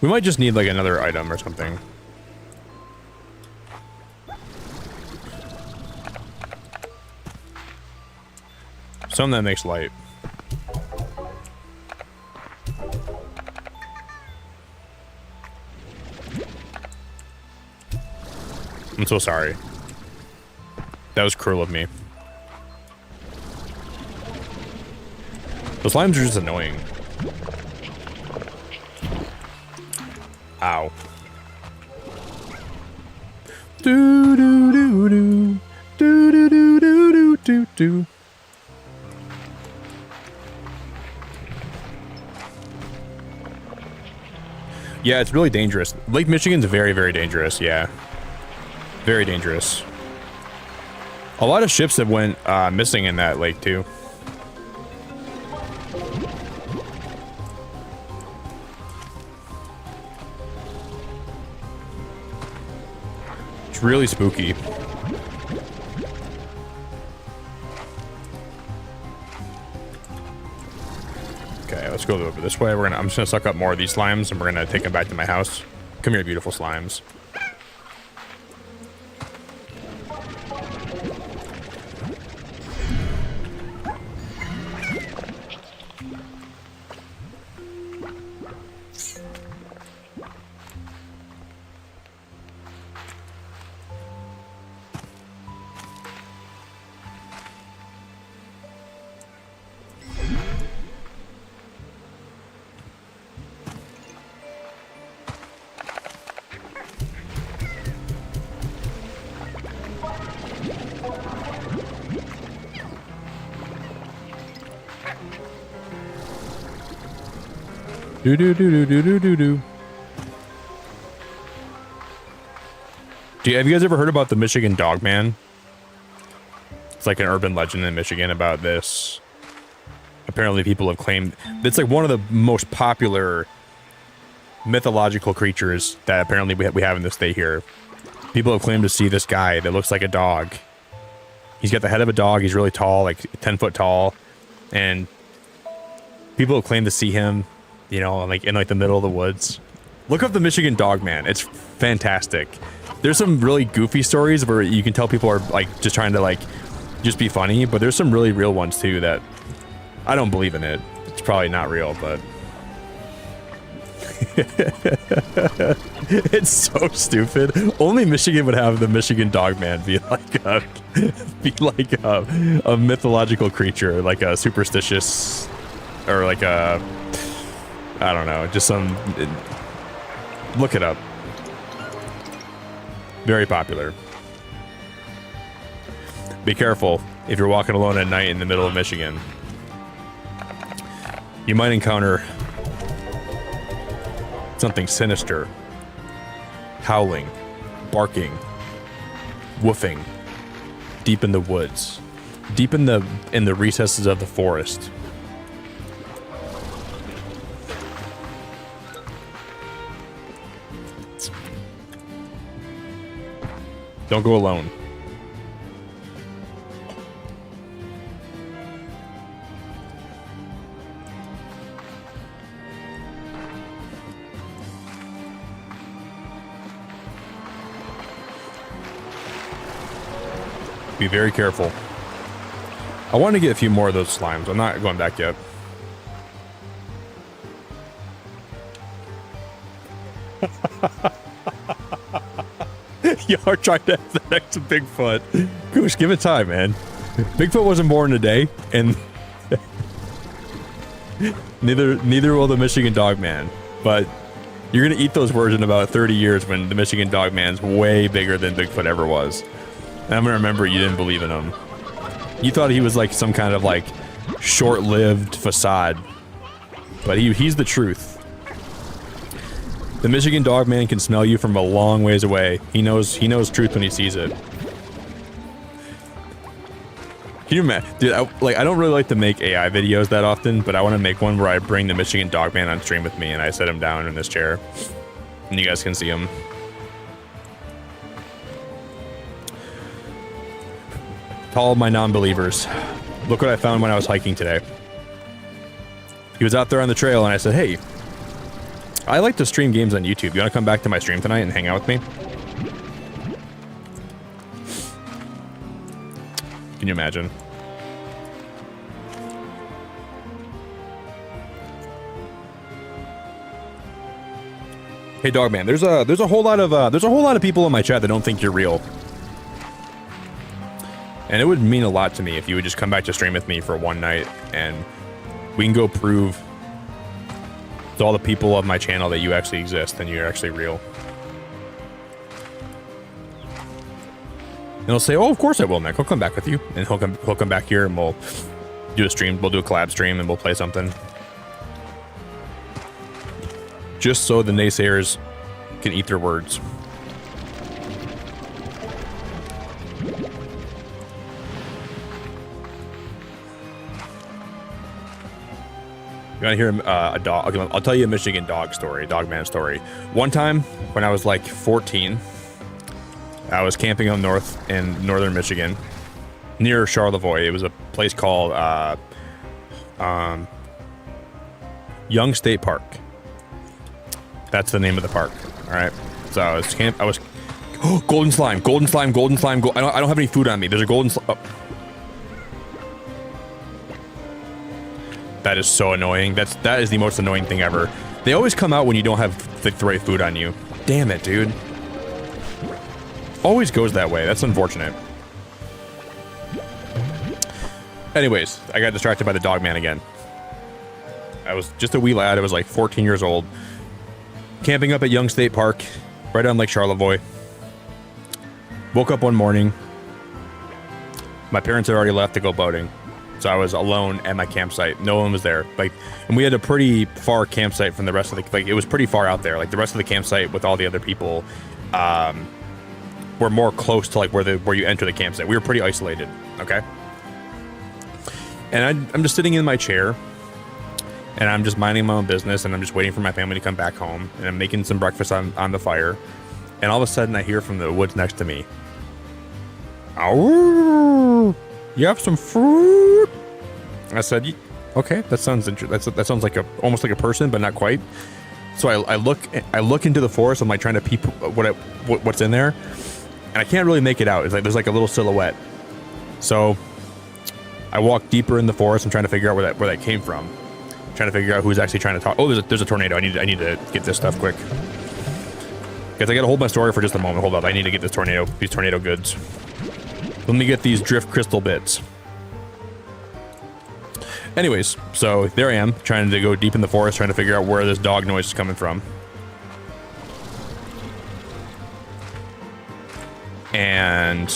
We might just need like another item or something. Something that makes light. I'm so sorry. That was cruel of me. Those slimes are just annoying. Ow. Do do do do do do do do do do. Yeah, it's really dangerous. Lake Michigan's very, very dangerous, yeah. Very dangerous. A lot of ships have went missing in that lake, too. It's really spooky. Okay, let's go over this way. I'm just gonna suck up more of these slimes, and we're gonna take them back to my house. Come here, beautiful slimes. Do do do do do do do do. Have you guys ever heard about the Michigan Dog Man? It's like an urban legend in Michigan about this. Apparently people have claimed it's like one of the most popular mythological creatures that apparently we have in the state here. People have claimed to see this guy that looks like a dog. He's got the head of a dog. He's really tall, like 10 foot tall. And people have claimed to see him, you know, like in like the middle of the woods. Look up the Michigan Dog Man. It's fantastic. There's some really goofy stories where you can tell people are like just trying to like just be funny, but there's some really real ones too that I don't believe in it. It's probably not real, but it's so stupid. Only Michigan would have the Michigan Dog Man be like a mythological creature, like a superstitious, or like a, I don't know, just some. Look it up. Very popular. Be careful if you're walking alone at night in the middle of Michigan. You might encounter something sinister, howling, barking, woofing, deep in the woods, deep in the recesses of the forest. Don't go alone. Be very careful. I want to get a few more of those slimes. I'm not going back yet. Y'all are trying to have the next Bigfoot. Goose, give it time, man. Bigfoot wasn't born today, and neither will the Michigan Dog Man. But you're gonna eat those words in about 30 years when the Michigan Dog Man's way bigger than Bigfoot ever was. And I'm gonna remember you didn't believe in him. You thought he was like some kind of like short-lived facade, but he's the truth. The Michigan Dog Man can smell you from a long ways away. He knows truth when he sees it. Can you imagine? Dude, I don't really like to make AI videos that often, but I want to make one where I bring the Michigan Dog Man on stream with me and I set him down in this chair. And you guys can see him. To all my non-believers, look what I found when I was hiking today. He was out there on the trail and I said, hey, I like to stream games on YouTube. You want to come back to my stream tonight and hang out with me? Can you imagine? Hey, Dogman. There's a whole lot of people in my chat that don't think you're real, and it would mean a lot to me if you would just come back to stream with me for one night and we can go prove to all the people of my channel that you actually exist and you're actually real. And he'll say, oh, of course I will, Nick. I'll come back with you. And he'll come back here and we'll do a stream. We'll do a collab stream and we'll play something. Just so the naysayers can eat their words. You want to hear a dog? Okay, I'll tell you a Michigan dog story, dog man story. One time when I was like 14, I was camping up north in northern Michigan, near Charlevoix. It was a place called Young State Park. That's the name of the park. All right. So I was oh, golden slime. I don't have any food on me. There's a golden slime. Oh. That is so annoying. That is the most annoying thing ever. They always come out when you don't have the right food on you. Damn it, dude. Always goes that way. That's unfortunate. Anyways, I got distracted by the dog man again. I was just a wee lad. I was like 14 years old. Camping up at Young State Park, right on Lake Charlevoix. Woke up one morning. My parents had already left to go boating. So I was alone at my campsite. No one was there. Like, and we had a pretty far campsite from the rest of the, like, it was pretty far out there. Like the rest of the campsite with all the other people, were more close to like where you enter the campsite. We were pretty isolated. Okay. And I'm just sitting in my chair and I'm just minding my own business and I'm just waiting for my family to come back home and I'm making some breakfast on the fire. And all of a sudden I hear from the woods next to me, "Ow, you have some fruit?" I said, "Okay, that sounds interesting. That sounds like almost like a person, but not quite." So I look into the forest. I'm like trying to peep what's in there, and I can't really make it out. It's like there's like a little silhouette. So I walk deeper in the forest. I'm trying to figure out where that came from. Trying to figure out who's actually trying to talk. Oh, there's a tornado. I need to get this stuff quick. Guys, I gotta hold my story for just a moment. Hold up. I need to get these tornado goods. Let me get these drift crystal bits. Anyways, so there I am, trying to go deep in the forest, trying to figure out where this dog noise is coming from. And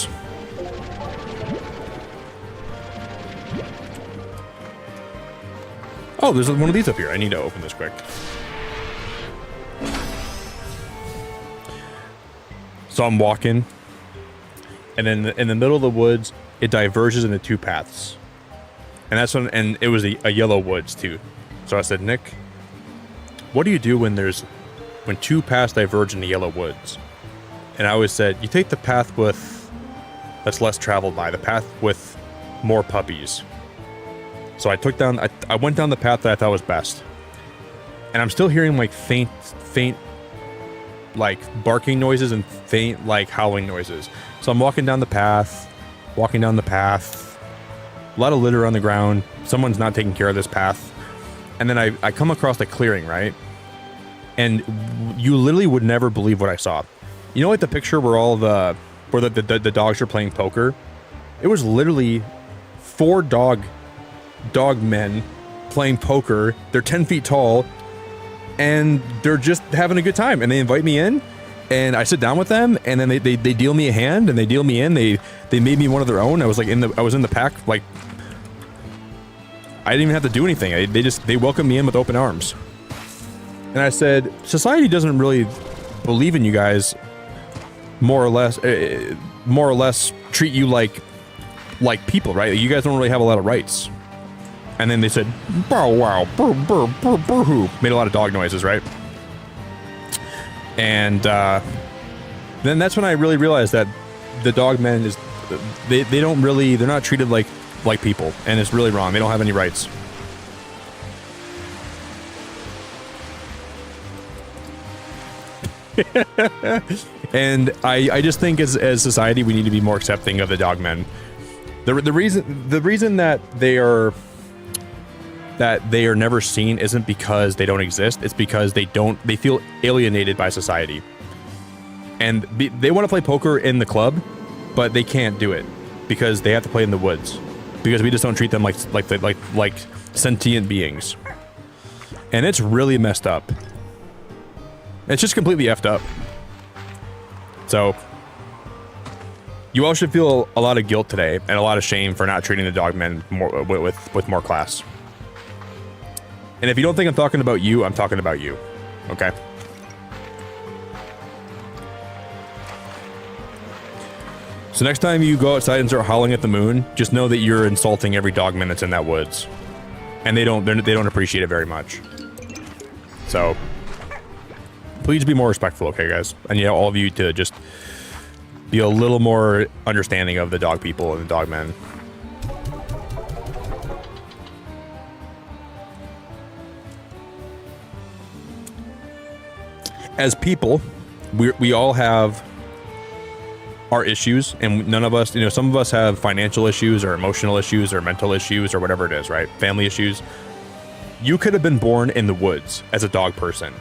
oh, there's one of these up here. I need to open this quick. So I'm walking, and then in the middle of the woods, it diverges into two paths. And that's when, and it was a yellow woods too. So I said, "Nick, what do you do when two paths diverge in the yellow woods?" And I always said, "You take the path that's less traveled by, the path with more puppies." So I went down the path that I thought was best. And I'm still hearing like faint like barking noises and faint like howling noises. So I'm walking down the path. A lot of litter on the ground. Someone's not taking care of this path. And then I come across a clearing, right? And you literally would never believe what I saw. You know, like the picture where the dogs are playing poker? It was literally 4 dog men playing poker. They're 10 feet tall and they're just having a good time. And they invite me in and I sit down with them and then they deal me a hand and they deal me in. They made me one of their own. I was in the pack. Like, I didn't even have to do anything. They welcomed me in with open arms. And I said, society doesn't really believe in you guys. More or less treat you like people, right? You guys don't really have a lot of rights. And then they said, "Bow wow, brr brr brr brr hoo," made a lot of dog noises, right? And then that's when I really realized that the dog men they're not treated like people, and it's really wrong. They don't have any rights. And I just think as society we need to be more accepting of the dog men. The reason that they are never seen isn't because they don't exist. It's because they feel alienated by society. And they want to play poker in the club, but they can't do it because they have to play in the woods because we just don't treat them like sentient beings. And it's really messed up. It's just completely effed up. So you all should feel a lot of guilt today and a lot of shame for not treating the dogmen more with more class. And if you don't think I'm talking about you, I'm talking about you. Okay? So next time you go outside and start howling at the moon, just know that you're insulting every dogman that's in that woods. And they don't appreciate it very much. So please be more respectful, okay, guys? And all of you to just be a little more understanding of the dog people and the dog men. As people, we all have our issues, and none of us, some of us have financial issues or emotional issues or mental issues or whatever it is, right? Family issues. You could have been born in the woods as a dog person.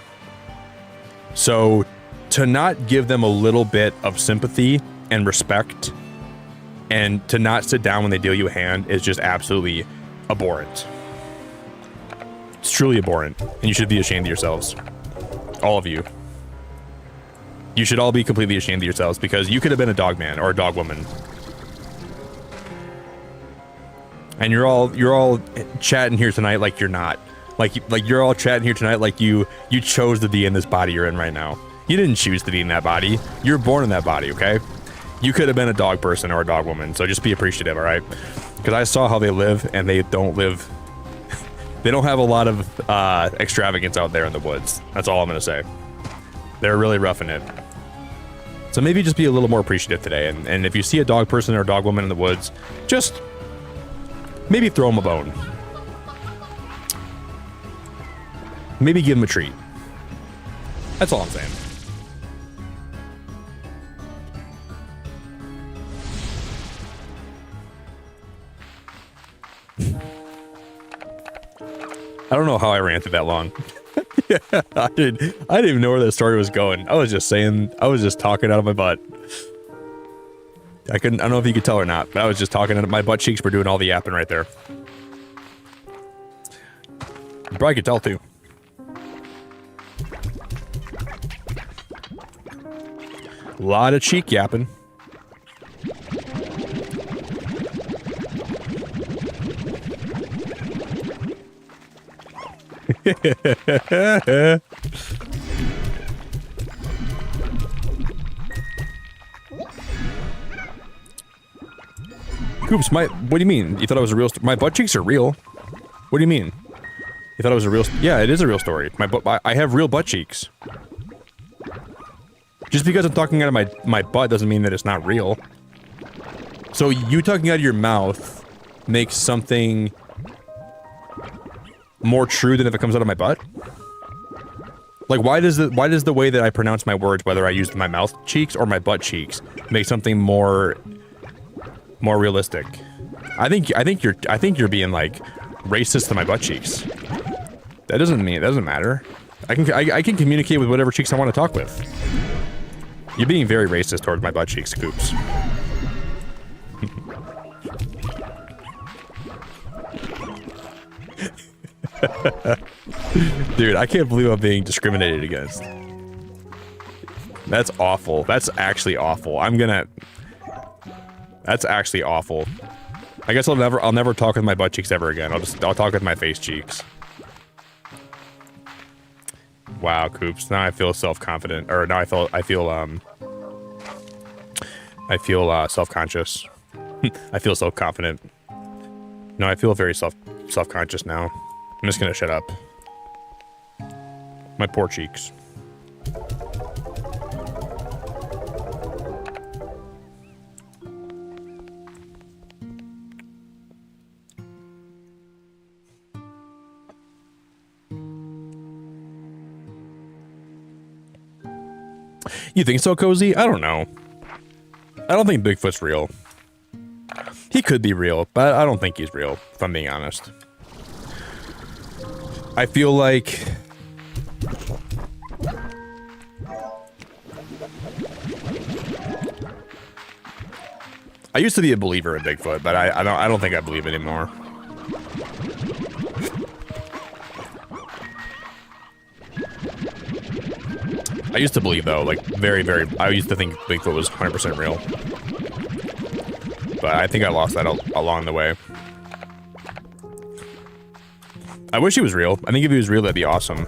So to not give them a little bit of sympathy and respect and to not sit down when they deal you a hand is just absolutely abhorrent. It's truly abhorrent, and you should be ashamed of yourselves. All of you. You should all be completely ashamed of yourselves because you could have been a dog man or a dog woman. And you're all chatting here tonight like you're not. Like you're all chatting here tonight like you chose to be in this body you're in right now. You didn't choose to be in that body. You were born in that body, okay? You could have been a dog person or a dog woman, so just be appreciative, all right? Because I saw how they live, and they don't live... They don't have a lot of extravagance out there in the woods. That's all I'm gonna say. They're really roughing it. So maybe just be a little more appreciative today, and if you see a dog person or a dog woman in the woods, just maybe throw them a bone. Maybe give them a treat. That's all I'm saying. I don't know how I ranted that long. Yeah, I didn't even know where the story was going. I was just talking out of my butt. I don't know if you could tell or not, but I was just talking out of my butt cheeks were doing all the yapping right there. You probably could tell too. A lot of cheek yapping. Coops, what do you mean? You thought it was a real my butt cheeks are real. What do you mean? You thought it was a real yeah, it is a real story. I have real butt cheeks. Just because I'm talking out of my butt doesn't mean that it's not real. So you talking out of your mouth makes something more true than if it comes out of my butt? Like, why does the way that I pronounce my words, whether I use my mouth cheeks or my butt cheeks, make something more realistic? I think you're being like racist to my butt cheeks. That doesn't matter. I can communicate with whatever cheeks I want to talk with. You're being very racist towards my butt cheeks, Coops. Dude, I can't believe I'm being discriminated against. That's awful. That's actually awful. That's actually awful. I guess I'll never talk with my butt cheeks ever again. I'll talk with my face cheeks. Wow, Coops. Now I feel self-confident. Or now I feel self-conscious. I feel self-confident. No, I feel very self-conscious now. I'm just gonna shut up. My poor cheeks. You think so, Cozy? I don't know. I don't think Bigfoot's real. He could be real, but I don't think he's real, if I'm being honest. I feel like... I used to be a believer in Bigfoot, but I don't think I believe it anymore. I used to believe, though, like, I used to think Bigfoot was 100% real. But I think I lost that along the way. I wish he was real. I think if he was real, that'd be awesome.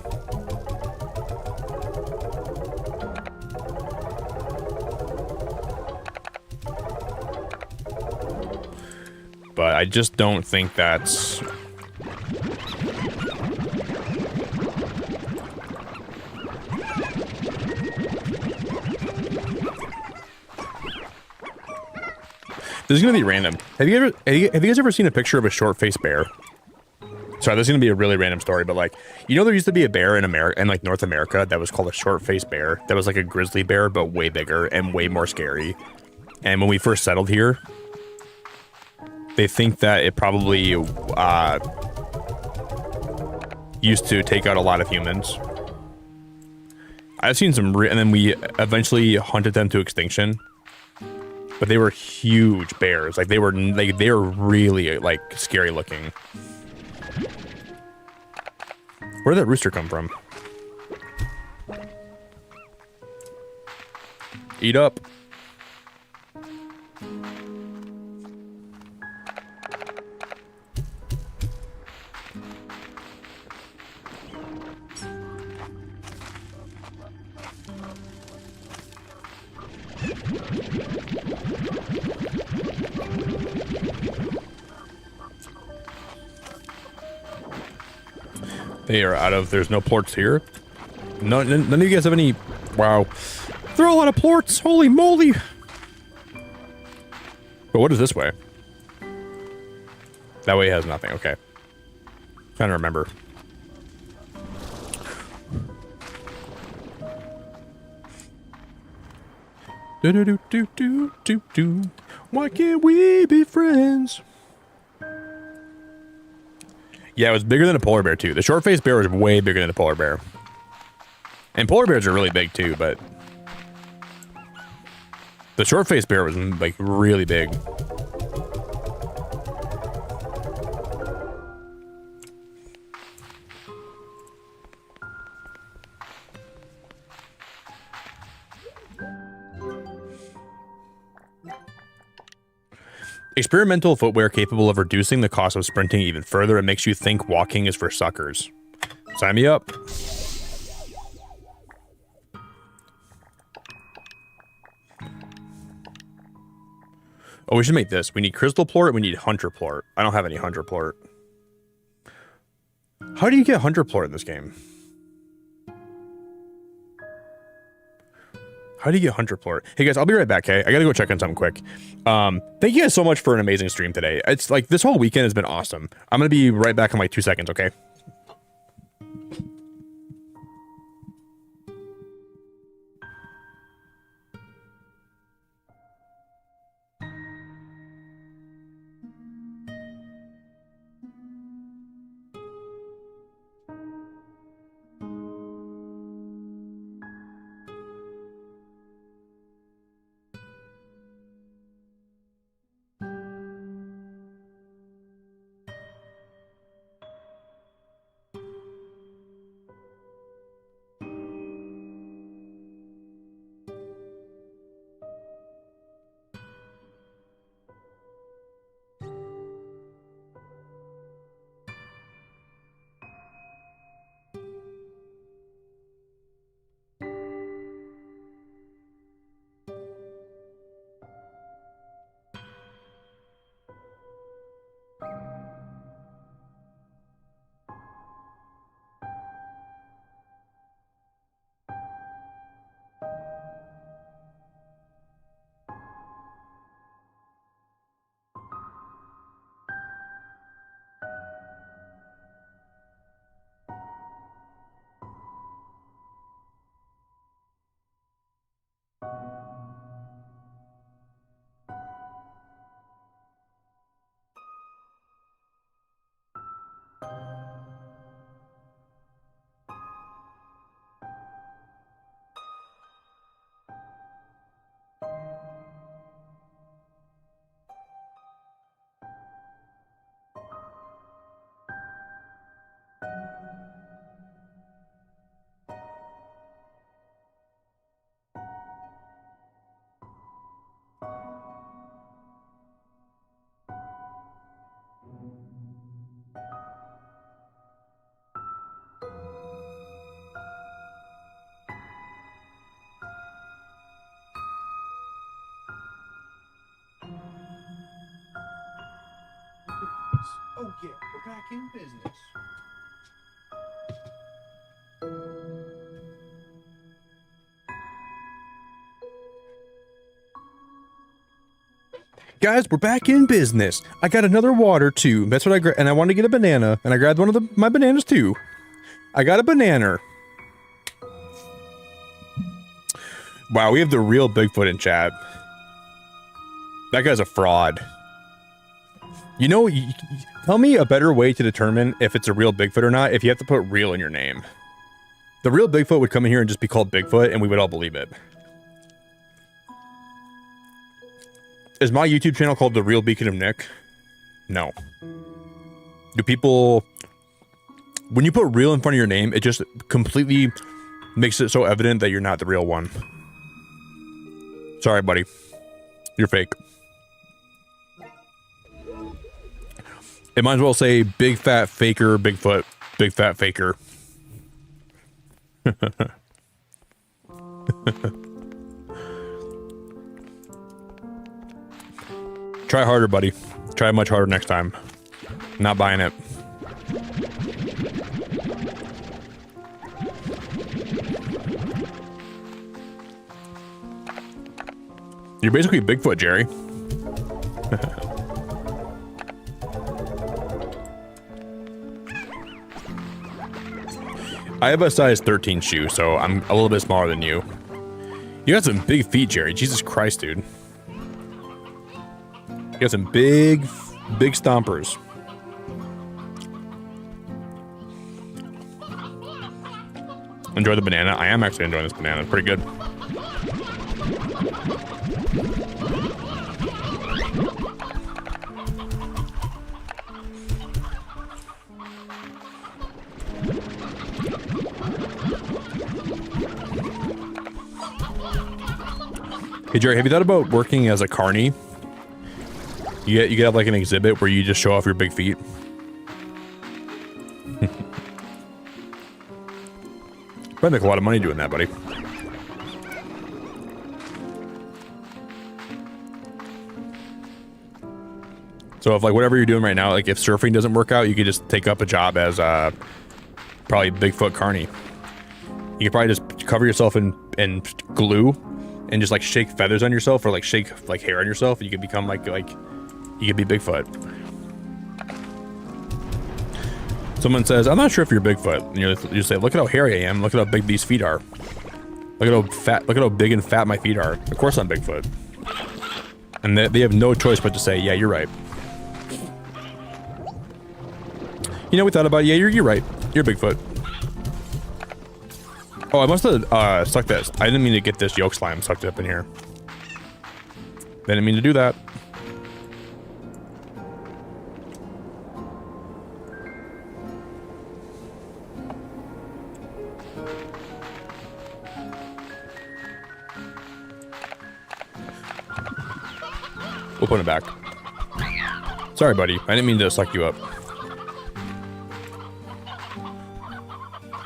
But I just don't think that's... This is gonna be random. Have you guys ever seen a picture of a short-faced bear? Sorry, this is gonna be a really random story, but like, you know, there used to be a bear in America, in like North America, that was called a short-faced bear. That was like a grizzly bear, but way bigger and way more scary. And when we first settled here, they think that it probably used to take out a lot of humans. I've seen some, and then we eventually hunted them to extinction. But they were huge bears. Like they were really like scary looking. Where did that rooster come from? Eat up. They are out of, there's no plorts here. None of you guys have any, wow. There are a lot of plorts, holy moly. But what is this way? That way has nothing, okay. Trying to remember. Do do do do do do do. Why can't we be friends? Yeah, it was bigger than a polar bear too. The short-faced bear was way bigger than a polar bear. And polar bears are really big too, but the short-faced bear was like really big. Experimental footwear capable of reducing the cost of sprinting even further. It makes you think walking is for suckers. Sign me up. Oh, we should make this. We need crystal plort. We need hunter plort. I don't have any hunter plort. How do you get hunter plort in this game? How do you get hunter plort? Hey guys, I'll be right back, okay? I gotta go check on something quick. Thank you guys so much for an amazing stream today. It's like this whole weekend has been awesome. I'm gonna be right back in like 2 seconds, okay? Oh yeah, we're back in business. Guys, we're back in business. I got another water too. That's what I grabbed, and I wanted to get a banana, and I grabbed one of my bananas too. I got a banana. Wow, we have the real Bigfoot in chat. That guy's a fraud. You know, tell me a better way to determine if it's a real Bigfoot or not if you have to put real in your name. The real Bigfoot would come in here and just be called Bigfoot, and we would all believe it. Is my YouTube channel called The Real Beacon of Nick? No. Do people... When you put real in front of your name, it just completely makes it so evident that you're not the real one. Sorry, buddy. You're fake. It might as well say big fat faker, Bigfoot, big fat faker. Try harder, buddy. Try much harder next time. Not buying it. You're basically Bigfoot, Jerry. I have a size 13 shoe, so I'm a little bit smaller than you. You got some big feet, Jerry. Jesus Christ, dude. You got some big stompers. Enjoy the banana. I am actually enjoying this banana. It's pretty good. Hey Jerry, have you thought about working as a carny? You could have like an exhibit where you just show off your big feet. Probably make a lot of money doing that, buddy. So if like whatever you're doing right now, like if surfing doesn't work out, you could just take up a job as probably Bigfoot carny. You could probably just cover yourself in glue and just like shake feathers on yourself, or like shake like hair on yourself, and you could become like you could be Bigfoot. Someone says, I'm not sure if you're Bigfoot. And you say, look at how hairy I am. Look at how big these feet are. Look at how big and fat my feet are. Of course I'm Bigfoot. And they have no choice but to say, yeah, you're right. You know, we thought about it. Yeah, you're right. You're Bigfoot. Oh, I must have sucked this. I didn't mean to get this yolk slime sucked up in here. Didn't mean to do that. We'll put it back. Sorry, buddy. I didn't mean to suck you up.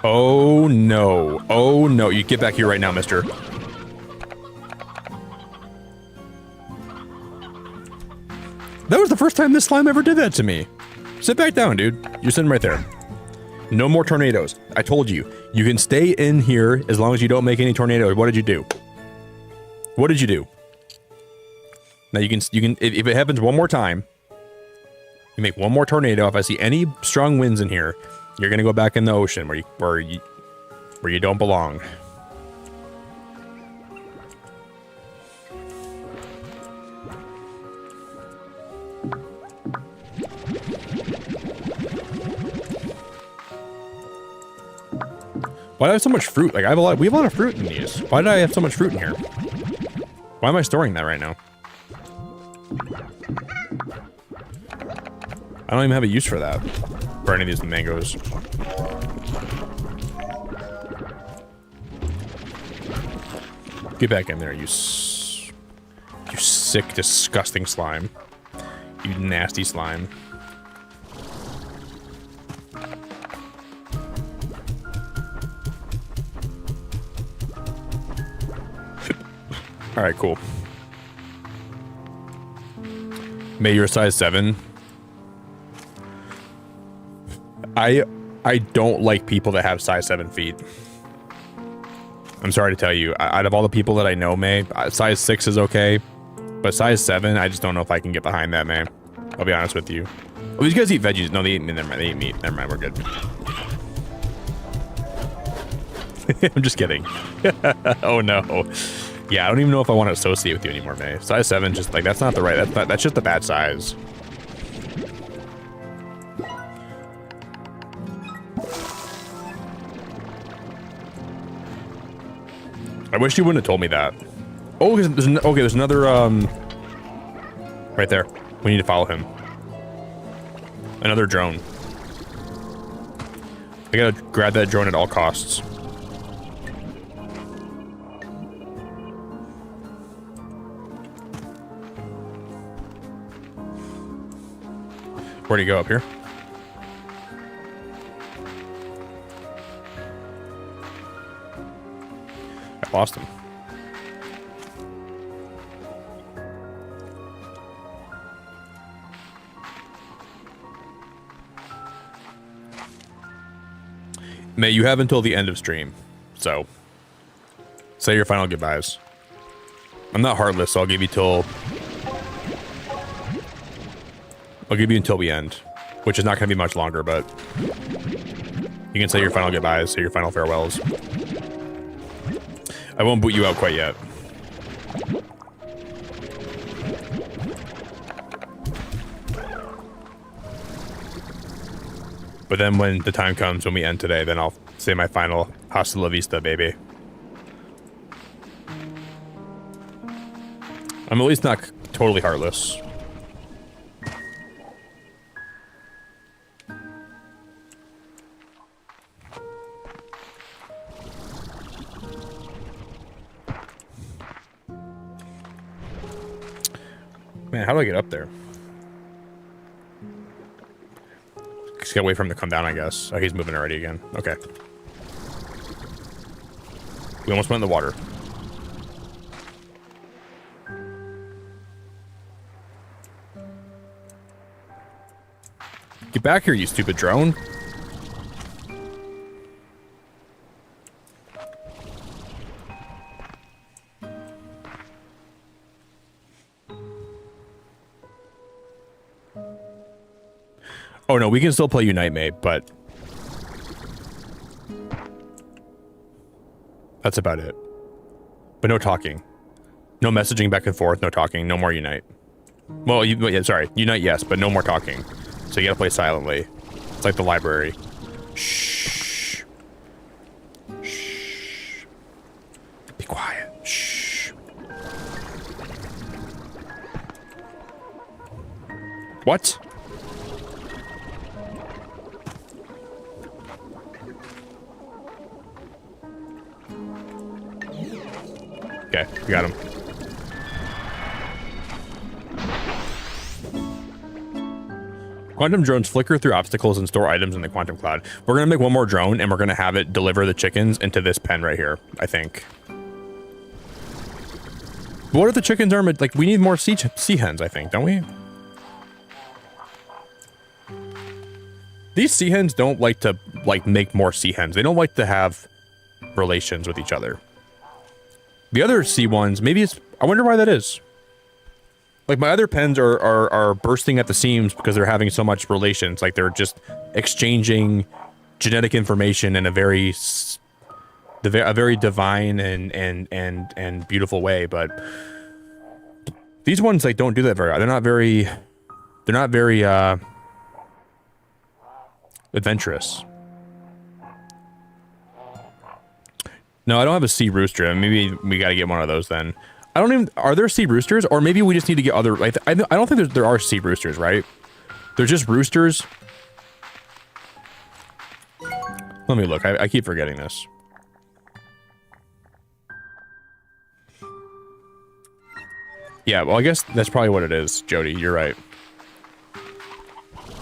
Oh, no. Oh, no. You get back here right now, mister. That was the first time this slime ever did that to me. Sit back down, dude. You're sitting right there. No more tornadoes. I told you. You can stay in here as long as you don't make any tornadoes. What did you do? What did you do? Now you can if it happens one more time, you make one more tornado. If I see any strong winds in here, you're gonna go back in the ocean where you don't belong. Why do I have so much fruit? Like we have a lot of fruit in these. Why did I have so much fruit in here? Why am I storing that right now? I don't even have a use for that. For any of these mangoes. Get back in there, you sick, disgusting slime. You nasty slime. Alright, cool. May you're size 7. I don't like people that have size 7 feet. I'm sorry to tell you. Out of all the people that I know, May, size 6 is okay. But size 7, I just don't know if I can get behind that, May. I'll be honest with you. Oh, these guys eat veggies. No, they eat meat. They eat meat. Never mind, we're good. I'm just kidding. Oh, no. Yeah, I don't even know if I want to associate with you anymore, May. Size 7, just like, that's not the right... That's just a bad size. I wish you wouldn't have told me that. Oh, there's another, right there. We need to follow him. Another drone. I gotta grab that drone at all costs. Where'd he go? Up here? I lost him. May, you have until the end of stream, so say your final goodbyes. I'm not heartless, so I'll give you until we end, which is not going to be much longer, but you can say your final goodbyes, say your final farewells. I won't boot you out quite yet. But then when the time comes when we end today, then I'll say my final hasta la vista, baby. I'm at least not totally heartless. Man, how do I get up there? Just gotta wait for him to come down, I guess. Oh, he's moving already again. Okay. We almost went in the water. Get back here, you stupid drone. Oh no, we can still play Unite Mate, but that's about it. But no talking. No messaging back and forth, no talking, no more Unite. Well, yeah, sorry, Unite yes, but no more talking. So you gotta play silently. It's like the library. Shh. Shh. Be quiet. Shh. What? Okay, we got him. Quantum drones flicker through obstacles and store items in the quantum cloud. We're gonna make one more drone and we're gonna have it deliver the chickens into this pen right here, I think. But what if the chickens are like, we need more sea hens, I think, don't we? These sea hens don't like to make more sea hens. They don't like to have relations with each other. The other sea ones, maybe it's, I wonder why that is. Like my other pens are bursting at the seams because they're having so much relations. Like they're just exchanging genetic information in a very divine and beautiful way. But these ones like don't do that very. They're not very adventurous. No, I don't have a sea rooster. Maybe we got to get one of those then. I don't even... Are there sea roosters? Or maybe we just need to get other... Like, I don't think there are sea roosters, right? They're just roosters. Let me look. I keep forgetting this. Yeah, well, I guess that's probably what it is, Jody. You're right.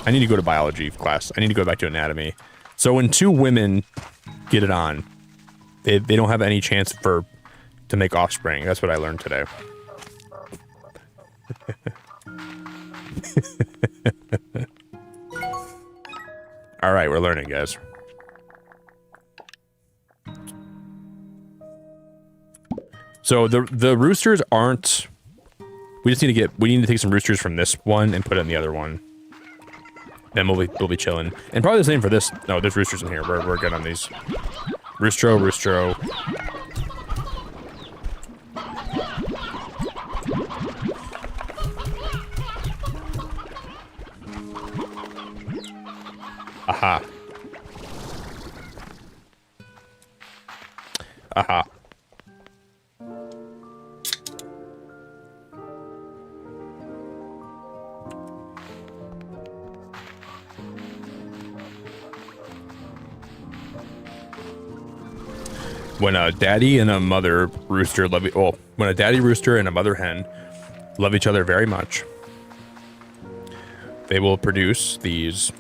I need to go to biology class. I need to go back to anatomy. So when two women get it on, they don't have any chance to make offspring. That's what I learned today. All right, we're learning, guys. So the roosters aren't... We just need to take some roosters from this one and put it in the other one. Then we'll be chilling. And probably the same for this. No, there's roosters in here. We're good on these. Roostro. Aha. Aha. When a daddy and a mother rooster when a daddy rooster and a mother hen love each other very much, they will produce these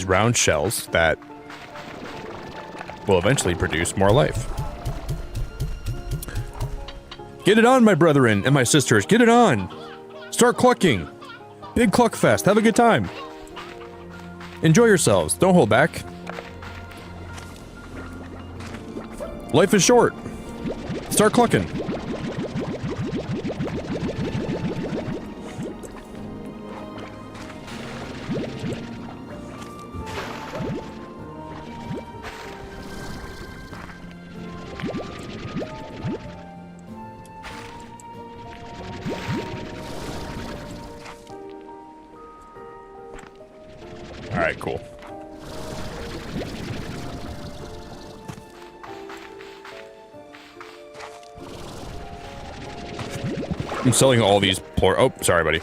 round shells that will eventually produce more life. Get it on, my brethren and my sisters. Get it on. Start clucking. Big cluck fest. Have a good time. Enjoy yourselves. Don't hold back. Life is short. Start clucking. All right, cool. I'm selling all these poor. Oh, sorry, buddy.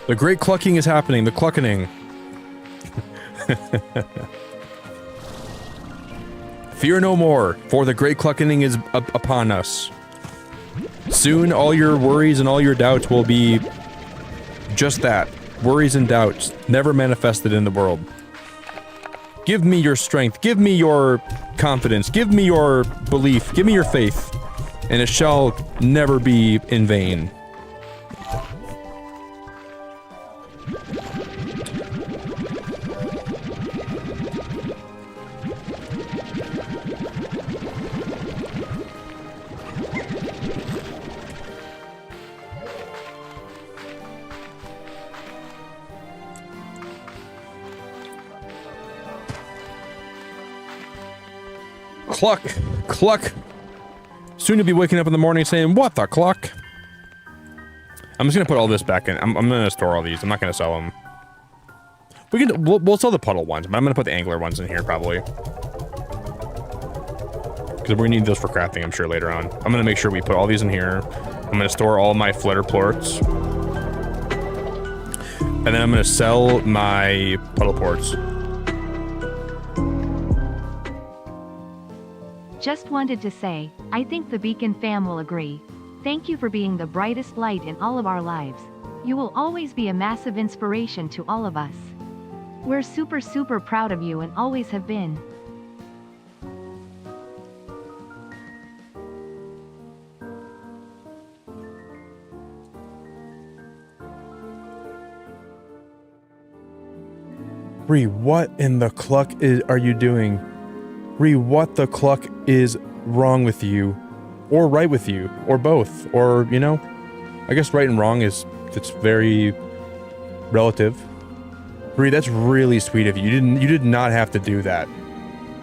The great clucking is happening. The cluckening. Fear no more, for the great cluckening is upon us. Soon all your worries and all your doubts will be just that. Worries and doubts, never manifested in the world. Give me your strength, give me your confidence, give me your belief, give me your faith, and it shall never be in vain. Cluck, cluck. Soon you'll be waking up in the morning saying, what the cluck? I'm just gonna put all this back in. I'm gonna store all these. I'm not gonna sell them. We'll sell the puddle ones, but I'm gonna put the angler ones in here probably. Because we're gonna need those for crafting, I'm sure, later on. I'm gonna make sure we put all these in here. I'm gonna store all my flutter plorts. And then I'm gonna sell my puddle ports. Just wanted to say, I think the Beacon fam will agree. Thank you for being the brightest light in all of our lives. You will always be a massive inspiration to all of us. We're super proud of you and always have been. Ree, what in the cluck are you doing? Ree, what the cluck is wrong with you? Or right with you? Or both? Or, you know? I guess right and wrong it's very relative. Ree, that's really sweet of you. You did not have to do that.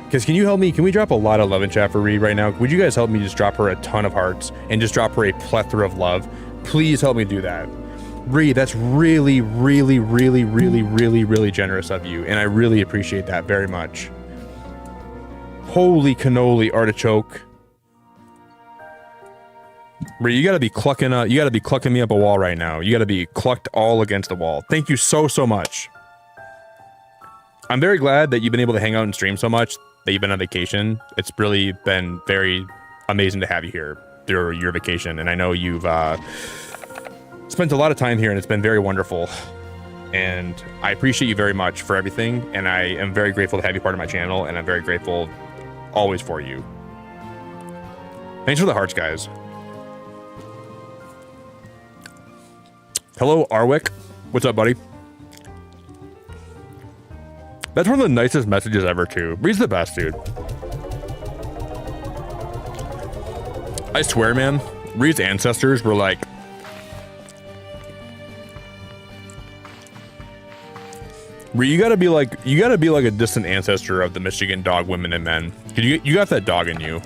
Because can you help me? Can we drop a lot of love in chat for Ree right now? Would you guys help me just drop her a ton of hearts and just drop her a plethora of love? Please help me do that. Ree, that's really generous of you, and I really appreciate that very much. Holy cannoli artichoke. Ree, you gotta be clucking me up a wall right now. You gotta be clucked all against the wall. Thank you so much. I'm very glad that you've been able to hang out and stream so much, that you've been on vacation. It's really been very amazing to have you here through your vacation, and I know you've spent a lot of time here, and it's been very wonderful. And I appreciate you very much for everything, and I am very grateful to have you part of my channel, and I'm very grateful always for you. Thanks for the hearts, guys. Hello, Arwick. What's up, buddy? That's one of the nicest messages ever, too. Reed's the best, dude. I swear, man, Reed's ancestors were like... Ree, you gotta be like a distant ancestor of the Michigan dog women and men. You got that dog in you.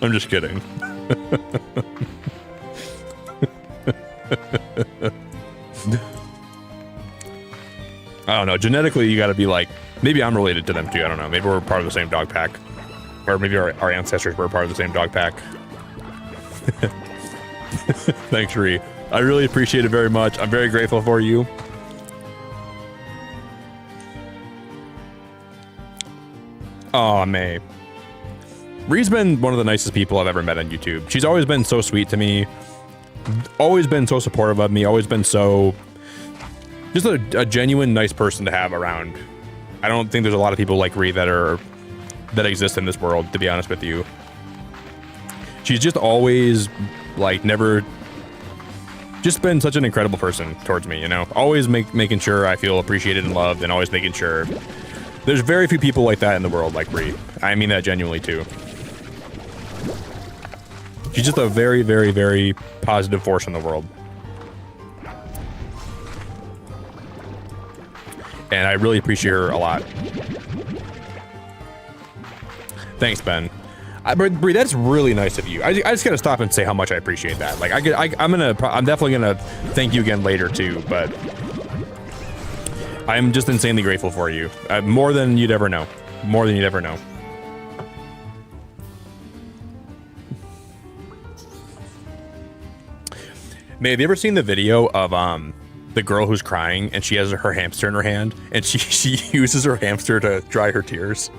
I'm just kidding. I don't know. Genetically, you gotta be like, maybe I'm related to them too. I don't know. Maybe we're part of the same dog pack. Or maybe our ancestors were part of the same dog pack. Thanks, Ree. I really appreciate it very much. I'm very grateful for you. Aw, May. Ree's been one of the nicest people I've ever met on YouTube. She's always been so sweet to me. Always been so supportive of me. Always been so... just a genuine nice person to have around. I don't think there's a lot of people like Ree that exist in this world, to be honest with you. She's just always, like, never... just been such an incredible person towards me, you know? Always making sure I feel appreciated and loved, and always making sure... There's very few people like that in the world, like Ree. I mean that genuinely, too. She's just a very, very, very positive force in the world. And I really appreciate her a lot. Thanks, Ben. Bree, that's really nice of you. I just gotta stop and say how much I appreciate that. Like, I'm definitely gonna thank you again later too, but I'm just insanely grateful for you. More than you'd ever know. More than you'd ever know. May, have you ever seen the video of the girl who's crying and she has her hamster in her hand and she uses her hamster to dry her tears?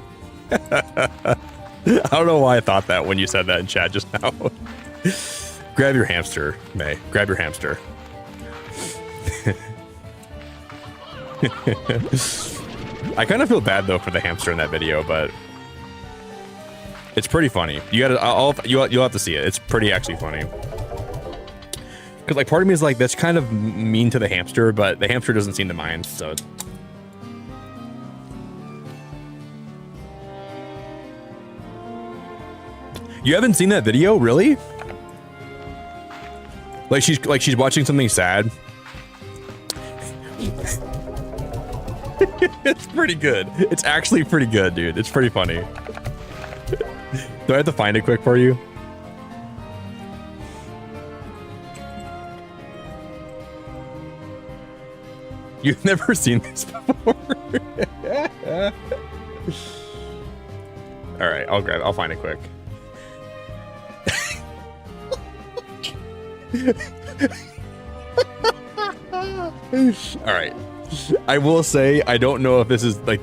I don't know why I thought that when you said that in chat just now. Grab your hamster, May. Grab your hamster. I kind of feel bad though for the hamster in that video, but it's pretty funny. You gotta, you'll have to see it. It's pretty actually funny. Because, like, part of me is like, that's kind of mean to the hamster, but the hamster doesn't seem to mind, so it's... You haven't seen that video? Really? Like she's watching something sad? It's pretty good. It's actually pretty good, dude. It's pretty funny. Do I have to find it quick for you? You've never seen this before. All right, I'll find it quick. All right. I will say, I don't know if this is like,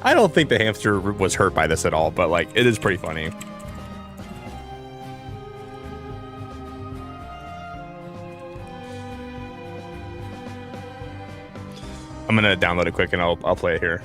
I don't think the hamster was hurt by this at all, but like, it is pretty funny. I'm gonna download it quick and I'll play it here.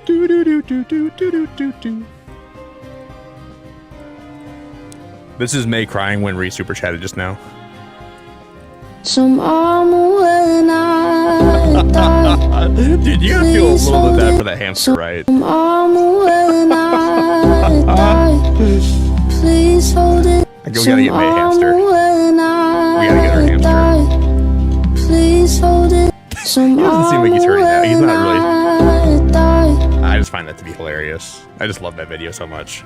Do do do do do do do do. This is May crying when Ree super chatted just now. Some arm when I die. Dude, you gotta feel a little bit bad for that hamster, right? Some arm when I die. Please hold it. We gotta get May a hamster. We gotta get her a hamster. Please hold it. He doesn't seem like he's hurting now. He's not really. I just find that to be hilarious. I just love that video so much.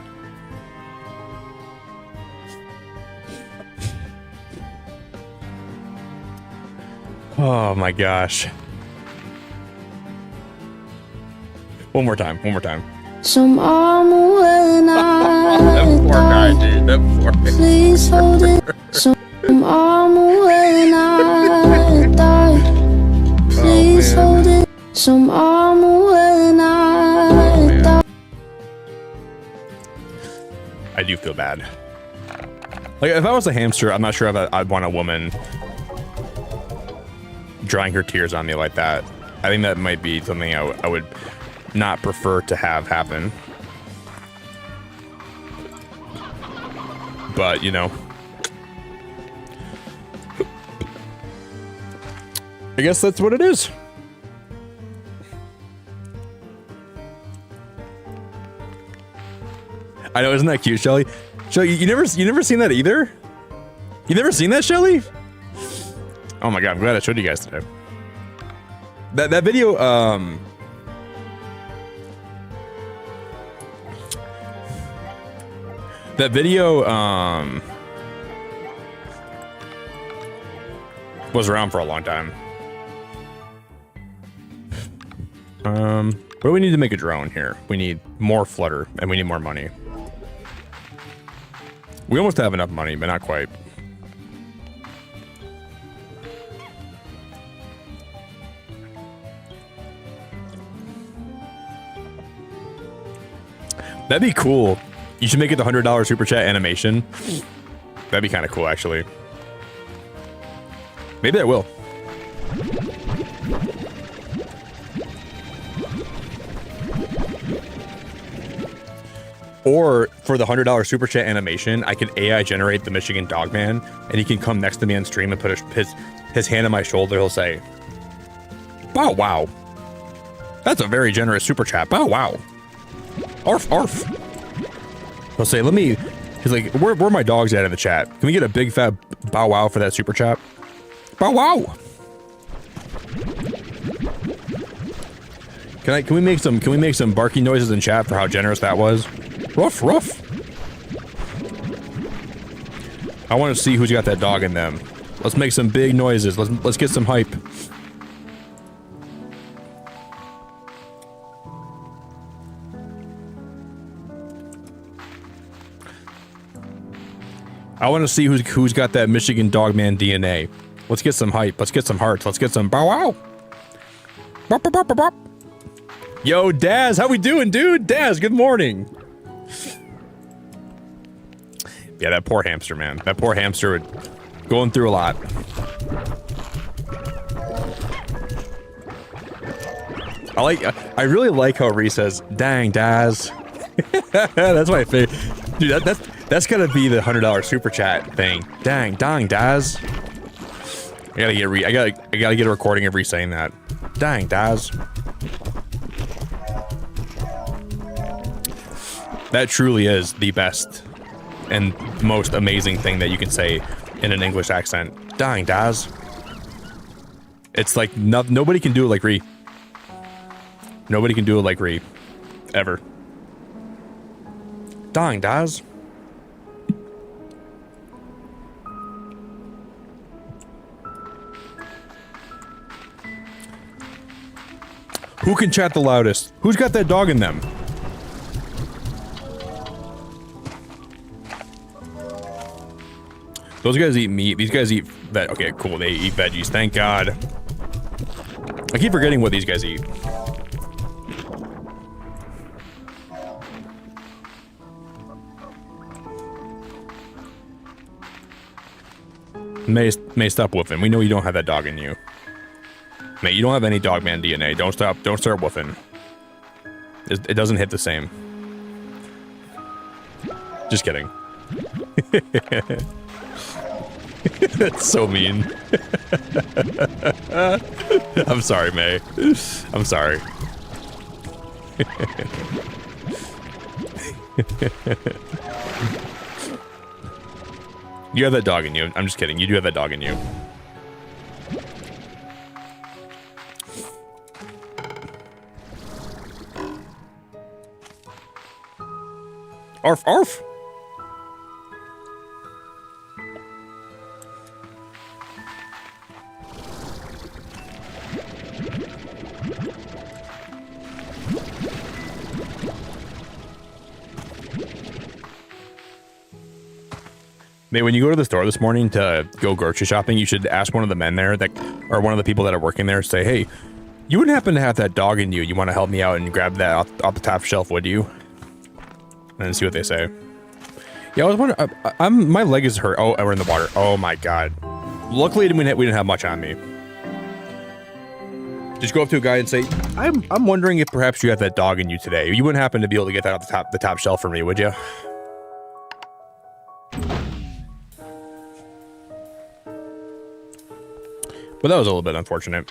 Oh my gosh. One more time. Some arm when I That poor guy, dude. That poor guy. Please hold it. Some arm when I die. Please hold it. Some arm when I die. I do feel bad. Like, if I was a hamster, I'm not sure if I'd want a woman drying her tears on me like that. I think that might be something I would not prefer to have happen. But, you know. I guess that's what it is. I know, isn't that cute, Shelly? Shelly, you never seen that either? You never seen that, Shelly? Oh my god, I'm glad I showed you guys today. That video, was around for a long time. What do we need to make a drone here? We need more flutter, and we need more money. We almost have enough money, but not quite. That'd be cool. You should make it the $100 super chat animation. That'd be kind of cool, actually. Maybe I will. Or for the $100 super chat animation, I can AI generate the Michigan Dogman, and he can come next to me on stream and put his hand on my shoulder. He'll say, "Bow wow. That's a very generous super chat. Bow wow. Arf arf." He'll say, he's like, where are my dogs at in the chat? Can we get a big fat bow wow for that super chat? Bow wow. Can we make some barking noises in chat for how generous that was? Ruff, ruff. I want to see who's got that dog in them. Let's make some big noises. Let's get some hype. I want to see who's got that Michigan Dogman DNA. Let's get some hype. Let's get some hearts. Let's get some bow wow. Bop, bop, bop, bop, bop. Yo, Daz, how we doing, dude? Daz, good morning. Yeah, that poor hamster, man. That poor hamster going through a lot. I really like how Ree says, "Dang, Daz." That's my favorite. Dude, that's gonna be the $100 super chat thing. Dang, Daz. I gotta get a recording of Ree saying that. Dang, Daz. That truly is the best and most amazing thing that you can say in an English accent. Dang, Daz. It's like nobody can do it like Ree. Nobody can do it like Ree. Ever. Dang, Daz. Who can chat the loudest? Who's got that dog in them? Those guys eat meat. These guys eat that. Okay, cool. They eat veggies. Thank God. I keep forgetting what these guys eat. May stop woofing. We know you don't have that dog in you. Mate, you don't have any dogman DNA. Don't start woofing. It doesn't hit the same. Just kidding. That's so mean. I'm sorry, May. I'm sorry. You have that dog in you. I'm just kidding. You do have that dog in you. Arf, arf. Mate, when you go to the store this morning to go grocery shopping, you should ask one of the men there or one of the people that are working there, say, "Hey, you wouldn't happen to have that dog in you. You want to help me out and grab that off the top shelf, would you?" And then see what they say. Yeah, I was wondering. My leg is hurt. Oh, we're in the water. Oh my God. Luckily, we didn't have much on me. Just go up to a guy and say, "I'm wondering if perhaps you have that dog in you today. You wouldn't happen to be able to get that off the top shelf for me, would you?" But that was a little bit unfortunate.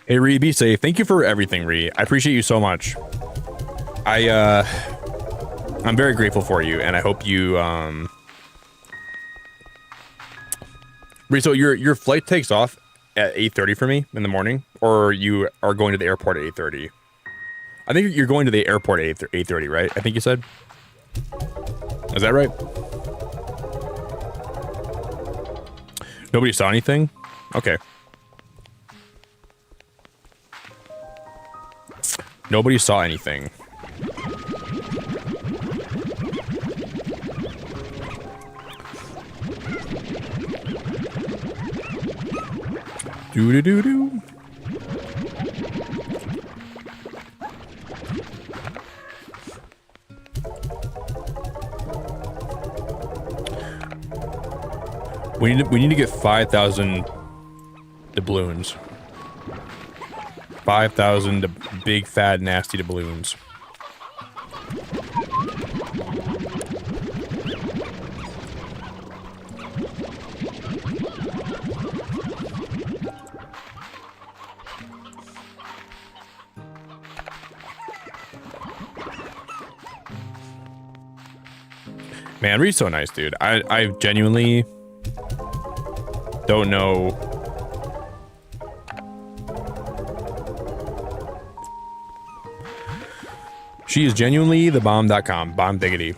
Hey, Ree, be safe. Thank you for everything, Ree. I appreciate you so much. I'm very grateful for you, and I hope you, Ree, so your flight takes off at 8:30 for me in the morning, or you are going to the airport at 8:30? I think you're going to the airport at 8:30, right? I think you said. Is that right? Nobody saw anything? Okay. Nobody saw anything. Do-do-do-do. We need to get 5,000 doubloons. 5,000 big, fat, nasty doubloons. Man, Reed's so nice, dude. I genuinely don't know. She is genuinely the bomb.com. Bomb diggity.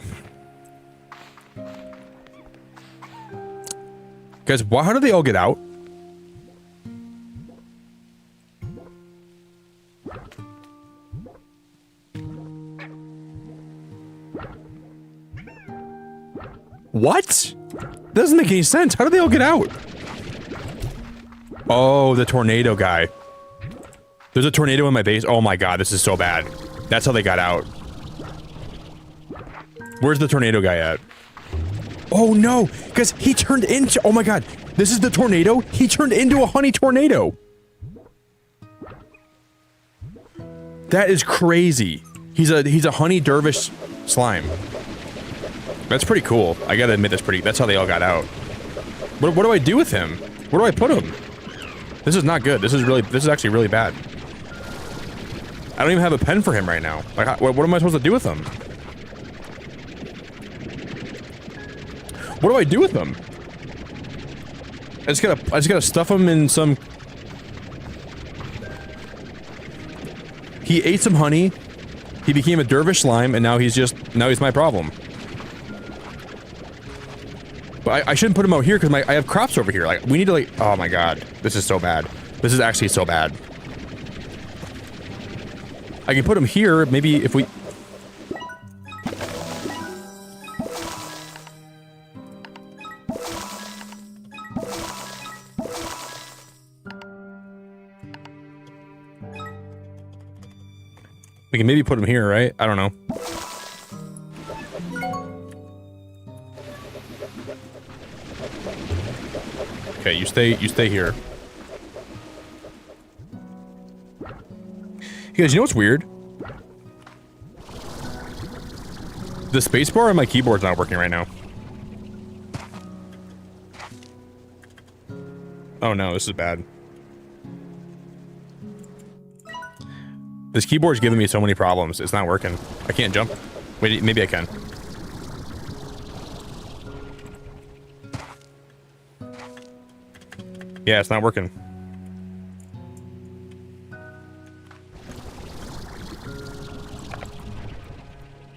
Guys, how did they all get out? What? Doesn't make any sense. How did they all get out? Oh, the tornado guy. There's a tornado in my base. Oh my god, this is so bad. That's how they got out. Where's the tornado guy at? Oh no, because he turned into, oh my god, this is the tornado? He turned into a honey tornado. That is crazy. He's a honey dervish slime. That's pretty cool. I gotta admit that's how they all got out. What do I do with him? Where do I put him? This is not good. This is actually really bad. I don't even have a pen for him right now. Like, what am I supposed to do with him? What do I do with him? I just gotta stuff him in some. He ate some honey. He became a dervish slime, and now he's my problem. But I shouldn't put him out here because I have crops over here. Like, we need to like. Oh my god, this is so bad. This is actually so bad. I can put him here. Maybe if we. We can maybe put him here, right? I don't know. Okay, you stay here. You guys, you know what's weird? The spacebar on my keyboard's not working right now. Oh no, this is bad. This keyboard's giving me so many problems. It's not working. I can't jump. Wait, maybe I can. Yeah, it's not working.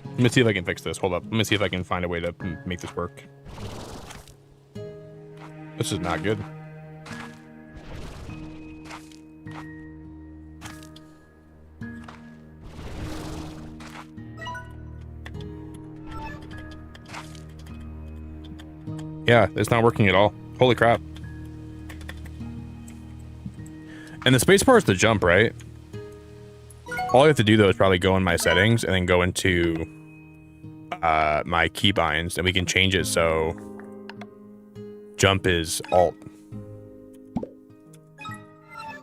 Let me see if I can fix this. Hold up. Let me see if I can find a way to make this work. This is not good. Yeah, it's not working at all. Holy crap. And the spacebar is to jump, right? All I have to do, though, is probably go in my settings and then go into my keybinds, and we can change it so jump is alt.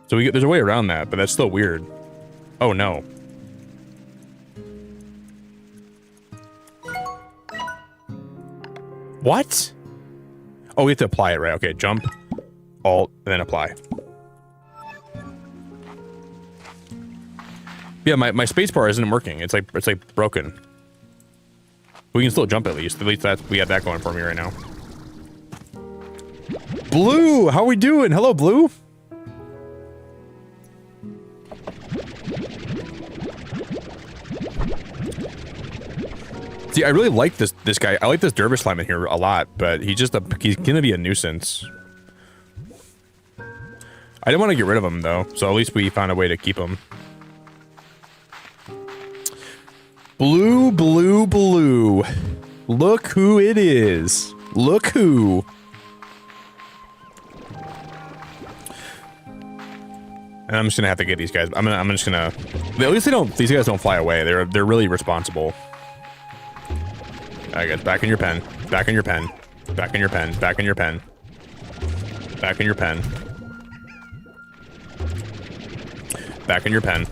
So there's a way around that, but that's still weird. Oh, no. What? Oh, we have to apply it, right? Okay, jump, alt, and then apply. Yeah, my spacebar isn't working. It's like broken. We can still jump at least. At least we have that going for me right now. Blue, how we doing? Hello, Blue. See, I really like this guy. I like this dervish slime in here a lot, but he's gonna be a nuisance. I didn't want to get rid of them though, so at least we found a way to keep them. Blue, blue, blue. Look who it is. Look who. And I'm just gonna have to get these guys. I'm just gonna. At least they don't. These guys don't fly away. They're really responsible. Alright, guys, back in your pen. Back in your pen. Back in your pen. Back in your pen. Back in your pen. Back in your pen.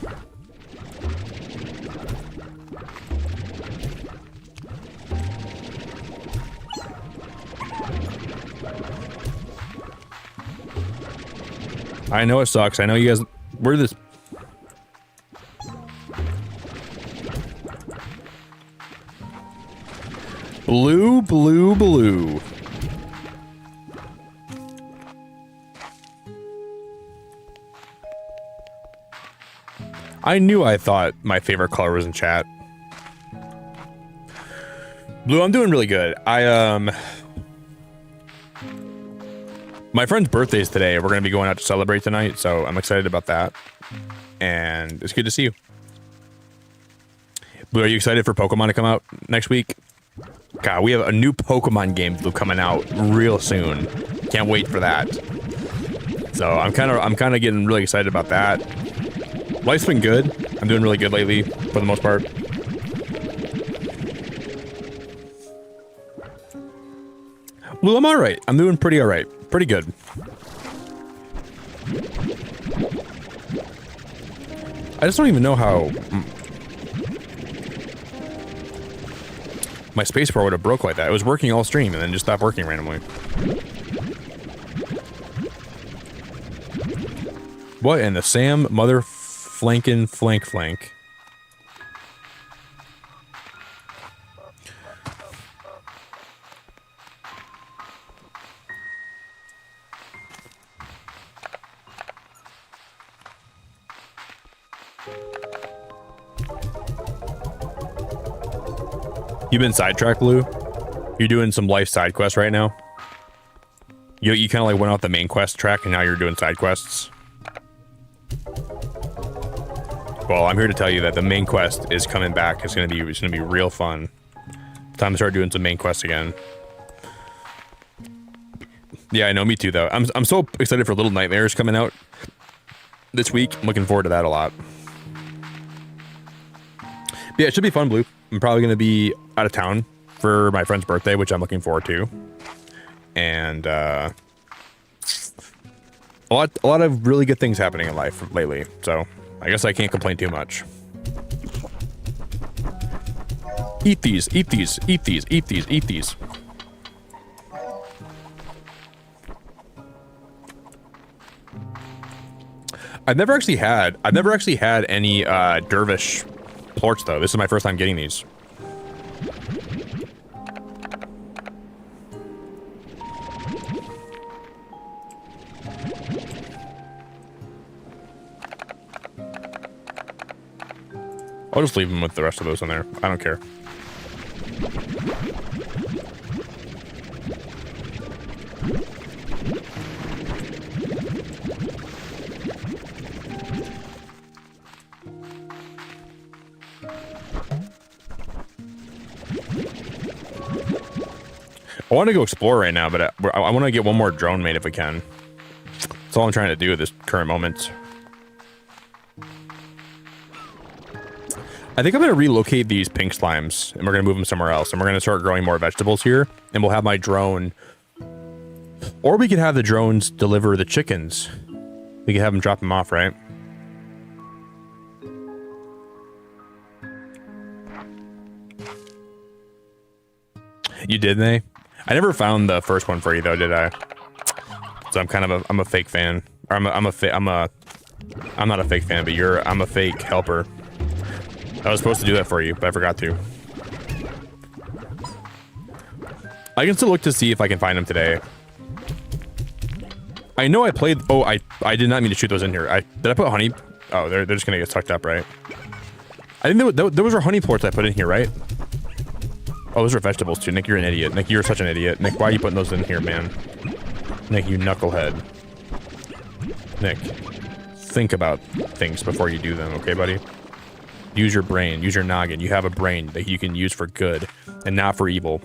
I know it sucks. I know you guys. Where this? Blue, blue, blue. I knew I thought my favorite color was in chat. Blue, I'm doing really good. My friend's birthday is today. We're going to be going out to celebrate tonight, so I'm excited about that. And it's good to see you. Blue, are you excited for Pokemon to come out next week? God, we have a new Pokemon game, Blue, coming out real soon. Can't wait for that. So I'm kind of getting really excited about that. Life's been good. I'm doing really good lately, for the most part. Blue, I'm all right. I'm doing pretty all right. Pretty good. I just don't even know how my spacebar would have broke like that. It was working all stream and then just stopped working randomly. What in the Sam mother flankin' flank? You've been sidetracked, Blue? You're doing some life side quests right now? You kind of like went off the main quest track and now you're doing side quests? Well, I'm here to tell you that the main quest is coming back. It's gonna be real fun. Time to start doing some main quests again. Yeah, I know, me too though. I'm so excited for Little Nightmares coming out this week. I'm looking forward to that a lot. But yeah, it should be fun, Blue. I'm probably gonna be out of town for my friend's birthday, which I'm looking forward to. And a lot of really good things happening in life lately. So I guess I can't complain too much. Eat these, eat these, eat these, eat these, eat these. I've never actually had any dervish plorts though. This is my first time getting these. I'll just leave them with the rest of those in there. I don't care. I want to go explore right now, but I want to get one more drone made if we can. That's all I'm trying to do at this current moment. I think I'm going to relocate these pink slimes, and we're going to move them somewhere else, and we're going to start growing more vegetables here, and we'll have my drone... Or we could have the drones deliver the chickens. We could have them drop them off, right? You did, they? I never found the first one for you though, did I? So I'm a fake fan. Or I'm not a fake fan, but I'm a fake helper. I was supposed to do that for you, but I forgot to. I can still look to see if I can find them today. I know I played. Oh, I did not mean to shoot those in here. Did I put honey? Oh, they're just gonna get sucked up, right? I think those are honey plorts I put in here, right? Oh, those are vegetables too. Nick, you're an idiot. Nick, you're such an idiot. Nick, why are you putting those in here, man? Nick, you knucklehead. Nick, think about things before you do them, okay, buddy? Use your brain, use your noggin. You have a brain that you can use for good and not for evil.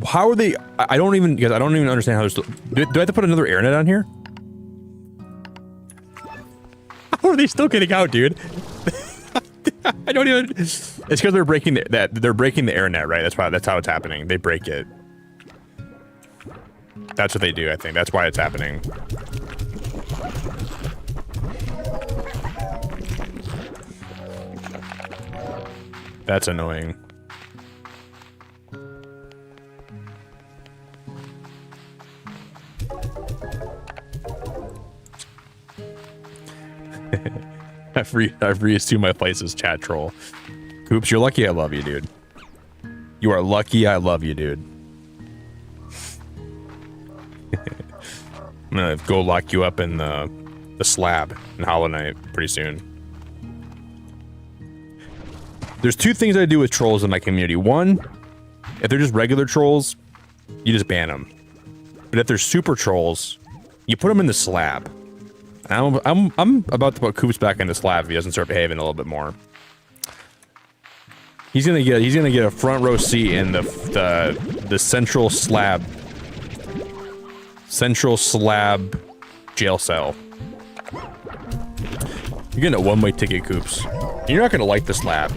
How are they? I don't even understand how they're still. Do I have to put another air net on here? How are they still getting out, dude? I don't even. It's because they're breaking the air net, right? That's how it's happening. They break it. That's what they do. I think that's why it's happening. That's annoying. I've reassumed my place as chat troll. Coops, you're lucky I love you, dude. You are lucky I love you, dude. I'm gonna go lock you up in the slab in Hollow Knight pretty soon. There's two things I do with trolls in my community. One, if they're just regular trolls, you just ban them. But if they're super trolls, you put them in the slab. I'm about to put Coops back in the slab if he doesn't start behaving a little bit more. He's gonna get a front row seat in the central slab jail cell. You're getting a one-way ticket, Coops. You're not gonna like the slab.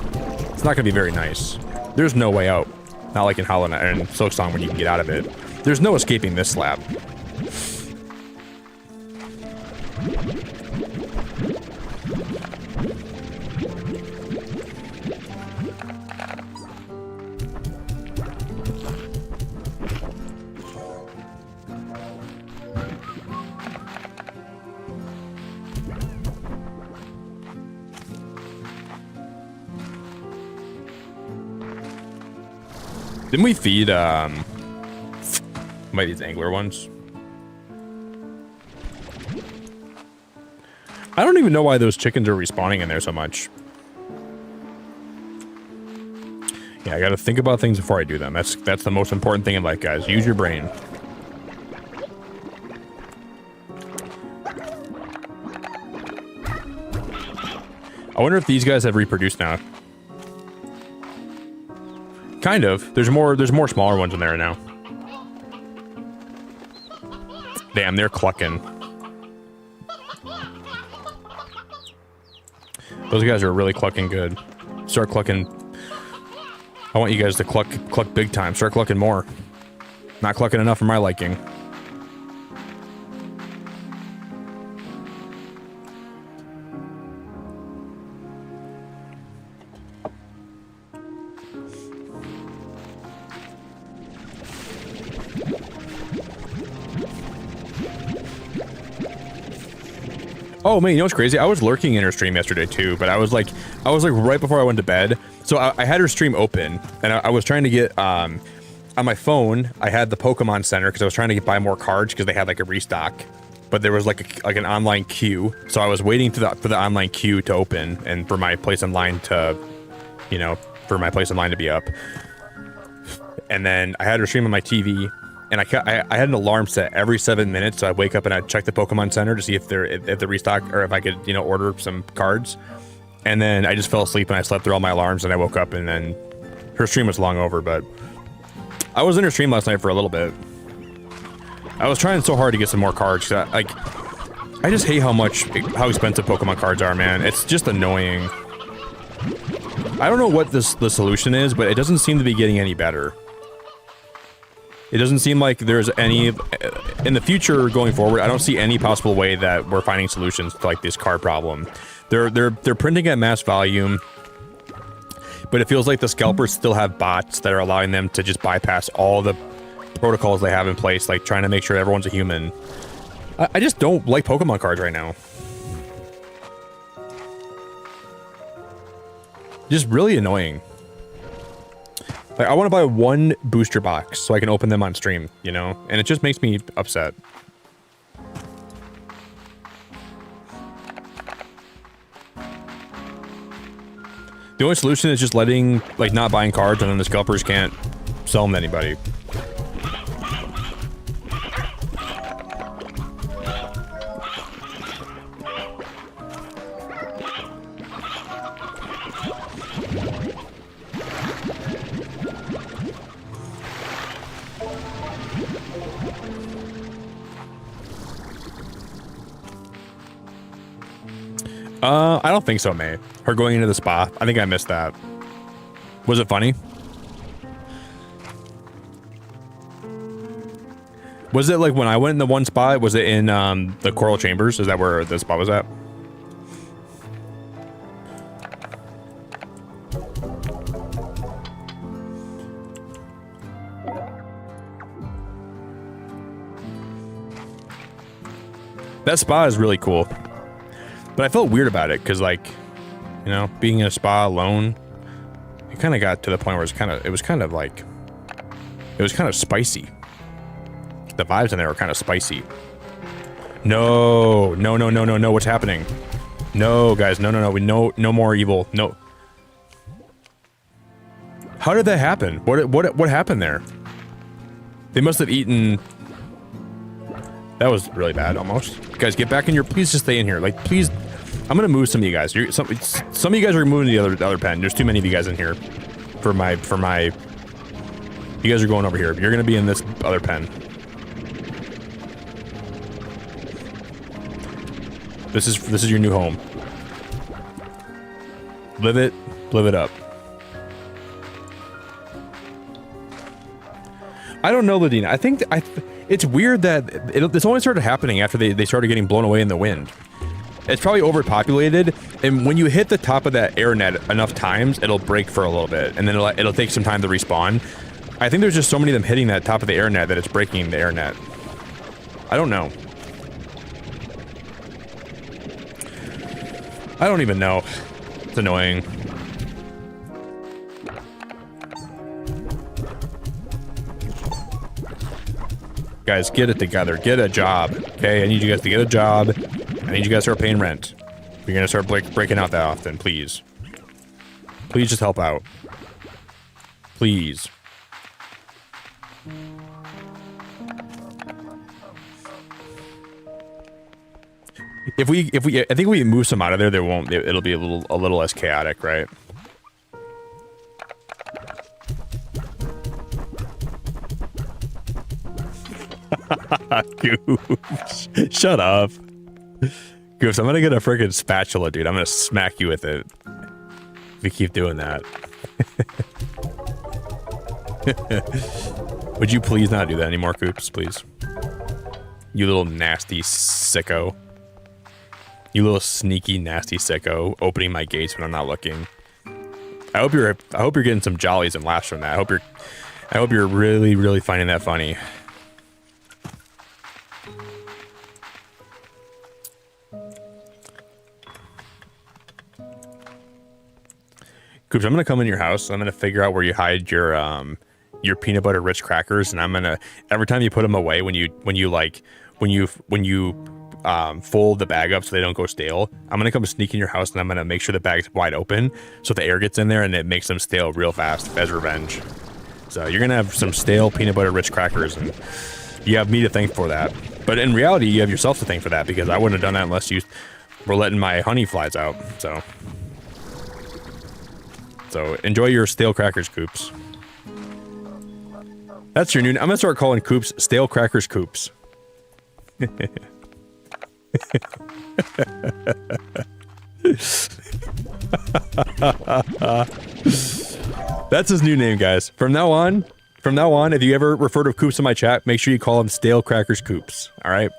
It's not gonna be very nice. There's no way out. Not like in Hollow Knight and Silksong when you can get out of it. There's no escaping this slab. Didn't we feed by these angler ones? I don't even know why those chickens are respawning in there so much. Yeah, I gotta think about things before I do them. That's the most important thing in life, guys. Use your brain. I wonder if these guys have reproduced now. Kind of. There's more smaller ones in there now. Damn, they're clucking. Those guys are really clucking good. Start clucking. I want you guys to cluck big time. Start clucking more. Not clucking enough for my liking. Oh man, you know what's crazy? I was lurking in her stream yesterday too, but I was like right before I went to bed. So I had her stream open, and I was trying to get on my phone. I had the Pokemon Center because I was trying to buy more cards because they had like a restock, but there was like an online queue. So I was waiting for the online queue to open and for my place in line to, to be up. And then I had her stream on my TV. And I had an alarm set every 7 minutes, so I'd wake up and I'd check the Pokemon Center to see if the restock or if I could, order some cards. And then I just fell asleep and I slept through all my alarms and I woke up and then her stream was long over. But I was in her stream last night for a little bit. I was trying so hard to get some more cards. I just hate how expensive Pokemon cards are, man. It's just annoying. I don't know what the solution is, but it doesn't seem to be getting any better. It doesn't seem like there's any, in the future going forward, I don't see any possible way that we're finding solutions to like this card problem. They're printing at mass volume, but it feels like the scalpers still have bots that are allowing them to just bypass all the protocols they have in place, like trying to make sure everyone's a human. I just don't like Pokemon cards right now. Just really annoying. Like, I want to buy one booster box so I can open them on stream, you know? And it just makes me upset. The only solution is just letting, like, not buying cards, and then the scalpers can't sell them to anybody. I don't think so, May. Her going into the spa. I think I missed that. Was it funny? Was it like when I went in the one spot? Was it in the Coral Chambers? Is that where the spot was at? That spa is really cool. But I felt weird about it because, like, you know, being in a spa alone, it kind of got to the point where it was kind of spicy. The vibes in there were kind of spicy. No, what's happening? No, guys, no, no more evil. No. How did that happen? What happened there? They must have eaten. That was really bad, almost. Guys, get back in your. Please just stay in here. Like, please. I'm gonna move some of you guys. Some of you guys are moving to the other pen. There's too many of you guys in here. For my. You guys are going over here. You're gonna be in this other pen. This is your new home. Live it up. I don't know, Ladina. I think it's weird that this only started happening after they started getting blown away in the wind. It's probably overpopulated, and when you hit the top of that air net enough times, it'll break for a little bit, and then it'll take some time to respawn. I think there's just so many of them hitting that top of the air net that it's breaking the air net. I don't know. I don't even know. It's annoying. Guys, get it together. Get a job. Okay, I need you guys to get a job. I need you guys to start paying rent. You're gonna start breaking out that often, please. Please just help out. Please. If we, I think we move some out of there. It'll be a little less chaotic, right? Goofs. Shut up. Goofs, I'm gonna get a freaking spatula, dude. I'm gonna smack you with it. If you keep doing that. Would you please not do that anymore, Goops, please? You little nasty sicko. You little sneaky nasty sicko, opening my gates when I'm not looking. I hope you're getting some jollies and laughs from that. I hope you're really finding that funny. Coops, I'm gonna come in your house. I'm gonna figure out where you hide your peanut butter rich crackers, and I'm gonna every time you put them away when you fold the bag up so they don't go stale, I'm gonna come sneak in your house and I'm gonna make sure the bag's wide open so the air gets in there and it makes them stale real fast as revenge. So you're gonna have some stale peanut butter rich crackers, and you have me to thank for that. But in reality, you have yourself to thank for that, because I wouldn't have done that unless you were letting my honey flies out. So enjoy your stale crackers, Coops. That's your new. I'm gonna start calling Coops stale crackers Coops. That's his new name, guys. From now on, if you ever refer to Coops in my chat, make sure you call him stale crackers Coops. All right.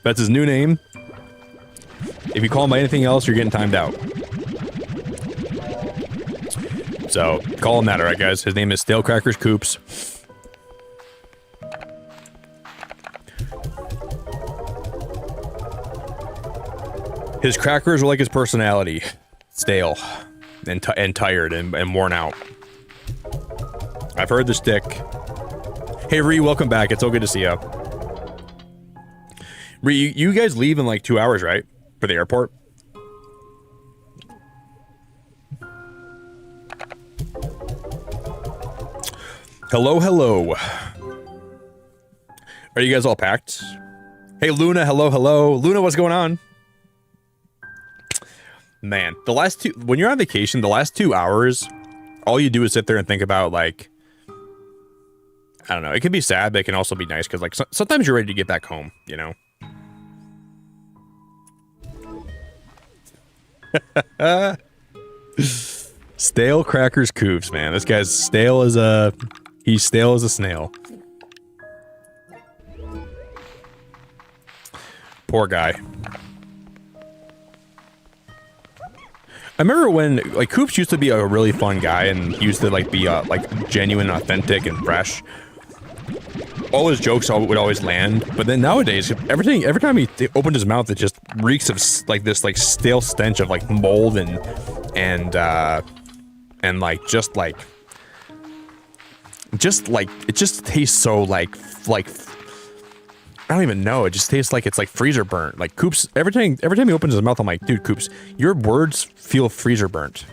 That's his new name. If you call him by anything else, you're getting timed out. So, call him that, alright guys? His name is Stale Crackers Coops. His crackers are like his personality. Stale. And tired and worn out. I've heard the stick. Hey, Ree, welcome back. It's so good to see you. Ree, you guys leave in like 2 hours, right? For the airport? Hello, hello. Are you guys all packed? Hey, Luna, hello, hello. Luna, what's going on? Man, when you're on vacation, the last 2 hours, all you do is sit there and think about, like, I don't know, it can be sad, but it can also be nice, because, like, sometimes you're ready to get back home, you know? Stale crackers coops, man. This guy's stale as a... He's stale as a snail. Poor guy. I remember when, like, Coops used to be a really fun guy and he used to, like, be, like, genuine, authentic, and fresh. All his jokes would always land, but then nowadays, every time he opened his mouth, it just reeks of, like, this, like, stale stench of, like, mold and like, it just tastes so, like, I don't even know. It just tastes like it's like freezer burnt. Like Coops, every time he opens his mouth, I'm like, dude, Coops, your words feel freezer burnt.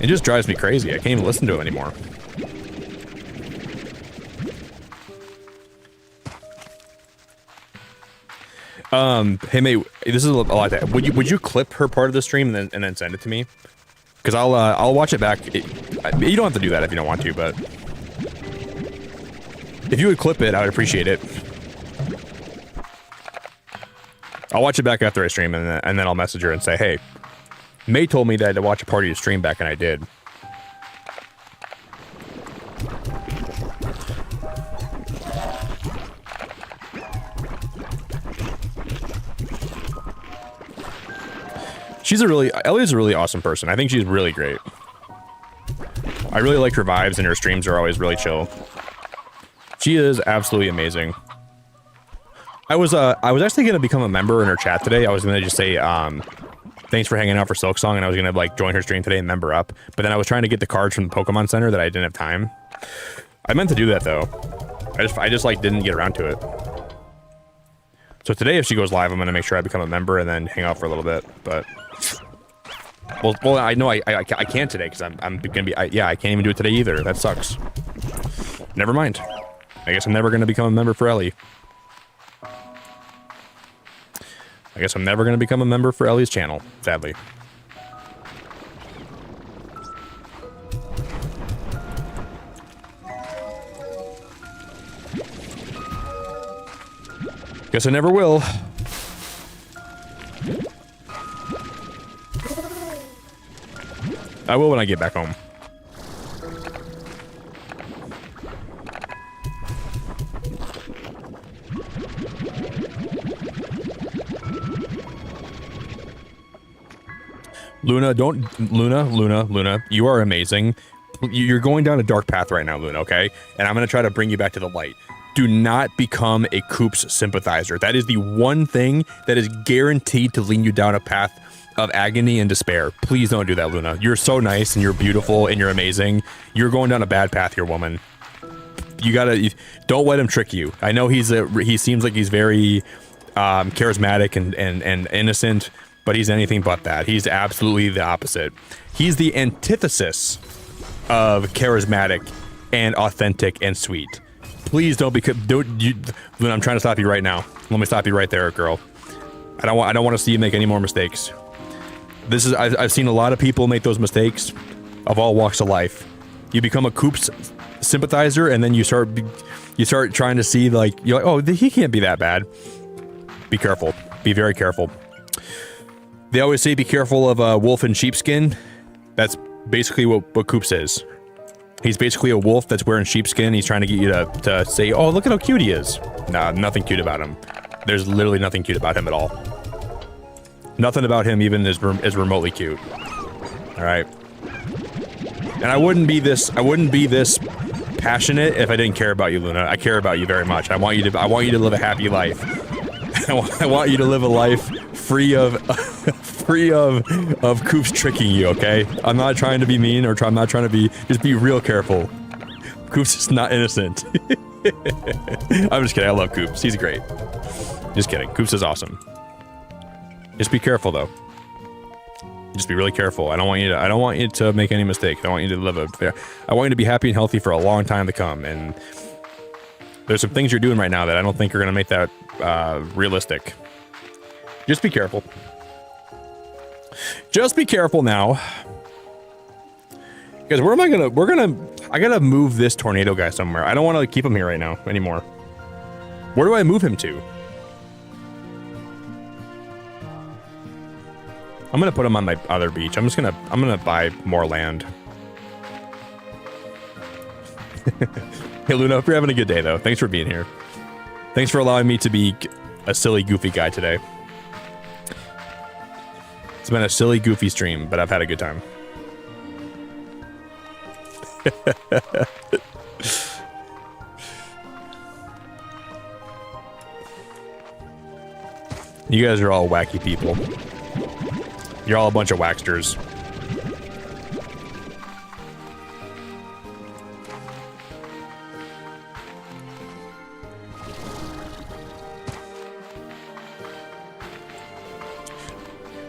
It just drives me crazy. I can't even listen to him anymore. Hey mate, this is a lot. Would you clip her part of the stream and then send it to me? Because I'll watch it back. You don't have to do that if you don't want to, but. If you would clip it, I would appreciate it. I'll watch it back after I stream, and then I'll message her and say, hey, May told me that I had to watch a part of your stream back, and I did. Ellie's a really awesome person. I think she's really great. I really like her vibes, and her streams are always really chill. She is absolutely amazing. I was actually gonna become a member in her chat today. I was gonna just say thanks for hanging out for Silksong, and I was gonna like join her stream today and member up. But then I was trying to get the cards from the Pokemon Center that I didn't have time. I meant to do that though. I just like didn't get around to it. So today, if she goes live, I'm gonna make sure I become a member and then hang out for a little bit. But well, I know I can't today because I'm gonna be I can't even do it today either. That sucks. Never mind. I guess I'm never going to become a member for Ellie. I guess I'm never going to become a member for Ellie's channel, sadly. Guess I never will. I will when I get back home. Luna, Luna, you are amazing. You're going down a dark path right now, Luna, okay? And I'm going to try to bring you back to the light. Do not become a Coops sympathizer. That is the one thing that is guaranteed to lead you down a path of agony and despair. Please don't do that, Luna. You're so nice and you're beautiful and you're amazing. You're going down a bad path here, woman. Don't let him trick you. I know he seems like he's very charismatic and innocent, but he's anything but that. He's absolutely the opposite. He's the antithesis of charismatic and authentic and sweet. Please don't Luna, I'm trying to stop you right now. Let me stop you right there, girl. I don't want to see you make any more mistakes. I've seen a lot of people make those mistakes of all walks of life. You become a Coops sympathizer, and then you start trying to see like you're like, oh, he can't be that bad. Be careful. Be very careful. They always say be careful of a wolf in sheepskin. That's basically what Coops is. He's basically a wolf that's wearing sheepskin. He's trying to get you to say, oh, look at how cute he is. Nah, nothing cute about him. There's literally nothing cute about him at all. Nothing about him even is remotely cute. All right. And I wouldn't be this passionate if I didn't care about you, Luna. I care about you very much. I want you to live a happy life. I want you to live a life free of Coops tricking you, okay? I'm not trying to be mean or I'm not trying to be, just be real careful. Coops is not innocent. I'm just kidding, I love Coops, he's great. Just kidding, Coops is awesome. Just be careful though. Just be really careful. I don't want you to make any mistakes. I want you to live I want you to be happy and healthy for a long time to come, and there's some things you're doing right now that I don't think are gonna make that realistic. Just be careful. Just be careful now. Guys, where am I gonna, I gotta move this tornado guy somewhere. I don't want to keep him here right now anymore. Where do I move him to? I'm gonna put him on my other beach. I'm gonna buy more land. Hey Luna, hope you're having a good day though. Thanks for being here. Thanks for allowing me to be a silly, goofy guy today. It's been a silly, goofy stream, but I've had a good time. You guys are all wacky people. You're all a bunch of waxsters.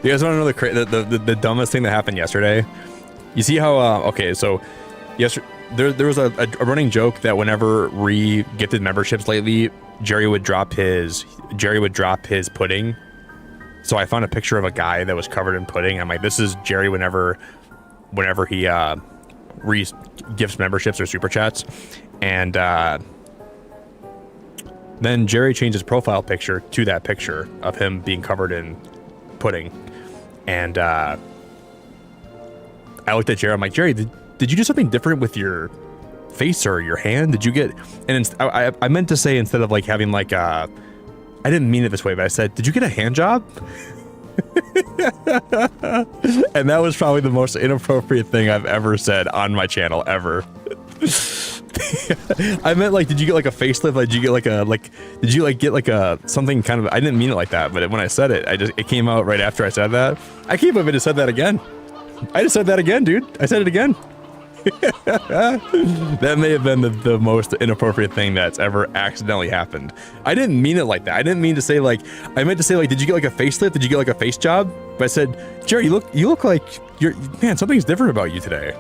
You guys want to know the dumbest thing that happened yesterday? You see how okay, so yesterday there was a running joke that whenever we gifted memberships lately, Jerry would drop his pudding. So I found a picture of a guy that was covered in pudding. I'm like, this is Jerry whenever he gifts memberships or super chats, and then Jerry changed his profile picture to that picture of him being covered in pudding. And I looked at Jerry. I'm like, Jerry, did you do something different with your face or your hand? Did you get? And I meant to say, instead of like having like I didn't mean it this way, but I said, did you get a hand job? And that was probably the most inappropriate thing I've ever said on my channel ever. I meant like, did you get like a facelift? Like, did you get like a something kind of? I didn't mean it like that, but when I said it, it came out right after I said that. I can't believe I just said that again. I just said that again, dude. I said it again. That may have been the most inappropriate thing that's ever accidentally happened. I didn't mean it like that. I didn't mean to say like, I meant to say like, did you get like a facelift? Did you get like a face job? But I said, Jerry, you look like man, something's different about you today.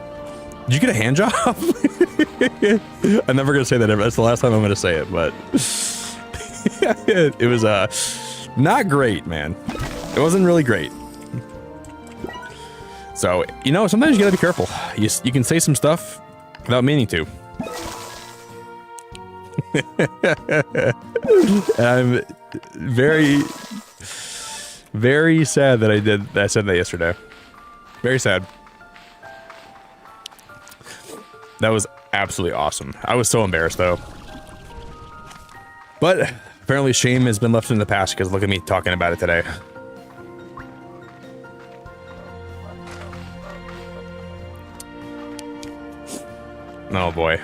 Did you get a hand job? I'm never gonna say that ever. That's the last time I'm gonna say it, but it was not great, man. It wasn't really great. So, you know, sometimes you gotta be careful. You can say some stuff without meaning to. I'm very, very sad that I said that yesterday. Very sad. That was absolutely awesome. I was so embarrassed though. But apparently shame has been left in the past, because look at me talking about it today. Oh boy.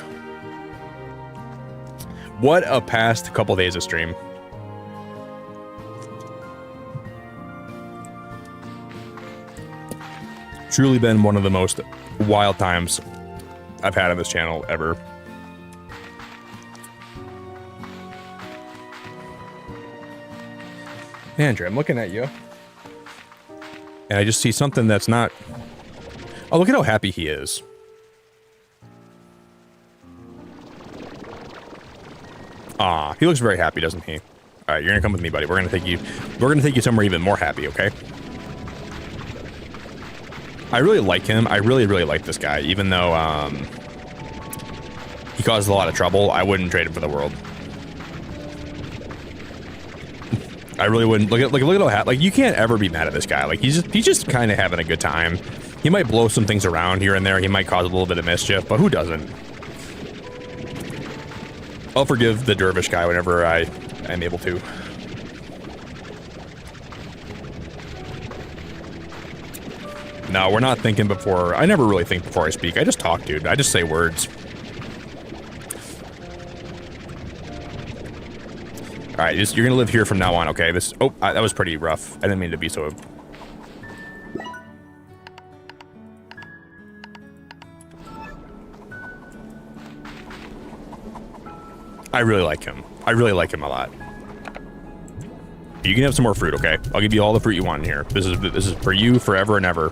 What a past couple days of stream. Truly been one of the most wild times I've had on this channel ever. Andrew, I'm looking at you. And I just see something that's not... Oh, look at how happy he is. Aw, he looks very happy, doesn't he? All right, you're gonna come with me, buddy. We're gonna take you somewhere even more happy, okay? I really like him. I really, really like this guy, even though he causes a lot of trouble. I wouldn't trade him for the world. I really wouldn't. Look at how happy. Like, you can't ever be mad at this guy. Like, he's just kind of having a good time. He might blow some things around here and there. He might cause a little bit of mischief, but who doesn't? I'll forgive the dervish guy whenever I am able to. No, we're not thinking before. I never really think before I speak. I just talk, dude. I just say words. All right, you're gonna live here from now on, okay? That was pretty rough. I didn't mean to be so. I really like him. I really like him a lot. You can have some more fruit, okay? I'll give you all the fruit you want in here. This is for you forever and ever.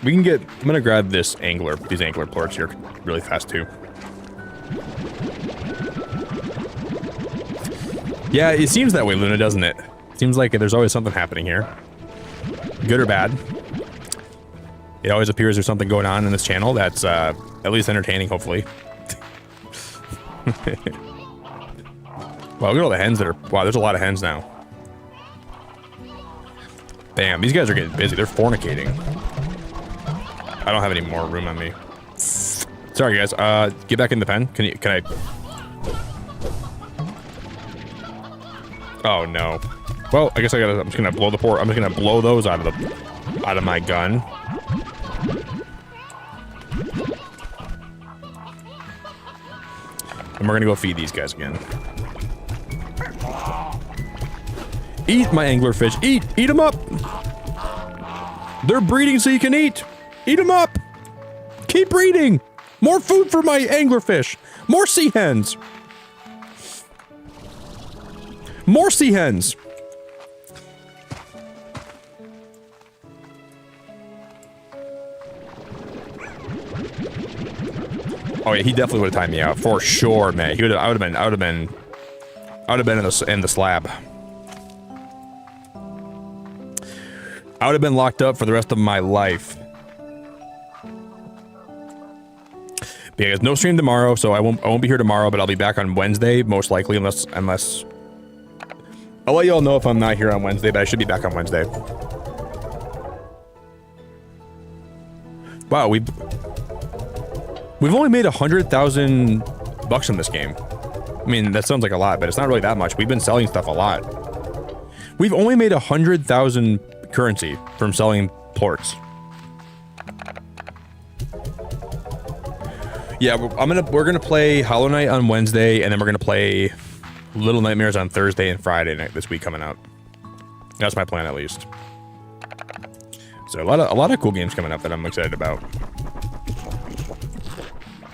We can get. I'm gonna grab these angler plorts here really fast too. Yeah, it seems that way, Luna, doesn't it? Seems like there's always something happening here, good or bad. It always appears there's something going on in this channel that's at least entertaining, hopefully. Wow, look at all the hens that are. Wow, there's a lot of hens now. Damn, these guys are getting busy. They're fornicating. I don't have any more room on me. Sorry, guys. Get back in the pen. Can I? Oh no. Well, I guess I'm just gonna blow the port. I'm just gonna blow those out of my gun. And we're gonna go feed these guys again. Eat my anglerfish. Eat them up. They're breeding so you can eat. Eat them up. Keep breeding. More food for my anglerfish. More sea hens. More sea hens. Oh yeah, he definitely would have timed me out for sure, man. I would have been in the slab. I would have been locked up for the rest of my life. But yeah, guys, no stream tomorrow, so I won't be here tomorrow, but I'll be back on Wednesday, most likely, unless I'll let you all know if I'm not here on Wednesday, but I should be back on Wednesday. Wow, we've only made $100,000 in this game. I mean, that sounds like a lot, but it's not really that much. We've been selling stuff a lot. We've only made 100,000 currency from selling plorts. Yeah, we're gonna play Hollow Knight on Wednesday, and then we're gonna play Little Nightmares on Thursday and Friday night this week coming up. That's my plan, at least. So a lot of cool games coming up that I'm excited about.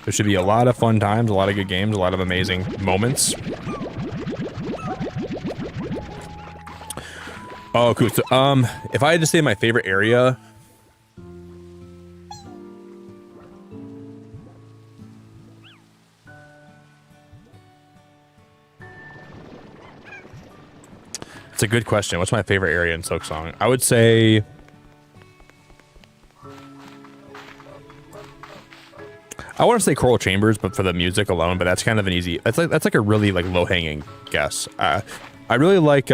There should be a lot of fun times, a lot of good games, a lot of amazing moments. Oh, cool. So, if I had to say my favorite area, it's a good question. What's my favorite area in Silksong? I would say I want to say Coral Chambers, but for the music alone. But that's kind of an easy. That's like a really like low hanging guess. I really like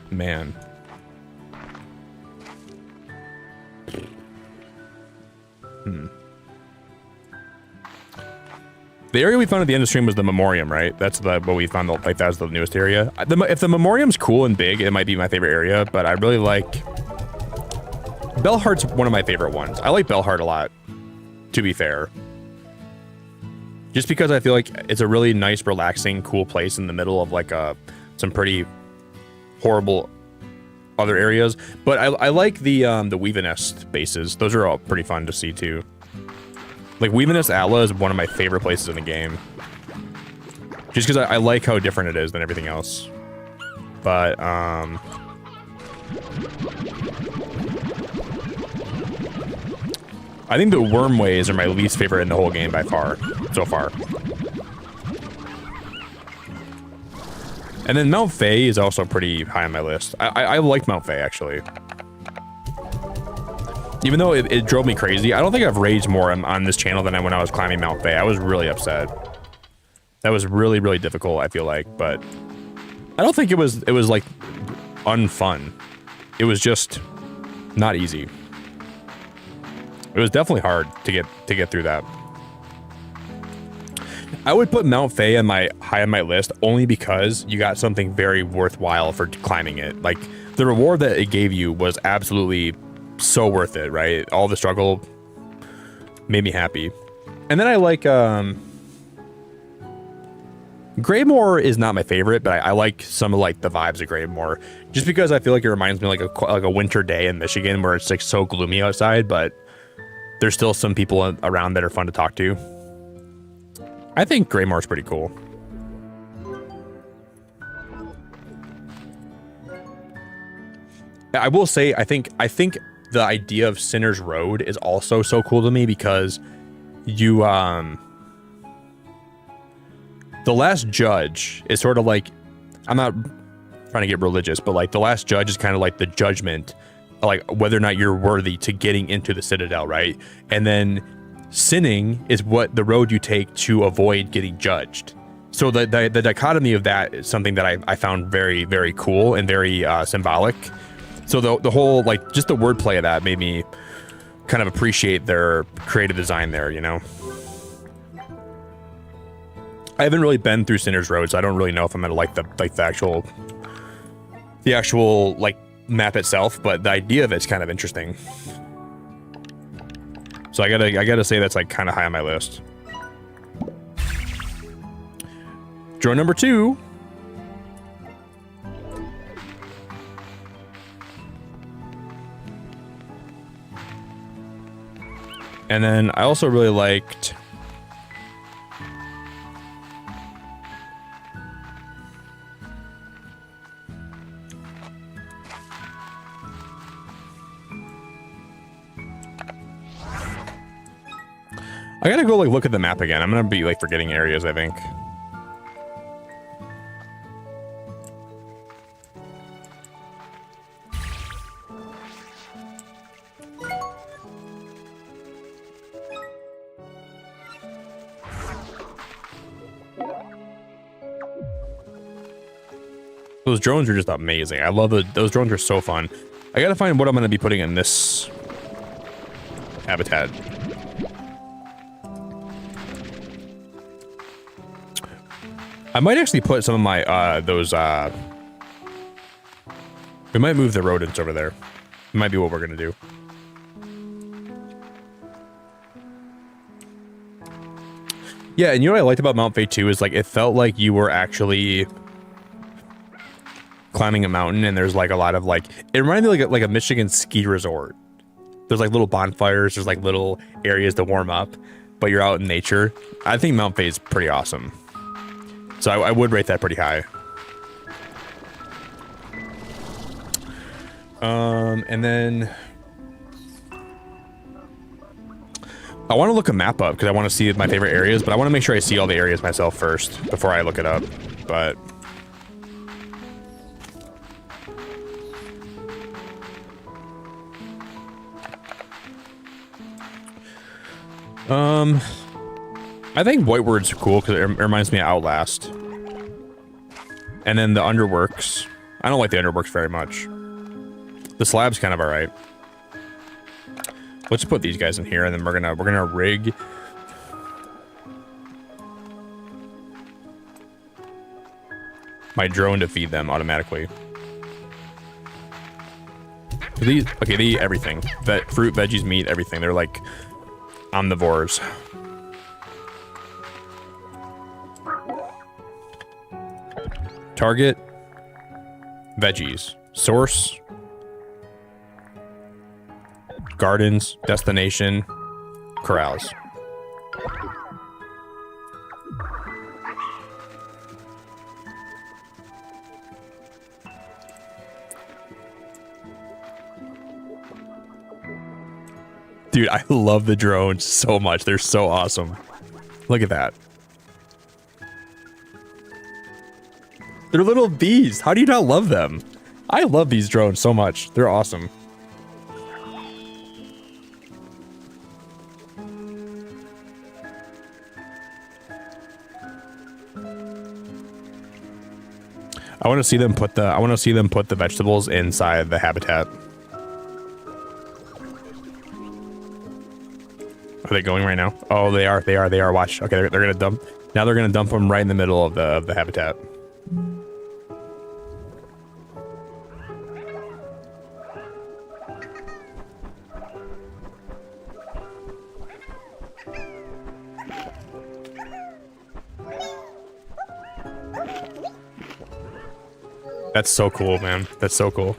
man. The area we found at the end of the stream was the Memoriam, right? That's what we found. Like that's the newest area. If the Memoriam's cool and big, it might be my favorite area. But I really like Bellheart's one of my favorite ones. I like Bellheart a lot, to be fair. Just because I feel like it's a really nice, relaxing, cool place in the middle of like some pretty horrible other areas. But I like the Weavenest bases. Those are all pretty fun to see too. Like Weavenest Atla is one of my favorite places in the game. Just because I like how different it is than everything else. But I think the Wormways are my least favorite in the whole game by far, so far. And then Mount Fay is also pretty high on my list. I like Mount Fay, actually. Even though it drove me crazy, I don't think I've raged more on this channel than when I was climbing Mount Fay. I was really upset. That was really, really difficult, I feel like, but I don't think it was like unfun. It was just not easy. It was definitely hard to get through that. I would put Mount Fay on high on my list only because you got something very worthwhile for climbing it. Like the reward that it gave you was absolutely so worth it, right? All the struggle made me happy. And then I like Greymoor is not my favorite, but I like some of like the vibes of Greymoor just because I feel like it reminds me like a winter day in Michigan where it's like so gloomy outside, but there's still some people around that are fun to talk to. I think Greymoor's pretty cool. I will say, I think the idea of Sinner's Road is also so cool to me because you, the last judge is sort of like, I'm not trying to get religious, but like the last judge is kind of like the judgment, like whether or not you're worthy to getting into the Citadel, right? And then sinning is what the road you take to avoid getting judged. So the dichotomy of that is something that I found very, very cool and very symbolic. So the whole, like, just the wordplay of that made me kind of appreciate their creative design there, you know? I haven't really been through Sinner's Road, so I don't really know if I'm gonna like the actual like map itself, but the idea of it's kind of interesting. So I gotta say that's like kind of high on my list. Drone number 2. And then I also really liked I gotta go like look at the map again. I'm gonna be like forgetting areas, I think. Those drones are just amazing. I love those drones are so fun. I gotta find what I'm gonna be putting in this habitat. I might actually put some of my, we might move the rodents over there. It might be what we're gonna do. Yeah, and you know what I liked about Mount Fay too is like, it felt like you were actually climbing a mountain and there's like a lot of like, it reminded me like a Michigan ski resort. There's like little bonfires, there's like little areas to warm up, but you're out in nature. I think Mount Fay is pretty awesome. So I would rate that pretty high. And then I want to look a map up because I want to see my favorite areas, but I want to make sure I see all the areas myself first before I look it up. But I think Whiteword's cool because it reminds me of Outlast. And then the Underworks. I don't like the Underworks very much. The Slab's kind of alright. Let's put these guys in here and then we're gonna rig my drone to feed them automatically. They eat everything. Fruit, veggies, meat, everything. They're like omnivores. Target, veggies, source, gardens, destination, corrals. Dude, I love the drones so much. They're so awesome. Look at that. They're little bees. How do you not love them? I love these drones so much. They're awesome. I want to see them put the vegetables inside the habitat. Are they going right now? Oh, they are. Watch. Okay, they're gonna dump Now they're gonna dump them right in the middle of the habitat. That's so cool, man. That's so cool.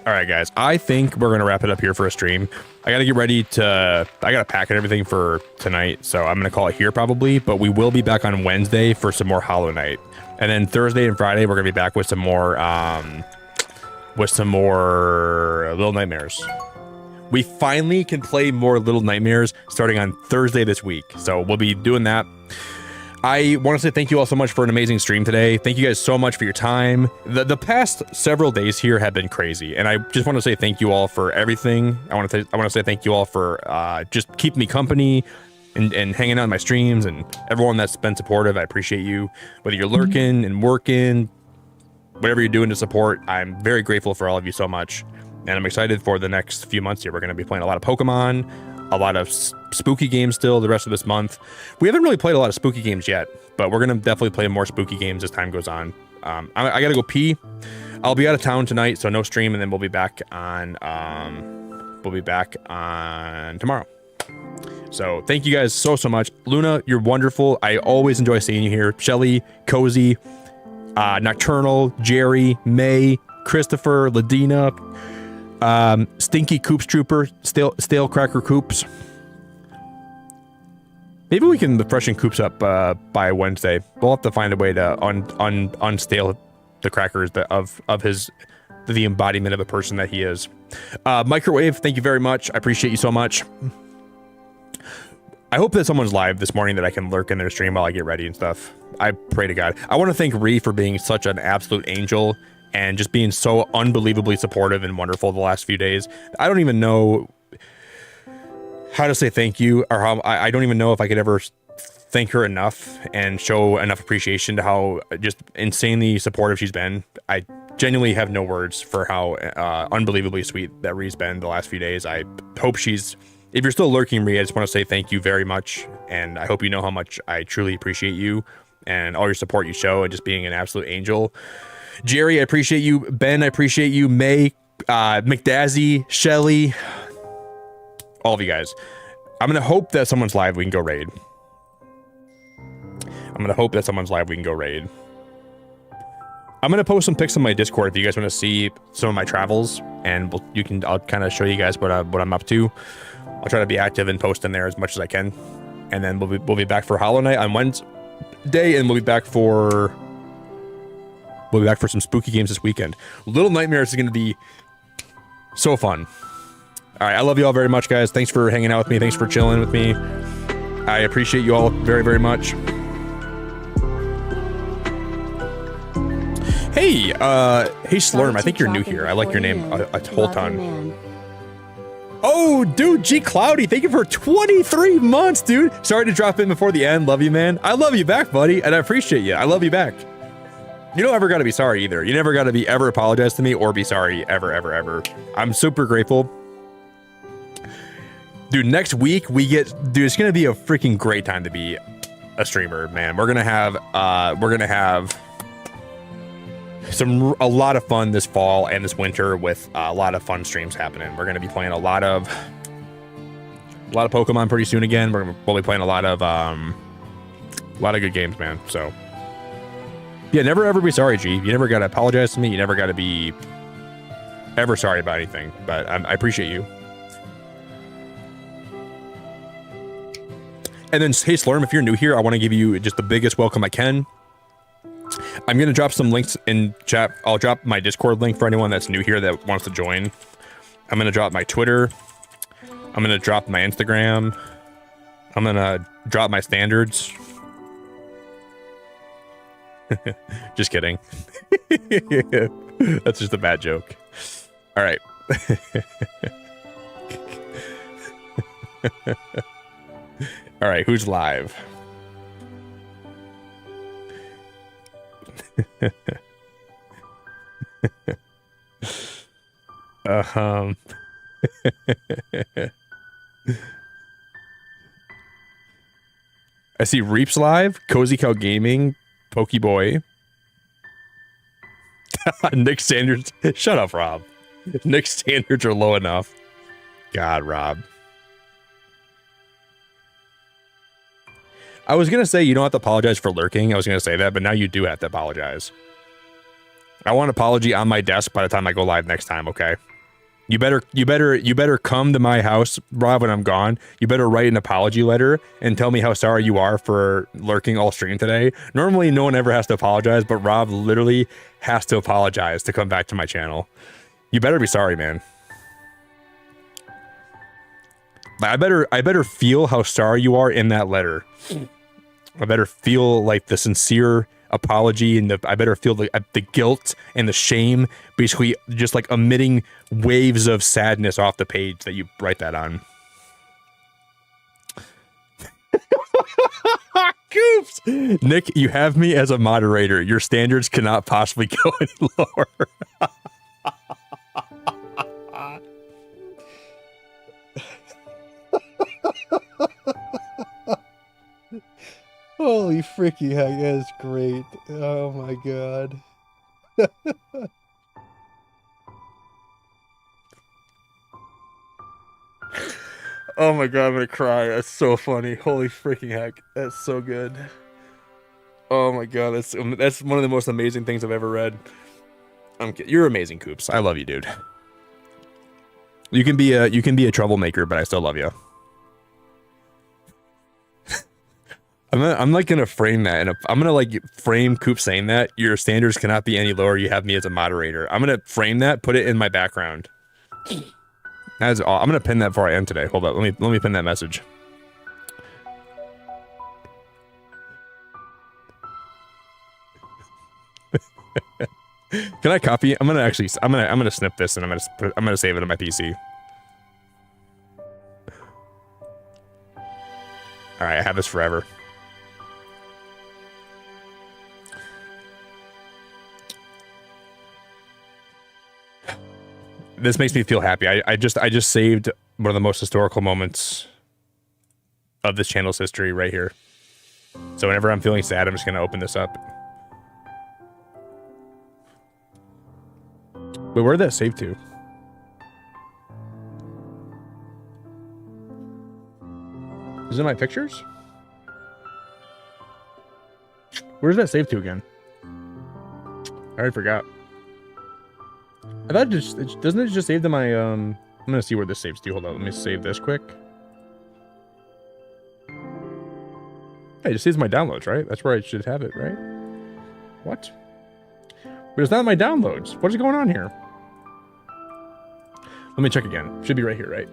All right, guys. I think we're going to wrap it up here for a stream. I got to get ready to... I got to pack and everything for tonight, so I'm going to call it here probably, but we will be back on Wednesday for some more Hollow Knight. And then Thursday and Friday, we're going to be back with some more Little Nightmares. We finally can play more Little Nightmares starting on Thursday this week, so we'll be doing that. I want to say thank you all so much for an amazing stream today. Thank you guys so much for your time. The past several days here have been crazy, and I just want to say thank you all for everything. I want to say thank you all for just keeping me company and hanging out in my streams, and everyone that's been supportive. I appreciate you. Whether you're lurking and working, whatever you're doing to support, I'm very grateful for all of you so much, and I'm excited for the next few months here. We're going to be playing a lot of Pokemon, a lot of spooky games still the rest of this month. We haven't really played a lot of spooky games yet, but we're gonna definitely play more spooky games as time goes on. I gotta go pee. I'll be out of town tonight, so no stream, and then we'll be back on tomorrow. So thank you guys so much. Luna, you're wonderful. I always enjoy seeing you here. Shelly, Cozy, Nocturnal, Jerry, May, Christopher, Ladina, Stinky Coops Trooper, Stale Cracker Coops. Maybe we can freshen Coops up by Wednesday. We'll have to find a way to unstale the crackers of the embodiment of a person that he is. Microwave, thank you very much. I appreciate you so much. I hope that someone's live this morning that I can lurk in their stream while I get ready and stuff. I pray to God. I want to thank Ree for being such an absolute angel and just being so unbelievably supportive and wonderful the last few days. I don't even know how to say thank you, or how I don't even know if I could ever thank her enough and show enough appreciation to how just insanely supportive she's been. I genuinely have no words for how unbelievably sweet that Ree's been the last few days. I hope she's... If you're still lurking, Ree, I just want to say thank you very much, and I hope you know how much I truly appreciate you and all your support you show and just being an absolute angel. Jerry, I appreciate you. Ben, I appreciate you. May, McDazzy, Shelly, all of you guys. I'm going to hope that someone's live we can go raid. I'm going to post some pics on my Discord if you guys want to see some of my travels, and I'll kind of show you guys what I'm up to. I'll try to be active and post in there as much as I can, and then we'll be back for Hollow Knight on Wednesday, and we'll be back for some spooky games this weekend. Little Nightmares is going to be so fun. All right, I love you all very much, guys. Thanks for hanging out with me. Thanks for chilling with me. I appreciate you all very, very much. Hey, Slurm, I think you're new here. I like your name a whole ton. Oh, dude, G Cloudy, thank you for 23 months, dude. Sorry to drop in before the end. Love you, man. I love you back, buddy, and I appreciate you. I love you back. You don't ever got to be sorry either. You never got to be ever apologize to me or be sorry ever, ever, ever. I'm super grateful. Dude, next week it's going to be a freaking great time to be a streamer, man. We're going to have a lot of fun this fall and this winter with a lot of fun streams happening. We're going to be playing a lot of Pokemon pretty soon again. We'll be playing a lot of good games, man. So yeah, never ever be sorry, G. You never got to apologize to me. You never got to be ever sorry about anything, but I appreciate you. And then, hey, Slurm, if you're new here, I want to give you just the biggest welcome I can. I'm going to drop some links in chat. I'll drop my Discord link for anyone that's new here that wants to join. I'm going to drop my Twitter. I'm going to drop my Instagram. I'm going to drop my standards. Just kidding. That's just a bad joke. All right. All right, who's live? I see Reaps Live, Cozy Cow Gaming, Pokeboy. Nick standards. Shut up, Rob. Nick standards are low enough. God, Rob. I was going to say you don't have to apologize for lurking. I was going to say that, but now you do have to apologize. I want an apology on my desk by the time I go live next time, okay? You better come to my house, Rob, when I'm gone. You better write an apology letter and tell me how sorry you are for lurking all stream today. Normally, no one ever has to apologize, but Rob literally has to apologize to come back to my channel. You better be sorry, man. I better feel how sorry you are in that letter. I better feel like the sincere apology, and I better feel the guilt and the shame, basically just like emitting waves of sadness off the page that you write that on. Goops! Nick, you have me as a moderator. Your standards cannot possibly go any lower. Holy freaky heck, that is great. Oh my god. Oh my god, I'm gonna cry. That's so funny. Holy freaking heck. That's so good. Oh my god, that's one of the most amazing things I've ever read. You're amazing, Coops. I love you, dude. You can be a troublemaker, but I still love you. I'm like gonna frame that, and I'm gonna like frame Coop saying that your standards cannot be any lower. You have me as a moderator. I'm gonna frame that, put it in my background. That's all. I'm gonna pin that before I end today. Hold up, let me pin that message. Can I copy? I'm gonna snip this, and I'm gonna save it on my PC. All right, I have this forever. This makes me feel happy. I just saved one of the most historical moments of this channel's history right here. So whenever I'm feeling sad, I'm just gonna open this up. Wait, where did that save to? Is it my pictures? Where's that save to again? I already forgot. I thought doesn't it just save to my I'm gonna see where this saves to. Hold on, let me save this quick. Hey, it just saves my downloads, right? That's where I should have it, right? What? But it's not my downloads. What is going on here? Let me check again. Should be right here, right?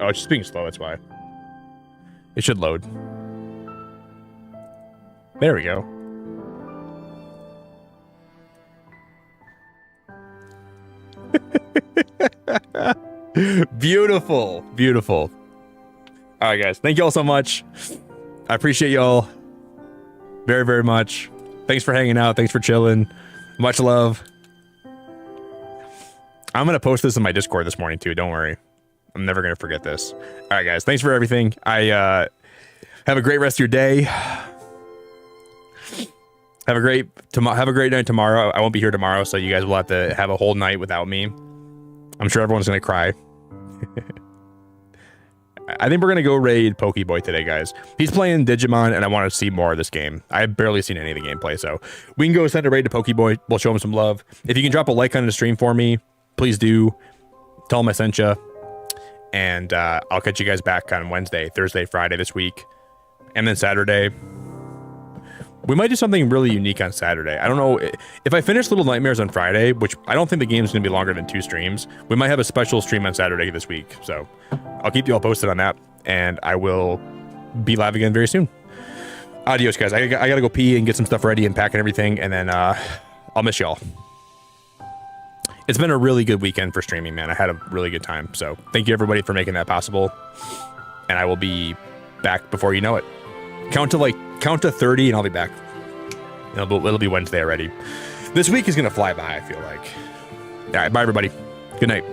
Oh, it's just being slow, that's why. It should load. There we go. Beautiful. Beautiful. All right, guys. Thank you all so much. I appreciate y'all very, very much. Thanks for hanging out. Thanks for chilling. Much love. I'm going to post this in my Discord this morning, too. Don't worry. I'm never going to forget this. All right, guys. Thanks for everything. Have a great rest of your day. Have a great night tomorrow. I won't be here tomorrow, so you guys will have to have a whole night without me. I'm sure everyone's going to cry. I think we're going to go raid Pokeboy today, guys. He's playing Digimon, and I want to see more of this game. I've barely seen any of the gameplay, so we can go send a raid to Pokeboy. We'll show him some love. If you can drop a like on the stream for me, please do. Tell him I sent you. And I'll catch you guys back on Wednesday, Thursday, Friday this week. And then Saturday. We might do something really unique on Saturday. I don't know. If I finish Little Nightmares on Friday, which I don't think the game's going to be longer than 2 streams, we might have a special stream on Saturday this week. So I'll keep you all posted on that. And I will be live again very soon. Adios, guys. I got to go pee and get some stuff ready and pack and everything. And then I'll miss y'all. It's been a really good weekend for streaming, man. I had a really good time. So thank you, everybody, for making that possible. And I will be back before you know it. Count to 30 and I'll be back. It'll be Wednesday already. This week is going to fly by, I feel like. All right, bye, everybody. Good night.